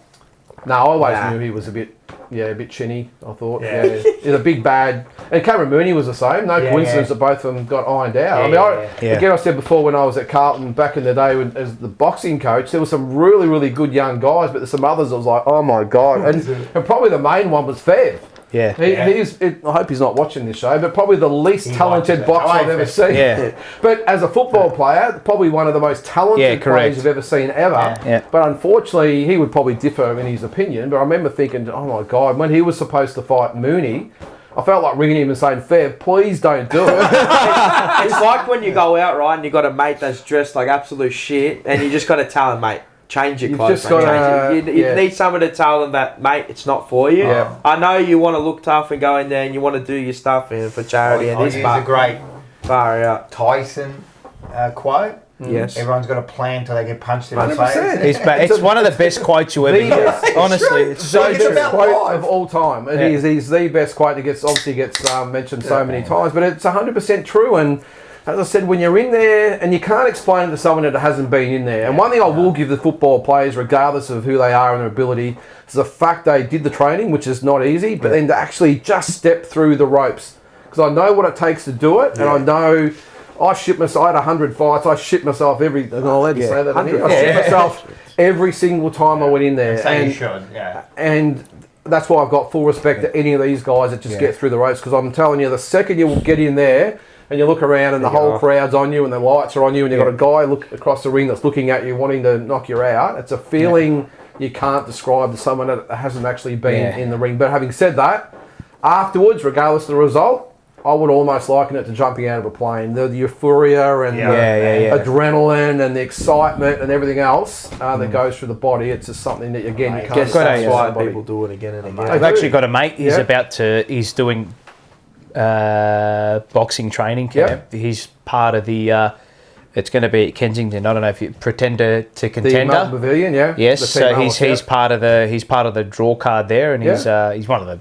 S3: No, I always knew he was a bit chinny, I thought. Yeah. He's a big bad. And Cameron Mooney was the same. No coincidence that both of them got ironed out. Again, I said before when I was at Carlton back in the day as the boxing coach, there were some really, really good young guys, but there's some others that was like, oh my God. And probably the main one was Fev.
S1: Yeah.
S3: I hope he's not watching this show, but probably the least talented boxer I've ever seen.
S1: Yeah.
S3: But as a football player, probably one of the most talented players you've ever seen ever.
S1: Yeah.
S3: But unfortunately, he would probably differ in his opinion. But I remember thinking, oh my God, when he was supposed to fight Mooney, I felt like ringing him and saying, Fev, please don't do it.
S4: It's like when you go out, right, and you got a mate that's dressed like absolute shit, and you just got to tell him, mate, change your clothes. You need someone to tell them that, mate, it's not for you.
S3: Yeah.
S4: I know you want to look tough and go in there and you want to do your stuff for charity and this, but
S2: a great
S4: far out.
S2: Tyson quote.
S4: Yes.
S2: Everyone's got a plan till they get punched in the face.
S1: It's one of the best quotes you ever hear. Honestly, it's so
S3: the
S1: true.
S3: best quote of all time. He's the best quote that gets mentioned so many times, but it's 100% true. And as I said, when you're in there and you can't explain it to someone that hasn't been in there, and one thing I will give the football players, regardless of who they are and their ability, is the fact they did the training, which is not easy, but then to actually just step through the ropes. Because I know what it takes to do it, and I know I shit myself. I had 100 fights. I shit myself every. I'm not allowed to say that. I shit myself every single time I went in there.
S2: And you should,
S3: And that's why I've got full respect to any of these guys that just get through the ropes. Because I'm telling you, the second you will get in there and you look around and the whole crowd's on you and the lights are on you and you've got a guy look across the ring that's looking at you wanting to knock you out, it's a feeling you can't describe to someone that hasn't actually been in the ring. But having said that, afterwards, regardless of the result, I would almost liken it to jumping out of a plane. The euphoria and the adrenaline and the excitement and everything else that goes through the body. It's just something that, again, you can't
S4: That's why people do it again and again.
S1: I've actually got a mate. He's doing boxing training camp. He's part of the. It's going to be at Kensington. I don't know if you Pretender to Contender.
S3: The Melbourne Pavilion,
S1: Yes, so he's part of the draw card there, and he's one of the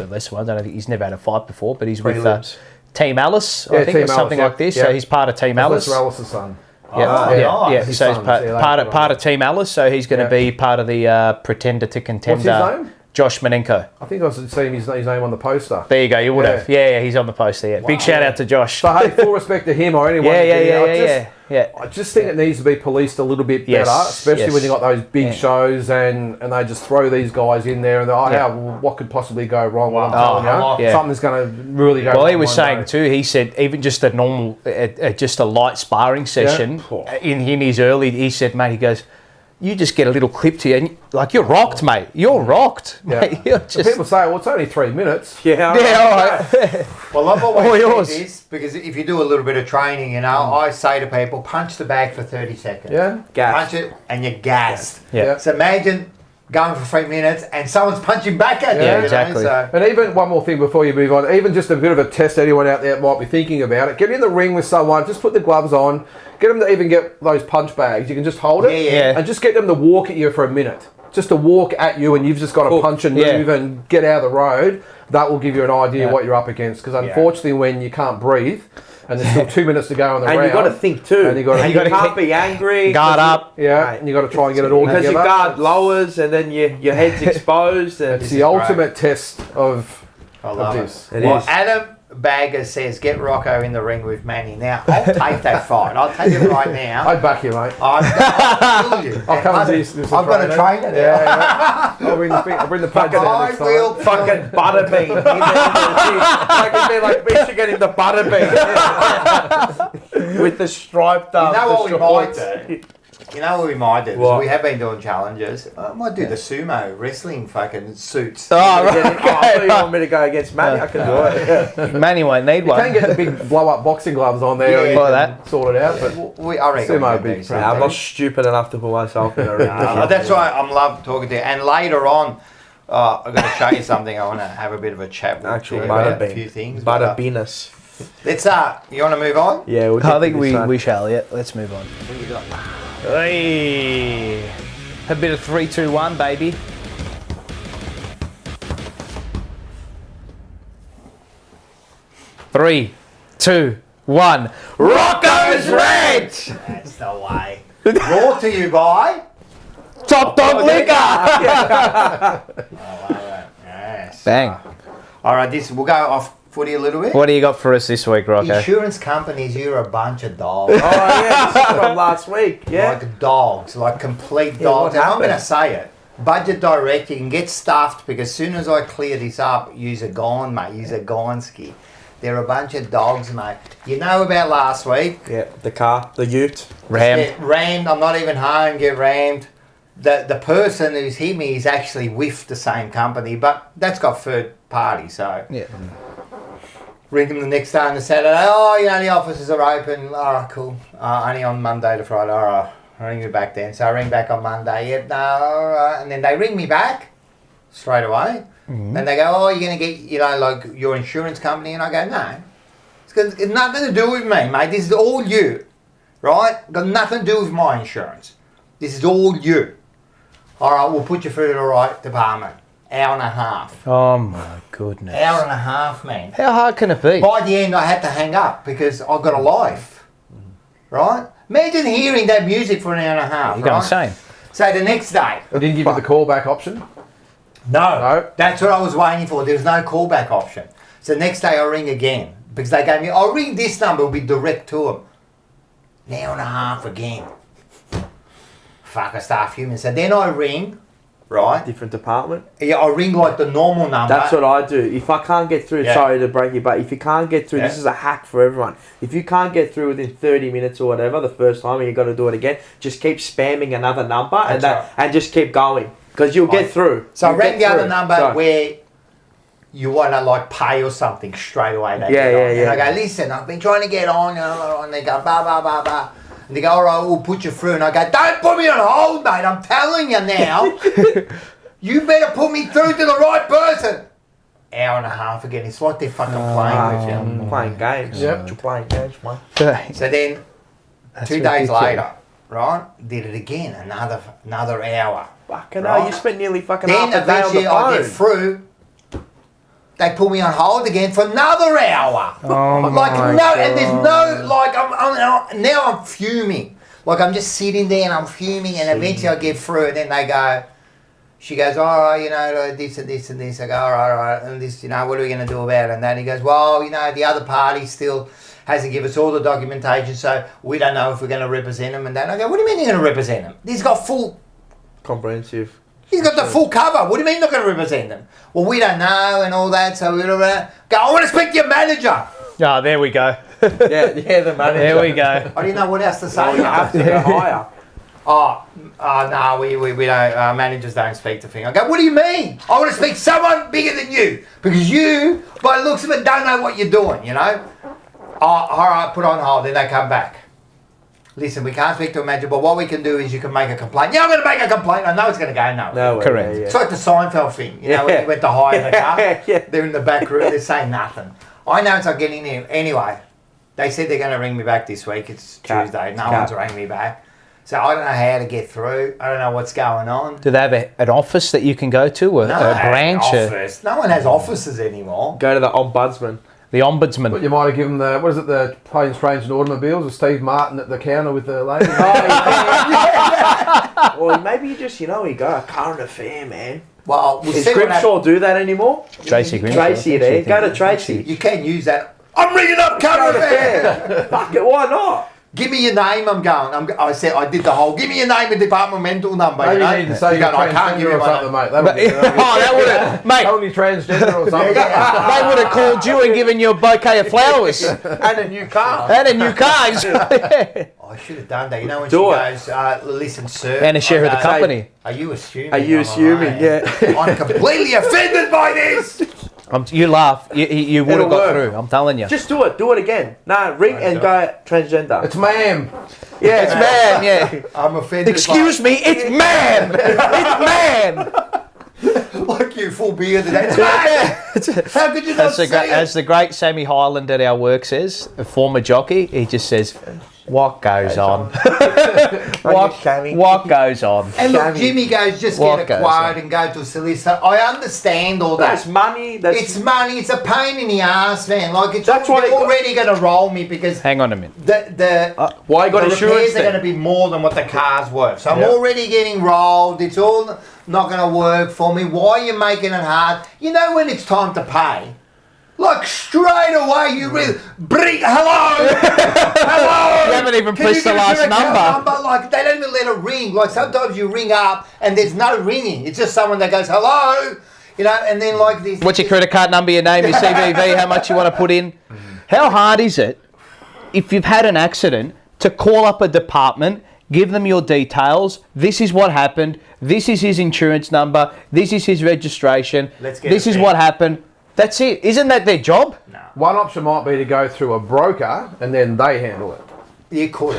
S1: lesser ones. I don't think he's never had a fight before, but he's with Team Alice, I think, or something like this. So he's part of Team Alice.
S3: That's Alice's son.
S1: So he's part of Team Alice. So he's going to be part of the Pretender to Contender.
S3: What's his name?
S1: Josh Manenko.
S3: I think I was seeing his name on the poster.
S1: There you go. You would have. Yeah, he's on the poster. Yeah. Big shout out to Josh.
S3: So hey, full respect to him or anyone. I just think it needs to be policed a little bit better, especially when you got those big shows and they just throw these guys in there and they're what could possibly go wrong? Well, I'm telling you, something's going to really go wrong.
S1: Well, he was saying too. He said even just a normal, just a light sparring session in his early. He said, mate, he goes, you just get a little clip to you, and you're rocked, mate. You're rocked. Mate. You're just...
S3: People say, well, it's only 3 minutes.
S1: All right.
S2: Well, I've always said this, because if you do a little bit of training, I say to people, punch the bag for 30 seconds.
S3: Yeah.
S2: Punch it, and you're gassed.
S3: Yeah.
S2: So imagine going for 3 minutes, and someone's punching back at you.
S1: Exactly.
S3: And even one more thing before you move on, even just a bit of a test anyone out there might be thinking about it, get in the ring with someone, just put the gloves on, get them to even get those punch bags. You can just hold it and just get them to walk at you for a minute. Just to walk at you and you've just got to punch and move and get out of the road. That will give you an idea what you're up against. Because unfortunately when you can't breathe, and there's still 2 minutes to go on the round.
S4: And you got to think too.
S3: And you got to
S4: you can't be angry.
S1: Guard up.
S3: Yeah, and you got to try and get it all
S4: because
S3: together.
S4: your guard lowers and then your head's exposed. And
S3: It's the ultimate test of
S2: this.
S4: It
S2: Well,
S4: is.
S2: Adam Bagger says, get Rocco in the ring with Manny. Now, I'll take that fight. I'll take it right now.
S3: I'd back you, mate.
S2: I'll kill you.
S3: I'll come and see you.
S2: I've got a trainer now.
S3: Yeah. I'll bring the packet down
S2: I
S3: next
S2: will
S3: time.
S4: fucking butterbean. Like it'd be like Michigan in the butterbean with the striped.
S2: You know what we
S4: the
S2: might
S4: shorts.
S2: do? You know what we might do? 'Cause
S4: What?
S2: we have been doing challenges. I might do the sumo wrestling fucking suits.
S1: Oh,
S4: I
S1: right.
S4: thought you want me to go against Manny. I can do it. Yeah.
S1: Manny won't need
S3: You
S1: one.
S3: can get the big blow-up boxing gloves on there.
S2: Yeah,
S3: or you
S1: like
S3: can
S1: that.
S3: sort it out. But
S2: I reckon
S3: Sumo
S2: we can
S3: big
S2: do
S3: fan.
S4: I'm
S2: something.
S4: not stupid enough to put myself in a ring.
S2: That's why I'm love talking to you. And later on, I'm going to show you something. I want to have a bit of a chat with
S4: Actual
S2: you about a
S4: butterbean.
S2: few things.
S4: Butterbeanus.
S2: Let's you want to move on?
S4: Yeah, we'll
S1: I think we shall, yeah. Let's move on. Hey. A bit of 3, 2, 1, baby. Three, 2, 1. Rocco's Rant!
S2: That's the way. Brought to you by
S1: Top Dog Liquor!
S2: Yes.
S1: Bang.
S2: All right, we'll go off footy a little bit.
S1: What do you got for us this week, Rocco?
S2: Insurance companies, you're a bunch of dogs.
S4: Oh yeah, this is from last week. Yeah.
S2: Like dogs, like complete
S4: Yeah,
S2: dogs.
S4: what
S2: And I'm going to
S4: happened?
S2: say it. Budget direct, you can get stuffed because as soon as I clear this up, you're gone, mate. You're Gonski. They're a bunch of dogs, mate. You know about last week?
S4: Yeah, the car, the ute.
S1: Rammed.
S2: Get rammed. I'm not even home. Get rammed. The person who's hit me is actually with the same company, but that's got third party. So
S1: Yeah.
S2: ring them the next day on the Saturday. Oh, you know the offices are open. All right, cool. Only on Monday to Friday. All right, I'll ring you back then. So I ring back on Monday. Yep, no, all right. And then they ring me back straight away.
S1: Mm-hmm.
S2: And they go, oh, you're going to get, like your insurance company. And I go, no. It's nothing to do with me, mate. This is all you, right? Got nothing to do with my insurance. This is all you. All right, we'll put you through to the right department. Hour and a half.
S1: Oh my goodness.
S2: Hour and a half, man.
S1: How hard can it be?
S2: By the end, I had to hang up because I got a life, right? Imagine hearing that music for an hour and a half,
S1: You're going
S2: right?
S1: insane.
S2: So the next day,
S3: I didn't give you the callback option.
S2: no, that's what I was waiting for. There was no callback option. So the next day, I ring again because they gave me, I'll ring this number, it'll be direct to them. An hour and a half again. Fuck, I start fuming. So then I ring, right?
S4: Different department.
S2: Yeah, I ring like the normal number.
S4: That's what I do. If I can't get through,
S2: Yeah.
S4: sorry to break you, but if you can't get through,
S2: Yeah.
S4: this is a hack for everyone. If you can't get through within 30 minutes or whatever, the first time and you got to do it again, just keep spamming another number and
S2: That's
S4: and just keep going because you'll get through.
S2: So I
S4: You'll
S2: rang
S4: get
S2: the other
S4: through.
S2: number
S4: So-
S2: where you want to like pay or something straight away. They
S4: Yeah,
S2: get on.
S4: yeah,
S2: And
S4: yeah.
S2: I go, listen, I've been trying to get on, and they go, bah, bah, bah, bah. And they go, all right, we'll put you through. And I go, don't put me on hold, mate. I'm telling you now. You better put me through to the right person. Hour and a half again. It's like they're fucking playing with you.
S4: Playing games.
S3: Yep.
S4: You're playing games, mate.
S2: So then,
S1: That's
S2: 2 days
S1: ridiculous.
S2: later, right, did it again. Another hour.
S4: Fucking
S2: Right.
S4: hell, you spent nearly fucking
S2: Then
S4: half a day on
S2: eventually
S4: the
S2: I get
S4: phone.
S2: through. They put me on hold again for another hour.
S1: Oh
S2: Like
S1: my
S2: no,
S1: God.
S2: and there's no like now I'm fuming. Like I'm just sitting there and I'm fuming, and eventually I get through, and then they go. She goes, all right, this and this and this. I go, all right, and this, what are we going to do about it? And then he goes, well, the other party still hasn't given us all the documentation, so we don't know if we're going to represent them. And then I go, what do you mean you're going to represent them? He's got
S4: Comprehensive.
S2: He's got the full cover. What do you mean not going to represent them? Well, we don't know and all that, so we don't know. Go, I want to speak to your manager.
S1: Oh, there we go.
S4: Yeah, the manager.
S1: There we go.
S2: I didn't know what else to say.
S4: Oh, you have to go higher.
S2: No, we don't. Managers don't speak to things. I go, what do you mean? I want to speak to someone bigger than you because you, by the looks of it, don't know what you're doing. All right, put on hold. Then they come back. Listen, we can't speak to a manager, but what we can do is you can make a complaint. Yeah, I'm going to make a complaint. I know it's going to go nowhere.
S4: No way.
S1: Correct.
S2: It's like the Seinfeld thing. When you went to hire the car,
S4: Yeah.
S2: they're in the back room, they're saying nothing. I know it's not getting in. Anyway, they said they're going to ring me back this week. It's Tuesday. No one's rang me back. So I don't know how to get through. I don't know what's going on.
S1: Do they have an office that you can go to, a branch?
S2: Office. No one has offices anymore.
S4: Go to the ombudsman.
S1: The ombudsman.
S3: But you might have given the, what is it, the Planes, Trains and Automobiles with Steve Martin at the counter with the lady.
S4: Or maybe you just, you got a current affair, man.
S2: Well, we'll
S4: Is
S2: see what
S4: Grimshaw do that anymore?
S1: Tracy Grimshaw.
S4: Tracy there. Go to Tracy.
S2: You can use that. I'm ringing up current affair.
S4: Fuck it, why not?
S2: Give me your name. I said I did the whole. Give me your name and departmental number.
S3: Maybe
S2: you know?
S3: you need to say
S2: You
S3: you're
S2: go, I can't give
S3: transgender
S2: you
S3: or
S2: my
S3: something,
S2: name.
S3: mate. That would have,
S1: Mate,
S3: only transgender or something.
S1: they would have called you and given you a bouquet of flowers.
S4: And a new car.
S1: And a new car.
S2: I should have done that. You know when
S4: Do
S2: she goes, listen, sir.
S1: And a share of the company.
S2: Are you assuming?
S4: Are you assuming? Yeah.
S2: I'm completely offended by this.
S1: You laugh. You would have
S4: It'll
S1: got
S4: work.
S1: through. I'm telling you.
S4: Just do it. Do it again. No, ring and go transgender.
S3: It's ma'am.
S4: Yeah,
S1: It's man, yeah.
S2: I'm offended.
S1: Excuse me, it's man. It's man.
S2: Like you, full beard today. It's man. How could you not see it?
S1: As the great Sammy Highland at our work says, a former jockey, he just says, what goes on? What goes on?
S2: And look, Jimmy goes, just
S1: What
S2: get a
S1: goes
S2: quote and go to a solicitor. I understand all that.
S4: That's money. That's
S2: It's money. It's a pain in the ass, man. Like it's
S4: That's why
S2: they're
S4: they got-
S2: already going to roll me because
S1: Hang on a minute.
S4: why you got
S2: the
S4: insurance
S2: repairs are
S4: then?
S2: going to be more than what the car's worth. So I'm
S3: Yep.
S2: already getting rolled. It's all not going to work for me. Why are you making it hard? You know when it's time to pay. Like straight away, you really hello.
S1: You haven't even
S2: Can you
S1: pressed the
S2: give us
S1: last
S2: your account
S1: number.
S2: Like they don't even let it ring. Like sometimes you ring up and there's no ringing. It's just someone that goes hello. And then like this.
S1: What's your credit card number, your name, your CVV, how much you want to put in? How hard is it, if you've had an accident, to call up a department, give them your details, this is what happened, this is his insurance number, this is his registration, this is what happened. That's it. Isn't that their job?
S2: No.
S3: One option might be to go through a broker and then they handle it.
S2: You could.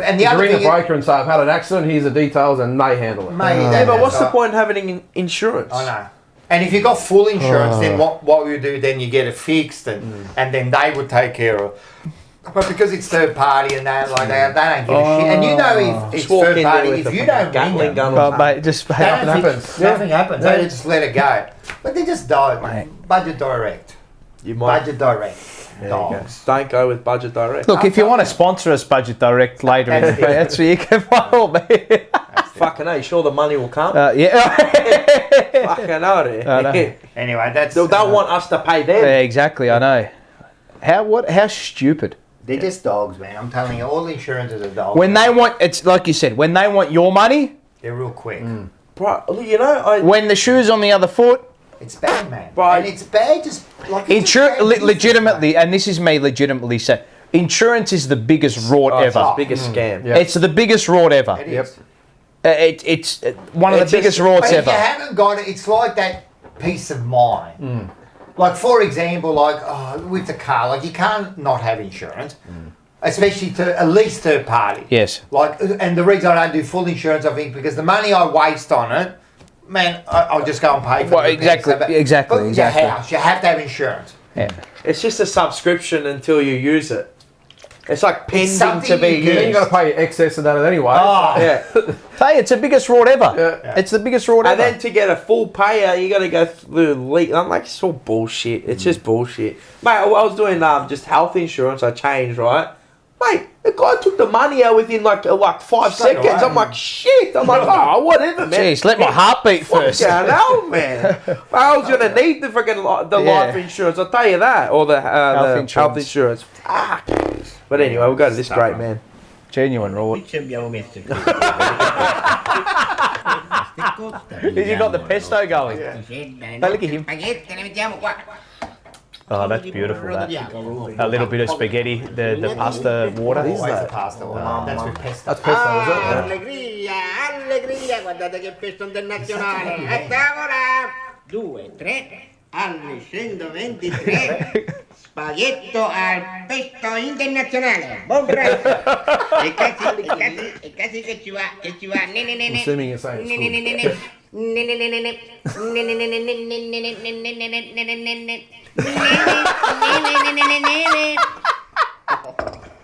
S2: And the
S3: You
S2: other
S3: ring
S2: thing
S3: a broker and say, I've had an accident, here's the details, and they handle it.
S2: Mate,
S4: Yeah, but what's the point in having insurance?
S2: I know. And if you got full insurance, then what you do, then you get it fixed and then they would take care of. But because it's third party and that, like they don't give a shit. And you know if it's
S4: walk
S2: third
S4: in
S2: party,
S4: there with
S2: if
S4: a
S2: you don't
S4: Gatling
S2: ring them,
S4: gun or
S1: Well,
S4: something.
S1: mate, just
S2: nothing
S3: happens.
S2: Nothing happens. They just let it go. But they just don't.
S1: Mate.
S2: Budget direct.
S4: You might.
S2: Budget direct.
S4: There you go.
S2: Dogs.
S4: Don't go with budget direct.
S1: Look, if you want to sponsor us, Budget Direct, later in the day, that's where you can follow me.
S4: Fucking hell, you sure the money will come?
S1: Yeah.
S4: Fucking hell,
S1: I know.
S2: Anyway, that's.
S4: They don't want us to pay them.
S1: Yeah, exactly, I know. How stupid.
S2: They're just dogs, man. I'm telling you, all insurances are dogs.
S1: When they want, it's like you said, when they want your money,
S2: they're real quick.
S4: Bro, I
S1: when the shoe's on the other foot,
S2: It's bad, man.
S4: Right.
S2: And it's bad just like... it's just bad business,
S1: legitimately,
S2: mate.
S1: and this is me legitimately saying, insurance is the biggest fraud
S4: it's
S1: ever.
S4: the biggest scam.
S3: Yeah.
S1: It's the biggest fraud ever.
S2: It is.
S1: It's one of the
S4: It's
S1: biggest
S4: just-
S1: frauds
S2: But if you
S1: ever.
S2: haven't got it, it's like that peace of mind. Like, for example, like with the car, like you can't not have insurance, especially to at least third party.
S1: Yes.
S2: Like, and the reason I don't do full insurance, I think, because the money I waste on it, man, I'll just go and pay for
S1: Well,
S2: the repairs.
S1: exactly,
S2: But
S1: exactly.
S2: your house, you have to have insurance.
S1: Yeah.
S4: It's just a subscription until you use it. It's like pending
S2: something
S4: to be
S2: you get.
S3: Then you
S4: used.
S3: got to pay excess of that anyway.
S2: Oh,
S4: Yeah.
S1: Hey, it's the biggest fraud ever.
S3: Yeah.
S1: It's the biggest fraud
S4: And
S1: ever.
S4: then to get a full payer, you got to go through leak. I'm like, it's all bullshit. It's just bullshit. Mate, I was doing just health insurance. I changed, right? Mate, the guy took the money out within like 5
S2: Straight
S4: seconds.
S2: away.
S4: I'm like, shit. I'm like, oh, whatever, man.
S1: Jeez, let my heart beat first.
S4: Yeah, I know, man. I was gonna need the freaking life insurance. I'll tell you that, or the health
S1: insurance.
S4: insurance. Fuck. But anyway, we'll go to this great man.
S1: Genuine fraud.
S11: Qui ci abbiamo messo il
S1: You got the pesto going. Look at him.
S11: Spaghetti, ne mettiamo qua.
S1: Oh, that's beautiful. That. A little bit of spaghetti, the pasta water.
S2: always the pasta one. That's with pesto.
S3: That's pesto, is it? Yeah.
S11: Allegria, allegria, guardate che pesto internazionale. A tavola! 2, 3, alle 123. Spaghetto al pesto internazionale. Buon prezzo. E cazzi che ci va, che ci va.
S3: I'm assuming you're saying it's good.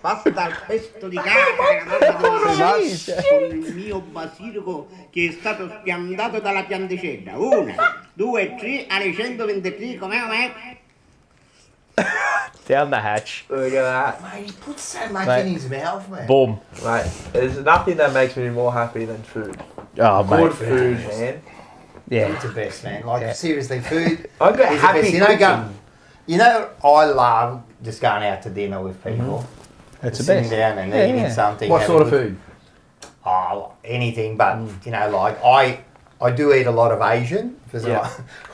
S11: Pasta al pesto di capra con il mio basilico che è stato spiandato dalla pianticella. 1, 2, 3 alle 123, com'è?
S1: Down the hatch.
S4: Look at that.
S2: Mate, he puts so much
S1: Mate.
S2: in his mouth, man.
S1: Boom.
S4: Mate, there's nothing that makes me more happy than food.
S1: Oh,
S4: Good
S1: mate.
S4: food, man.
S1: Yeah.
S2: It's the best, man. Like, seriously, food
S4: I got
S2: is the
S4: happy
S2: best.
S4: cooking.
S2: You know, I love just going out to dinner with people.
S1: That's the
S2: Sitting
S1: best.
S2: down and
S1: Yeah,
S2: eating
S1: yeah.
S2: something.
S3: What
S2: having
S3: sort of
S2: good-
S3: food?
S2: Oh, anything, but you know, like I do eat a lot of Asian because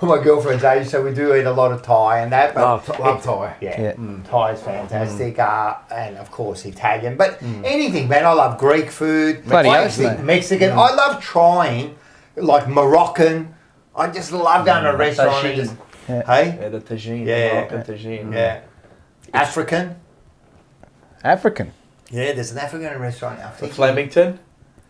S2: my girlfriend's Asian, so we do eat a lot of Thai and that. But
S3: Love Thai.
S2: yeah, Thai is fantastic, and of course Italian. But anything, man. I love Greek food,
S1: Bloody
S2: I
S1: oath,
S2: think
S1: mate.
S2: Mexican. I love trying like Moroccan. I just love going to a restaurant and just hey,
S4: Yeah, the tagine.
S2: Yeah.
S4: Moroccan tagine.
S2: yeah, African.
S1: African.
S2: Yeah, there's an African restaurant. I
S4: The
S2: think
S4: Flemington.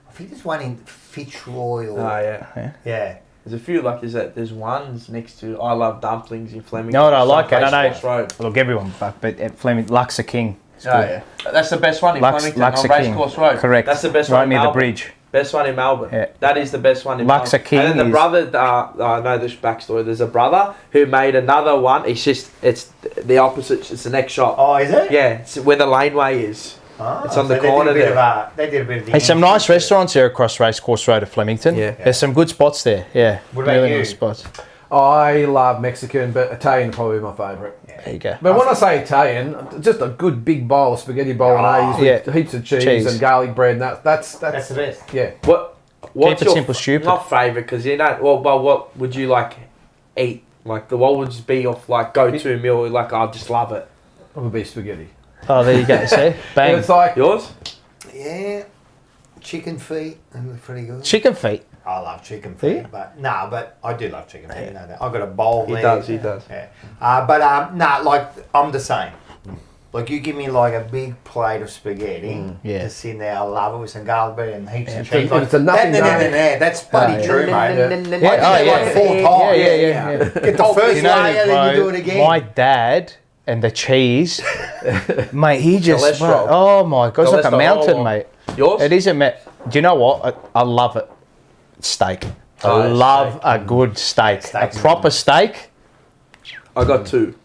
S2: I think there's one in Fitzroy. Or,
S4: Oh, yeah.
S2: yeah.
S4: There's a few, like, there's ones next to I Love Dumplings in Flemington.
S1: No, I like it. I
S4: Racecourse
S1: know.
S4: Road.
S1: Look, everyone, but Fleming, Luxor King. It's
S4: Oh,
S1: good.
S4: yeah. That's the best one in Flemington
S1: Luxor
S4: on
S1: King.
S4: Racecourse Road.
S1: Correct.
S4: That's the best
S1: right
S4: one in
S1: near the
S4: Melbourne.
S1: bridge.
S4: Best one in Melbourne.
S1: Yeah.
S4: That is the best one in
S1: Luxor
S4: Melbourne.
S1: King
S4: And then the
S1: is-
S4: brother, I know this backstory. There's a brother who made another one. It's the opposite. It's the next shop.
S2: Oh, is it?
S4: Yeah, it's where the laneway is.
S2: Oh,
S4: It's on
S2: so
S4: the corner
S2: they did a bit
S4: there.
S2: of they did a bit of the
S1: There's some
S2: ancient
S1: nice restaurants there across Racecourse Road at Flemington.
S4: Yeah.
S1: There's some good spots there. Yeah.
S2: What about
S1: really
S2: you?
S1: nice spots.
S3: I love Mexican, but Italian probably my favourite.
S1: There you go.
S3: But when I say Italian, just a good big bowl of spaghetti bolognese with heaps of cheese and garlic bread. And that's
S2: That's the best.
S3: yeah.
S4: What's
S1: it
S4: your
S1: simple, stupid.
S4: Not favourite, because you know. Well, what would you like eat? Like what would be your like go-to meal? Like I just love it.
S3: It would be spaghetti.
S1: Oh, there you go. See?
S3: And
S1: Bang.
S3: it's like
S4: Yours?
S2: Yeah, chicken feet. They're pretty good.
S1: Chicken feet.
S2: I love chicken
S1: Do
S2: feet,
S1: you?
S2: but but I do love chicken feet. You know that. I've got a bowl
S4: He
S2: there.
S4: does. He does.
S2: Yeah. Like I'm the same. Like you give me like a big plate of spaghetti,
S1: yeah.
S2: just in there. I love it with some garlic bread and heaps of
S3: If
S2: cheese.
S3: it's a nothing
S2: That's bloody
S1: yeah.
S2: true, mate.
S1: Yeah,
S2: I did it like 4 times.
S1: Yeah.
S2: Get the first
S1: You know,
S2: layer, then you do
S1: bro,
S2: it again.
S1: my dad and the cheese, mate, he just,
S4: Cholesterol.
S1: oh my God, it's like a
S4: Cholesterol.
S1: mountain, mate.
S4: Yours?
S1: It is a Do you know what? I love it. Steak. I
S4: Oh,
S1: love a good steak.
S2: Steak's
S1: A proper steak.
S4: I got two.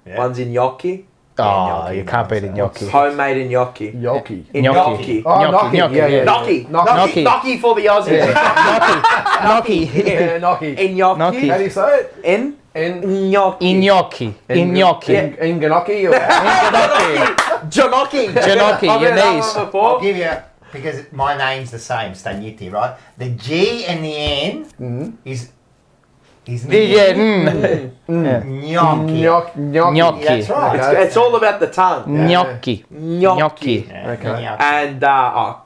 S2: Yeah.
S4: One's in gnocchi.
S1: Oh,
S2: gnocchi,
S1: you can't beat a
S2: mate.
S1: gnocchi.
S4: Homemade gnocchi.
S3: Gnocchi.
S4: In
S1: Gnocchi.
S4: gnocchi.
S3: Oh, gnocchi.
S1: gnocchi,
S3: Yeah, yeah.
S4: Gnocchi.
S3: Gnocchi.
S4: Gnocchi for the Aussies.
S1: Gnocchi.
S3: Yeah, gnocchi.
S4: In gnocchi.
S1: Gnocchi.
S3: How do you say it?
S4: In
S3: In
S4: gnocchi.
S1: Gnocchi. Gnocchi.
S3: in gnocchi or
S4: Gnocchi.
S1: Gnocchi,
S4: I've
S1: your
S4: heard that
S1: knees.
S4: one before.
S2: I'll give you, because my name's the same, Stagnetti, right? The G and the N is
S1: Yeah, mm.
S2: gnocchi.
S3: gnocchi.
S2: That's right.
S3: Okay.
S4: It's all about the tongue.
S1: Gnocchi.
S4: Gnocchi.
S2: Yeah,
S3: Okay.
S2: gnocchi.
S4: And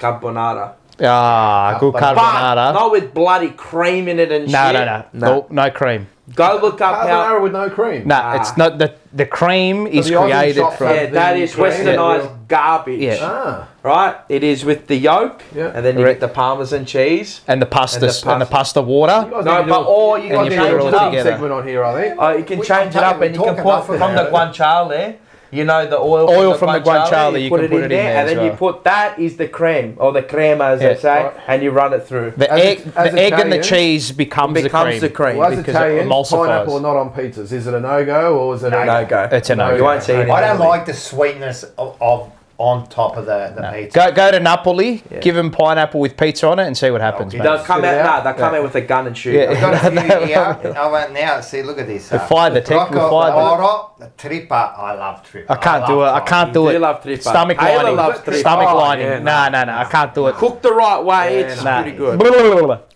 S4: carbonara.
S1: Ah, good
S4: But
S1: carbonara.
S4: not with bloody cream in it and
S1: No,
S4: shit.
S1: no, no. Nope, no cream.
S4: Go look up how.
S3: Carbonara with no cream.
S1: No, it's not. The cream is
S3: the Aussie
S1: created
S3: shops
S1: from.
S3: have
S4: Yeah, that
S3: the
S4: is
S3: cream.
S4: westernised garbage.
S1: Yeah.
S3: Ah.
S4: Right? It is with the yolk,
S3: Yeah.
S4: and then you
S1: Correct.
S4: get the parmesan cheese.
S1: And the pasta,
S4: And the
S1: and the pasta
S3: You
S1: water.
S3: guys
S4: No,
S3: need to
S4: but
S3: do a-
S4: or you
S3: you
S4: can
S3: guys need to
S1: put
S3: do
S1: it
S3: a
S1: all
S3: food
S1: together.
S3: segment on here, I think.
S4: You can
S2: We-
S4: change
S2: I'm
S4: it up,
S2: telling
S4: and
S2: you,
S4: you
S2: we
S4: can
S2: talk
S4: put
S2: enough
S4: from the
S2: about it.
S4: guanciale. You know the oil.
S1: Oil from the guanciale, you
S4: put
S1: can
S4: it
S1: put
S4: in
S1: it in
S4: there,
S1: there
S4: and
S1: as
S4: then you
S1: well.
S4: put that is the creme or the crema, as
S1: Yeah.
S4: they say,
S3: Right.
S4: and you run it through.
S1: The
S3: As
S1: egg,
S3: it- as
S1: the egg and the
S3: Italian,
S1: cheese becomes
S4: becomes
S1: the
S4: the
S1: cream.
S4: cream.
S3: Well, as
S1: because it
S3: Italian,
S1: emulsifies.
S3: pineapple not on pizzas. Is it a no-go or is it a
S4: No go.
S1: It's a no.
S4: You won't see it.
S2: I don't like the sweetness of on top of the pizza.
S1: Go to Napoli, give them pineapple with pizza on it, and see what happens,
S2: Okay.
S1: mate.
S4: They'll come
S3: Spit it
S4: out.
S3: out?
S4: No, they'll come out with a gun and shoot.
S1: Yeah.
S2: I've got a few here. I went now. See, look at this.
S1: fire the tech,
S2: Rocco
S1: fire the-
S2: Paolo, the trippa. I love trippa.
S1: I can't do it. I can't do
S4: You
S1: it.
S4: love trippa.
S1: Stomach
S4: Taylor
S1: lining.
S4: loves trippa.
S1: Stomach
S4: Oh,
S1: lining.
S4: yeah,
S1: No. I can't do it.
S4: Cooked the right way, it's
S1: Nah.
S4: pretty good.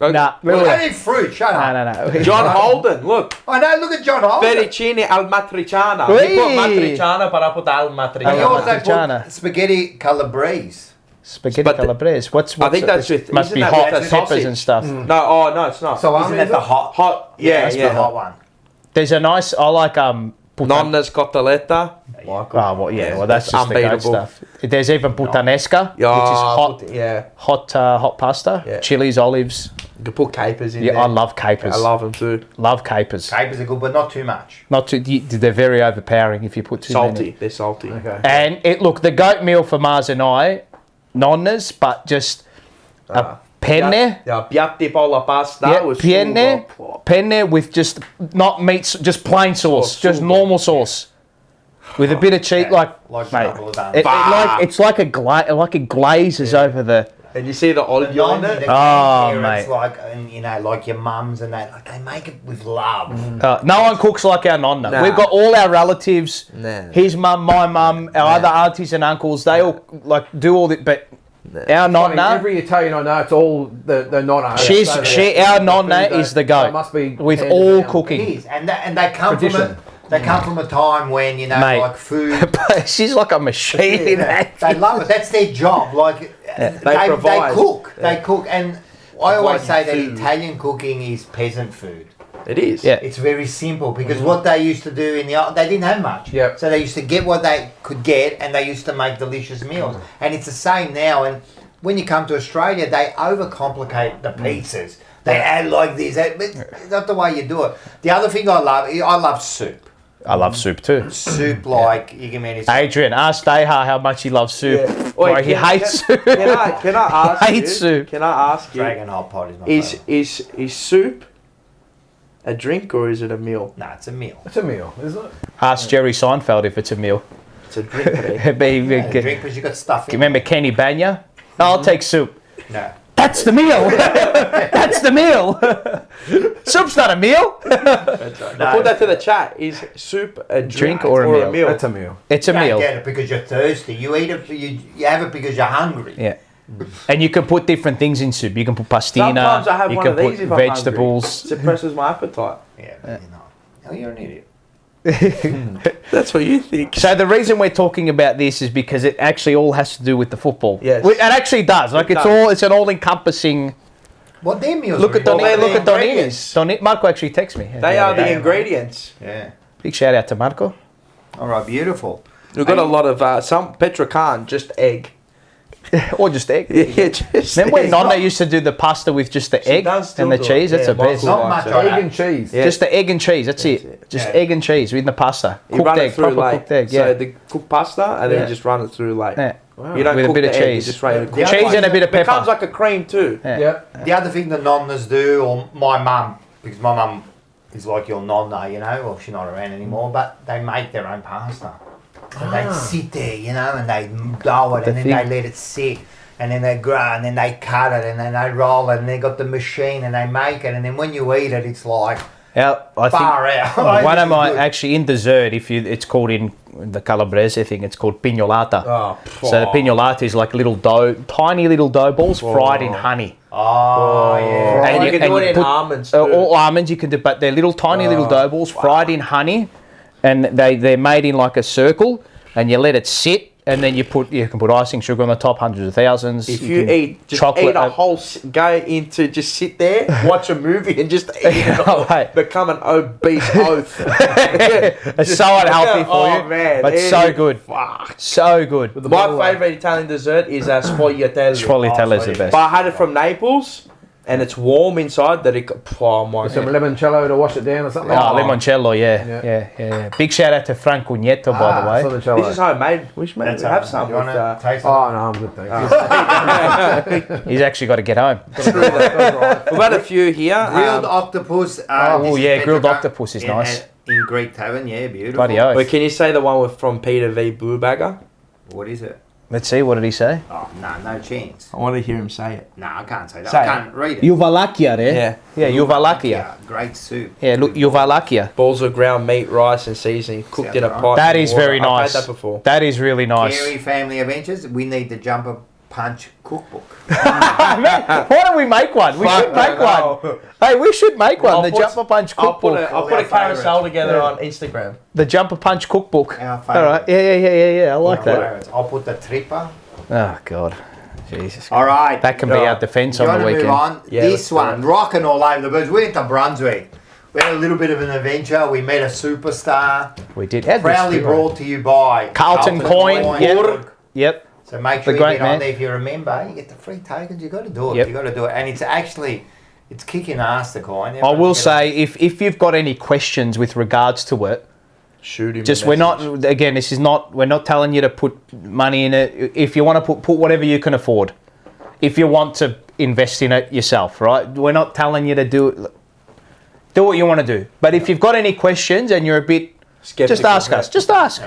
S1: Nah.
S2: Well, I need fruit. Shut up.
S1: No.
S4: John Holden, look.
S2: I know. Look at John Holden.
S4: Fettuccine al matriciana.
S1: Ui.
S4: You put matriciana, but I put al
S2: And
S4: matriciana.
S2: you
S1: Al
S2: also
S1: matriciana.
S2: put spaghetti calabrese.
S1: Spaghetti
S4: But the-
S1: calabrese. What's
S4: I think that's with.
S1: must
S4: isn't
S1: be
S4: that
S1: hot
S4: with the
S1: peppers
S4: sausage?
S1: and stuff.
S4: No, no, it's not.
S3: salami?
S2: Isn't that
S3: is
S2: the
S3: it?
S2: hot?
S4: Hot, yeah,
S2: That's the hot one.
S1: There's a nice. I like
S4: Nonna's cotoletta.
S1: Oh, well, yeah. Well, that's just the
S4: unbeatable.
S1: goat stuff. There's even puttanesca, which is hot,
S4: Yeah,
S1: hot pasta.
S4: Yeah.
S1: Chilies, olives.
S4: you can put capers in
S1: Yeah,
S4: there.
S1: I love capers.
S4: I love them too.
S1: Love capers.
S2: Capers are good, but not too much.
S1: Not too. They're very overpowering if you put too
S4: Salty,
S1: many.
S4: they're salty.
S3: Okay.
S1: And look, the goat meal for Mars and I, nonnas, but just a penne.
S4: Yeah, piatti polla pasta
S1: Yeah,
S4: with
S1: penne,
S4: sugo.
S1: penne with just not meat, just plain sauce,
S4: Sauce,
S1: just
S4: sugo.
S1: normal sauce. with a bit of cheese,
S2: like
S1: mate,
S2: double done.
S1: it's like it glazes over the.
S4: And you see the olive on it.
S1: Oh, mate.
S2: It's like, and, you know, like your mums and that, like they make it with love.
S1: No one cooks like our nonna.
S4: Nah.
S1: We've got all our relatives,
S4: Nah.
S1: his mum, my mum, our other aunties and uncles. They all like do all that, but our nonna.
S3: Every Italian I know, it's all the nonna.
S1: Our nonna is the goat.
S3: It must be
S1: with
S3: handed
S1: all
S3: down.
S1: cooking.
S2: It is, and they come
S3: Tradition.
S2: from they come from a time when, you know,
S1: Mate.
S2: like food.
S1: She's like a machine in that.
S2: They love it. That's their job. Like they
S4: provide.
S2: cook. They cook, and I always say that
S4: food.
S2: Italian cooking is peasant food.
S4: It is.
S1: Yeah.
S2: It's very simple because what they used to do they didn't have much.
S3: Yep.
S2: So they used to get what they could get, and they used to make delicious meals. And it's the same now. And when you come to Australia, they overcomplicate the pizzas. They add like this. It's not the way you do it. The other thing I love soup.
S1: I love soup too.
S2: Soup, like you can manage.
S1: Adrian, ask Deha how much he loves soup.
S4: Yeah.
S1: Bro,
S4: Wait,
S1: he hates soup.
S4: Can I ask
S1: Hates
S4: you?
S1: soup.
S4: Can I ask you?
S2: Dragon hot pot is my favourite.
S4: Is soup a drink or is it a meal?
S2: Nah, it's a meal.
S3: It's a meal, isn't it?
S1: Ask Jerry Seinfeld if it's a meal.
S4: It's a drink. Today.
S2: Yeah, drink because you got stuff in.
S1: Remember Kenny Banya? I'll take soup.
S2: No.
S1: That's the meal. That's the meal. Soup's not a meal.
S4: I put that to the chat. Is soup a drink
S1: or a meal?
S3: It's a meal.
S1: It's a
S2: You don't
S1: meal.
S2: get it because you're thirsty. You eat it. You have it because you're hungry.
S1: Yeah. And you can put different things in soup. You can put pastina.
S4: Sometimes I have
S1: you
S4: one
S1: can
S4: of these
S1: put
S4: if I'm
S1: vegetables.
S4: hungry. It suppresses my appetite.
S2: Yeah, but you're not. Oh, you're an idiot.
S4: That's what you think.
S1: So the reason we're talking about this is because it actually all has to do with the football.
S4: Yes.
S1: It actually does. Like
S4: It
S1: it's
S4: does.
S1: it's an all-encompassing.
S2: What their meals?
S1: Look at
S2: really
S1: Donny.
S2: like?
S1: Look at Donny.
S4: ingredients.
S1: Donny. Marco actually texted me.
S4: They are the
S2: yeah.
S4: ingredients.
S2: Yeah.
S1: Big shout out to Marco.
S2: All right. Beautiful.
S4: We've got a lot of some Petra Khan, just egg.
S1: Or just egg.
S4: Yeah, just
S1: Remember when
S4: egg.
S1: Nonna used to do the pasta with just the egg
S4: does still
S1: and the
S4: do it.
S1: cheese? That's
S4: Yeah,
S1: the best.
S4: Michael
S2: Not
S4: likes
S2: much
S4: it.
S2: like
S3: Egg
S2: that.
S3: and cheese.
S4: Yeah.
S1: Just the egg and cheese. That's it.
S4: it.
S1: Just
S2: Yeah.
S1: egg and cheese in the pasta.
S4: You
S1: Cooked
S4: run
S1: egg,
S4: it through
S1: proper
S4: late.
S1: cooked egg.
S4: So
S1: Yeah.
S4: the cooked pasta, and then you just run it through late.
S1: Yeah.
S4: You don't
S1: With a
S4: cook
S1: bit
S4: the
S1: of
S4: egg,
S1: cheese.
S4: You just run it.
S2: Yeah.
S1: Cheese and a bit of
S4: It
S1: pepper.
S4: becomes like a cream too.
S1: Yeah.
S3: Yeah.
S2: The other thing the nonnas do, or my mum, because my mum is like your nonna, you know, well, she's not around anymore, but they make their own pasta. So they sit there, you know, and they dough it, and then they let it sit, and then they grow, and then they cut it, and then they roll it, and they got the machine, and they make it, and then when you eat it, it's like
S1: I
S2: far
S1: think
S2: out.
S1: one of my
S2: Good.
S1: actually in dessert, it's called in the Calabrese thing, it's called pignolata.
S4: Oh,
S1: So the pignolata is like little dough, tiny little dough balls fried in honey.
S2: Oh, yeah.
S4: And you can do it in
S1: put,
S4: almonds too.
S1: Or almonds you can do, but they're little tiny little dough balls fried in honey, and they're made in like a circle, and you let it sit, and then you can put icing sugar on the top, hundreds of thousands.
S4: If you
S1: can
S4: eat, just
S1: chocolate,
S4: eat a whole, go into, just sit there, watch a movie and just eat it all.
S1: Right.
S4: Become an obese oath.
S1: It's so unhealthy for you,
S4: man,
S1: but so good, so good.
S4: My favourite Italian dessert is sfogliatelle.
S1: Sfogliatelle is the best.
S4: But I had it from Naples, and it's warm inside. That it, oh my
S3: Some
S4: god.
S3: limoncello to wash it down or something.
S1: Oh, limoncello, yeah. Big shout out to Frank Cugneto, by the way.
S3: Limoncello.
S4: This is homemade. We should
S2: That's
S4: have
S2: all.
S4: some
S2: You
S4: with.
S2: wanna taste it?
S3: Oh no, I'm good, thanks.
S1: He's actually got to get home.
S4: We've got a few here.
S2: Grilled octopus.
S1: Oh,
S2: this is
S1: yeah, grilled
S2: Petra
S1: octopus is
S2: in-
S1: nice.
S2: In Greek tavern, yeah, beautiful.
S1: Bloody oath.
S4: Wait, can you say the one with from Peter V. Bluebagger?
S2: What is it?
S1: Let's see, what did he say?
S2: Oh, no chance.
S4: I want to hear him say it.
S2: No, I can't say that.
S4: Say
S2: I
S4: it.
S2: can't read it.
S1: Juvalakia, eh?
S4: Yeah.
S1: Yeah, Juvalakia.
S2: Yeah, great soup.
S1: Yeah, look, Juvalakia.
S4: Balls of ground meat, rice, and seasoning cooked in a
S2: Sounds
S4: pot.
S1: That
S4: and
S1: is
S4: water.
S1: very nice.
S4: I've had that before.
S1: That is really nice.
S2: Scary Family Adventures. We need the Jumper Punch cookbook.
S1: Why don't we make one? We should make one. Hey, we should make one. The Jumper Punch
S4: I'll put
S1: cookbook.
S4: a
S2: Our
S4: carousel
S2: favourite.
S4: together on Instagram.
S1: The Jumper Punch cookbook.
S2: Our
S1: All right. Yeah. I like that.
S2: Favorites. I'll put the tripper.
S1: Oh, God. Jesus.
S2: All right.
S1: That can be our defence
S2: You
S1: on
S2: want
S1: the
S2: to move
S1: weekend.
S2: on?
S4: Yeah,
S2: This
S4: let's do
S2: one,
S4: it.
S2: rocking all over the birds. We went to Brunswick. We had a little bit of an adventure. We met a superstar.
S1: We did. Had
S2: Proudly
S1: this-
S2: brought to you by
S1: Carlton coin. Yep.
S2: So make sure
S1: The
S2: you
S1: great
S2: get on
S1: man.
S2: there. If you remember, you get the free tokens. You got to do it.
S1: Yep.
S2: You got to do it, and it's kicking ass, the coin.
S1: I will say, if you've got any questions with regards to it,
S4: Shoot him.
S1: just
S4: a
S1: we're
S4: message.
S1: not, again, this is not, we're not telling you to put money in it. If you want to put whatever you can afford. If you want to invest in it yourself, right? We're not telling you to do what you want to do. But if you've got any questions and you're a bit Just ask us. Just ask.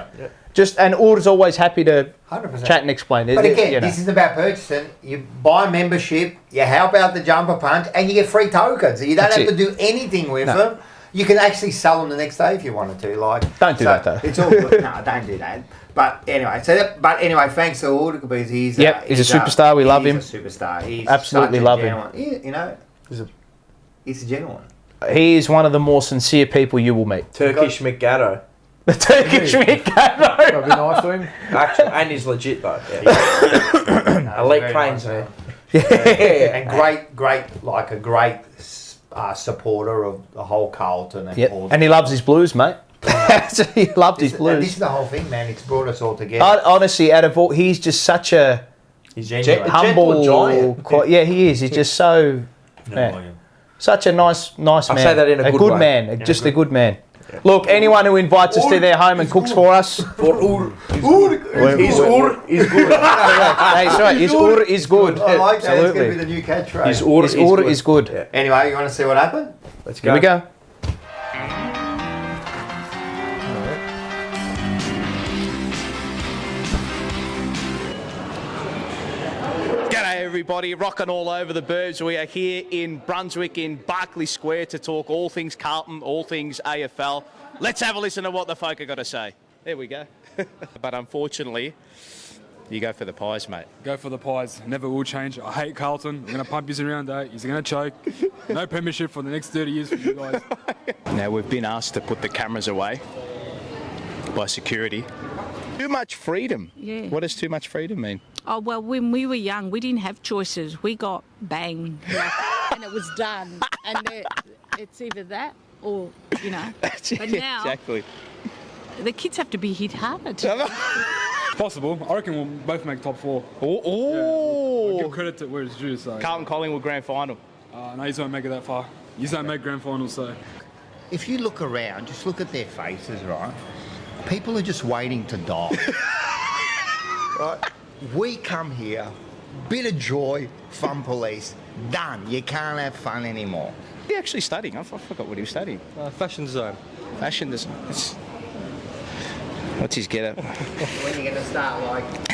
S1: And Ur's always happy to
S2: 100%.
S1: chat and explain.
S2: But again, this is about purchasing. You buy membership, you help out the jumper punch, and you get free tokens. You don't have to do anything with them. You can actually sell them the next day if you wanted to.
S1: Don't do that though.
S2: It's all good. No, don't do that. But anyway, thanks to Ur because he's
S1: he's a superstar. We love him.
S2: He's a superstar. He's
S1: absolutely love him.
S2: He's a gentleman.
S1: He is one of the more sincere people you will meet.
S4: Turkish McGatto.
S1: The Turkish McGatto.
S3: That'd be nice to him.
S4: Actually, and he's legit though. Yeah. Elite claims, man.
S2: And a great supporter of the whole Carlton and all.
S1: And he loves his Blues, mate. He loved his Blues.
S2: This is the whole thing, man. It's brought us all together.
S1: Honestly, out of all, he's just such a humble giant. He is. He's just so such a nice man.
S4: I say that in a good way.
S1: Man, just a good man. Yeah. Look, anyone who invites us to their home and cooks for us.
S4: His Ur is good.
S1: That's right. His Ur is good.
S2: I like that. It's going to be the new catchphrase.
S1: His Ur is good.
S2: Yeah. Anyway, you want to see what happened?
S4: Let's go.
S1: Here we go. Everybody, rocking all over the burbs. We are here in Brunswick in Berkeley Square to talk all things Carlton, all things AFL. Let's have a listen to what the folk are got to say. There we go. But unfortunately, you go for the pies, mate.
S12: Go for the pies. Never will change. I hate Carlton. I'm going to pump you around, eh? He's going to choke. No premiership for the next 30 years for you guys.
S1: Now, we've been asked to put the cameras away by security. Too much freedom.
S13: Yeah.
S1: What does too much freedom mean?
S13: Oh, well, when we were young, we didn't have choices. We got bang, and it was done. And it's either that or,
S1: That's
S13: But now,
S1: exactly.
S13: The kids have to be hit hard.
S12: Possible. I reckon we'll both make top 4.
S1: Oh!
S12: I'll give credit to where it's due. So.
S1: Carlton Collingwood grand final.
S12: No, you won't make it that far. You don't make grand finals, so.
S11: If you look around, just look at their faces, right? People are just waiting to die. Right? We come here, bit of joy, fun police, done. You can't have fun anymore.
S1: What are you actually studying? I forgot what he was studying.
S14: Fashion design.
S1: Fashion design. What's his get up?
S11: When are you going to start,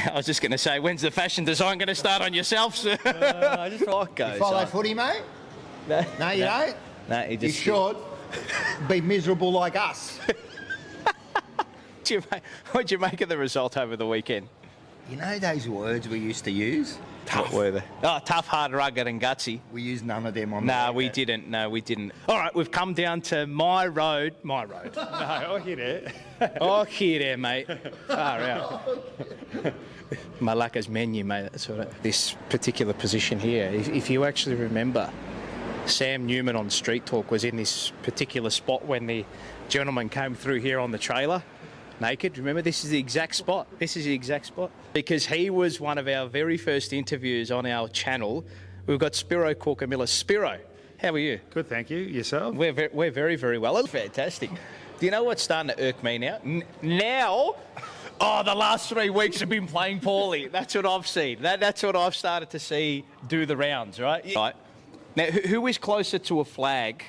S1: I was just going to say, when's the fashion design going to start on yourself, sir?
S14: I just like
S11: You follow footy, mate? No, you don't?
S1: No, he just...
S11: You should be miserable like us.
S1: What'd you make of the result over the weekend?
S11: You know those words we used to use?
S1: Tough. What were they? Oh, tough, hard, rugged and gutsy.
S11: We used none of them on
S1: No, we didn't. No, we didn't. All right, we've come down to my road. My road.
S14: No, I hear that.
S1: Oh, here there, mate. Far out. Malacca's menu, mate. That's what this particular position here. If you actually remember, Sam Newman on Street Talk was in this particular spot when the gentleman came through here on the trailer. Naked. Remember, this is the exact spot. This is the exact spot. Because he was one of our very first interviews on our channel. We've got Spiro Corkamilla. Spiro, how are you?
S14: Good, thank you. Yourself?
S1: We're very, very well. That's fantastic. Do you know what's starting to irk me now? The last 3 weeks have been playing poorly. That's what I've seen. That's what I've started to see do the rounds, right? Right. Now, who is closer to a flag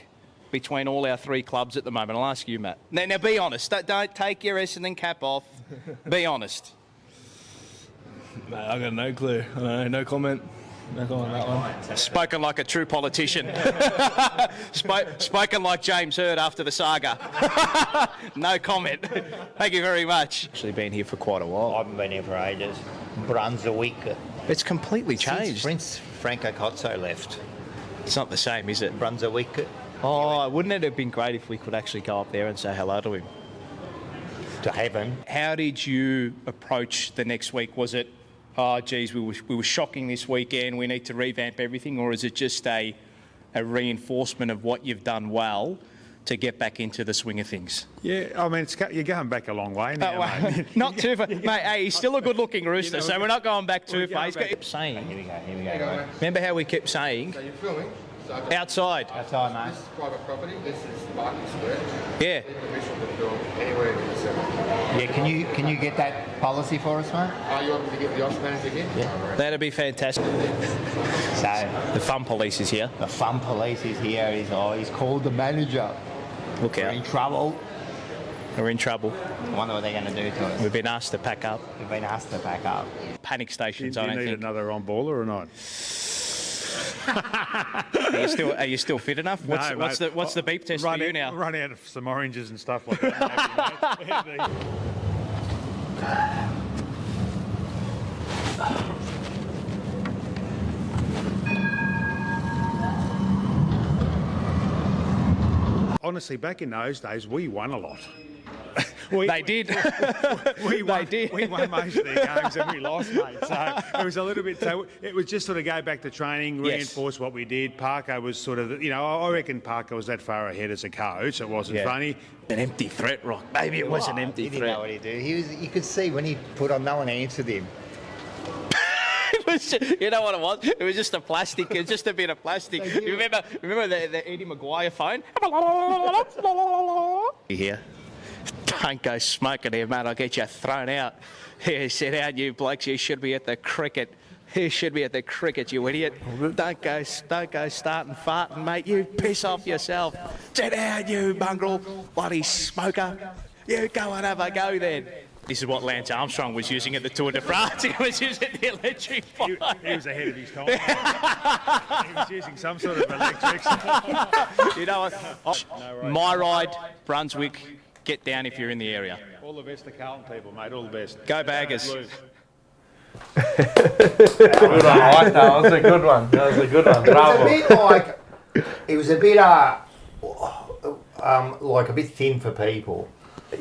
S1: between all our 3 clubs at the moment? I'll ask you, Matt. Now be honest. Don't take your Essendon cap off. Be honest.
S12: No, I've got no clue. I don't know, no comment. No comment on that one.
S1: Spoken like a true politician. Spoken like James Hird after the saga. No comment. Thank you very much. Actually been here for quite a while.
S2: I haven't been here for ages. Brunswick.
S1: It's completely changed.
S2: Since Franco Cozzo left.
S1: It's not the same, is it?
S2: Brunswick.
S1: Oh, wouldn't it have been great if we could actually go up there and say hello to him?
S2: To heaven.
S1: How did you approach the next week? Was it, oh, geez, we were shocking this weekend, we need to revamp everything, or is it just a reinforcement of what you've done well to get back into the swing of things?
S14: Yeah, I mean, you're going back a long way now, mate.
S1: Not too far. Mate, hey, he's still a good-looking rooster, so we're not going back too far. He's kept saying...
S2: Here we go.
S1: Remember how we kept saying...
S9: So you're filming?
S1: Outside.
S2: Outside, mate.
S9: This is private property. This is Berkeley Square.
S1: Yeah.
S9: Permission to film anywhere in 7.
S2: Yeah, can you get that policy for us, mate?
S9: You want me to get the office manager again?
S2: Yeah.
S1: That'd be fantastic.
S2: So
S1: the fun police is here.
S2: The fun police is here. He's called the manager.
S1: Look
S2: We're
S1: out.
S2: in trouble.
S8: We're in trouble.
S2: I wonder what they're going to do to us.
S8: We've been asked to pack up.
S2: We've been asked to pack up.
S8: Panic
S14: Do
S8: stations,
S14: you
S8: I don't
S14: need
S8: think.
S14: another on-baller or not?
S8: Are you still fit enough? What's the beep test for you now?
S14: Run out of some oranges and stuff like that. Honestly, back in those days, we won a lot.
S8: They did.
S14: We won most of their games and we lost, mate. So it was a little bit. So it was just sort of go back to training, reinforce what we did. Parker was sort of, I reckon Parker was that far ahead as a coach. It wasn't funny.
S8: An empty threat, Rock. Maybe it was an empty
S2: He
S8: threat.
S2: didn't know what he did. You could see when he put on, no one answered him.
S8: You know what it was? It was just a plastic. It was just a bit of plastic. You remember the Eddie Maguire phone? You hear? Don't go smoking here, mate. I'll get you thrown out. Here, sit down, you blokes. You should be at the cricket. You should be at the cricket, you idiot. Don't go starting farting, mate. You piss off yourself. Sit down, you mongrel. Bloody smoker. You go and have a go then. This is what Lance Armstrong was using at the Tour de France. He was using the electric fire.
S14: He was ahead of his time. He was using some sort of electrics.
S8: You know what? My ride, Brunswick. Get down if you're in the area.
S14: All the best to Carlton people, mate. All the best.
S8: Go Baggers.
S3: Good one, Mike. That was a good one. Bravo.
S2: It was a bit like a bit thin for people.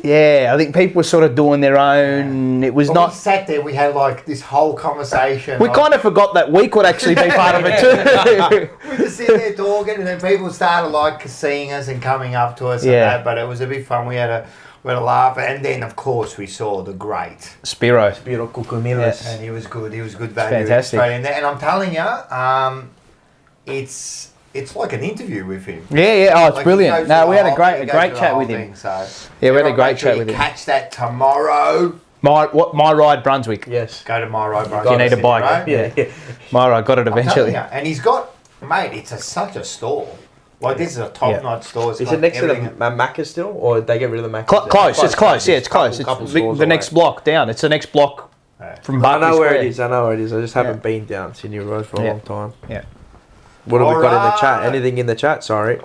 S1: Yeah, I think people were sort of doing their own. It was not.
S2: We sat there. We had like this whole conversation.
S1: We kind of forgot that we could actually be part of it too.
S2: We just sit there talking, and then people started like seeing us and coming up to us. And that, but it was a bit fun. We had a laugh, and then of course we saw the great
S1: Spiro
S2: Kukumilis, and he was good. He was good value.
S1: Fantastic.
S2: And I'm telling you, it's like an interview with him.
S1: Yeah. Oh, it's
S2: Like,
S1: brilliant. No, we had a great chat with him.
S2: So
S1: Yeah, we had a great chat with him.
S2: Catch that tomorrow.
S1: My Ride Brunswick.
S3: Yes.
S2: Go to My Ride Brunswick.
S1: You need a bike.
S2: Yeah.
S1: My Ride got it
S2: I'm
S1: eventually.
S2: telling you, and he's got, mate, it's such a store. Like, this is a top-notch store. It's
S4: Is
S2: got
S4: it next
S2: everything.
S4: to the Macca still, or did they get rid of the Macca?
S1: Close. It's close. Yeah, it's close. It's
S4: Couple
S1: the
S4: stores
S1: next
S4: away.
S1: block down. It's the next block from
S4: I
S1: Barclay
S4: know where
S1: Square.
S4: it is. I know where it is. I just haven't been down Sydney Road for a long time.
S1: Yeah.
S4: What have we got in the chat?
S2: Alright.
S4: Anything in the chat? Sorry.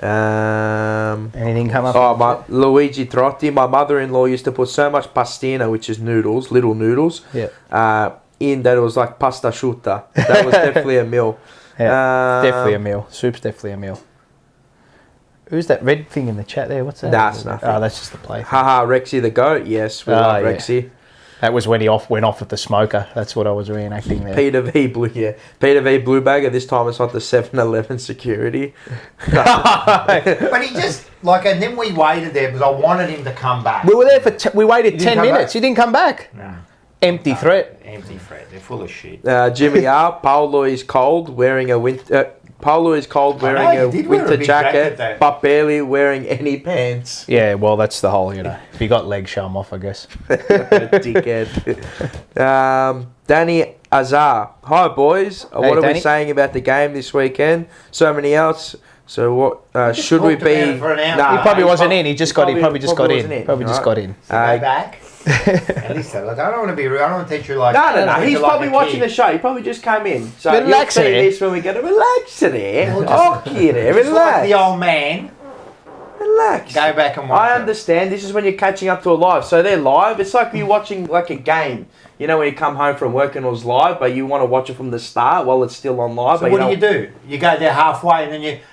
S1: Anything come up?
S4: Oh, my Luigi Trotti. My mother-in-law used to put so much pastina, which is noodles, little noodles.
S1: Yeah.
S4: In that it was like pasta asciutta. That was definitely a meal.
S1: Yeah, definitely a meal. Soup's definitely a meal. Who's that red thing in the chat there? What's that?
S4: That's nothing.
S1: Oh, that's just the play.
S4: Haha, Rexy the goat. Yes, we love Rexy.
S1: That was when he went off with the smoker. That's what I was reenacting there.
S4: Peter V Blue, Peter V Blue Bagger. This time it's not the 7-Eleven security.
S2: But he just, like, and then we waited there because I wanted him to come back.
S1: We were there for. We waited 10
S2: come
S1: minutes.
S2: back?
S1: He didn't come back.
S2: No.
S1: Empty threat.
S2: Empty threat. They're full of shit.
S4: Jimmy R. Paolo is cold wearing a winter. Paolo is cold wearing
S2: he
S4: a
S2: did wear a
S4: winter
S2: big jacket,
S4: jacket, but barely wearing any pants.
S1: Yeah, well, that's the whole. If you got legs, show them off, I guess.
S4: Dickhead. Danny Azar. Hi, boys. What are
S1: Danny.
S4: we saying about the game this weekend? So many outs. So what should we
S2: talked about
S4: be?
S2: it for an hour.
S4: Nah,
S1: He probably wasn't in. He probably just got
S4: wasn't
S1: in. Probably just got in.
S2: So go back. And listen, look, I don't want to be rude. I don't want to teach you like.
S4: No. He's
S2: like
S4: probably
S2: a
S4: watching
S2: kid.
S4: the show. He probably just came in. So
S1: Relax
S4: you'll see
S1: there.
S4: this when we get to relax there.
S2: Well,
S4: Oh, kid,
S2: Just like
S4: relax.
S2: the old man.
S4: Relax.
S2: Go back and watch
S4: I
S2: it.
S4: understand. This is when you're catching up to a live. So they're live. It's like you watching like a game. You know when you come home from work and it was live, but you want to watch it from the start while it's still on live.
S2: So what do? You go there halfway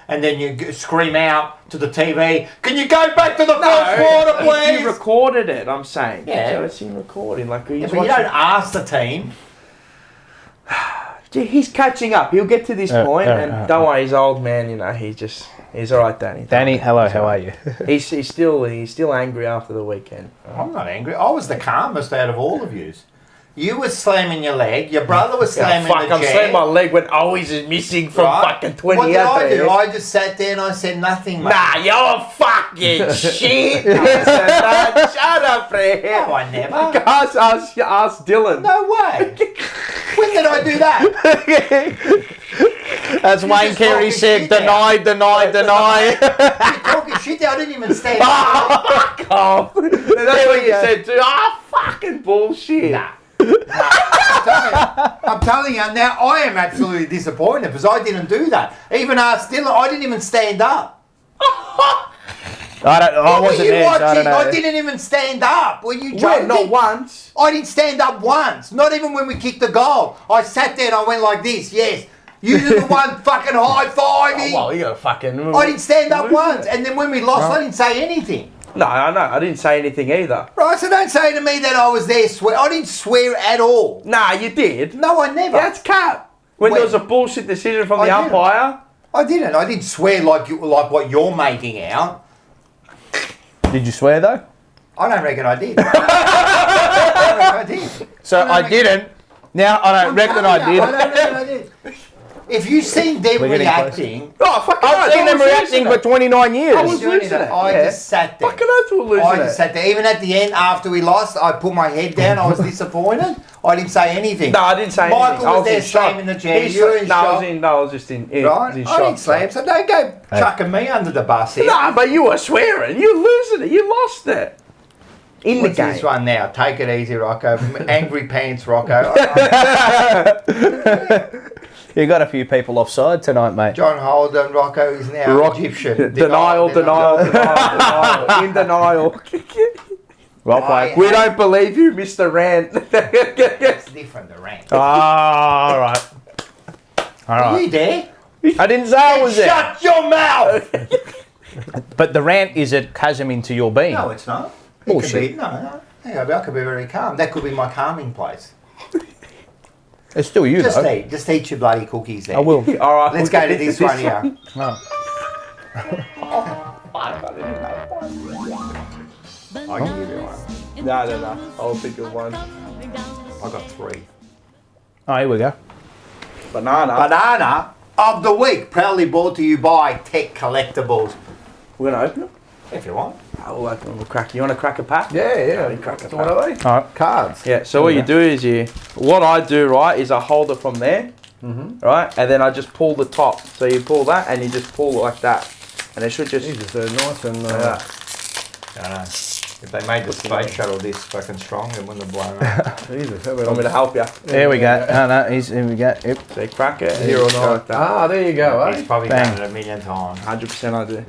S2: and then you scream out to the TV. Can you go back to the first quarter, please?
S4: You recorded it. I'm saying.
S2: Yeah.
S4: So it's in recording. Like he's
S2: But you don't ask the team.
S4: He's catching up. He'll get to this point, and don't worry, he's old man. You know, he's all right, Danny.
S1: Danny, hello. How are you?
S4: He's still angry after the weekend.
S2: I'm not angry. I was the calmest out of all of yous. You were slamming your leg. Your brother was slamming the chair.
S4: I'm slamming my leg when always is missing from fucking 20
S2: What did
S4: out
S2: I do?
S4: there.
S2: I just sat there and I said nothing, mate.
S4: Nah, you're fucking shit. I said that. Shut up, Fred.
S2: No, I never.
S4: Ask Dylan.
S2: No way. When did I do that?
S1: As Wayne Carey said, deny.
S2: You're talking shit there. I didn't even stand up.
S4: Fuck off. That's what you said too. Fucking bullshit.
S2: Nah. I'm telling you now, I am absolutely disappointed because I didn't do that. Even still, I didn't even stand up.
S1: I wasn't there, so I don't know.
S2: I didn't even stand up. Were you
S4: Wait,
S2: joking?
S4: not once.
S2: I didn't stand up once. Not even when we kicked the goal. I sat there and I went like this. Yes. You were the one fucking high-fiving.
S4: Well, you got to fucking...
S2: I didn't stand up once. And then when we lost, I didn't say anything.
S4: No, I know. I didn't say anything either.
S2: Right, so don't say to me that I was there swear. I didn't swear at all.
S4: Nah, you did.
S2: No, I never.
S4: That's cap. When there was a bullshit decision from the umpire.
S2: I didn't. I didn't swear like what you're making out.
S1: Did you swear though?
S2: I don't reckon I did. I did.
S1: So I didn't. Now I don't reckon I did.
S2: I don't reckon I did. If you've seen them reacting...
S1: I've seen them reacting for 29 years.
S4: I was losing it.
S2: I just sat there.
S4: Fucking oath we were losing
S2: I just sat there. Even at the end, after we lost, I put my head down. I was disappointed. I didn't say anything.
S4: No, I didn't say
S2: Michael
S4: anything.
S2: was there slamming the chair. You were in shock.
S4: I was just in
S2: Right?
S4: I was in
S2: I didn't
S4: shock.
S2: slam, so don't go chucking me under the bus here.
S4: Nah, but you were swearing. You're losing it. You lost it. In
S2: What's
S4: the game.
S2: this one now? Take it easy, Rocco. Angry pants, Rocco.
S1: You got a few people offside tonight, mate.
S2: John Holden, Rocco is now Egyptian.
S4: Denial. In denial.
S1: Right,
S4: We don't believe you, Mr. Rant.
S2: It's different, the rant.
S1: All right.
S2: Are you there?
S1: I didn't say I was there.
S2: Shut your mouth!
S1: But the rant is it has him into your being.
S2: No, it's not.
S1: Bullshit.
S2: No. Hang on, I could be very calm. That could be my calming place.
S1: It's still you,
S2: Just
S1: though.
S2: eat. Just eat your bloody cookies there.
S1: I will.
S2: All right. Let's go to this one here.
S1: Oh.
S2: I can give you one.
S4: No. I'll pick you one.
S2: I got 3.
S1: Oh, here we go.
S2: Banana of the week, proudly brought to you by Tech Collectibles.
S4: We're gonna open it.
S2: If you want.
S4: We'll open it. We'll crack. You want to crack a pack?
S3: Yeah.
S4: Crack a
S3: So
S4: pack.
S3: what are they?
S1: All right.
S3: Cards.
S4: Yeah. So what you do is what I do right is I hold it from there, right, and then I just pull the top. So you pull that and you just pull it like that, and it should just.
S3: Jesus, they're nice and.
S2: I know. If they made the space shuttle this fucking strong, it wouldn't have blown up.
S3: Jesus,
S4: Want me to help you?
S1: There we go. No, here we go. Yep.
S4: So you crack it here or not like that.
S3: Ah, there you go,
S2: He's
S3: eh?
S2: probably
S1: Bang.
S2: done it a million times.
S4: 100% I do.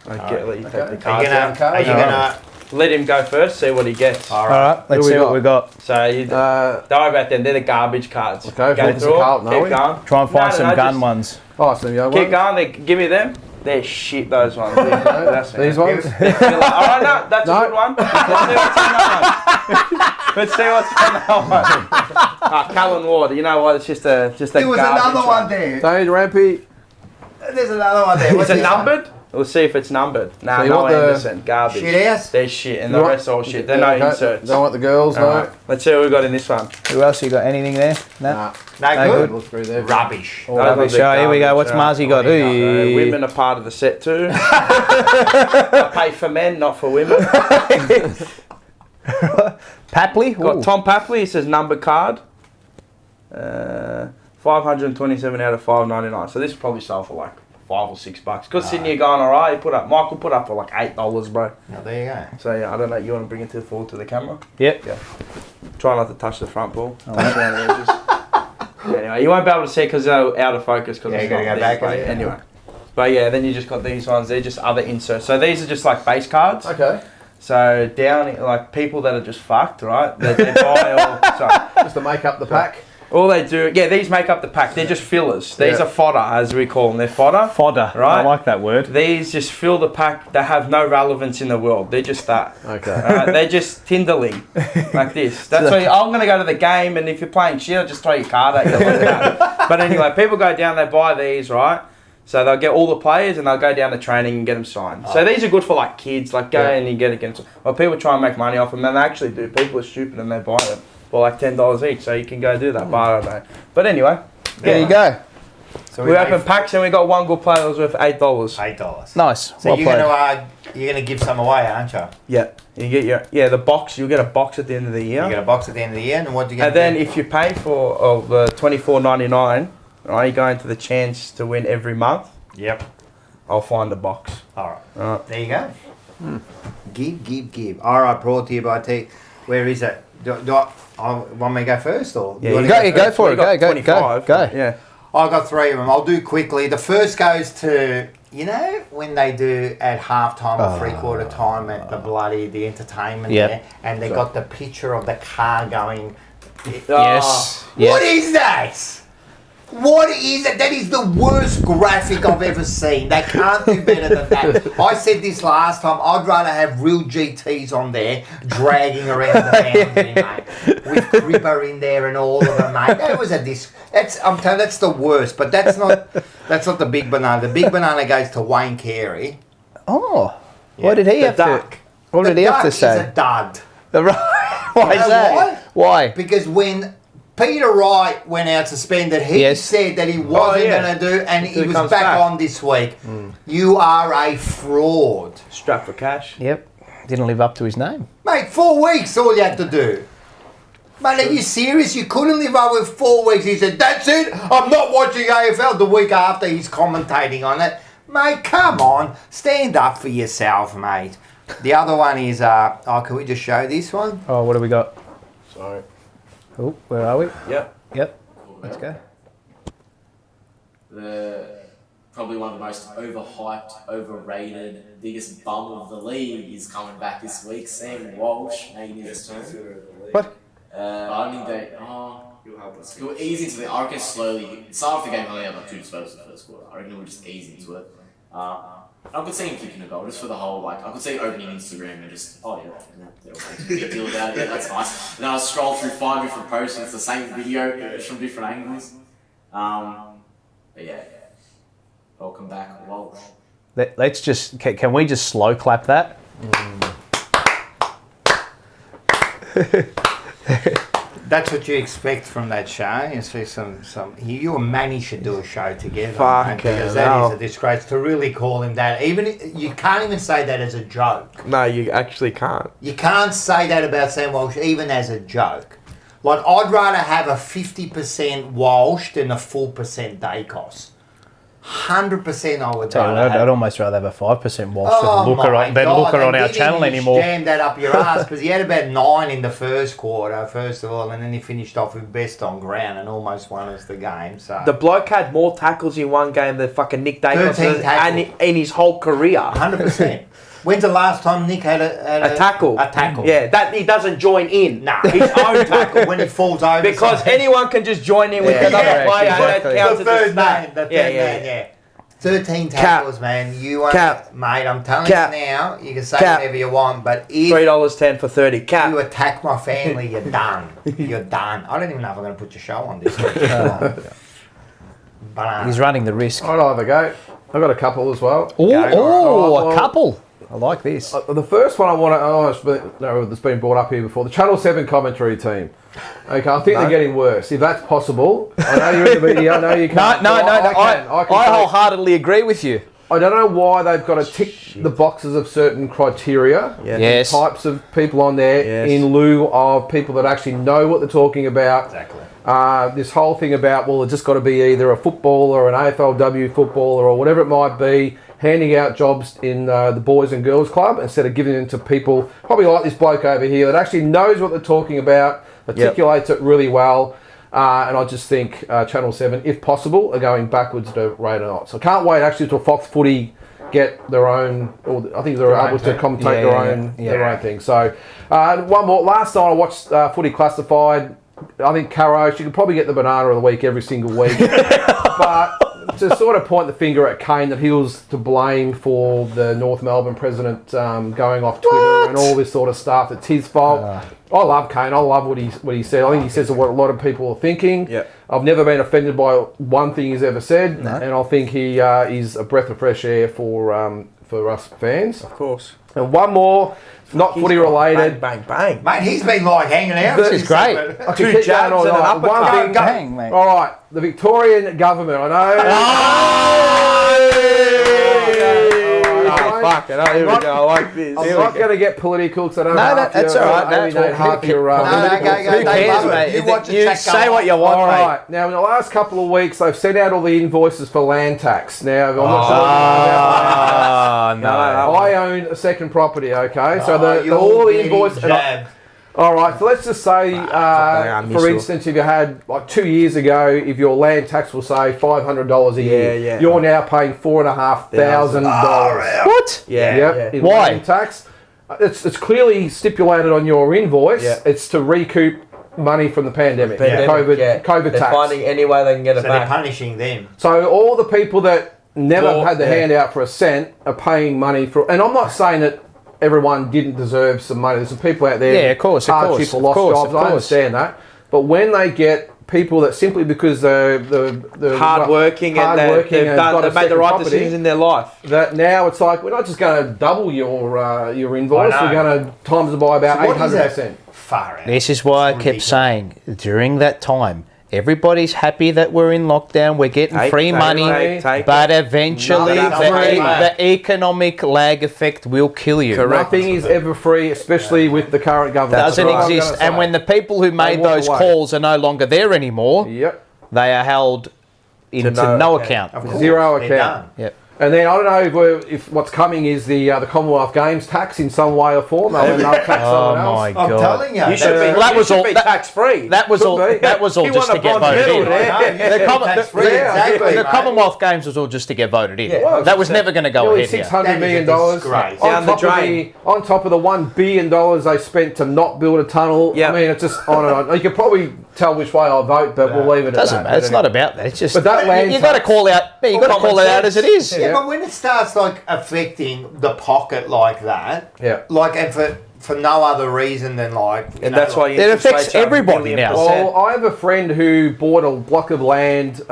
S4: Let you take the
S2: Are
S4: cards
S2: you
S4: out.
S2: gonna
S4: Let him go first, see what he gets.
S2: All
S1: All
S2: right.
S1: right. Let's
S3: Who we
S1: see what
S3: got?
S1: we got.
S4: So you don't worry about them. They're the garbage cards.
S3: Okay,
S4: Go
S3: focus
S4: through
S3: on
S4: them,
S3: Carlton, are
S4: keep
S3: we?
S4: going.
S1: Try and find
S4: No,
S1: some gun
S4: just
S1: ones.
S3: Oh, some young
S4: Keep
S3: ones.
S4: going. Give me them. They're shit, those ones. That's
S3: These ones?
S4: All right, no, that's a good one. Let's see what's in that one. Callan Ward. You know what? It's just a
S2: There was
S4: garbage
S2: another one there.
S3: Dave Rampy.
S2: There's another one there.
S4: Is
S2: What's
S4: it
S2: this one?
S4: numbered? We'll see if it's numbered. Nah,
S3: So you
S4: no
S3: want the
S4: Anderson. Garbage.
S2: Shit house?
S4: They're shit, and
S3: You
S4: the
S3: want-
S4: rest all shit. They're no
S3: Okay,
S4: inserts.
S3: Don't want the girls,
S4: All
S3: no.
S4: right. Let's see what we got in this one.
S1: Who else you got? Anything there? No.
S3: Nah.
S2: No
S1: No
S2: good.
S3: Look through there.
S2: Rubbish.
S3: All
S4: Those
S3: rubbish.
S4: ones are
S1: So here we go.
S4: garbage,
S1: What's Marzi got? Ooh.
S4: women are part of the set too. I pay for men, not for women.
S1: Papley?
S4: Got
S1: Ooh.
S4: Tom Papley. He says number card. 527 out of 599. So this probably sold for like $5 or $6. Because Sydney are going alright. Michael put up for like $8, bro.
S2: Oh, there you go.
S4: So yeah, I don't know. You want to bring it forward to the camera?
S1: Yep.
S4: Yeah. Try not to touch the front ball. Anyway, you won't be able to see because they're out of focus. Cause
S2: Yeah,
S4: it's
S2: you gotta
S4: not
S2: go
S4: there,
S2: back,
S4: but
S2: yeah.
S4: anyway. But yeah, then you just got these ones. They're just other inserts. So these are just like base cards.
S3: Okay.
S4: So down, like people that are just fucked, right? They buy all. Sorry.
S3: Just to make up the pack.
S4: All they do, yeah, these make up the pack. They're just fillers. These are fodder, as we call them. They're fodder.
S1: Fodder.
S4: Right.
S1: I like that word.
S4: These just fill the pack. They have no relevance in the world. They're just that.
S3: Okay.
S4: They're just Tinderling, like this. That's why I'm going to go to the game, and if you're playing shit, I'll just throw your card at you like that. But anyway, people go down, they buy these, right? So they'll get all the players, and they'll go down to training and get them signed. So these are good for like kids, like go and you get against. Well, people try and make money off them, and they actually do. People are stupid and they buy them for like $10 each, so you can go do that. But I don't know. But anyway,
S1: There you go.
S2: So
S4: we opened packs and we got one good player that was worth $8.
S2: $8.
S1: Nice.
S2: So
S1: Well
S2: you're
S1: played.
S2: gonna give some away, aren't you?
S4: Yeah, you get the box. You get a box at the end of the year.
S2: You get a box at the end of the year, and what do you get?
S4: And then if you pay for the $24.99, Are you going to the chance to win every month?
S2: Yep.
S4: I'll find a box.
S2: All right. There you go. Give. All right, brought to you by T. Where is it? Want me to go first, or
S1: yeah, you go for it. Go.
S4: Yeah.
S2: I got 3 of them. I'll do quickly. The first goes to when they do at halftime or 3/4 time at the entertainment there, and they got the picture of the car going.
S1: Yes.
S2: What is that? What is it? That is the worst graphic I've ever seen. They can't do better than that. I said this last time. I'd rather have real GTs on there dragging around the boundary, mate, with Cribber in there and all of them, mate. That was I'm telling you, that's the worst. But that's not the big banana. The big banana goes to Wayne Carey.
S1: Oh, what did he have to? What did he have to say?
S2: Is a dud.
S1: Why is that? Why?
S2: Because when Peter Wright went out suspended, he said that he wasn't going to do, and he was back on this week. You are a fraud.
S4: Strapped for cash.
S1: Yep. Didn't live up to his name.
S2: Mate, 4 weeks, all you had to do. Mate, are you serious? You couldn't live up with 4 weeks. He said, that's it. I'm not watching AFL. The week after, he's commentating on it. Mate, come on. Stand up for yourself, mate. The other one is, can we just show this one?
S1: Oh, what do we got?
S4: Sorry.
S1: Oh, where are we?
S4: Yep.
S1: Let's go.
S15: Probably one of the most overhyped, overrated, biggest bum of the league is coming back this week. Sam Walsh making his turn.
S1: What?
S15: I think he'll ease into the. I reckon slowly. Start off the game, only had like 2 disposals in the first quarter. I reckon he'll just ease into it. I could see him kicking a goal just for the whole, I could see opening Instagram and just, they'll make a big deal about it. Yeah, that's nice. And then I scroll through 5 different posts and it's the same video, just from different angles. But yeah, welcome back, Walsh.
S1: Let's just, can we just slow clap that?
S2: That's what you expect from that show. You see you and Manny should do a show together.
S4: Fuck,
S2: because that is a disgrace to really call him that. You can't even say that as a joke.
S4: No, you actually can't.
S2: You can't say that about Sam Walsh even as a joke. I'd rather have a 50% Walsh than a full % Dacos. 100% I would rather have.
S1: I'd almost rather have a 5% Walsh than Looker on our channel anymore.
S2: Jam that up your ass because he had about 9 in the first quarter, first of all, and then he finished off with best on ground and almost won us the game. So
S4: the bloke had more tackles in one game than fucking Nick Dacos in his whole career.
S2: 100%. When's the last time Nick had a
S4: tackle?
S2: A tackle.
S4: Yeah, that he doesn't join in.
S2: Nah, his own tackle when he falls over.
S4: Because anyone can just join in with another player and that counts
S2: the third man. The third man. 13 tackles, man. You are, mate. I'm telling you now. You can say whatever you want, but if
S4: $3.10 for 30.
S2: You attack my family, you're done. You're done. I don't even know if I'm going to put your show on this week.
S1: He's running the risk.
S3: I'll have a go. I've got a couple as well.
S1: A couple. I like this.
S3: The first one I want to... it's been brought up here before. The Channel 7 commentary team. Okay, I think they're getting worse. If that's possible, I know you're in the media, I know you can't.
S1: No, I wholeheartly agree with you.
S3: I don't know why they've got to tick the boxes of certain criteria, types of people on there in lieu of people that actually know what they're talking about.
S2: Exactly.
S3: This whole thing about, it's just got to be either a footballer or an AFLW footballer or whatever it might be, handing out jobs in the Boys and Girls Club instead of giving them to people, probably like this bloke over here, that actually knows what they're talking about, articulates it really well. And I just think Channel 7, if possible, are going backwards to rate or not. So I can't wait actually till Fox Footy get their own, or I think they're able to commentate their own thing. So one more. Last night I watched Footy Classified. I think Caro, she could probably get the banana of the week every single week. But to sort of point the finger at Kane that he was to blame for the North Melbourne president going off Twitter and all this sort of stuff, it's his fault. I love Kane. I love what he said. I think he says what a lot of people are thinking. I've never been offended by one thing he's ever said, and I think he is a breath of fresh air for us fans.
S4: Of course.
S3: And one more, not footy related.
S4: Bang, bang, bang.
S2: Mate, he's been hanging out.
S1: This is great.
S3: I could keep going on. One thing,
S1: bang, mate.
S3: All right, the Victorian government. I know.
S4: Fuck it. Oh, here we go. I like this.
S3: I'm not going to get political because I don't
S1: No,
S3: half
S1: that's
S3: your,
S1: all right.
S3: alienate half your.
S2: No,
S1: Who cares, mate? You say what you want,
S3: All
S1: mate.
S3: right. Now, in the last couple of weeks, they've sent out all the invoices for land tax. Now, I'm not sure.
S1: No.
S3: I own a second property. Okay, so all the invoices. All right, so let's just say, for instance, if you had like 2 years ago, if your land tax was say $500 a year, you're now paying $4,500.
S1: What?
S3: In
S1: Why?
S3: land tax. It's clearly stipulated on your invoice.
S4: Yeah.
S3: It's to recoup money from the pandemic. COVID
S4: They're
S3: tax.
S4: finding any way they can get it
S2: So
S4: back.
S2: they're punishing them.
S3: So all the people that never
S4: Well,
S3: had the hand out for a cent are paying money for. And I'm not saying that everyone didn't deserve some money. There's some people out there.
S1: Yeah, of course,
S3: hardship or lost jobs. I understand that. But when they get people that simply because they're
S4: Hardworking and they've made the right decisions in their life.
S3: That now it's like we're not just going to double your invoice. We're going to times it by about 800%.
S2: Far out.
S1: This is why I kept saying during that time, everybody's happy that we're in lockdown, we're getting free money, but eventually the economic lag effect will kill you.
S3: Nothing is ever free, especially with the current government.
S1: Doesn't exist. And when the people who made those calls are no longer there anymore, they are held into no account.
S3: Zero account.
S1: Yep.
S3: And then I don't know if what's coming is the Commonwealth Games tax in some way or form. They'll tax someone else.
S1: My God.
S2: I'm telling you.
S4: You should be,
S1: that was all
S4: tax free.
S1: That was all. That was all just to get voted in. The Commonwealth Games was all just to get voted in. That was never going to go ahead.
S3: $600 million on top of the $1 billion they spent to not build a tunnel. I mean, it's just on and on. You could probably tell which way I'll vote, but we'll leave it at that.
S1: Doesn't matter. It's not about that. It's just.
S3: But that land
S1: you got to call out. You got to call it out as it is.
S2: Yeah, but when it starts like affecting the pocket like that, like and for no other reason than like,
S4: and that's why
S1: it affects everybody now.
S3: Well, I have a friend who bought a block of land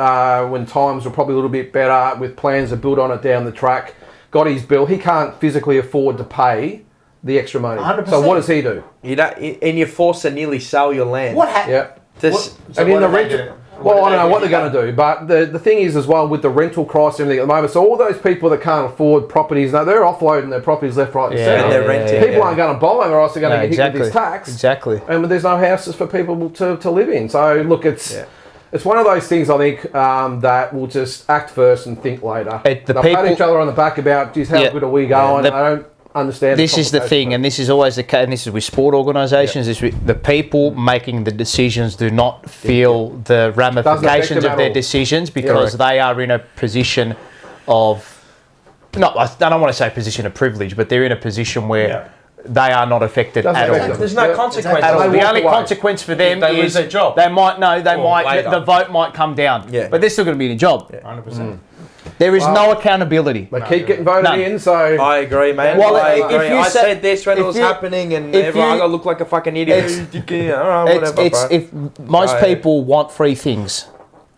S3: when times were probably a little bit better, with plans to build on it down the track. Got his bill. He can't physically afford to pay the extra money.
S2: 100%.
S3: So what does he do?
S4: You don't, and you're forced to nearly sell your land.
S2: What happened?
S3: Yeah.
S2: And
S3: in the rental. Well, I don't know what they're going to do, but the thing is as well with the rental crisis and everything at the moment, so all those people that can't afford properties, now they're offloading their properties left, right and centre.
S4: And they're renting.
S3: People aren't going to buy them or else they're going to get hit with this tax.
S1: Exactly.
S3: And there's no houses for people to live in. So look, it's one of those things I think that will just act first and think later. They'll pat each other on the back about, geez, how good are we going? I don't understand.
S1: This is the thing, and this is always the case, and this is with sport organisations, is the people making the decisions do not feel the ramifications of their decisions because they are in a position of, I don't want to say position of privilege, but they're in a position where they are not affected at all.
S4: There's no consequence.
S1: The only consequence for them
S4: they
S1: is
S4: lose their job.
S1: They might the vote might come down, but they're still going to be in a job.
S2: 100%.
S1: There is no accountability.
S3: They keep getting voted in, so...
S4: I agree, man.
S1: Well,
S4: I agree.
S1: if you
S4: I
S1: said-
S4: said this when it was happening and everyone got look like a fucking idiot.
S1: If most people want free things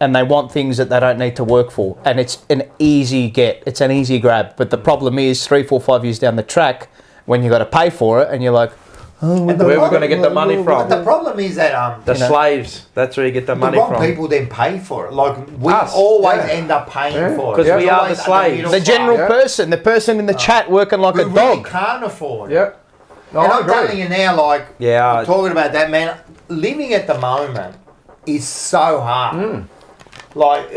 S1: and they want things that they don't need to work for, and it's an easy get, it's an easy grab. But the problem is 3, 4, 5 years down the track, when you got to pay for it and you're like,
S4: where we're going to get the money from?
S2: But the problem is that
S4: the slaves. That's where you get the money
S2: wrong
S4: from.
S2: people then pay for it. Like we always end up paying for it
S4: Because we are the slaves.
S1: The general person, the person in the chat working like a
S2: really
S1: dog.
S2: can't afford it.
S3: Yep.
S2: And I'm telling you now, like,
S4: I'm
S2: talking about that, man, living at the moment is so hard. Like,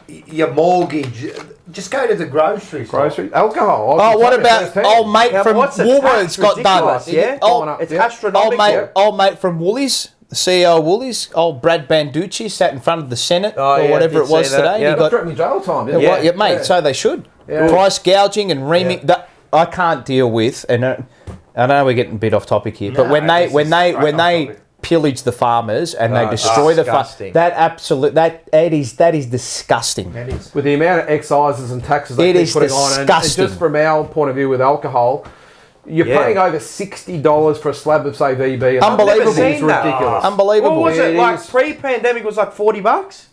S2: your mortgage, just go to the grocery store.
S3: Alcohol.
S1: Oh, what about old mate from Woolworths got done?
S4: Yeah, it's astronomical.
S1: Old mate from Woolies, the CEO of Woolies, old Brad Banducci, sat in front of the Senate or whatever it was today.
S3: Yeah, got threatening jail time.
S1: Mate, so they should.
S3: Yeah.
S1: Price gouging and reaming. I can't deal with, and I know we're getting a bit off topic here, but when they pillage the farmers and they destroy the farmers, that is disgusting.
S2: That is.
S3: With the amount of excises and taxes they keep putting on, and just from our point of view with alcohol, you're paying over $60 for a slab of, say, VB.
S1: Unbelievable.
S3: It's ridiculous.
S1: Unbelievable.
S4: What was it? Like pre-pandemic was like $40?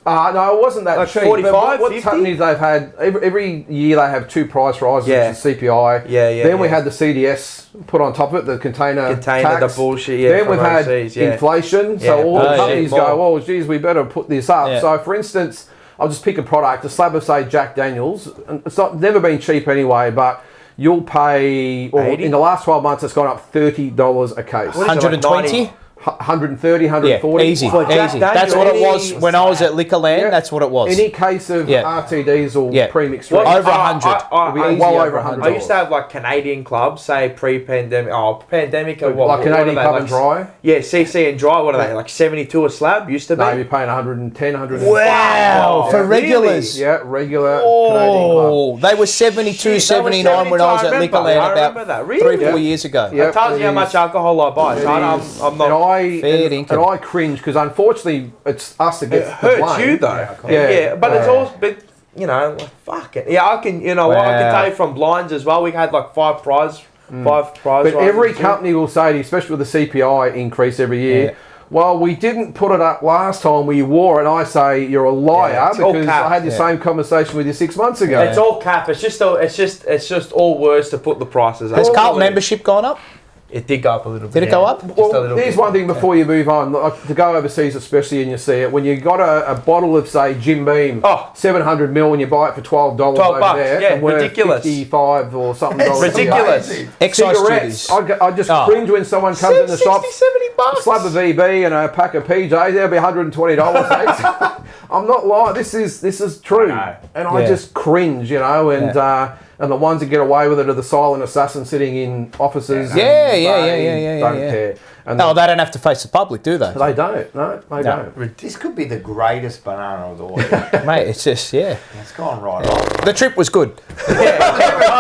S3: No, it wasn't that
S4: like
S3: cheap.
S4: 45,
S3: what's
S4: 50?
S3: happening is they've had, every year they have 2 price rises, which is CPI. Then we had the CDS put on top of it, the container tax.
S4: the bullshit,
S3: Then we've had
S4: overseas,
S3: inflation, so all the companies
S4: shit,
S3: go, well, geez, we better put this up.
S1: Yeah.
S3: So, for instance, I'll just pick a product, a slab of, say, Jack Daniels. And it's never been cheap anyway, but you'll pay, or in the last 12 months, it's gone up $30 a case.
S1: 120?
S3: 130, 140.
S1: Yeah, easy. That's what it was when I was at Liquorland. That's what it was.
S3: Any case of RTDs or premixed drinks.
S1: Over 100.
S3: Well over 100.
S4: I used to have like Canadian clubs, say pre-pandemic, pandemic or what?
S3: Like Canadian Club and Dry?
S4: Yeah, CC and Dry, what are they? Like 72 a slab used to be?
S3: No, you're paying 110, 120.
S1: Wow, for regulars.
S3: Yeah, regular
S1: Canadian club. They were 72, 79 when I was at Liquorland about 3-4 years ago.
S4: It tells you how much alcohol I buy. So I'm not...
S3: And I cringe because unfortunately it's us that gets
S4: it hurts
S3: the blame.
S4: you though. Yeah, but it's also, but you know, like, fuck it. Yeah, I can, you know, what I can tell you from blinds as well. We had like 5 prize. But
S3: every company will say to you, especially with the CPI increase every year. Well, we didn't put it up last time. We wore it. And I say you're a liar because I had the same conversation with you 6 months ago.
S4: It's all cap. It's just all words to put the prices up.
S1: Has Carlton membership gone up?
S4: It did go up a little bit.
S1: Did it go up?
S3: Well, here's one thing before you move on. Like, to go overseas, especially, and you see it, when you got a bottle of, say, Jim Beam, 700ml, and you buy it for $12 over there, and
S4: ridiculous.
S3: 55 or something.
S4: Ridiculous.
S1: Excise
S3: cigarettes. I just cringe when someone comes in the shop, a slab of VB and a pack of PJs. There'll be $120. I'm not lying. This is true, and I just cringe, you know, and the ones that get away with it are the silent assassin sitting in offices.
S1: Don't care. And they don't have to face the public, do they?
S3: They don't. No, they don't.
S2: This could be the greatest banana of the week.
S1: Mate, it's just,
S2: It's gone right off.
S1: The trip was good.
S4: At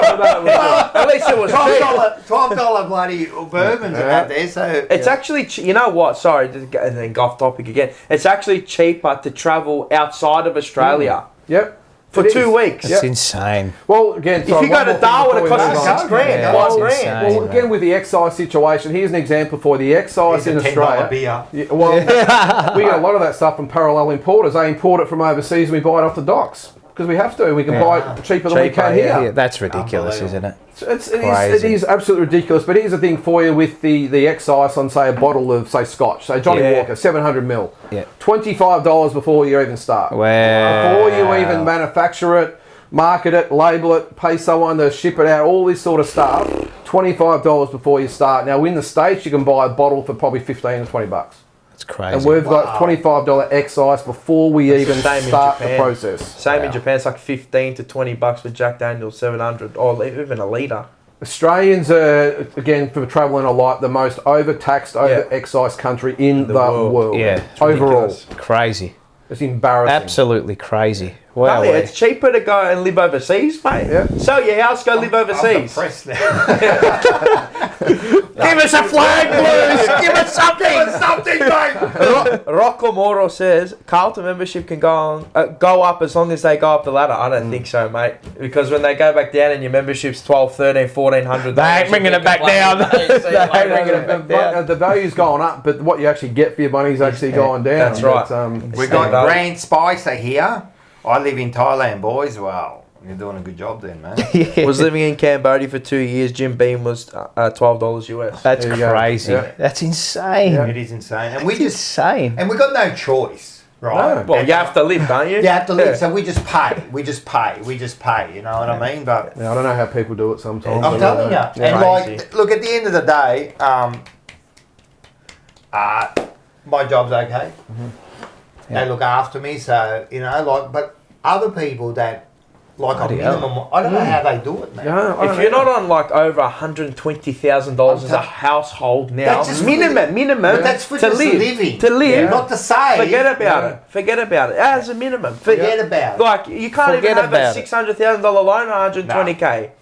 S4: least it was
S2: $12 bloody bourbons out there. So
S4: it's actually, you know what? Sorry, and then off topic again. It's actually cheaper to travel outside of Australia.
S3: Yep.
S4: For 2 weeks.
S1: It's insane.
S3: Well, again,
S4: if you go to Darwin, it costs $6 grand. $5 grand.
S3: Well, again, with the excise situation, here's an example for the excise in Australia.
S2: Beer.
S3: Yeah, well, we get a lot of that stuff from parallel importers. They import it from overseas and we buy it off the docks because we have to. We can buy it cheaper than we can here.
S1: Yeah, that's ridiculous, isn't it?
S3: It is absolutely ridiculous. But here's the thing for you with the excise on, say, a bottle of, say, Scotch. Say, Johnny Walker, 700ml.
S1: Yeah.
S3: $25 before you even start.
S1: Wow.
S3: Before you even manufacture it, market it, label it, pay someone to ship it out, all this sort of stuff. $25 before you start. Now, in the States, you can buy a bottle for probably $15 or $20.
S1: That's crazy.
S3: And we've got $25 excise before we even start the process.
S4: Same in Japan. It's like $15 to $20 for Jack Daniel's 700, or even a litre.
S3: Australians are, again, for travelling a lot, the most overtaxed, over-excised country in the world.
S1: Yeah.
S3: Overall.
S1: Ridiculous. Crazy.
S3: It's embarrassing.
S1: Absolutely crazy. Wow.
S4: It's cheaper to go and live overseas, mate.
S3: Yeah.
S4: Sell your house, go live overseas.
S2: I'm depressed now.
S4: Give us a flag, Blues! Give us something!
S2: Give us something, mate!
S4: Rocco Moro says Carlton membership can go up as long as they go up the ladder. I don't think so, mate. Because when they go back down and your membership's $1,200, $1,300, $1,400,
S1: they ain't bringing it back down.
S3: The value's gone up, but what you actually get for your money's actually gone down.
S4: That's right.
S2: We got Grant Spicer here. I live in Thailand, boys. Well, you're doing a good job then, man.
S4: Was living in Cambodia for 2 years. Jim Beam was $12 US.
S1: That's crazy. That's insane.
S2: It is insane. And
S1: insane.
S2: And we got no choice, right?
S4: No. Well, you have to live, don't you?
S2: You have to live. So we just pay. We just pay. You know what I mean? But
S3: I don't know how people do it sometimes.
S2: I'm telling you. And like, look, at the end of the day, my job's okay.
S3: Mm-hmm.
S2: They look after me, so you know, like. But other people that like a minimum, I don't know how they do it, man.
S4: If you're not on like over $120,000 as a household now,
S2: that's just minimum. But that's for just living.
S4: To live,
S2: not to save.
S4: Forget about it. Forget about it. As a minimum.
S2: Forget about it.
S4: Like you can't even have a $600,000 loan on $120K.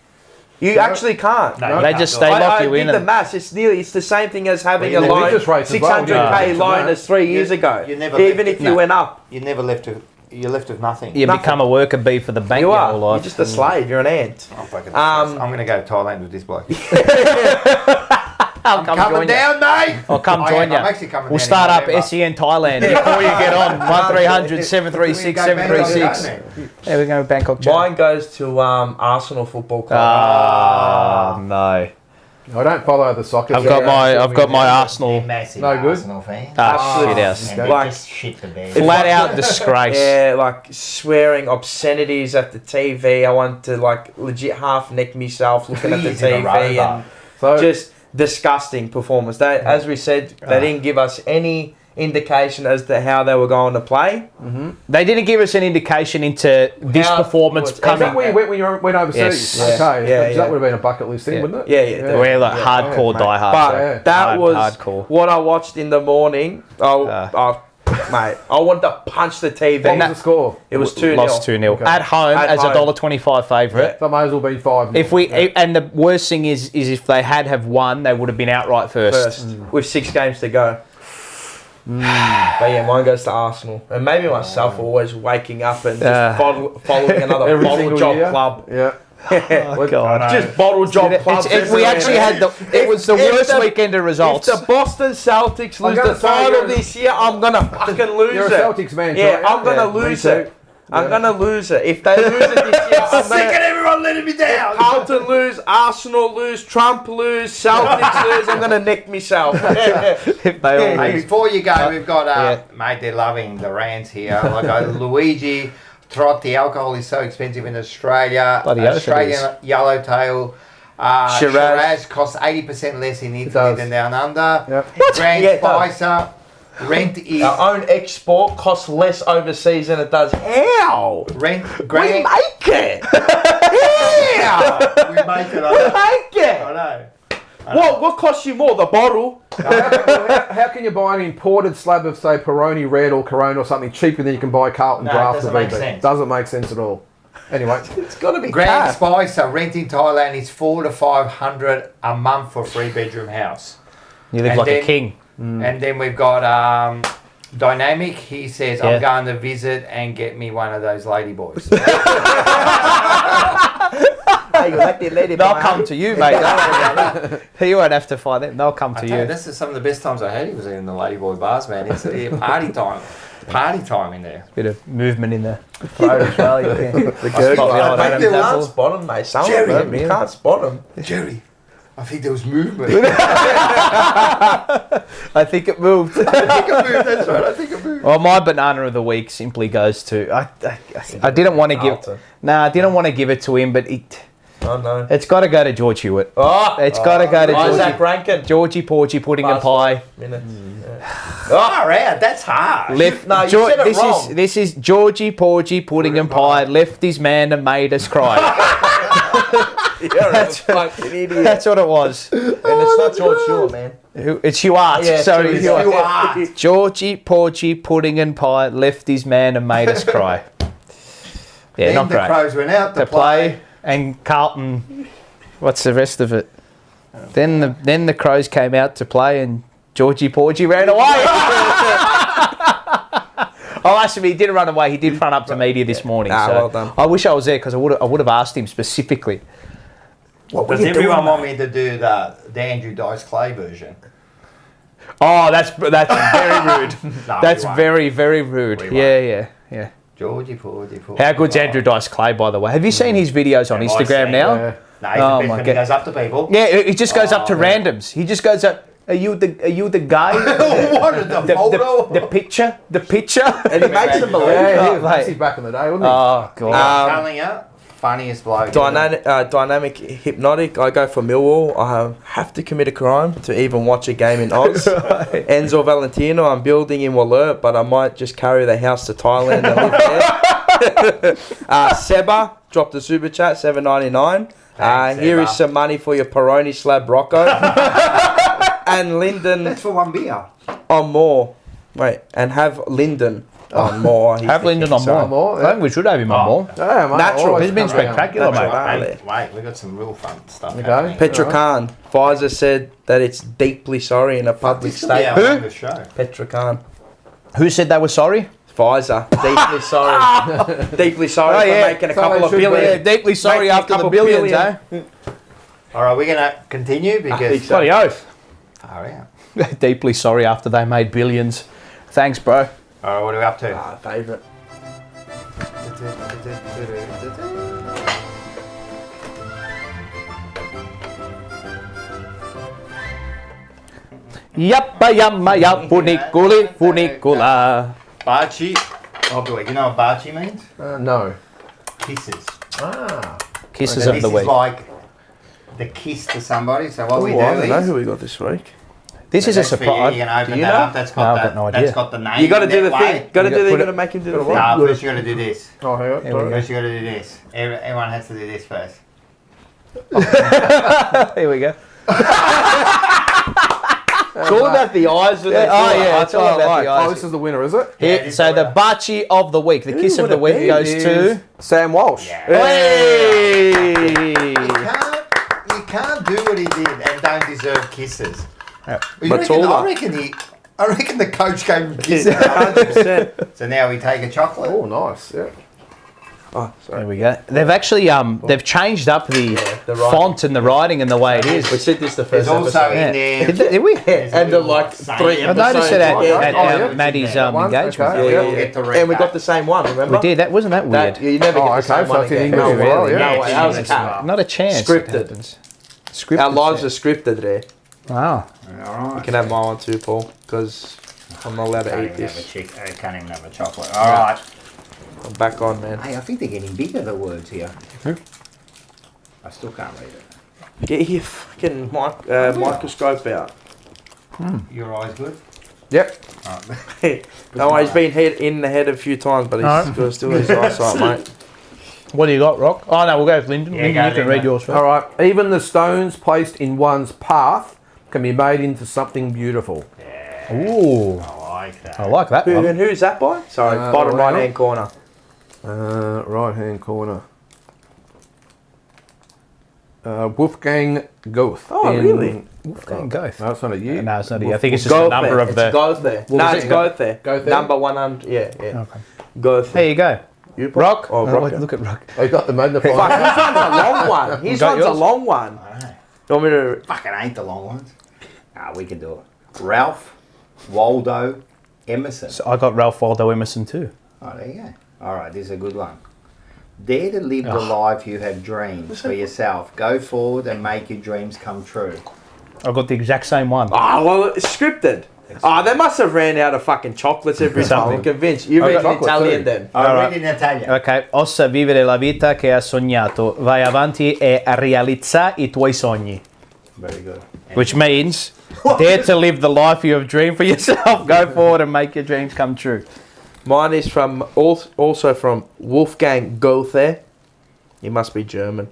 S4: You actually can't.
S1: No, they lock you in.
S4: The maths. It's the same thing as having a loan, $600K loan as 3 years ago. Even if you went up,
S2: you're left with nothing.
S1: You become a worker bee for the bank your whole life.
S4: You're just a slave. You're an ant.
S2: I'm going to go to Thailand with this bloke.
S1: I'm
S2: coming down, mate.
S1: I'll come join you.
S2: I'm actually coming down.
S1: We'll start up SEN Thailand before you get on. 1300 736 736. Yeah, we're going to Bangkok.
S4: Mine goes to Arsenal Football Club.
S1: Oh, no.
S3: I don't follow the soccer.
S1: I've got my Arsenal.
S2: Massive
S3: No good.
S2: Arsenal fan.
S1: Shit house.
S2: And they
S4: Like-
S2: just shit the bed.
S1: Flat out disgrace.
S4: Yeah, like swearing obscenities at the TV. I want to like legit half neck myself looking at the
S2: Please, in a
S4: TV
S2: robot.
S4: and
S3: So
S4: just disgusting performance. They, as we said, they didn't give us any indication as to how they were going to play.
S1: They didn't give us an indication into this
S4: How-
S1: performance
S3: is that
S1: coming.
S3: where you went when you went overseas?
S1: Yes.
S3: Okay,
S4: Yeah,
S3: that would have been a bucket list thing,
S1: Yeah.
S3: wouldn't it?
S4: Yeah.
S1: We're like hardcore
S3: mate.
S1: diehards.
S4: But
S3: Yeah.
S4: that was
S1: hardcore.
S4: what I watched in the morning. Mate, I wanted to punch the TV.
S3: What was the score?
S4: It was 2-0.
S1: Lost 2-0
S3: Okay.
S1: at home
S4: At
S1: as
S4: home.
S1: $1.25 favourite.
S3: That may as well be 5.
S1: If we and the worst thing is if they have won, they would have been outright first.
S4: With 6 games to go. But yeah, mine goes to Arsenal. And maybe myself always waking up and just following another
S3: Every
S4: bottle
S3: single
S4: job
S3: year.
S4: club.
S3: Yeah.
S1: Oh, God.
S4: Just bottle job clubs.
S1: We actually had it was the worst weekend of results.
S4: If the Boston Celtics lose
S3: gonna
S4: the
S3: say
S4: title
S3: you're-
S4: this year, I'm gonna fucking lose
S3: You're a
S4: it.
S3: Celtics man,
S4: Yeah,
S3: Troy,
S4: I'm gonna
S3: me
S4: lose
S3: too.
S4: it. I'm
S3: Yeah.
S4: gonna lose it. If they lose it this year, I'm
S2: Sick of
S4: gonna.
S2: everyone letting me down.
S4: Carlton lose, Arsenal lose, Trump lose, Celtics lose. I'm gonna neck myself.
S1: If they all
S2: Hey,
S1: lose.
S2: before you go, we've got, mate, they're loving the rants here. Like Luigi Trotti, alcohol is so expensive in Australia.
S1: Bloody oath it
S2: Australian yellowtail. Shiraz costs 80% less in Italy
S3: does.
S2: than down under.
S3: Yep.
S2: Grand
S4: Yeah, it does.
S2: Spicer. Rent is
S4: Our own export costs less overseas than it does. How?
S2: rent.
S4: We
S2: Grand.
S4: make it. How?
S2: We make it.
S4: We make it.
S2: I know.
S4: What costs you more, the bottle?
S3: How can you buy an imported slab of, say, Peroni Red or Corona or something cheaper than you can buy Carlton
S2: No, it
S3: Draft
S2: doesn't
S3: or
S2: make
S3: VB?
S2: sense.
S3: Doesn't make sense at all. Anyway,
S4: It's got to be
S2: Grand
S4: cash.
S2: Spicer rent in Thailand is $400 to $500 a month for a 3-bedroom house.
S1: You live
S2: And
S1: like a
S2: then-
S1: king.
S2: And then we've got Dynamic. He says,
S1: Yeah.
S2: I'm going to visit and get me one of those ladyboys.
S4: Hey, you like the lady
S1: They'll
S4: boy,
S1: come to you, mate. You won't have to find them. They'll come to you.
S2: This is some of the best times I had. He was in the ladyboy bars, man. It's party time. Party time in there.
S1: Bit of movement in the throat as well. You can. The gurgle.
S2: I think there
S4: can't
S2: was-
S4: spot them, mate. Some
S2: Jerry,
S4: of them, you can't spot them.
S2: Jerry, I think there was movement.
S1: I think it moved.
S2: I think it moved. That's right. I think it moved.
S1: Well, my banana of the week simply goes to. I didn't want to give.
S4: Carlton.
S1: Nah, I didn't want to give it to him, but
S4: Oh no.
S1: it's got to go to George Hewitt.
S4: Oh,
S1: It's got to go to
S4: Isaac Rankin.
S1: Georgie Porgy pudding and
S4: Last
S1: pie.
S4: Minutes.
S2: Far out. That's hard.
S1: Left,
S4: No, you said it
S1: this
S4: wrong.
S1: is Georgie Porgy pudding and pie. Left his man and made us cry.
S4: You're a fucking idiot.
S1: That's what it was.
S4: And it's not George Stewart, man.
S1: It's Hewitt.
S4: Yeah,
S1: Sorry,
S4: it's
S1: Hewitt. Georgie Porgy pudding and pie. Left his man and made us cry. Yeah,
S2: Then
S1: not
S2: the
S1: great.
S2: Crows went out
S1: To play and Carlton. What's the rest of it? Then the Crows came out to play and Georgie Porgy ran away. Oh, actually, he didn't run away. He did run up to media this morning.
S4: Ah,
S1: so
S4: well done.
S1: I wish I was there because I would have asked him specifically. What were
S2: Does
S1: you doing,
S2: everyone want
S1: mate?
S2: me to do the Andrew Dice Clay version?
S1: Oh, that's very rude.
S2: No,
S1: That's
S2: we won't.
S1: very rude.
S2: We
S1: Yeah.
S2: Georgie Porgy.
S1: How good's Andrew Dice Clay, by the way? Have you seen his videos on
S2: Have I
S1: Instagram
S2: seen
S1: now?
S3: Yeah.
S2: No, he's
S1: Oh,
S2: the best
S1: my
S2: when he
S1: God.
S2: goes up to people.
S1: Yeah, he just goes up to
S2: Oh, yeah.
S1: randoms. He just goes up. Are you the guy?
S2: What is the photo?
S1: The picture. The picture.
S4: And he makes them believe.
S3: Yeah, he
S1: Oh,
S3: was
S1: mate.
S3: massive back in the day, wasn't he?
S1: Oh god.
S2: Telling you, funniest bloke.
S4: Dynamic hypnotic. I go for Millwall. I have to commit a crime to even watch a game in Oz. Enzo Valentino. I'm building in Wallert, but I might just carry the house to Thailand and live there. Seba dropped a super chat, $7.99.
S2: Thanks,
S4: Here
S2: Seba.
S4: is some money for your Peroni slab, Rocco. And Lyndon
S2: That's for one beer.
S4: on more. Wait, and have Lyndon on more. He's
S1: Have
S4: the
S1: Lyndon
S4: king,
S1: on
S4: so-
S1: more.
S3: more,
S1: I think we should have him on more.
S3: Yeah, mate,
S4: Natural.
S3: always
S1: He's been
S3: come around.
S1: spectacular, mate.
S2: Wait, we got some real fun stuff.
S3: Okay.
S2: happening.
S4: Petra Khan. Pfizer said that it's deeply sorry in a public
S2: This could be our
S4: statement.
S2: longest show.
S4: Petra Khan.
S1: Who said they were sorry?
S4: Pfizer. Deeply sorry. Deeply sorry
S1: Oh, yeah.
S4: for making a
S3: So
S4: couple
S3: they
S4: of
S3: should be.
S1: Yeah,
S4: billion.
S1: deeply sorry
S4: Making a
S1: after the
S4: couple
S1: billions,
S4: billion.
S1: eh?
S2: All right, we're gonna continue because.
S1: Bloody oath.
S2: Far out.
S1: Deeply sorry after they made billions. Thanks, bro.
S2: All right, what are we up to?
S4: Favourite.
S1: Yappa yamma yappunikuli funicula.
S2: Bachi. Oh, boy. You know what bachi means?
S3: No.
S2: Kisses.
S1: Kisses
S2: So
S1: of the
S2: this
S1: week.
S2: is like the kiss to somebody. So what we do
S4: I don't know
S2: is...
S4: who we got this week.
S1: This is a
S2: that's for you.
S1: surprise.
S2: You can open
S1: Do you
S2: that
S1: know?
S2: up. That's got
S1: No, I've
S2: that.
S1: got no idea.
S2: That's got the name.
S4: You got to do the
S2: that
S4: thing.
S2: way.
S4: Got to do. You
S1: put
S4: got
S1: it-
S4: to make him do the thing.
S2: No, first you got to do this.
S3: Oh, hang on.
S1: Here we go.
S2: First you got to do this. Everyone has to do this first.
S1: Here we go.
S4: It's all about the eyes. With
S1: It's all about the eyes.
S3: Oh, this is the winner, is it?
S1: Here,
S2: this
S1: so
S2: is
S1: the Bachi of the week, the kiss of the
S4: would it
S1: week
S4: be?
S1: goes to...
S3: Sam Walsh.
S1: Hey!
S2: You can't do what he did and don't deserve kisses.
S1: Yeah.
S2: I reckon the coach gave him kisses.
S4: 100%.
S2: So now we take a chocolate.
S3: Oh, nice. Yeah.
S4: Oh, sorry.
S1: There we go. They've actually they've changed up the
S4: writing.
S1: font and the writing and the way it is.
S4: We said this the
S2: There's
S4: first
S2: also
S4: episode.
S2: in there.
S1: Did we?
S4: And the like 3
S1: I
S4: episodes.
S1: noticed it at
S3: yeah.
S1: Maddie's
S3: One,
S1: engagement.
S3: okay.
S2: We all get to read
S4: And we got
S2: that.
S4: the same one, remember?
S1: We did. That wasn't that weird.
S4: You never
S3: Oh,
S4: get the
S3: okay,
S4: same
S3: so
S4: one
S3: it's in
S4: again.
S3: English
S4: No
S3: as
S4: way.
S3: well, yeah.
S4: No way. That was a cat.
S1: Not a chance.
S4: Scripted.
S1: That happens. Scripted.
S4: Our lives are scripted there.
S1: Wow.
S2: All
S4: You
S2: right.
S4: can have my one too, Paul, because I'm not allowed to
S2: Can't
S4: eat
S2: even have a
S4: this.
S2: I can't even have a chocolate. All right.
S4: I'm back on, man.
S2: Hey, I think they're getting bigger, the words here. I still can't read it.
S4: Get your fucking microscope out.
S2: Your eyes good?
S3: Yep.
S4: No, he's been hit in the head a few times, but he's got still his eyesight, mate.
S1: What do you got, Rock? Oh, no, we'll go with Lyndon.
S2: Yeah,
S1: Lyndon,
S2: go,
S1: you can
S2: Lyndon.
S1: read yours first.
S3: All right. Even the stones placed in one's path can be made into something beautiful.
S1: Ooh.
S2: I like that.
S1: I like that one.
S4: And who's that by? Sorry, bottom
S3: well,
S4: right hand corner.
S3: Right-hand corner. Wolfgang Goeth.
S4: Oh, really?
S1: Wolfgang Goeth.
S3: No, it's not a year.
S1: No, it's not a. I think it's just a number of the...
S4: Goeth there.
S3: What
S4: No,
S3: was
S4: it's
S3: it?
S4: Goeth there.
S3: Goeth there?
S4: Number 100. Yeah.
S1: Okay.
S4: Goeth
S1: There you go.
S4: You
S1: Rock.
S4: Oh,
S1: Oh,
S4: Rock.
S1: look at Rock.
S3: I got the magnifying.
S4: Fuck, his one's a long one. His
S1: Got
S4: one's a
S1: yours?
S4: long one. You want me to...
S2: Fucking ain't the long ones. Ah, we can do it. Ralph Waldo Emerson.
S1: So I got Ralph Waldo Emerson too.
S2: Oh, there you go. All right, this is a good one. Dare to live the life you have dreamed for yourself. Go forward and make your dreams come true.
S1: I got the exact same one.
S4: Oh, well, it's scripted. Oh, they must have ran out of fucking chocolates every time. I'm convinced. You read in Italian then.
S2: I'll
S1: right.
S2: read in Italian.
S1: Ok, ossa vivere la vita che hai sognato. Vai avanti e realizza I tuoi sogni.
S2: Very good.
S1: Which means, dare to live the life you have dreamed for yourself. Go forward and make your dreams come true.
S4: Mine is from also from Wolfgang Goethe. He must be German.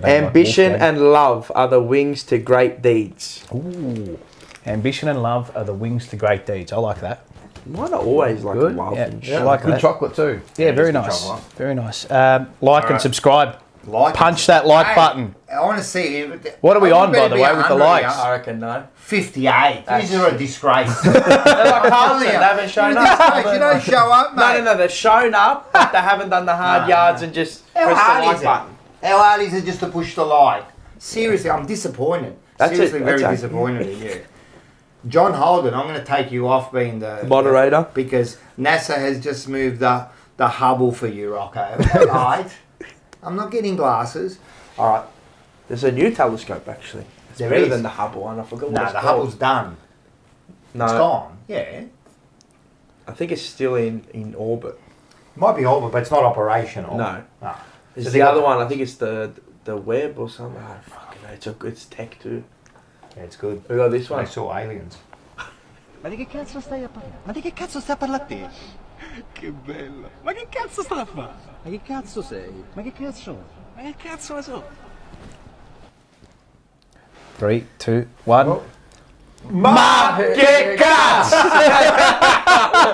S4: Ambition and love are the wings to great deeds.
S1: Ooh. Ambition and love are the wings to great deeds. I like that.
S4: Mine are always like
S1: Good.
S4: love
S1: Yeah,
S4: and
S1: I
S4: shit.
S1: like
S3: Good
S1: that.
S3: chocolate too.
S1: Yeah, very
S2: good
S1: nice.
S2: chocolate.
S1: Very nice. Like and subscribe.
S2: Like
S1: Punch that like
S2: Hey,
S1: button.
S2: I want to see.
S1: What are we on, by
S2: better
S1: the
S2: be
S1: way, with the
S2: 100
S1: likes?
S4: I reckon no.
S2: 58. These are a disgrace.
S4: They're like Carlton, they haven't shown up.
S2: You don't show up, mate.
S4: No, they've shown up, but they haven't done the hard yards and just
S2: How
S4: pressed
S2: hard
S4: the like
S2: is it?
S4: button.
S2: How hard is it just to push the like? Seriously, I'm disappointed.
S4: That's
S2: Seriously,
S4: it.
S2: very
S4: That's it.
S2: disappointed in you. John Holden, I'm going to take you off being the
S4: Moderator.
S2: because NASA has just moved the Hubble for you, Rocco. Right? I'm not getting glasses. All right.
S4: There's a new telescope actually. It's
S2: There
S4: better
S2: is.
S4: than the Hubble one. I forgot what
S2: No,
S4: it's
S2: the
S4: called.
S2: Hubble's done.
S4: No,
S2: It's gone. Yeah.
S4: I think it's still in orbit.
S2: Might be over, but it's not operational.
S4: No.
S2: No.
S4: There's
S2: So
S4: the
S2: they
S4: other
S2: got-
S4: one. I think it's the Webb or something. Oh, fucking hell, it's tech too.
S2: Yeah, it's good.
S4: We got this
S2: I
S4: one.
S2: saw aliens.
S16: Ma di che cazzo stai a parlare? Ma di che cazzo stai a parlare a te? Che bello! Ma che cazzo sta a fare? Ma che cazzo sei? Ma che cazzo? Ma che cazzo so?
S1: 3, 2, 1.
S3: Ma che cazzo!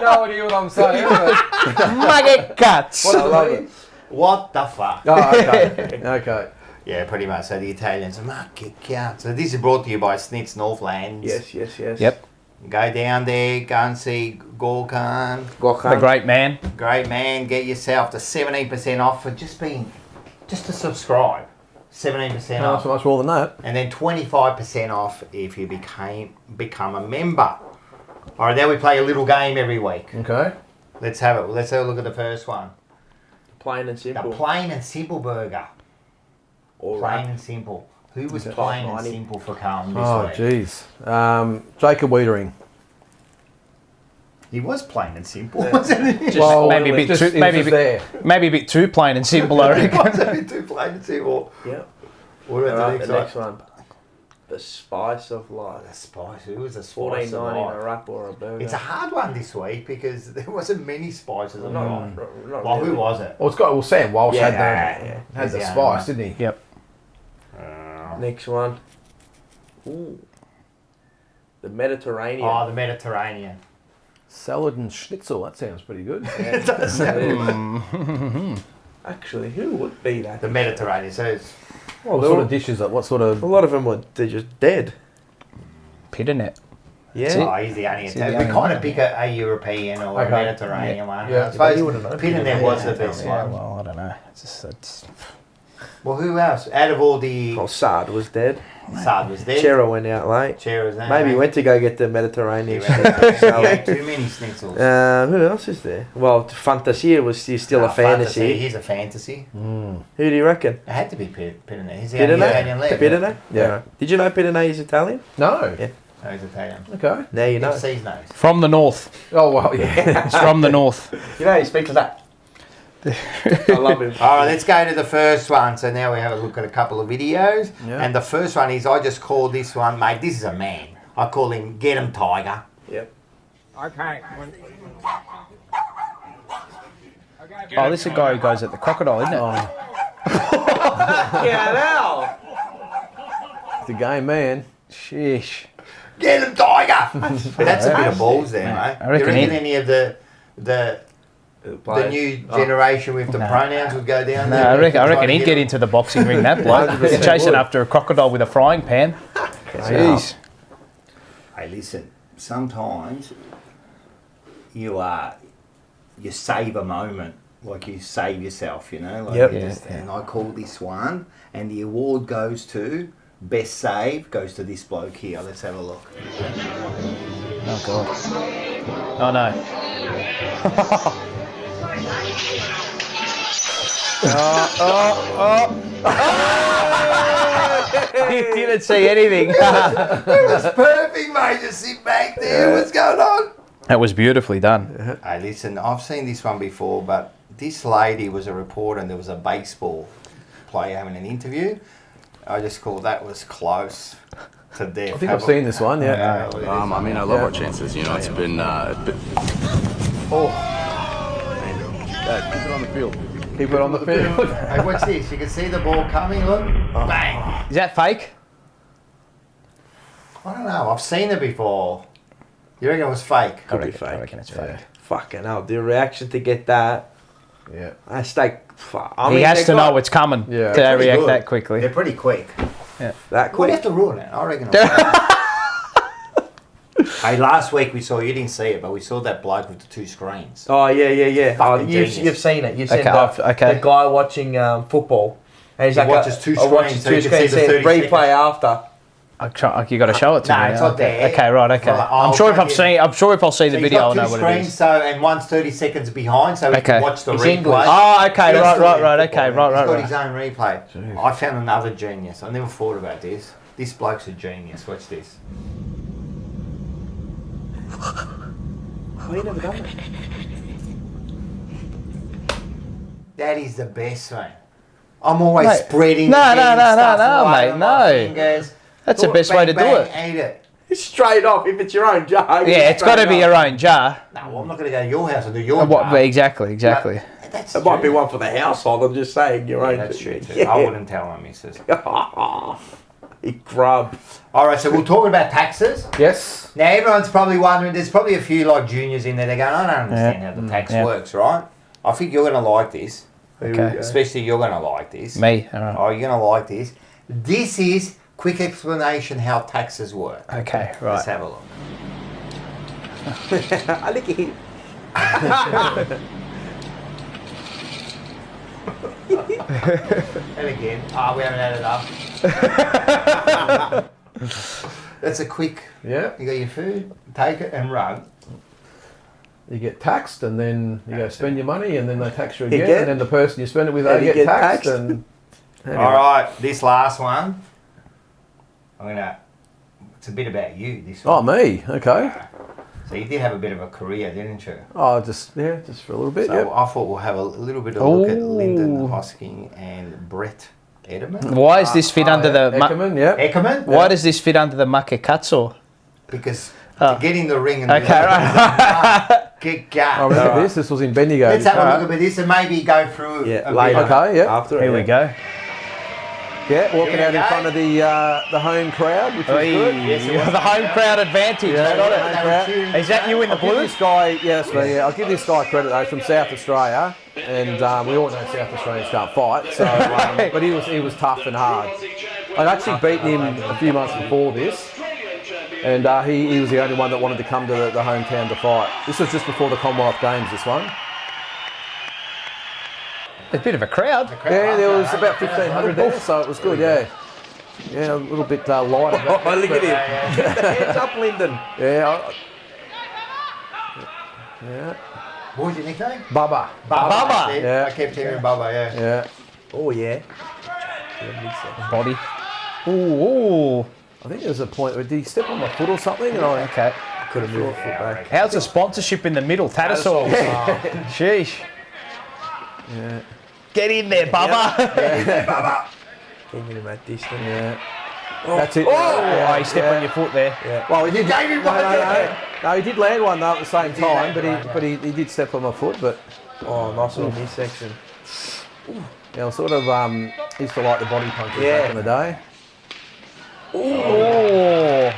S3: No idea what I'm saying.
S1: Ma che cazzo!
S3: What I love it.
S2: What the fuck?
S3: Oh, okay. Okay.
S2: Yeah, pretty much. So the Italians, ma che cazzo. So this is brought to you by Snitz Northlands.
S4: Yes.
S1: Yep.
S2: Go down there, go and see Gorkan.
S1: The great man.
S2: Great man. Get yourself the 17% off for just to subscribe. 17%
S3: Not
S2: off.
S3: so much more than that.
S2: And then 25% off if you become a member. All right, now we play a little game every week.
S3: Okay.
S2: Let's have it. Let's have a look at the first one.
S4: Plain and simple.
S2: The plain and simple burger.
S4: All
S2: Plain
S4: right.
S2: and simple. Who was plain and simple for Carlton this
S3: Oh,
S2: week?
S3: jeez. Jacob Wiedering.
S2: He was plain and simple, wasn't he?
S3: Well,
S1: maybe a bit too, maybe a bit too plain and simple, I reckon.
S2: It was a bit too plain and simple.
S4: Yeah.
S2: What about
S4: the next one? The spice of life.
S2: The spice. Who was the spice of
S4: $14.90 in a
S2: life?
S4: wrap or a burger.
S2: It's a hard one this week because there wasn't many spices of life.
S4: Not
S2: Well,
S4: really.
S2: who was it?
S3: Well, Sam Walsh had
S2: Yeah.
S3: the
S2: He's the
S3: spice,
S2: only one.
S3: didn't he?
S1: Yep.
S4: Next one. Ooh. The Mediterranean.
S2: Oh, the Mediterranean.
S3: Salad and schnitzel. That sounds pretty good.
S2: It does sound
S4: Actually, who would be that?
S2: The Mediterranean. So it's
S3: What sort of dishes? What sort of?
S4: A lot of them they're just dead.
S1: Pitternet.
S4: Yeah.
S2: Oh, he's the only Italian. We kind of pick a European or a
S3: Okay.
S2: Mediterranean one.
S3: Yeah.
S2: I suppose
S3: You wouldn't know.
S2: Pitternet was the best
S1: Yeah,
S2: one.
S1: well, I don't know. It's
S2: Well, who else? Out of all the...
S4: Well, Saad was dead.
S2: Saad was there.
S4: Chera went out late.
S2: Chera's there.
S4: Maybe he went to go get the Mediterranean.
S2: He ate too many schnitzels.
S4: Who else is there? Well, Fantasia was still a fantasy.
S2: He's a fantasy.
S4: Who do you reckon?
S2: It had to be Pitternet. He's the only Italian left.
S4: Pitternet?
S3: Yeah.
S4: Right. Did you know Pitternet is Italian?
S3: No.
S4: Yeah.
S2: No, he's Italian.
S3: Okay.
S4: Now you know.
S2: FC's knows.
S1: from the north.
S3: Oh well, yeah.
S1: It's from the north.
S4: You know he speaks like that. I love him.
S2: All right, let's go to the first one. So now we have a look at a couple of videos.
S3: Yeah.
S2: And the first one is, I just call this one, mate, this is a man. I call him Get 'em Tiger.
S4: Yep.
S9: Okay.
S1: Oh, this is a guy who goes at the crocodile, isn't it?
S4: Get out!
S3: The game man.
S1: Sheesh.
S2: Get 'em Tiger! That's a bit of balls there, mate.
S1: I reckon
S2: you reckon
S1: he-
S2: any of the new generation with the pronouns would go down
S1: No,
S2: there?
S1: I reckon he'd get into the boxing ring, that bloke.
S3: 100%
S1: He's chasing
S3: would.
S1: after a crocodile with a frying pan. Jeez.
S2: Hey, listen, sometimes you save a moment, like you save yourself, you know? Like
S4: Yep.
S2: you just- and I call this one, and the award goes to, best save, goes to this bloke here. Let's have a look.
S1: Oh, God. Oh, no. He didn't see anything.
S2: It was perfect, mate. Just sit back there. What's going on?
S1: That was beautifully done.
S2: Hey, listen, I've seen this one before, but this lady was a reporter and there was a baseball player having an interview. I just called that was close to death.
S3: I think I've seen this one. Yeah.
S17: I mean, I love our chances. You know, it's been.
S3: Oh. Dad, keep it on the field. Keep it on the field.
S2: Hey, watch this. You can see the ball coming. Look, bang.
S1: Is that fake?
S2: I don't know. I've seen it before. You reckon it was fake?
S4: Could be fake.
S1: I reckon it's fake.
S4: Fucking hell, the reaction to get that.
S3: Yeah.
S4: I stay. I
S1: He
S4: mean,
S1: has
S4: they
S1: to
S4: got
S1: know it's coming
S3: Yeah.
S1: to
S2: Pretty
S1: react
S2: good.
S1: that quickly.
S2: They're pretty quick.
S4: that
S2: We'll
S4: quick.
S2: have to rule it. I reckon. Hey, last week we saw, you didn't see it, but we saw that bloke with the two screens.
S4: Oh yeah. Oh,
S2: Fucking
S4: you've
S2: genius.
S4: seen it. You've seen
S1: Okay,
S4: the guy watching football. And he's
S2: He
S4: like,
S2: watches two screens, so you can see the 30
S4: replay
S2: seconds.
S4: after.
S1: You got to show it to
S2: No,
S1: me.
S2: it's
S1: now.
S2: not there.
S1: Okay, right. Okay.
S2: Well,
S1: I'm
S2: I'll
S1: sure if
S2: check
S1: I've
S2: it.
S1: seen. I'm sure if I'll see the
S2: So
S1: video, I'll
S2: he's
S1: know
S2: got
S1: what
S2: two
S1: it
S2: screens,
S1: is.
S2: so, and one's 30 seconds behind, so we
S1: Okay.
S2: can watch the
S4: It's
S2: replay.
S4: English.
S1: Oh, okay.
S2: Just
S1: Right.
S2: the
S1: Okay.
S2: football.
S1: Right.
S2: He's got his own replay. I found another genius. I never thought about this. This bloke's a genius. Watch this.
S4: Oh, you never done that.
S2: That is the best, mate. I'm always
S1: Mate,
S2: spreading.
S1: no,
S2: getting
S1: no,
S2: stuff
S1: no,
S2: right
S1: mate,
S2: on my
S1: no.
S2: fingers.
S1: That's the best way to do it.
S2: Eat it.
S4: Straight off. If it's your own jar.
S1: Yeah, it's got to be your own jar.
S2: No, well, I'm not going to go to your house and do your
S1: What,
S2: jar.
S1: exactly.
S2: That's
S4: It might be one for the household. I'm just saying your own.
S2: That's true too.
S4: Yeah.
S2: I wouldn't tell my missus.
S4: You grub.
S2: All right, so we'll talk about taxes.
S3: Yes.
S2: Now everyone's probably wondering. There's probably a few like juniors in there. They're going, I don't understand how the tax works, right? I think you're going to like this.
S1: Okay.
S2: Especially you're going to like this.
S1: Me. All right.
S2: Oh, you're going to like this. This is quick explanation how taxes work.
S1: Okay.
S2: Let's
S1: Right.
S2: have a look.
S4: I look at him.
S2: And again, we haven't had enough. That's a quick.
S3: Yeah.
S2: You got your food, take it and run.
S3: You get taxed, and then you go spend your money, and then they tax you
S4: You
S3: again,
S4: get-
S3: and then the person you spend it with,
S4: Yeah,
S3: they
S4: you
S3: get
S4: get
S3: taxed.
S4: taxed.
S3: And
S2: All right, this last one. It's a bit about you, this
S3: Oh,
S2: one.
S3: me? Okay.
S2: So you did have a bit of a career, didn't you?
S3: Oh, just for a little bit,
S2: So
S3: yep.
S2: I thought we'll have a little bit of a look at Lyndon Hosking and Brett Ederman.
S1: Why does this fit under the...
S3: Eckerman, yeah.
S2: Eckerman?
S1: Why does this fit under the Makekatsu?
S2: Because to get in the ring and
S1: Okay, right.
S2: get going.
S3: I remember this. This was in Bendigo.
S2: Let's have a look at this and maybe go through a
S3: later.
S2: bit.
S3: Okay, yeah.
S4: After
S1: Here we go.
S3: Yeah, walking
S2: Here
S3: out
S2: we
S3: in
S2: go.
S3: front of the home crowd, which was good.
S1: Yes, the home crowd advantage.
S3: Yeah,
S1: Got
S3: home crowd.
S1: it. Is that you in the
S3: I'll give
S1: blue?
S3: this guy, yeah, that's me. Yeah, I'll give this guy credit though, from South Australia, and we all know South Australians can't fight. So, but he was tough and hard. I'd actually beaten him a few months before this, and he was the only one that wanted to come to the hometown to fight. This was just before the Commonwealth Games. This one.
S1: A bit of a crowd.
S3: Yeah, there was about 1,500 there, so it was good. Yeah, yeah, a little bit lighter.
S4: Look at him. Hands up, Lyndon.
S3: Yeah.
S2: What was your nickname?
S3: Bubba.
S2: Bubba.
S3: Yeah.
S2: I kept hearing Bubba, yeah.
S3: Yeah.
S4: Oh, yeah.
S1: Body. Ooh.
S3: I think there was a point where did he step on my foot or something? And I
S1: Okay.
S4: Could have moved the foot back.
S1: How's the sponsorship in the middle? Tattersalls. Sheesh.
S3: Yeah.
S1: Get in there, Bubba.
S4: Getting him at distance.
S3: Yeah. That's it.
S1: Oh, you step on your foot there.
S3: Yeah. Well, he did. No, he did land one though at the same time, but he did step on my foot. But
S4: Oh, nice little midsection.
S3: yeah, I sort of used to like the body punches back in the day.
S1: Oh.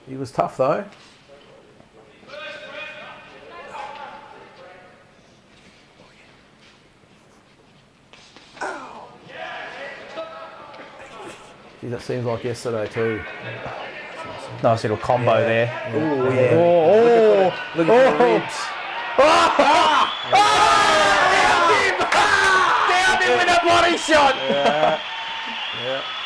S3: He was tough though. Gee, that seems like yesterday too.
S1: Nice little combo there.
S4: Oh, yeah.
S1: Oh,
S4: Look at the ribs.
S1: Down him with a body shot.
S3: Yeah.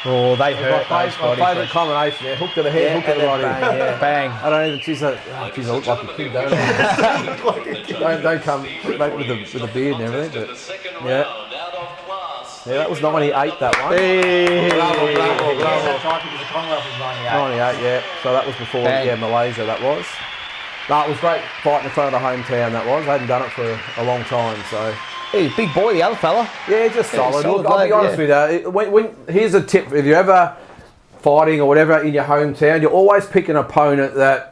S1: Oh, they hurt
S3: My
S1: those body
S3: favourite
S1: shots.
S3: combination, yeah. Hook to the head,
S4: Yeah,
S3: hook to
S4: and
S3: the
S4: then
S3: body.
S4: bang, yeah.
S1: Bang.
S3: I don't even choose that. Oh, geez, I look like a kid, don't I? don't come back with the beard and everything, but yeah. Yeah, that was 98, that one.
S1: Hey.
S2: Bravo. That's right, because the Commonwealth was 98.
S3: 98, yeah. So that was before,
S1: Bang.
S3: Malaysia, that was. No, it was great fighting in front of the hometown, that was. I hadn't done it for a long time, so.
S1: Hey, big boy, the other fella.
S3: Yeah, just solid.
S1: solid
S3: Look, I'll be
S1: bloke,
S3: honest with you. Here's a tip. If you're ever fighting or whatever in your hometown, you always pick an opponent that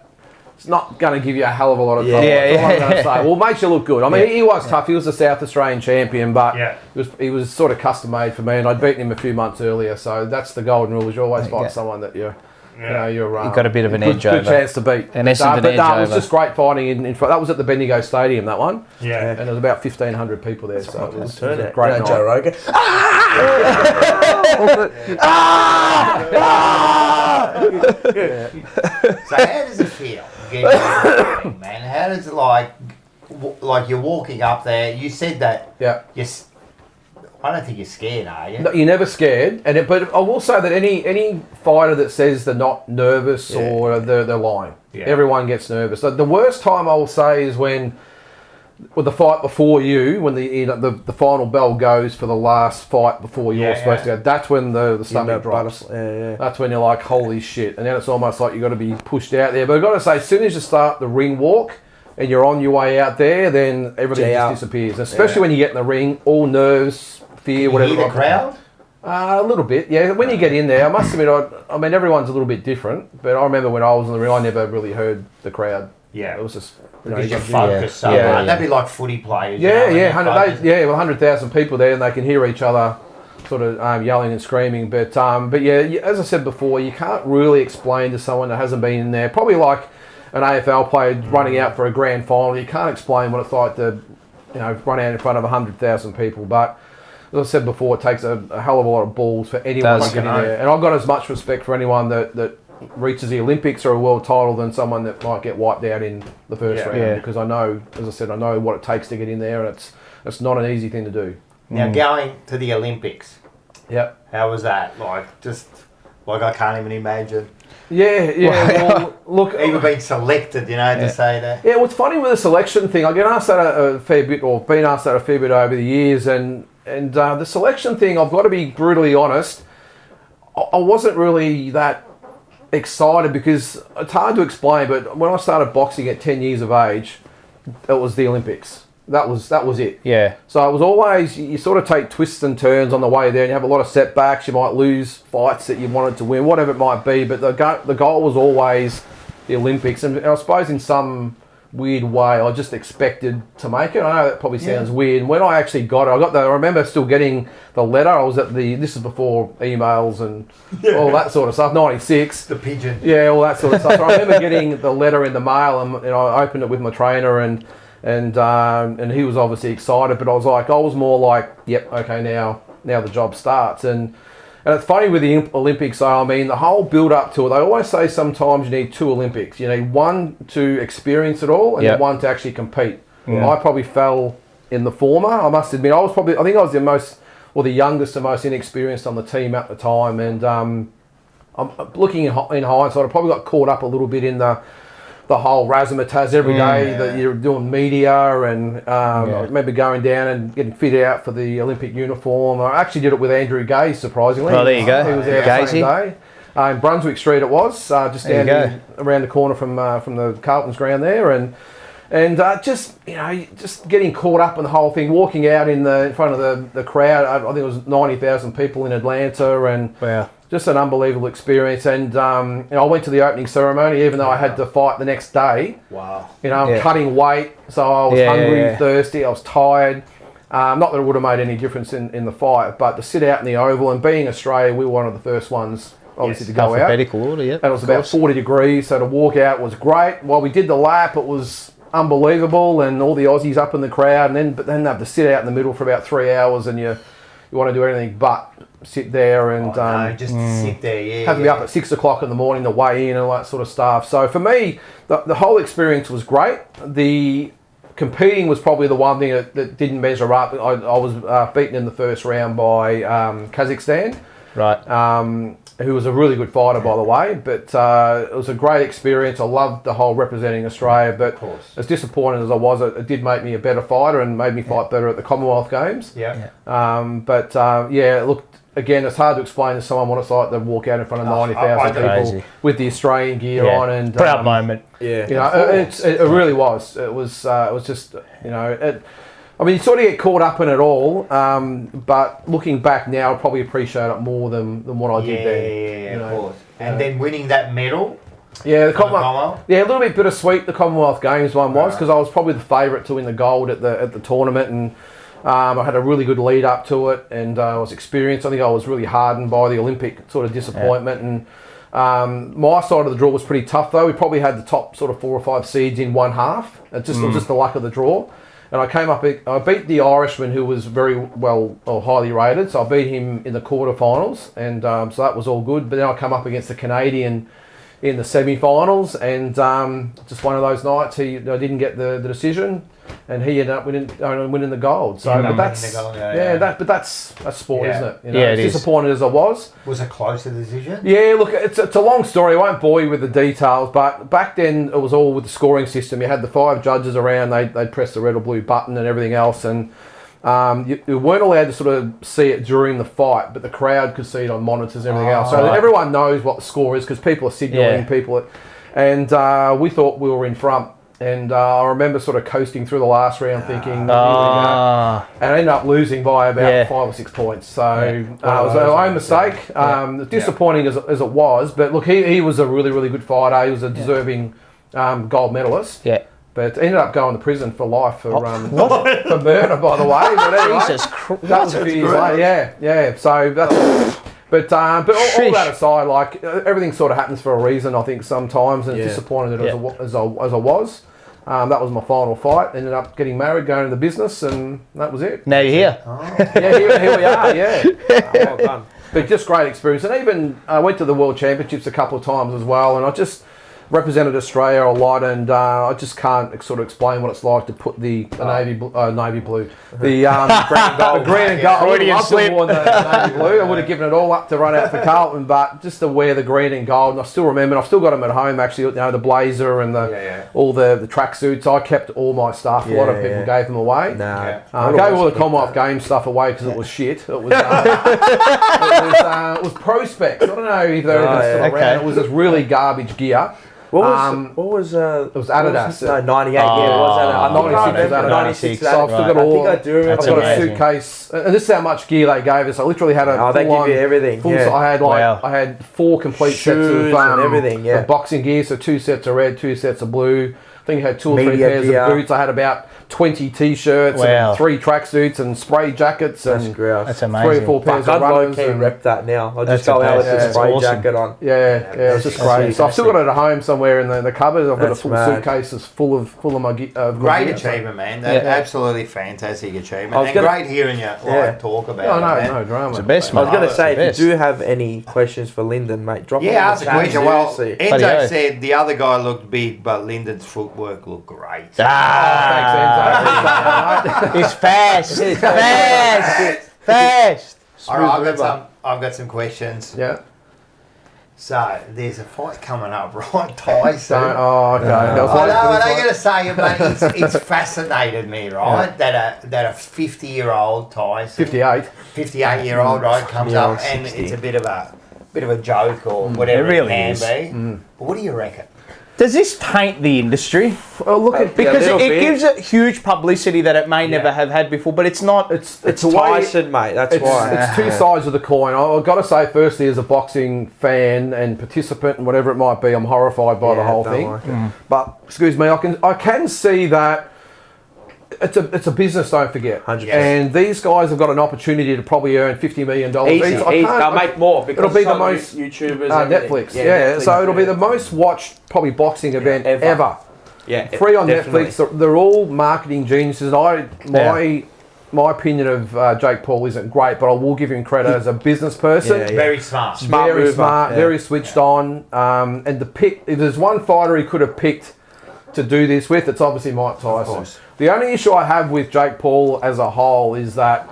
S3: it's not going to give you a hell of a lot of trouble. That's all I'm going to say. Well, it makes you look good. I mean, he was tough. He was the South Australian champion, but he was sort of custom made for me, and I'd beaten him a few months earlier. So that's the golden rule: is you always fight someone that you're
S1: You've got a bit of an edge
S3: good
S1: over.
S3: chance to beat.
S1: An essence of an edge
S3: it was
S1: over.
S3: just great fighting in front. That was at the Bendigo Stadium, that one.
S10: Yeah.
S3: And there was about 1,500 people there, so it was a
S4: Turnout.
S3: great
S4: You know,
S3: night.
S4: Joe Rogan.
S2: So how does it feel getting in the ring, man? How does it like you're walking up there? You said that.
S3: Yeah.
S2: I don't think you're scared, are you?
S3: No, you're never scared, but I will say that any fighter that says they're not nervous or they're lying.
S2: Yeah.
S3: Everyone gets nervous. The worst time I will say is when with the fight before you, when the final bell goes for the last fight before you're supposed to go. That's when the stomach drops. That's when you're like, holy shit, and then it's almost like you've got to be pushed out there. But I've got to say, as soon as you start the ring walk and you're on your way out there, then everything just disappears. Especially when you get in the ring, all nerves, fear, whatever.
S2: Hear the crowd?
S3: A little bit, yeah. When you get in there, I must admit, I mean, everyone's a little bit different, but I remember when I was in the ring, I never really heard the crowd.
S2: Yeah.
S3: It was just...
S2: Because you focus so much. That'd be like footy players.
S3: Yeah,
S2: you know,
S3: 100,000 people there, and they can hear each other sort of yelling and screaming. But yeah, as I said before, you can't really explain to someone that hasn't been in there. Probably like an AFL player running out for a grand final. You can't explain what it's like to, run out in front of 100,000 people. But as I said before, it takes a hell of a lot of balls for anyone to get in there. And I've got as much respect for anyone that reaches the Olympics or a world title than someone that might get wiped out in the first round. Because I know, as I said, I know what it takes to get in there, and it's not an easy thing to do.
S2: Now going to the Olympics.
S3: Yep.
S2: How was that? I can't even imagine.
S3: Yeah. Well, look,
S2: even being selected, to say that.
S3: Yeah, what's funny with the selection thing, I get asked that a fair bit, or been asked that a fair bit over the years, and the selection thing, I've got to be brutally honest, I wasn't really that excited because it's hard to explain, but when I started boxing at 10 years of age, it was the Olympics. That was it.
S1: Yeah.
S3: So it was always, you sort of take twists and turns on the way there, and you have a lot of setbacks. You might lose fights that you wanted to win, whatever it might be, but the goal was always the Olympics. And I suppose in some weird way, I just expected to make it. I know that probably sounds weird. And when I actually got it, I remember still getting the letter. I was at this is before emails and all that sort of stuff, 96.
S2: The pigeon.
S3: Yeah, all that sort of stuff. So I remember getting the letter in the mail, and I opened it with my trainer, and he was obviously excited, but I was more like, yep, okay, now the job starts. And it's funny with the Olympics, though, I mean, the whole build up to it, they always say sometimes you need 2 Olympics. You need one to experience it all, and then one to actually compete. Yeah. I probably fell in the former, I must admit. I think I was the youngest and most inexperienced on the team at the time, and I'm looking in hindsight, I probably got caught up a little bit in the whole razzmatazz every day that you're doing media, and I remember going down and getting fitted out for the Olympic uniform. I actually did it with Andrew Gaze, surprisingly.
S1: Oh, there you go.
S3: He was there the same day. In Brunswick Street it was, just down around the corner from the Carlton's ground there, and just getting caught up in the whole thing, walking out in front of the crowd. I think it was 90,000 people in Atlanta, and just an unbelievable experience. And I went to the opening ceremony, even though I had to fight the next day.
S2: Wow.
S3: I'm cutting weight, so I was hungry, thirsty, I was tired. Not that it would have made any difference in the fight, but to sit out in the Oval, and being Australia, we were one of the first ones, obviously, to go out.
S1: Alphabetical order,
S3: And it was about 40 degrees, so to walk out was great. While we did the lap, it was unbelievable, and all the Aussies up in the crowd, but then they have to sit out in the middle for about 3 hours, and you want to do anything but sit there and
S2: just sit there.
S3: Had to be up at 6 o'clock in the morning to weigh in and all that sort of stuff. So for me, the whole experience was great. The competing was probably the one thing that didn't measure up. I was beaten in the first round by Kazakhstan,
S1: right?
S3: Who was a really good fighter, by the way. But it was a great experience. I loved the whole representing Australia. But as disappointed as I was, it did make me a better fighter and made me fight better at the Commonwealth Games. Look, again, it's hard to explain to someone what it's like to walk out in front of 90,000 people with the Australian gear on, and
S1: proud moment.
S3: It really was. It was just you sort of get caught up in it all, but looking back now, I probably appreciate it more than what I did then.
S2: Of course. And then winning that medal.
S3: Yeah, the Commonwealth. Yeah, a little bit bittersweet. The Commonwealth Games one was, because I was probably the favourite to win the gold at the tournament, and I had a really good lead up to it, and I was experienced. I think I was really hardened by the Olympic sort of disappointment, and my side of the draw was pretty tough though. We probably had the top sort of 4 or 5 seeds in one half. It was just the luck of the draw. And I beat the Irishman, who was very well or highly rated, so I beat him in the quarterfinals, and so that was all good. But then I come up against the Canadian in the semi-finals, and just one of those nights I didn't get the decision, and he ended up winning the gold. So, but that's that's sport, isn't it? It's disappointed as I was.
S2: Was it close to the decision?
S3: Yeah, look, it's a long story. I won't bore you with the details, but back then it was all with the scoring system. You had the 5 judges around. They'd press the red or blue button and everything else, and you weren't allowed to sort of see it during the fight, but the crowd could see it on monitors and everything else. So everyone knows what the score is because people are signalling people. And we thought we were in front. And I remember sort of coasting through the last round thinking, and I ended up losing by about 5 or 6 points. So it was an own mistake. Disappointing as it was, but look, he was a really, really good fighter. He was a deserving gold medalist.
S1: Yeah.
S3: But ended up going to prison for life for murder, by the way. But anyway,
S1: Jesus Christ.
S3: That was a few years later. Yeah. So that's. But all that aside, like everything sort of happens for a reason. I think sometimes, and disappointed as I was. That was my final fight. Ended up getting married, going into the business, and that was it.
S1: Now you're here.
S3: Here we are. Yeah. Well done. But just great experience, and even I went to the World Championships a couple of times as well, and represented Australia a lot, and I just can't sort of explain what it's like to put the navy blue, the green and gold. I would have loved to have worn the navy blue. I would have given it all up to run out for Carlton, but just to wear the green and gold. And I still remember, and I've still got them at home actually. You know, the blazer and all the tracksuits. I kept all my stuff. A lot of people gave them away. I gave all the Commonwealth Games stuff away because it was shit. It was it was Prospect. I don't know if they're even still around. It was this really garbage gear.
S4: What was
S3: it was Adidas.
S4: No, 98. Yeah, it was Adidas.
S3: 96. So I've still got all. I do remember. I've got a suitcase, and this is how much gear they gave us. I literally had a.
S4: They give you everything.
S3: I had 4 complete sets of
S4: everything.
S3: of boxing gear. So 2 sets of red, 2 sets of blue. I think I had 2 or 3 pairs of boots. I had about 20 t-shirts and 3 tracksuits and spray jackets and
S1: that's amazing.
S3: 3 or 4 pairs of runners.
S4: I rep that now. I'll just go out with the spray jacket on.
S3: Yeah, it's just great. So I've still got it at home somewhere in the cupboard. I've got a full suitcase full of my gear.
S2: Great achievement, man. Absolutely fantastic achievement. And great hearing you talk about it.
S3: No drama.
S1: It's the best,
S4: I was going to say, if you do have any questions for Lyndon, mate, drop them in the
S2: ask a
S4: chat.
S2: question. Well, Enzo said the other guy looked big, but Lyndon's footwork looked great.
S3: Thanks, Enzo.
S1: It's fast. It's fast.
S2: All right, I've got some questions.
S3: Yeah.
S2: So there's a fight coming up, right, Tyson?
S3: Okay.
S2: I know what I'm going to say, but it's fascinated me, right? That a 50-year-old Tyson, 58-year-old, right, comes up, and it's a bit of a joke or whatever it can be. But what do you reckon?
S1: Does this taint the industry?
S3: Well, look at
S1: because it gives it huge publicity that it may never have had before, but it's not.
S4: It's Tyson, mate. That's why.
S3: It's 2 sides of the coin. I've got to say, firstly, as a boxing fan and participant and whatever it might be, I'm horrified by the whole thing.
S4: Like
S3: but excuse me, I can see that. It's a business, don't forget.
S4: 100%.
S3: And these guys have got an opportunity to probably earn $50 million
S4: easy. They'll make more because
S3: it'll be the most
S4: YouTubers.
S3: Netflix. Netflix, so it'll be the most watched probably boxing event ever.
S4: Yeah,
S3: free on Netflix. They're all marketing geniuses. My opinion of Jake Paul isn't great, but I will give him credit as a business person.
S2: Very smart.
S3: Very smart, very switched on. And if there's one fighter he could have picked to do this with, it's obviously Mike Tyson. The only issue I have with Jake Paul as a whole is that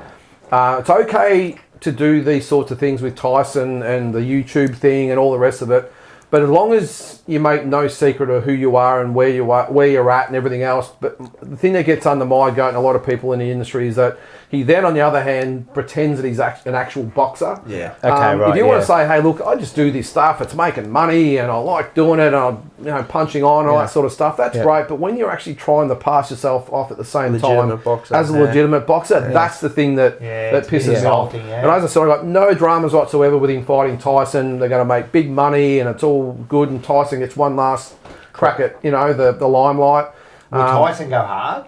S3: it's okay to do these sorts of things with Tyson and the YouTube thing and all the rest of it, but as long as you make no secret of who you are and where you're at and everything else. But the thing that gets under my goat and a lot of people in the industry is that he then, on the other hand, pretends that he's an actual boxer.
S4: Yeah.
S3: If you want to say, hey, look, I just do this stuff, it's making money and I like doing it and I'm punching on and all that sort of stuff, that's great. But when you're actually trying to pass yourself off at the same time as a legitimate boxer, that's the thing that pisses me off. And as I said, I've got no dramas whatsoever with him fighting Tyson. They're going to make big money and it's all good, and Tyson gets one last crack at the limelight.
S2: Will Tyson go hard?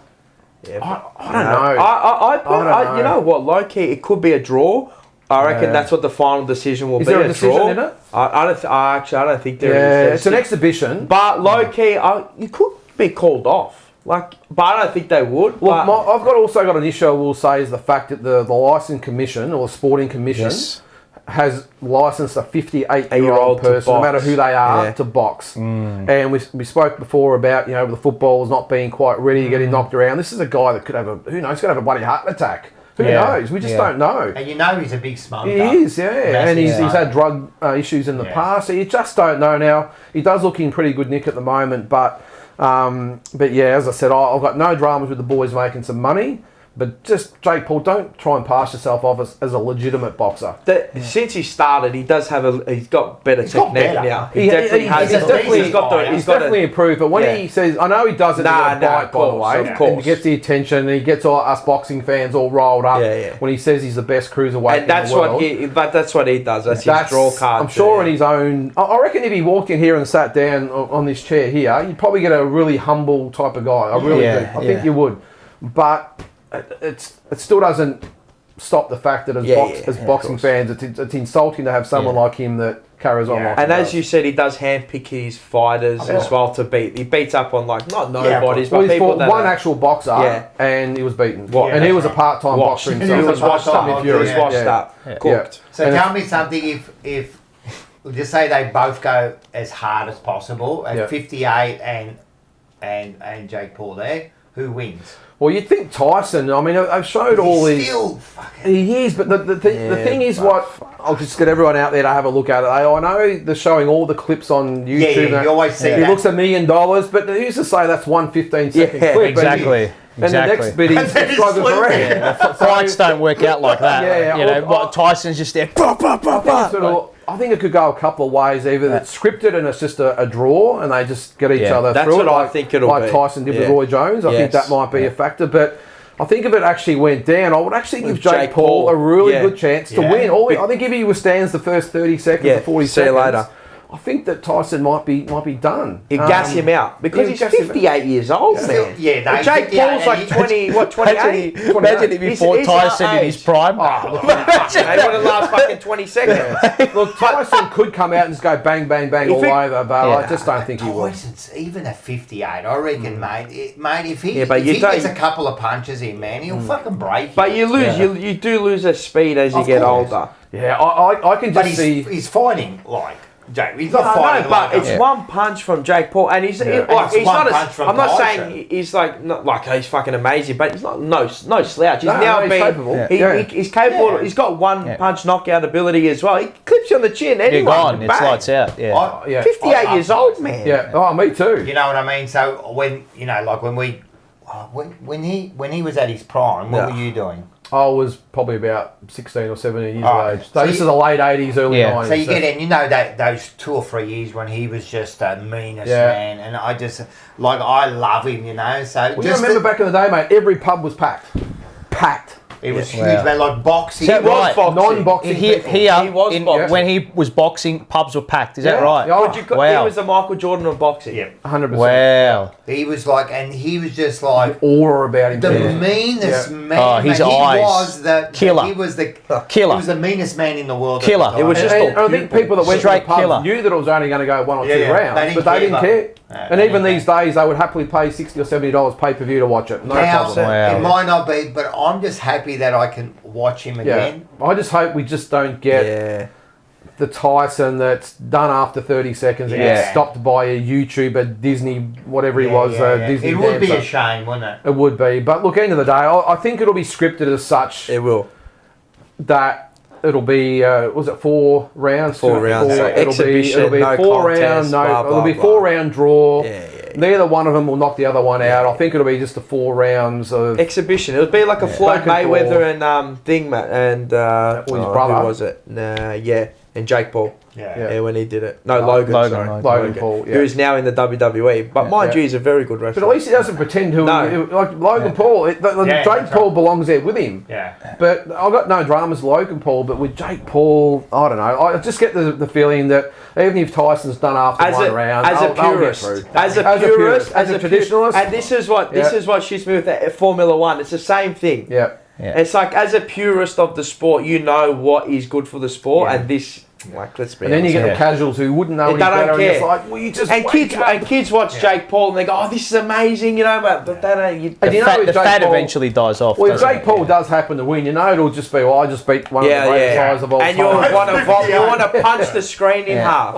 S4: Yeah,
S3: I don't know.
S4: You know what, low key, it could be a draw. I reckon that's what the final decision will be.
S3: Is there a decision
S4: draw.
S3: in it?
S4: I don't think there is.
S3: Yeah, it's an exhibition.
S4: But low key, you could be called off. But I don't think they would.
S3: Look, I've also got an issue I will say is the fact that the licensing commission or the sporting commission has licensed a 58-year-old person, no matter who they are, to box. And we spoke before about the footballers not being quite ready, getting knocked around. This is a guy that could have could have a bloody heart attack. Who knows? We just don't know.
S2: And he's a big smoker.
S3: He is, and he's had drug issues in the past. So you just don't know now. He does look in pretty good nick at the moment, but as I said, I've got no dramas with the boys making some money. But just, Jake Paul, don't try and pass yourself off as a legitimate boxer.
S4: Since he started, he's got better technique now.
S3: He's definitely improved. But when he says, I know he does it by the way, and he gets the attention, and he gets all us boxing fans all rolled up when he says he's the best cruiserweight in the world.
S4: But that's what he does. That's his draw card.
S3: I'm sure in his own... I reckon if he walked in here and sat down on this chair here, you'd probably get a really humble type of guy. I really do. I think you would. But... it still doesn't stop the fact that as boxing fans, it's insulting to have someone like him that carries on like
S4: and as you said, he does handpick his fighters as well to beat. He beats up on not nobodies, but people that
S3: one actual boxer, and he was beaten. And he was a part-time boxer himself.
S4: He was washed up. He was washed up, cooked.
S2: So tell me something. If we'll just say they both go as hard as possible at 58 and Jake Paul there. Who wins?
S3: Well, you'd think Tyson. I mean, I've showed all these. He is, but the thing is, what I'll just get everyone out there to have a look at it. I know they're showing all the clips on YouTube.
S2: Yeah, you always see
S3: that. He looks $1 million, but who's to say that's one 15-second clip?
S1: Exactly.
S3: And the next bit he's struggling for
S1: the fights don't work out like that. Tyson's just there.
S3: I think it could go a couple of ways. Either it's scripted and it's just a draw, and they just get each other
S4: that's
S3: through
S4: what
S3: it,
S4: I think it'll
S3: like
S4: be.
S3: Tyson did with Roy Jones. I think that might be a factor, but I think if it actually went down, I would actually give Jake Paul a really good chance to win. I think if he withstands the first 30 seconds or 40 seconds,
S4: later.
S3: I think that Tyson might be done.
S4: He'd gas him out because he's 58 years old, man.
S2: Yeah,
S4: Jake Paul's like 28?
S1: Imagine if he fought Tyson in his prime.
S4: They wouldn't last fucking 20 seconds.
S3: Look, Tyson could come out and just go bang, bang, bang all over, but I just don't think he will.
S2: Tyson's even at 58, I reckon, mate, if he
S4: you
S2: gets a couple of punches in, man, he'll fucking break.
S4: But you lose, you do lose a speed as you get older.
S3: Yeah, I can just see.
S2: He's fighting like. Jake, he's not fighting
S4: but it's one punch from Jake Paul, and he's he's not. I'm not saying he's like he's fucking amazing, but he's not no slouch. He's capable. He's capable. He's got one punch knockout ability as well. He clips you on the chin. Anyone,
S1: gone. It's lights out.
S4: 58 years old, man.
S3: Yeah. Oh, me too.
S2: You know what I mean? So when when he was at his prime, what were you doing?
S3: I was probably about 16 or 17 years of age. So this is the late 80s, early 90s.
S2: So you get in, that those 2 or 3 years when he was just the meanest man, and I just I love him, So
S3: you remember back in the day, mate, every pub was packed.
S2: It was huge, man, like boxing.
S1: Is that right?
S3: Non-boxing.
S1: When he was boxing, pubs were packed. Is that right?
S4: He was the Michael Jordan of boxing.
S2: Yeah,
S3: 100%.
S1: Wow.
S2: He was and he was just like
S3: aura about him.
S2: The meanest man.
S1: Oh, his eyes.
S2: He was the
S1: killer.
S2: He was the
S1: killer.
S2: He was the meanest man in the world.
S1: Killer.
S3: It was just. I think people that went to the pub knew that it was only going to go 1 or 2 rounds, but they didn't care. And even these days, they would happily pay $60 or $70 pay-per-view to watch it. No problem.
S2: It might not be, but I'm just happy that I can watch him again.
S3: I just hope we just don't get the Tyson that's done after 30 seconds and gets stopped by a YouTuber, Disney, whatever he was. Disney
S2: it would be a shame, wouldn't it?
S3: It would be. But look, end of the day, I think it'll be scripted as such.
S4: It will.
S3: That it'll be, was it 4 rounds?
S4: 4 rounds.
S3: It'll be
S4: no
S3: 4
S4: contest,
S3: round, it'll be 4 round draw. Neither one of them will knock the other one out. I think it'll be just the 4 rounds of
S4: exhibition. It'll be like a Floyd Mayweather and his
S3: brother.
S4: Who was it? And Jake Paul.
S2: Yeah,
S4: when he did it. No, Logan
S3: Paul,
S4: who is now in the WWE. But mind you, he's a very good wrestler.
S3: But at least he doesn't pretend to. Like Logan Paul, Jake Paul belongs there with him.
S2: Yeah.
S3: But I've got no dramas with Logan Paul, but with Jake Paul, I don't know. I just get the feeling that even if Tyson's done after one round,
S4: as a purist, as a traditionalist, and this is what she's moved at Formula One. It's the same thing.
S3: Yeah.
S4: It's like as a purist of the sport, you know what is good for the sport, and this. Let's be
S3: and then you get the casuals who wouldn't know any better, and it's like, well, you just
S4: kids watch Jake Paul and they go, "Oh, this is amazing," but they don't.
S1: The fat eventually dies off.
S3: Well, if Jake Paul does happen to win, it'll just be, I just beat one of the greatest guys of all time.
S4: And you want to punch the screen in half.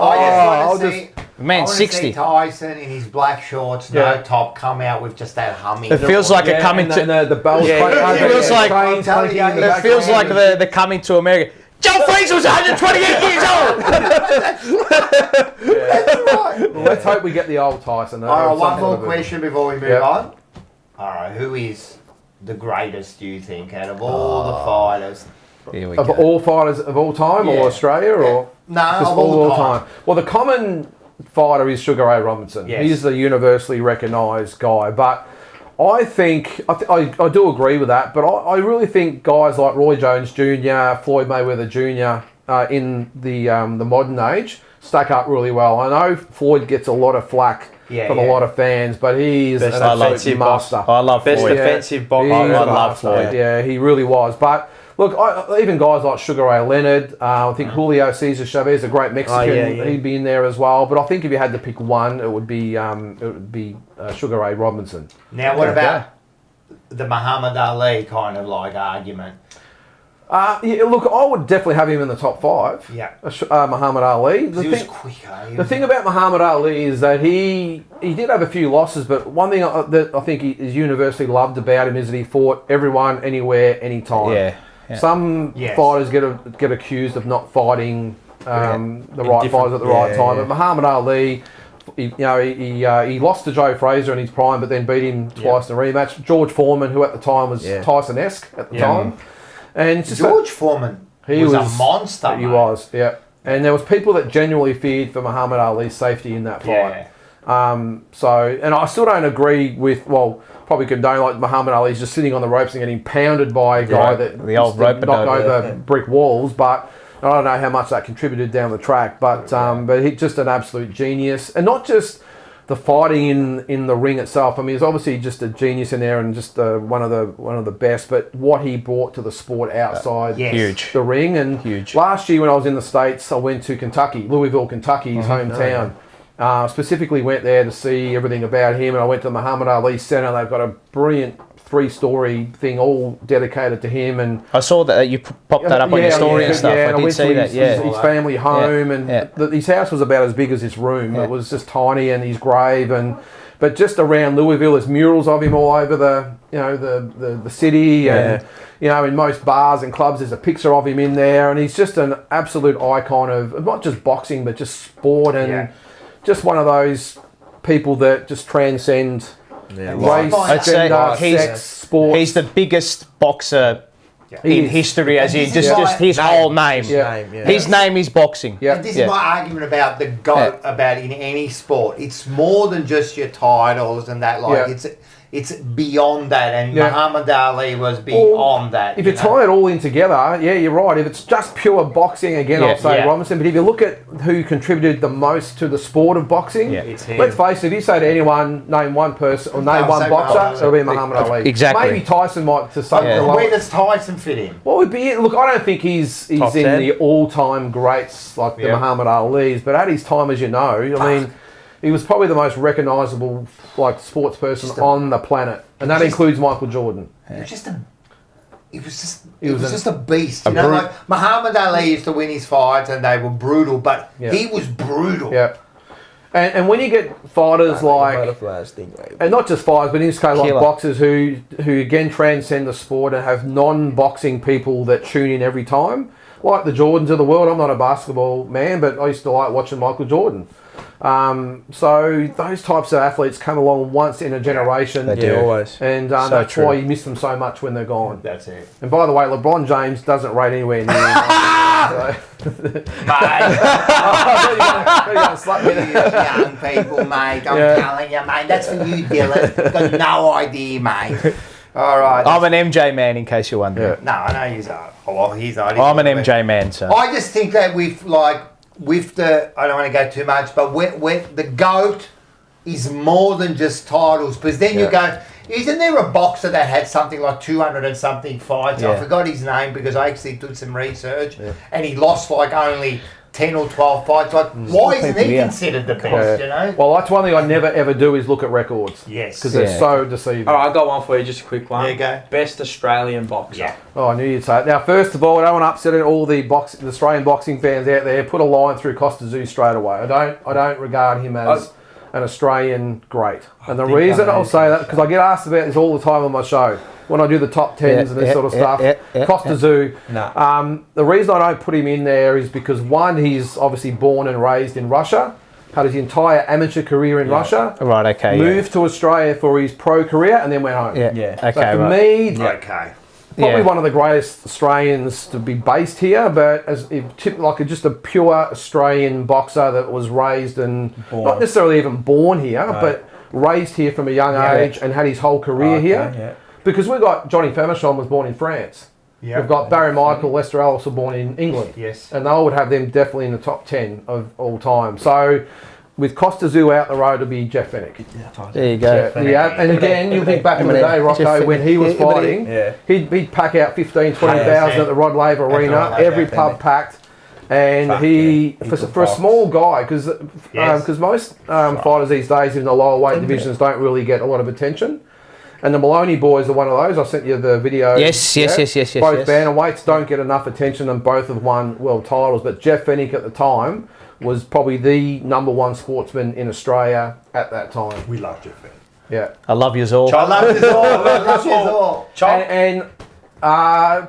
S1: Man, 60.
S2: Tyson in his black shorts, no top, come out with just that humming.
S1: It feels like a coming to
S3: the bells.
S1: It feels like the coming to America. Joe Fraser was 128 years old.
S3: That's right. Well, let's hope we get the old Tyson.
S2: All right, one more question before we move on. All right, who is the greatest, do you think, out of all the fighters?
S1: Here we
S3: go. All fighters of all time, or Australia, or
S2: no,
S3: just
S2: of all time?
S3: Well, the common fighter is Sugar Ray Robinson.
S2: Yes.
S3: He's the universally recognised guy, but I think I do agree with that, but I really think guys like Roy Jones Jr., Floyd Mayweather Jr. In the modern age stack up really well. I know Floyd gets a lot of flack from a lot of fans, but he's an absolute master.
S1: I love Floyd.
S4: Best defensive boxer.
S1: I love Floyd.
S3: Yeah, he really was. But look, even guys like Sugar Ray Leonard, I think Julio Cesar Chavez, a great Mexican, he'd be in there as well. But I think if you had to pick one, it would be Sugar Ray Robinson.
S2: Now, what about the Muhammad Ali kind of like argument?
S3: Look, I would definitely have him in the top 5.
S2: Yeah.
S3: Muhammad Ali.
S2: He was quick, eh?
S3: The thing about Muhammad Ali is that he did have a few losses, but one thing that I think is universally loved about him is that he fought everyone, anywhere, anytime.
S1: Yeah.
S3: Some fighters get accused of not fighting the right fighters at the right time, but Muhammad Ali, he lost to Joe Frazier in his prime, but then beat him twice in a rematch. George Foreman, who at the time was Tyson-esque at the time, and it's just
S2: George Foreman was a monster.
S3: He was, yeah. And there was people that genuinely feared for Muhammad Ali's safety in that fight. And I still don't agree with, probably condone like Muhammad Ali's just sitting on the ropes and getting pounded by a guy that
S1: the old rope
S3: knocked over brick walls, but I don't know how much that contributed down the track, but he's just an absolute genius. And not just the fighting in the ring itself. I mean, he's obviously just a genius in there and just one of the best, but what he brought to the sport outside the ring. And last year when I was in the States, I went to Kentucky, Louisville, Kentucky, his hometown. Specifically went there to see everything about him, and I went to the Muhammad Ali Centre. They've got a brilliant 3-story thing all dedicated to him, and
S1: I saw that you popped that up on your story and stuff. I did see that.
S3: His family home, and his house was about as big as his room. It was just tiny, and his grave, but just around Louisville, there's murals of him all over the city, and in most bars and clubs, there's a picture of him in there, and he's just an absolute icon of not just boxing but just sport and. Just one of those people that just transcend race, gender, sex, sport.
S1: He's the biggest boxer in history, as in just his whole name. His name is boxing.
S2: And this is my argument about the GOAT, about in any sport. It's more than just your titles and that. It's beyond that, and Muhammad Ali was beyond that.
S3: If you tie it all in together, you're right. If it's just pure boxing, again, I'll say Robinson. But if you look at who contributed the most to the sport of boxing,
S2: it's him.
S3: Let's face it, if you say to anyone, name one person or name one boxer, it'll be Muhammad Ali.
S1: Exactly.
S3: Maybe Tyson might to some
S2: Where does Tyson fit in?
S3: What would be it? Look, I don't think he's in the all-time greats like the Muhammad Ali's, but at his time, as you know, I mean, he was probably the most recognisable sports person on the planet, and that includes Michael Jordan.
S2: He was just a beast. Like Muhammad Ali used to win his fights, and they were brutal, but he was brutal.
S3: Yeah. And when you get fighters and not just fighters, but in this case like boxers who again transcend the sport and have non-boxing people that tune in every time, like the Jordans of the world. I'm not a basketball man, but I used to like watching Michael Jordan. So those types of athletes come along once in a generation.
S4: They do always.
S3: And that's why you miss them so much when they're gone.
S2: That's it.
S3: And by the way, LeBron James doesn't rate anywhere near
S2: young people, mate. I'm telling you, mate. That's for you, Dylan. Got no idea, mate. All right.
S1: I'm an MJ man, in case you're wondering.
S2: No, I know he's not. Well, he's not.
S1: I'm an MJ man, so.
S2: I just think that with the, I don't want to go too much, but when the GOAT is more than just titles, because then you go, isn't there a boxer that had something like 200 and something fights? I forgot his name because I actually did some research, and he lost like only 10 or 12 fights. Like, why isn't he considered the best, you know?
S3: Well, that's one thing I never ever do is look at records.
S2: Yes.
S3: Because they're so deceiving.
S4: All right, I got one for you, just a quick one.
S2: There you go.
S4: Best Australian boxer.
S2: Yeah.
S3: Oh, I knew you'd say it. Now, first of all, I don't want to upset all the Australian boxing fans out there. Put a line through Costa Zoo straight away. I don't regard him as an Australian great. And the reason I'll say that, because I get asked about this all the time on my show, when I do the top 10s and this sort of stuff. Costa Zoo. The reason I don't put him in there is because, one, he's obviously born and raised in Russia, had his entire amateur career in Russia.
S1: Right, okay.
S3: Moved to Australia for his pro career and then went home.
S1: Okay,
S3: so for me, probably one of the greatest Australians to be based here, but as just a pure Australian boxer that was raised and not necessarily even born here, but raised here from a young age and had his whole career here. Because we've got Johnny Famechon was born in France. We've got Barry Michael, Lester Ellis were born in England.
S2: Yes.
S3: And they would have them definitely in the top 10 of all time. So with Costa Zoo out the road, it'll be Jeff Fenech.
S1: There you go.
S3: And again, you think back in the day, Rocco, when he was fighting, he'd pack out 15,000, 20,000 at the Rod Laver Arena, every pub packed. And for a small guy, because most fighters these days in the lower weight divisions don't really get a lot of attention. And the Maloney boys are one of those. I sent you the video.
S1: Yes.
S3: Both
S1: Yes.
S3: bantamweights don't get enough attention, and both have won world titles. But Jeff Fennick at the time was probably the number one sportsman in Australia at that time.
S10: We love Jeff Fennick.
S3: Yeah.
S1: I love yous all.
S2: I love you all. I love you all.
S3: And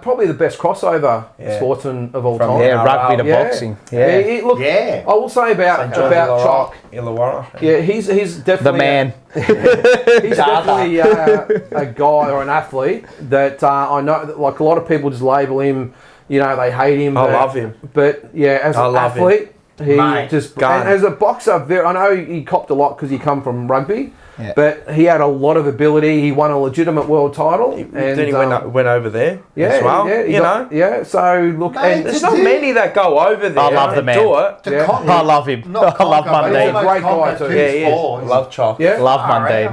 S3: probably the best crossover sportsman of all time.
S1: Yeah, rugby to boxing. Yeah.
S3: Look, I will say about Chalk.
S4: Illawarra.
S3: Yeah, he's definitely
S1: The man.
S3: He's definitely a guy or an athlete that I know. That, like a lot of people just label him. You know, they hate him.
S4: I love him.
S3: But yeah, as an athlete, he just
S4: gun.
S3: and as a boxer. I know he copped a lot because he come from rugby.
S1: Yeah.
S3: But he had a lot of ability. He won a legitimate world title.
S4: Then he went over there as well.
S3: Yeah, so look,
S2: Mate,
S3: and
S4: there's not many that go over there.
S1: I love the man.
S4: Do it.
S1: I love him. I love Monday.
S3: He's a great guy too.
S4: Yeah, he is. Love Chalk.
S3: Yeah,
S1: Love Monday.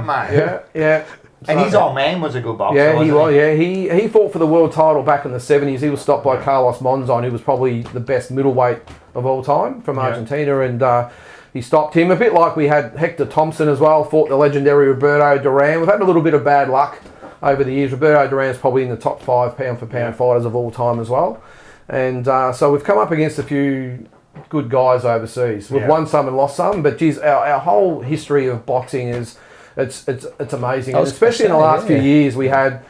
S3: yeah.
S2: And his old man was a good boxer.
S3: Yeah, he
S2: wasn't
S3: was. Yeah, he fought for the world title back in the 70s. He was stopped by Carlos Monzon, who was probably the best middleweight of all time from Argentina, and he stopped him. A bit like we had Hector Thompson as well, fought the legendary Roberto Duran. We've had a little bit of bad luck over the years. Roberto Duran's probably in the top 5 pound-for-pound fighters of all time as well. And so we've come up against a few good guys overseas. We've won some and lost some, but geez, our whole history of boxing is it's amazing. And especially in the last few years, we had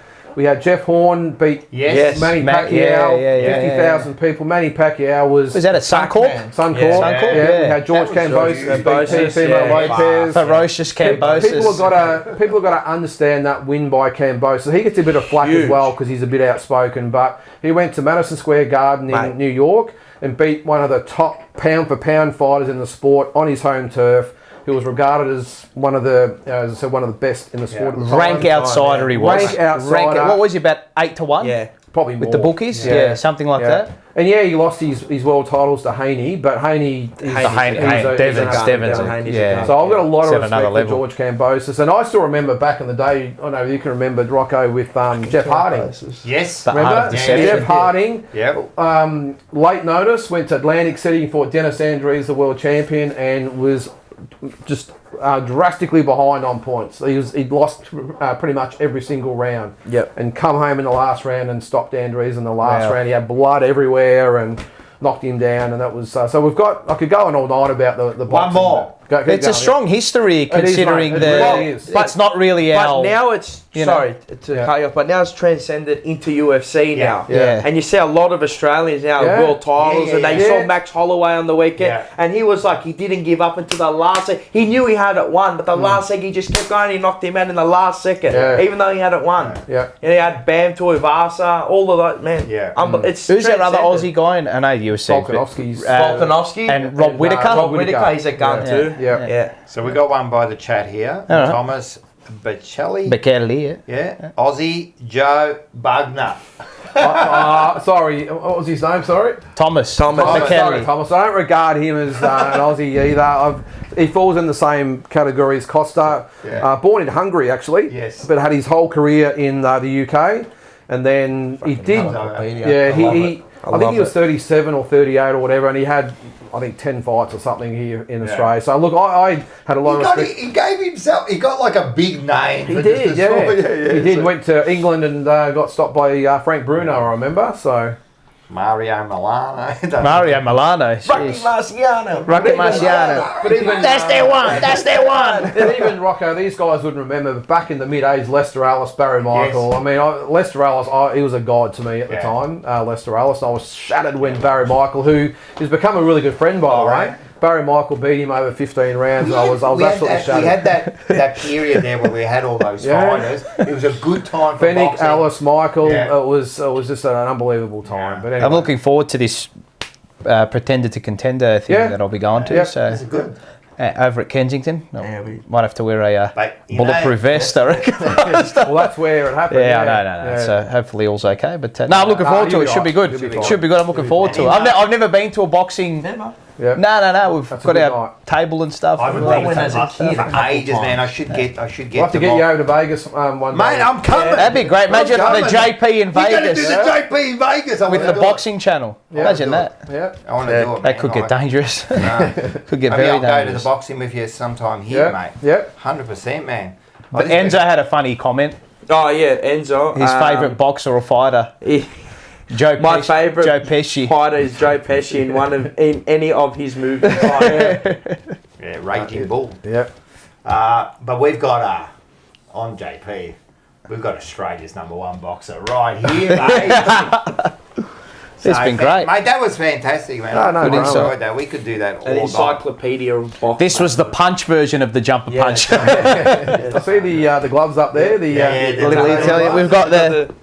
S3: Jeff Horn beat Manny Pacquiao, 50,000 people. Manny Pacquiao was
S1: that at Suncorp?
S3: Suncorp.
S1: Yeah.
S3: We had George Kambosos beat Teofimo Lopez.
S1: Ferocious Kambosos.
S3: People have got to understand that win by Kambosos. He gets a bit of flack as well because he's a bit outspoken, but he went to Madison Square Garden in New York and beat one of the top pound-for-pound fighters in the sport on his home turf, who was regarded as one of the, as I said, one of the best in the sport.
S1: Rank outsider he was.
S3: Rank outsider.
S1: What was he, about 8 to 1?
S3: Yeah. Probably more.
S1: With the bookies? Yeah, something like that.
S3: And yeah, he lost his world titles to Haney, but Haney is
S1: Devon's. Yeah.
S3: So I've got a lot of respect for George Kambosos, and I still remember back in the day. I know you can remember Rocco with Jeff Harding.
S2: Yes,
S3: remember Jeff Harding?
S2: Yep.
S3: Late notice, went to Atlantic City, fought Dennis Andrews, the world champion, and was just drastically behind on points. He'd lost pretty much every single round.
S4: Yep.
S3: And come home in the last round and stopped Andrews in the last round. He had blood everywhere and knocked him down, and that was so we've got. I could go on all night about the boxing.
S2: One more.
S1: It's a strong history considering it's not really our.
S4: But now it's sorry to cut you off, but now it's transcended into UFC now.
S3: Yeah.
S4: And you see a lot of Australians now with world titles, and they saw Max Holloway on the weekend, and he was like, he didn't give up until the last second. He knew he had it won, but the last second he just kept going. He knocked him out in the last second, even though he had it won.
S3: Yeah.
S4: And he had Bam Tuivasa, all of that, man.
S2: Yeah.
S4: It's
S1: Who's that other Aussie guy? I know UFC.
S3: Volkanovski.
S1: And Rob Whittaker.
S4: Rob Whittaker, he's a gun too.
S3: Yeah.
S2: So we got one by the chat here.
S1: All right.
S2: Thomas Beccelli.
S1: Beccelli,
S2: Yeah. Aussie Joe Bugner.
S3: Sorry, what was his name? Sorry,
S1: Thomas.
S3: Sorry, Thomas. I don't regard him as an Aussie either. He falls in the same category as Costa. Born in Hungary, actually.
S2: Yes.
S3: But had his whole career in the UK, and then he did. I think he was 37 or 38 or whatever, and he had, I think, 10 fights or something here in Australia. So look, I had a lot of respect.
S2: He gave himself. He got like a big name.
S3: He did, He did. Went to England and got stopped by Frank Bruno, I remember. So
S2: Mario Milano.
S4: Rocky Marciano.
S3: But even
S1: That's their one.
S3: And even Rocco, these guys wouldn't remember, but back in the mid-80s, Lester Ellis, Barry Michael.
S2: Yes.
S3: I mean, Lester Ellis, he was a god to me at the time, Lester Ellis. I was shattered when Barry Michael, who has become a really good friend, by the way, Barry Michael beat him over 15 rounds, and I was absolutely shattered.
S2: We had that period there where we had all those fighters. It was a good time for
S3: Fennick,
S2: boxing.
S3: Ellis, Michael, it was just an unbelievable time. But anyway.
S1: I'm looking forward to this pretender to contender thing that I'll be going to. So
S2: That's good.
S1: over at Kensington, might have to wear a bulletproof vest, I reckon.
S3: Well, that's where it happened.
S1: No. So hopefully all's okay. But no, I'm looking forward to it. Should be good. Should be good. I'm looking forward to it. I've never been to a boxing.
S3: Yeah.
S1: No. We've got our table and stuff.
S2: I've been waiting as a kid for ages, man. I should get.
S3: We'll have to get you over to Vegas one day.
S2: Mate, I'm coming.
S1: That'd be great. Imagine the JP in Vegas.
S2: We're going to do the JP in Vegas.
S1: With the boxing channel. Imagine that.
S3: Yeah.
S2: I want to do it.
S1: That could get dangerous. Could get very
S2: I'll go to
S1: dangerous.
S2: the boxing with you sometime here, mate.
S3: Yeah.
S2: 100%, man.
S1: But Enzo had a funny comment
S4: Oh yeah, Enzo.
S1: His favourite boxer or fighter.
S4: My favourite
S1: Joe Pesci.
S4: fighter is Joe Pesci in any of his movies.
S2: Yeah, Raging Bull.
S3: Yep.
S2: But we've got on JP. We've got Australia's #1 boxer right here, mate.
S1: It's been great.
S2: Mate, that was fantastic, man.
S3: No,
S2: I
S3: good
S2: enjoyed that. We could do that all
S4: An
S2: night.
S4: encyclopedia of boxing.
S1: This was the punch version of the jumper punch.
S3: I see the gloves up there. The
S1: little Italian. We've got the.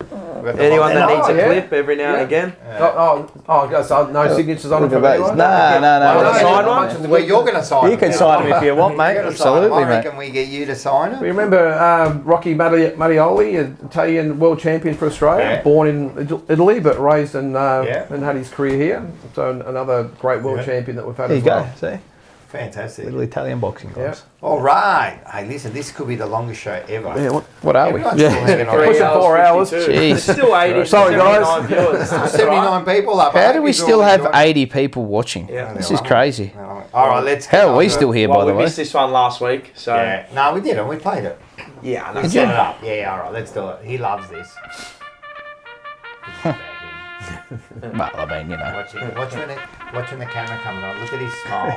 S4: Anyone that needs a clip every now and again.
S3: So no signatures on it for anyone?
S1: No.
S4: Sign one?
S2: Well, you're going to sign
S1: You can sign them if you want, mate. Absolutely,
S2: I
S1: mate.
S2: reckon we get you to sign it.
S3: We remember Rocky Mattioli, an Italian world champion for Australia, born in Italy but raised and had his career here. So another great world champion that we've had
S1: There
S3: as
S1: you
S3: well.
S1: go. See?
S2: Fantastic.
S1: Little Italian boxing gloves.
S2: All right. Hey, listen, this could be the longest show ever.
S1: Yeah, what are we?
S2: Everyone's still hanging on.
S3: Pushing 4 hours.
S1: Jeez.
S4: It's still 80.
S3: Sorry, guys.
S4: 79 viewers.
S2: 79 people up.
S1: How do we still have 80 people watching?
S4: Yeah.
S1: This is crazy.
S2: All right, let's
S1: How are we
S2: get
S1: still
S2: on to
S1: here,
S4: Well,
S1: by the
S4: we
S1: way?
S4: missed this one last week, so
S2: Yeah. No, we didn't. We played it.
S4: yeah. I know.
S2: Let's set it up. Yeah, all right, let's do it. He loves this.
S1: Well, I mean, you know.
S2: Watch when the camera comes on. Look at his smile.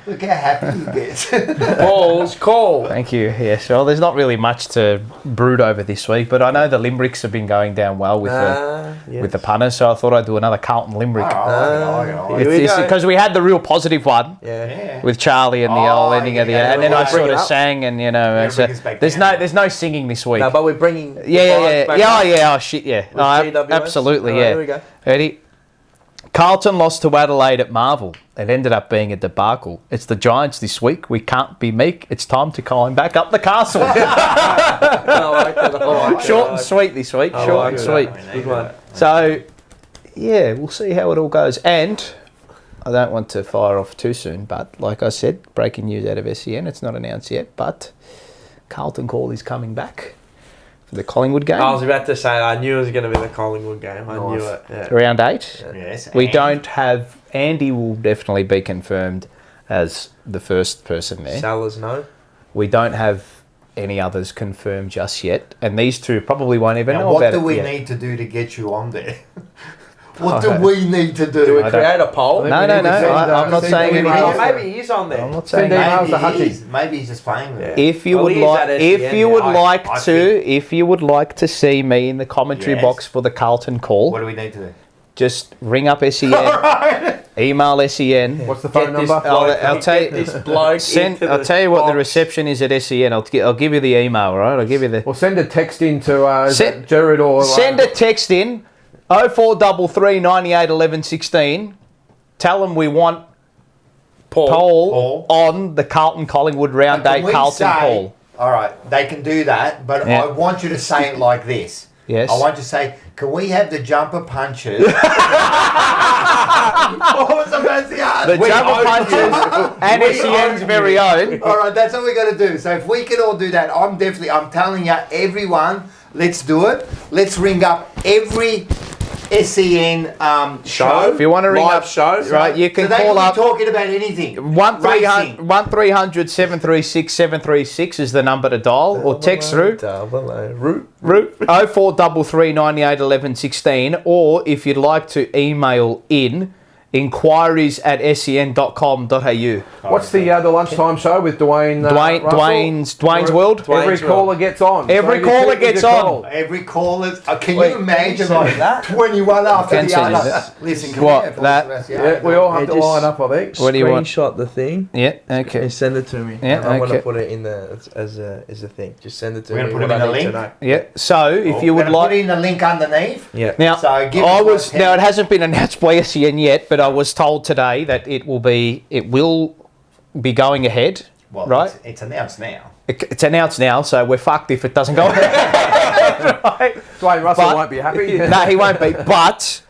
S2: Look how happy he gets.
S4: Balls call.
S1: Thank you. Yes. Well, there's not really much to brood over this week, but I know the limericks have been going down well with the punters, so I thought I'd do another Carlton limerick.
S2: I like it.
S1: Because we had the real positive one
S4: Yeah.
S1: with Charlie and the old ending of the, and then I sort of sang, and you know,
S2: Yeah,
S1: so
S2: bring us back
S1: there's no singing this week.
S4: No, but we're bringing.
S1: Oh shit, yeah.
S4: With
S1: No,
S4: GWS?
S1: absolutely,
S4: All right,
S1: yeah.
S4: here we go.
S1: Ready? Carlton lost to Adelaide at Marvel. It ended up being a debacle. It's the Giants this week. We can't be meek. It's time to climb back up the castle. Short and sweet this week. Short and sweet.
S4: Good one.
S1: So, yeah, we'll see how it all goes. And I don't want to fire off too soon, but like I said, breaking news out of SEN. It's not announced yet, but Carlton Call is coming back for the Collingwood game.
S4: I was about to say, I knew it was going to be the Collingwood game. I knew it. Yeah.
S1: Round 8.
S2: Yes.
S1: We don't have... Andy will definitely be confirmed as the first person there.
S4: Sellers, no.
S1: We don't have any others confirmed just yet. And these two probably won't even
S2: Now,
S1: know
S2: what
S1: about
S2: do
S1: it
S2: we
S1: yet.
S2: need to do to get you on there? What do we need to do?
S4: Do we create a poll?
S1: No. I'm not saying anything.
S4: Oh, maybe he's on there.
S1: I'm not saying
S2: Maybe he's just playing with it.
S1: If you
S4: Well,
S1: would
S4: he is
S1: like,
S4: at
S1: if
S4: SEN,
S1: you would
S4: yeah.
S1: like
S2: I
S1: to, if you would like to see me in the commentary
S2: Yes.
S1: box for the Carlton Call,
S2: What do we need to do?
S1: just ring up SEN, email SEN.
S3: What's the phone
S4: Get this
S3: number?
S4: bloke-
S1: I'll tell you.
S4: get this bloke into
S1: I'll
S4: the
S1: tell you what the
S4: box.
S1: reception is at SEN. I'll give you the email, all right? I'll give you the.
S3: Well, send a text in to
S1: Send-
S3: Jared or...
S1: Send a text in 0433 98 11 16. Tell them we want Paul on the Carlton Collingwood round
S2: Can
S1: 8
S2: we
S1: Carlton
S2: say-
S1: Call.
S2: All right, they can do that, but
S1: Yeah.
S2: I want you to say it like this.
S1: Yes.
S2: I want you to say, can we have the jumper punches? What was the pronunciation?
S1: The jumper punches and SEN's very own.
S2: All right, that's what we got to do. So if we can all do that, I'm telling you, everyone, let's do it. Let's ring up every SEN show.
S1: If you want to ring
S4: Live
S1: up,
S4: show,
S1: right, you can
S2: so they
S1: call
S2: can
S1: up
S2: be talking about anything.
S1: 1300 736 736 is the number to dial, or text through
S4: Root.
S1: 0433 98 11 16, or if you'd like to email in inquiries at sen.com.au.
S3: What's the lunchtime show with Dwayne?
S1: Dwayne's World.
S3: Every caller gets on.
S1: Every
S3: So
S1: caller
S3: you
S1: gets
S3: your
S1: on.
S3: call.
S2: Every caller. Can
S1: Wait,
S2: you imagine
S1: can you
S2: like
S1: say that?
S2: 21 after
S1: Can
S2: the
S1: send
S2: other?
S1: that.
S2: Listen, can
S1: What,
S2: we have
S1: that?
S2: voice
S3: Yeah, we all have
S4: Yeah,
S3: to
S4: just
S3: line up, I think.
S1: What do you want?
S4: Screenshot the thing
S1: Yeah, okay.
S4: and send it to me.
S1: Yeah,
S4: I'm going to
S1: okay.
S4: put it in the as a thing. Just send it to
S2: We're
S4: me.
S2: gonna put it
S4: what
S2: in
S4: I
S2: the
S4: need to
S2: link?
S4: know.
S1: Yeah, so if you would
S2: Put
S1: like...
S2: in the link underneath.
S4: Yeah.
S1: Now,
S2: So give us
S1: now it hasn't been announced by SEN yet, but I was told today that it will be going ahead,
S2: Well,
S1: right?
S2: it's announced now.
S1: It's announced now, so we're fucked if it doesn't go ahead. Right?
S3: Dwayne Russell
S1: But-
S3: won't be happy.
S1: No, he won't be. But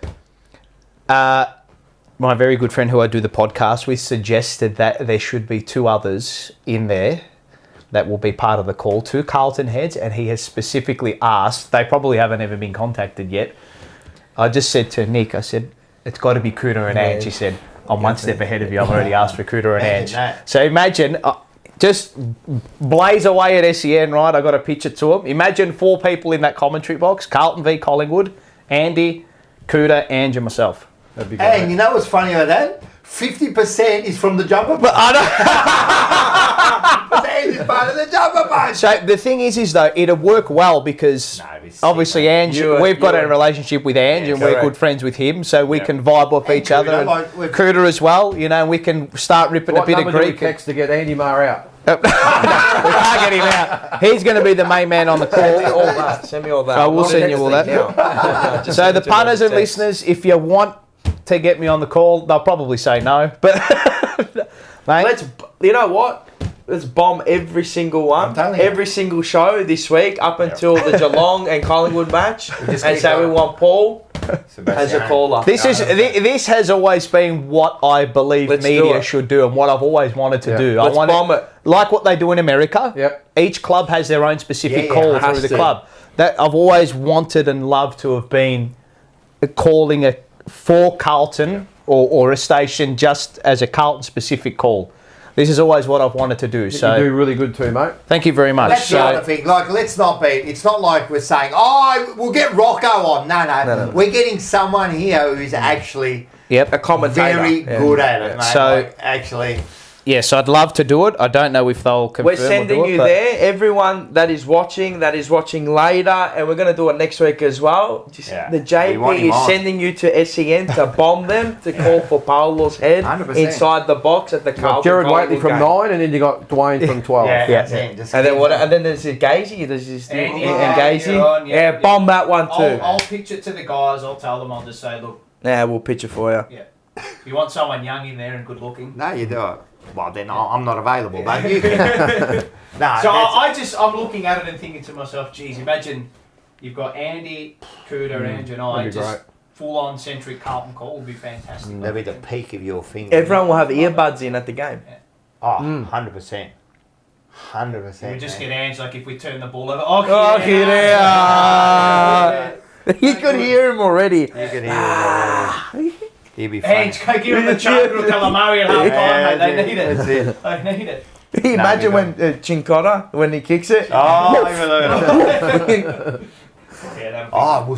S1: my very good friend who I do the podcast with suggested that there should be 2 others in there that will be part of the call, 2 Carlton heads, and he has specifically asked, they probably haven't ever been contacted yet. I just said to Nick, I said, it's got to be Cooter and Ange. He said, I'm one step ahead of you. I've already asked for Cooter and Ange. So imagine, just blaze away at SEN, right? I got a picture to him. Imagine 4 people in that commentary box: Carlton v Collingwood, Andy, Cooter, Ange, and myself.
S3: That'd be great.
S2: And you know what's funny about that? 50% is from the jumper bunch. But Ange is part of the jumper bunch.
S1: So the thing is though, it'd work well because obviously Ange, we've got a relationship with Ange, and we're good friends with him, so we can vibe off each other. And Cooter as well, you know, and we can start ripping a bit of Greek.
S3: Text to get Andy Marr out.
S1: We can't get him out. He's going to be the main man on the call.
S4: Send me all that.
S1: I will send you all that. So the punters and listeners, if you want to get me on the call, they'll probably say no. But mate,
S4: you know what? Let's bomb every single one, every single show this week up until the Geelong and Collingwood match, and say we want Paul as a caller.
S1: This has always been what I believe media should do, and what I've always wanted to do.
S4: Let's bomb it.
S1: Like what they do in America.
S3: Yep.
S1: Each club has their own specific call through the club. That I've always wanted and loved to have been calling for Carlton or a station just as a Carlton specific call. This is always what I've wanted to do. So
S3: you do really good too, mate.
S1: Thank you very much.
S2: That's the other thing. Like, let's not be. It's not like we're saying, we'll get Rocco on. No. We're getting someone here who's actually
S4: a commentator,
S2: very good at it, mate.
S1: So
S2: like, actually.
S1: Yes, I'd love to do it. I don't know if they'll confirm.
S4: We're sending you there. Everyone that is watching later, and we're going to do it next week as well. The JP is sending you to SEN to bomb them, to call for Paolo's head
S2: 100%.
S4: Inside the box at the Carlton.
S3: Jared Waitley from 9, and then you got Dwayne from 12.
S4: And then what? And then there's Gazy. There's this and Gazy. Yeah, bomb that one too.
S1: I'll pitch it to the guys. I'll tell them. I'll just say, look.
S4: Yeah, we'll pitch it for you.
S1: Yeah. If you want someone young in there and good looking.
S2: No, you do it. Well, then I'm not available, but you can.
S1: So I'm looking at it and thinking to myself, geez, imagine you've got Andy, Cooter, Ange and I, just full-on centric Carlton call would be fantastic.
S2: That'd be the peak of your finger.
S4: Everyone will have earbuds in at the game.
S1: Yeah.
S2: Oh, 100%. 100%.
S1: We just get Ange, like if we turn the ball over.
S4: You could hear him already.
S2: You could hear him already. He'd be funny.
S1: Go give him the choker or calamari at half time, mate. They need it.
S2: That's it.
S1: They need it.
S4: Imagine when Chincotta, when he kicks it.
S2: Will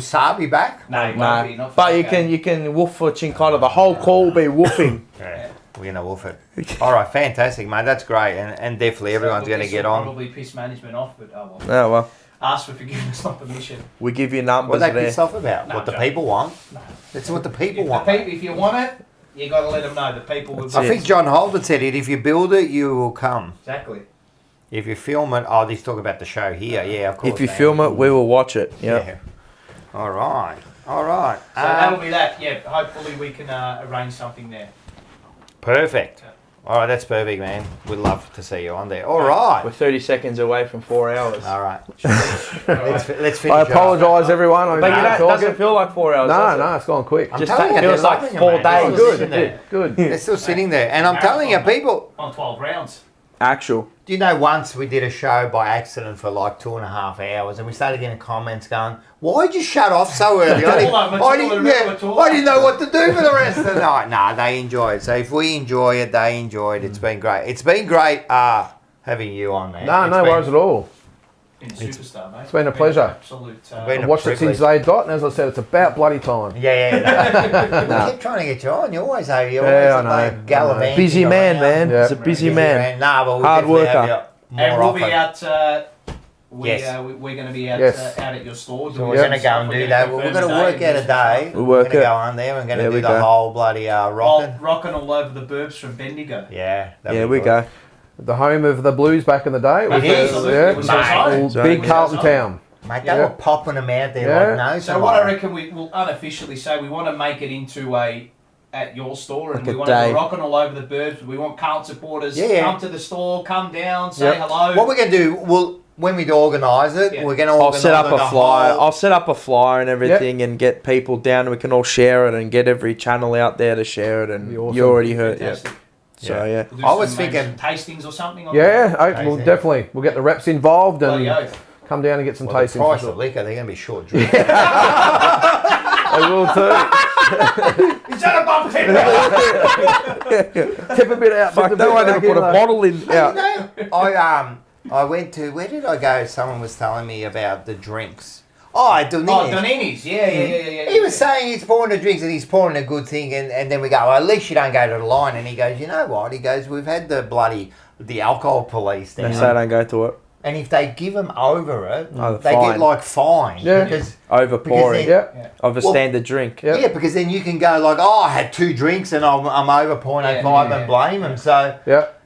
S2: Saab be back?
S1: No, he won't be. Not
S4: but you can woof for Chincotta. The whole call will be woofing.
S2: Yeah. We're going to woof it. All right, fantastic, mate. That's great. And definitely everyone's going to get on.
S1: Probably piss management off, but oh well.
S4: Oh, well.
S1: Ask for forgiveness, not permission.
S4: We give you numbers.
S2: What are they pissed off about? What the people want? No. That's what the people want.
S1: If you want it, you got to let them know. The people will.
S2: I think John Holden said it. If you build it, you will come.
S1: Exactly.
S2: If you film it, he's talking about the show here. Yeah, of course.
S4: If you film it, we will watch it.
S2: Yeah. All right. So
S1: that'll be that. Yeah. Hopefully we can arrange something there.
S2: Perfect. All right, that's perfect, man. We'd love to see you on there. All right.
S4: We're 30 seconds away from 4 hours.
S2: All right. Let's finish.
S3: I apologise, everyone.
S4: But it doesn't feel like 4 hours.
S3: No, it's gone quick.
S2: Just feels like
S4: 4 days.
S3: Good.
S2: They're still sitting there. And I'm telling you, people...
S1: On 12 rounds.
S4: Actual.
S2: Do you know once we did a show by accident for like 2.5 hours and we started getting comments going, why'd you shut off so early? I didn't know what to do for the rest of the night. Nah, they enjoy it. So if we enjoy it, they enjoy it. It's been great. It's been great having you on, man.
S3: No worries at all.
S1: Been a superstar, mate.
S3: It's been a pleasure.
S1: Absolute.
S3: I've watched it since day dot, and as I said, it's about bloody time.
S2: Yeah. We keep trying to get you on. You always have. Gallivanting.
S4: Busy man. He's a busy man.
S2: Nah, but
S4: hard worker.
S1: And we'll be out. We're going to be out at your store.
S2: So we're going to go and do that. We're going to work out a day.
S4: We'll work
S2: it. We're going to go on there. We're going to do the whole bloody rocking.
S1: Rocking all over the burbs from Bendigo.
S2: Yeah.
S4: We go.
S3: The home of the Blues back in the day.
S1: It was
S3: big Carlton town.
S2: Mate, they were popping them out there like no.
S1: So what I reckon we will unofficially say, we want to make it into at your store, and we want to be rocking all over the burbs. We want Carlton supporters come to the store, come down, say hello.
S2: What we're going to do, when we organise it, we're going to organise
S4: set up a flyer. I'll set up a flyer and everything and get people down, and we can all share it and get every channel out there to share it. And you already heard it. So
S2: I was thinking
S1: tastings or something.
S3: We'll definitely. We'll get the reps involved and come down and get some tastings.
S2: The price of liquor, they're going to be short drinks.
S3: They will too.
S2: Shut up, I'm
S3: Tip a bit out.
S4: Fuck, no one ever put a bottle in.
S2: I went to, where did I go? Someone was telling me about the drinks. Oh, Donini's.
S1: Oh, Donini's. Yeah.
S2: He was saying he's pouring the drinks and he's pouring a good thing, and then we go, well, at least you don't go to the line. And he goes, you know what? He goes, we've had the alcohol police there.
S4: They say don't go to it.
S2: And if they give them over it,
S4: Oh,
S2: they
S4: fine.
S2: get like fined.
S3: Yeah.
S2: Because,
S4: Over pouring
S2: then-
S4: of a standard drink.
S2: yeah, because then you can go like, oh, I had 2 drinks and I'm over 0.85 and blame them. So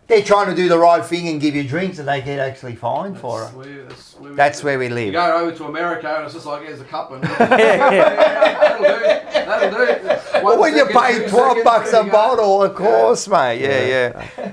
S2: they're trying to do the right thing and give you drinks and they get actually fined for it. That's where we live.
S3: You go over to America and it's just like, here's a cup. And that'll do.
S2: Well, when you pay $12 a bottle, of course, mate. Yeah.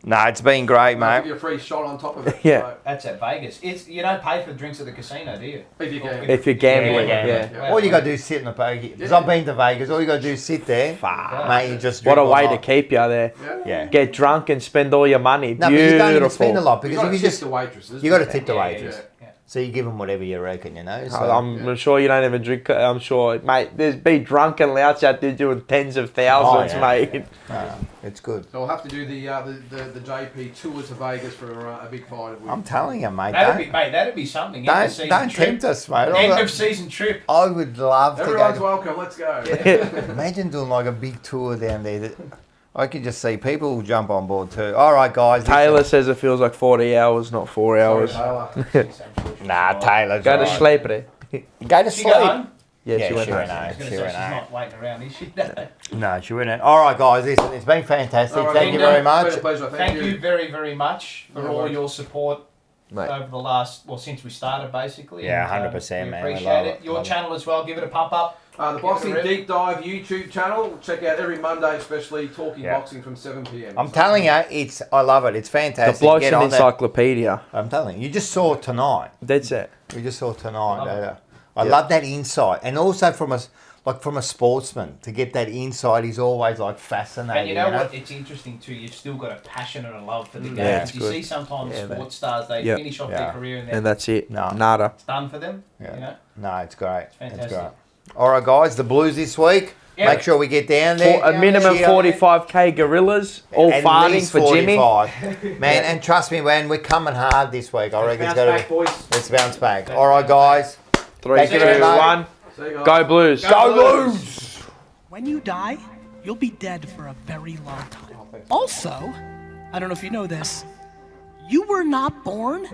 S2: No, it's been great,
S3: Give
S2: mate.
S3: you a free shot on top of it.
S4: Yeah.
S1: That's at Vegas. You don't pay for the drinks at the casino, do you?
S3: If you can.
S4: If you're gambling, yeah.
S2: All you got to do is sit in the poker. Because I've been to Vegas. All you got to do is sit there. Mate, you just
S4: What a
S2: drink
S4: way
S2: all
S4: to
S2: night.
S4: keep you there.
S2: Yeah.
S4: Get drunk and spend all your money.
S2: No, but
S4: Beautiful.
S2: you don't even spend a lot because
S3: You gotta
S2: if you
S3: tip
S2: just
S3: the waitresses.
S2: you got to tip the
S3: Yeah,
S2: waitress. So you give them whatever you reckon, you know. So
S4: I'm sure you don't even drink. I'm sure, mate. There's be drunken louts out there doing tens of thousands, mate.
S2: It's good.
S3: So we'll have to do the JP tour to Vegas for a big fight.
S2: I'm telling you, mate.
S1: That'd be something.
S2: Don't tempt us, mate.
S1: End of season trip.
S2: I would love
S3: Everyone's
S2: to
S3: welcome. Let's go.
S2: go. Imagine doing like a big tour down there. I could just see people jump on board too. All right, guys.
S4: Taylor says it feels like 40 hours, not 4 hours.
S2: Nah, Taylor's
S4: Go to
S2: right.
S4: sleep, eh?
S2: Go to
S1: She
S2: sleep.
S1: go home?
S4: Yeah, she went home.
S2: She went
S1: She's
S2: home.
S1: not waiting around, is she?
S2: No, she went in. All right, guys. Listen, it's been fantastic.
S3: All right,
S2: Thank you very much.
S3: Pleasure.
S1: Thank you very, very much for
S3: No
S1: all
S3: worries.
S1: your support
S4: Mate.
S1: over the last, since we started basically.
S2: Yeah,
S1: And,
S2: 100%,
S1: we
S2: man. We
S1: appreciate
S2: love
S1: it.
S2: it.
S1: Your
S2: Love it.
S1: channel as well. Give it a pump up.
S3: The Boxing Deep Dive YouTube channel. Check out every Monday, especially talking
S2: Yeah.
S3: boxing from 7 p.m.
S2: I'm telling you, I love it. It's fantastic.
S4: The Blokes
S2: Get
S4: and
S2: on that.
S4: Encyclopedia.
S2: I'm telling you, you just saw it tonight.
S4: That's it.
S2: We just saw it tonight.
S1: Love it.
S2: I love that insight, and also from a sportsman to get that insight is always like fascinating.
S1: And you know what? It's interesting too. You've still got a passion and a love for the game.
S2: Yeah,
S1: Because you
S4: good.
S1: see sometimes
S4: Yeah,
S1: sports stars, they
S4: Yep.
S1: finish off
S2: Yeah.
S1: their career and
S4: And
S1: then
S4: that's it.
S2: No.
S4: Nada.
S1: it's done for them.
S2: Yeah.
S1: You know?
S2: No, it's great. It's
S1: fantastic.
S2: great. All right, guys, the Blues this week.
S1: Yeah.
S2: Make sure we get down there.
S4: For a minimum
S2: Cheer.
S4: 45k gorillas, all
S2: At
S4: farting
S2: least
S4: for Jimmy.
S2: 45. Man, and trust me, man, we're coming hard this week. I reckon it's
S1: Bounce
S2: going
S1: back,
S2: to be.
S1: boys.
S2: Let's bounce back. All right, guys.
S4: 3,
S2: Thank
S4: 2,
S2: you very much.
S4: 1. Go Blues.
S2: Go Blues!
S18: When you die, you'll be dead for a very long time. Also, I don't know if you know this, you were not born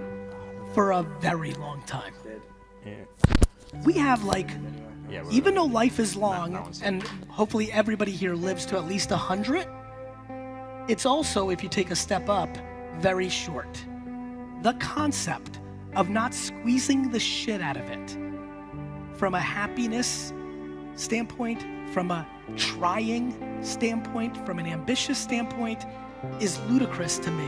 S18: for a very long time. We have even though life is long, and hopefully everybody here lives to at least 100, it's also, if you take a step up, very short. The concept of not squeezing the shit out of it, from a happiness standpoint, from a trying standpoint, from an ambitious standpoint, is ludicrous to me.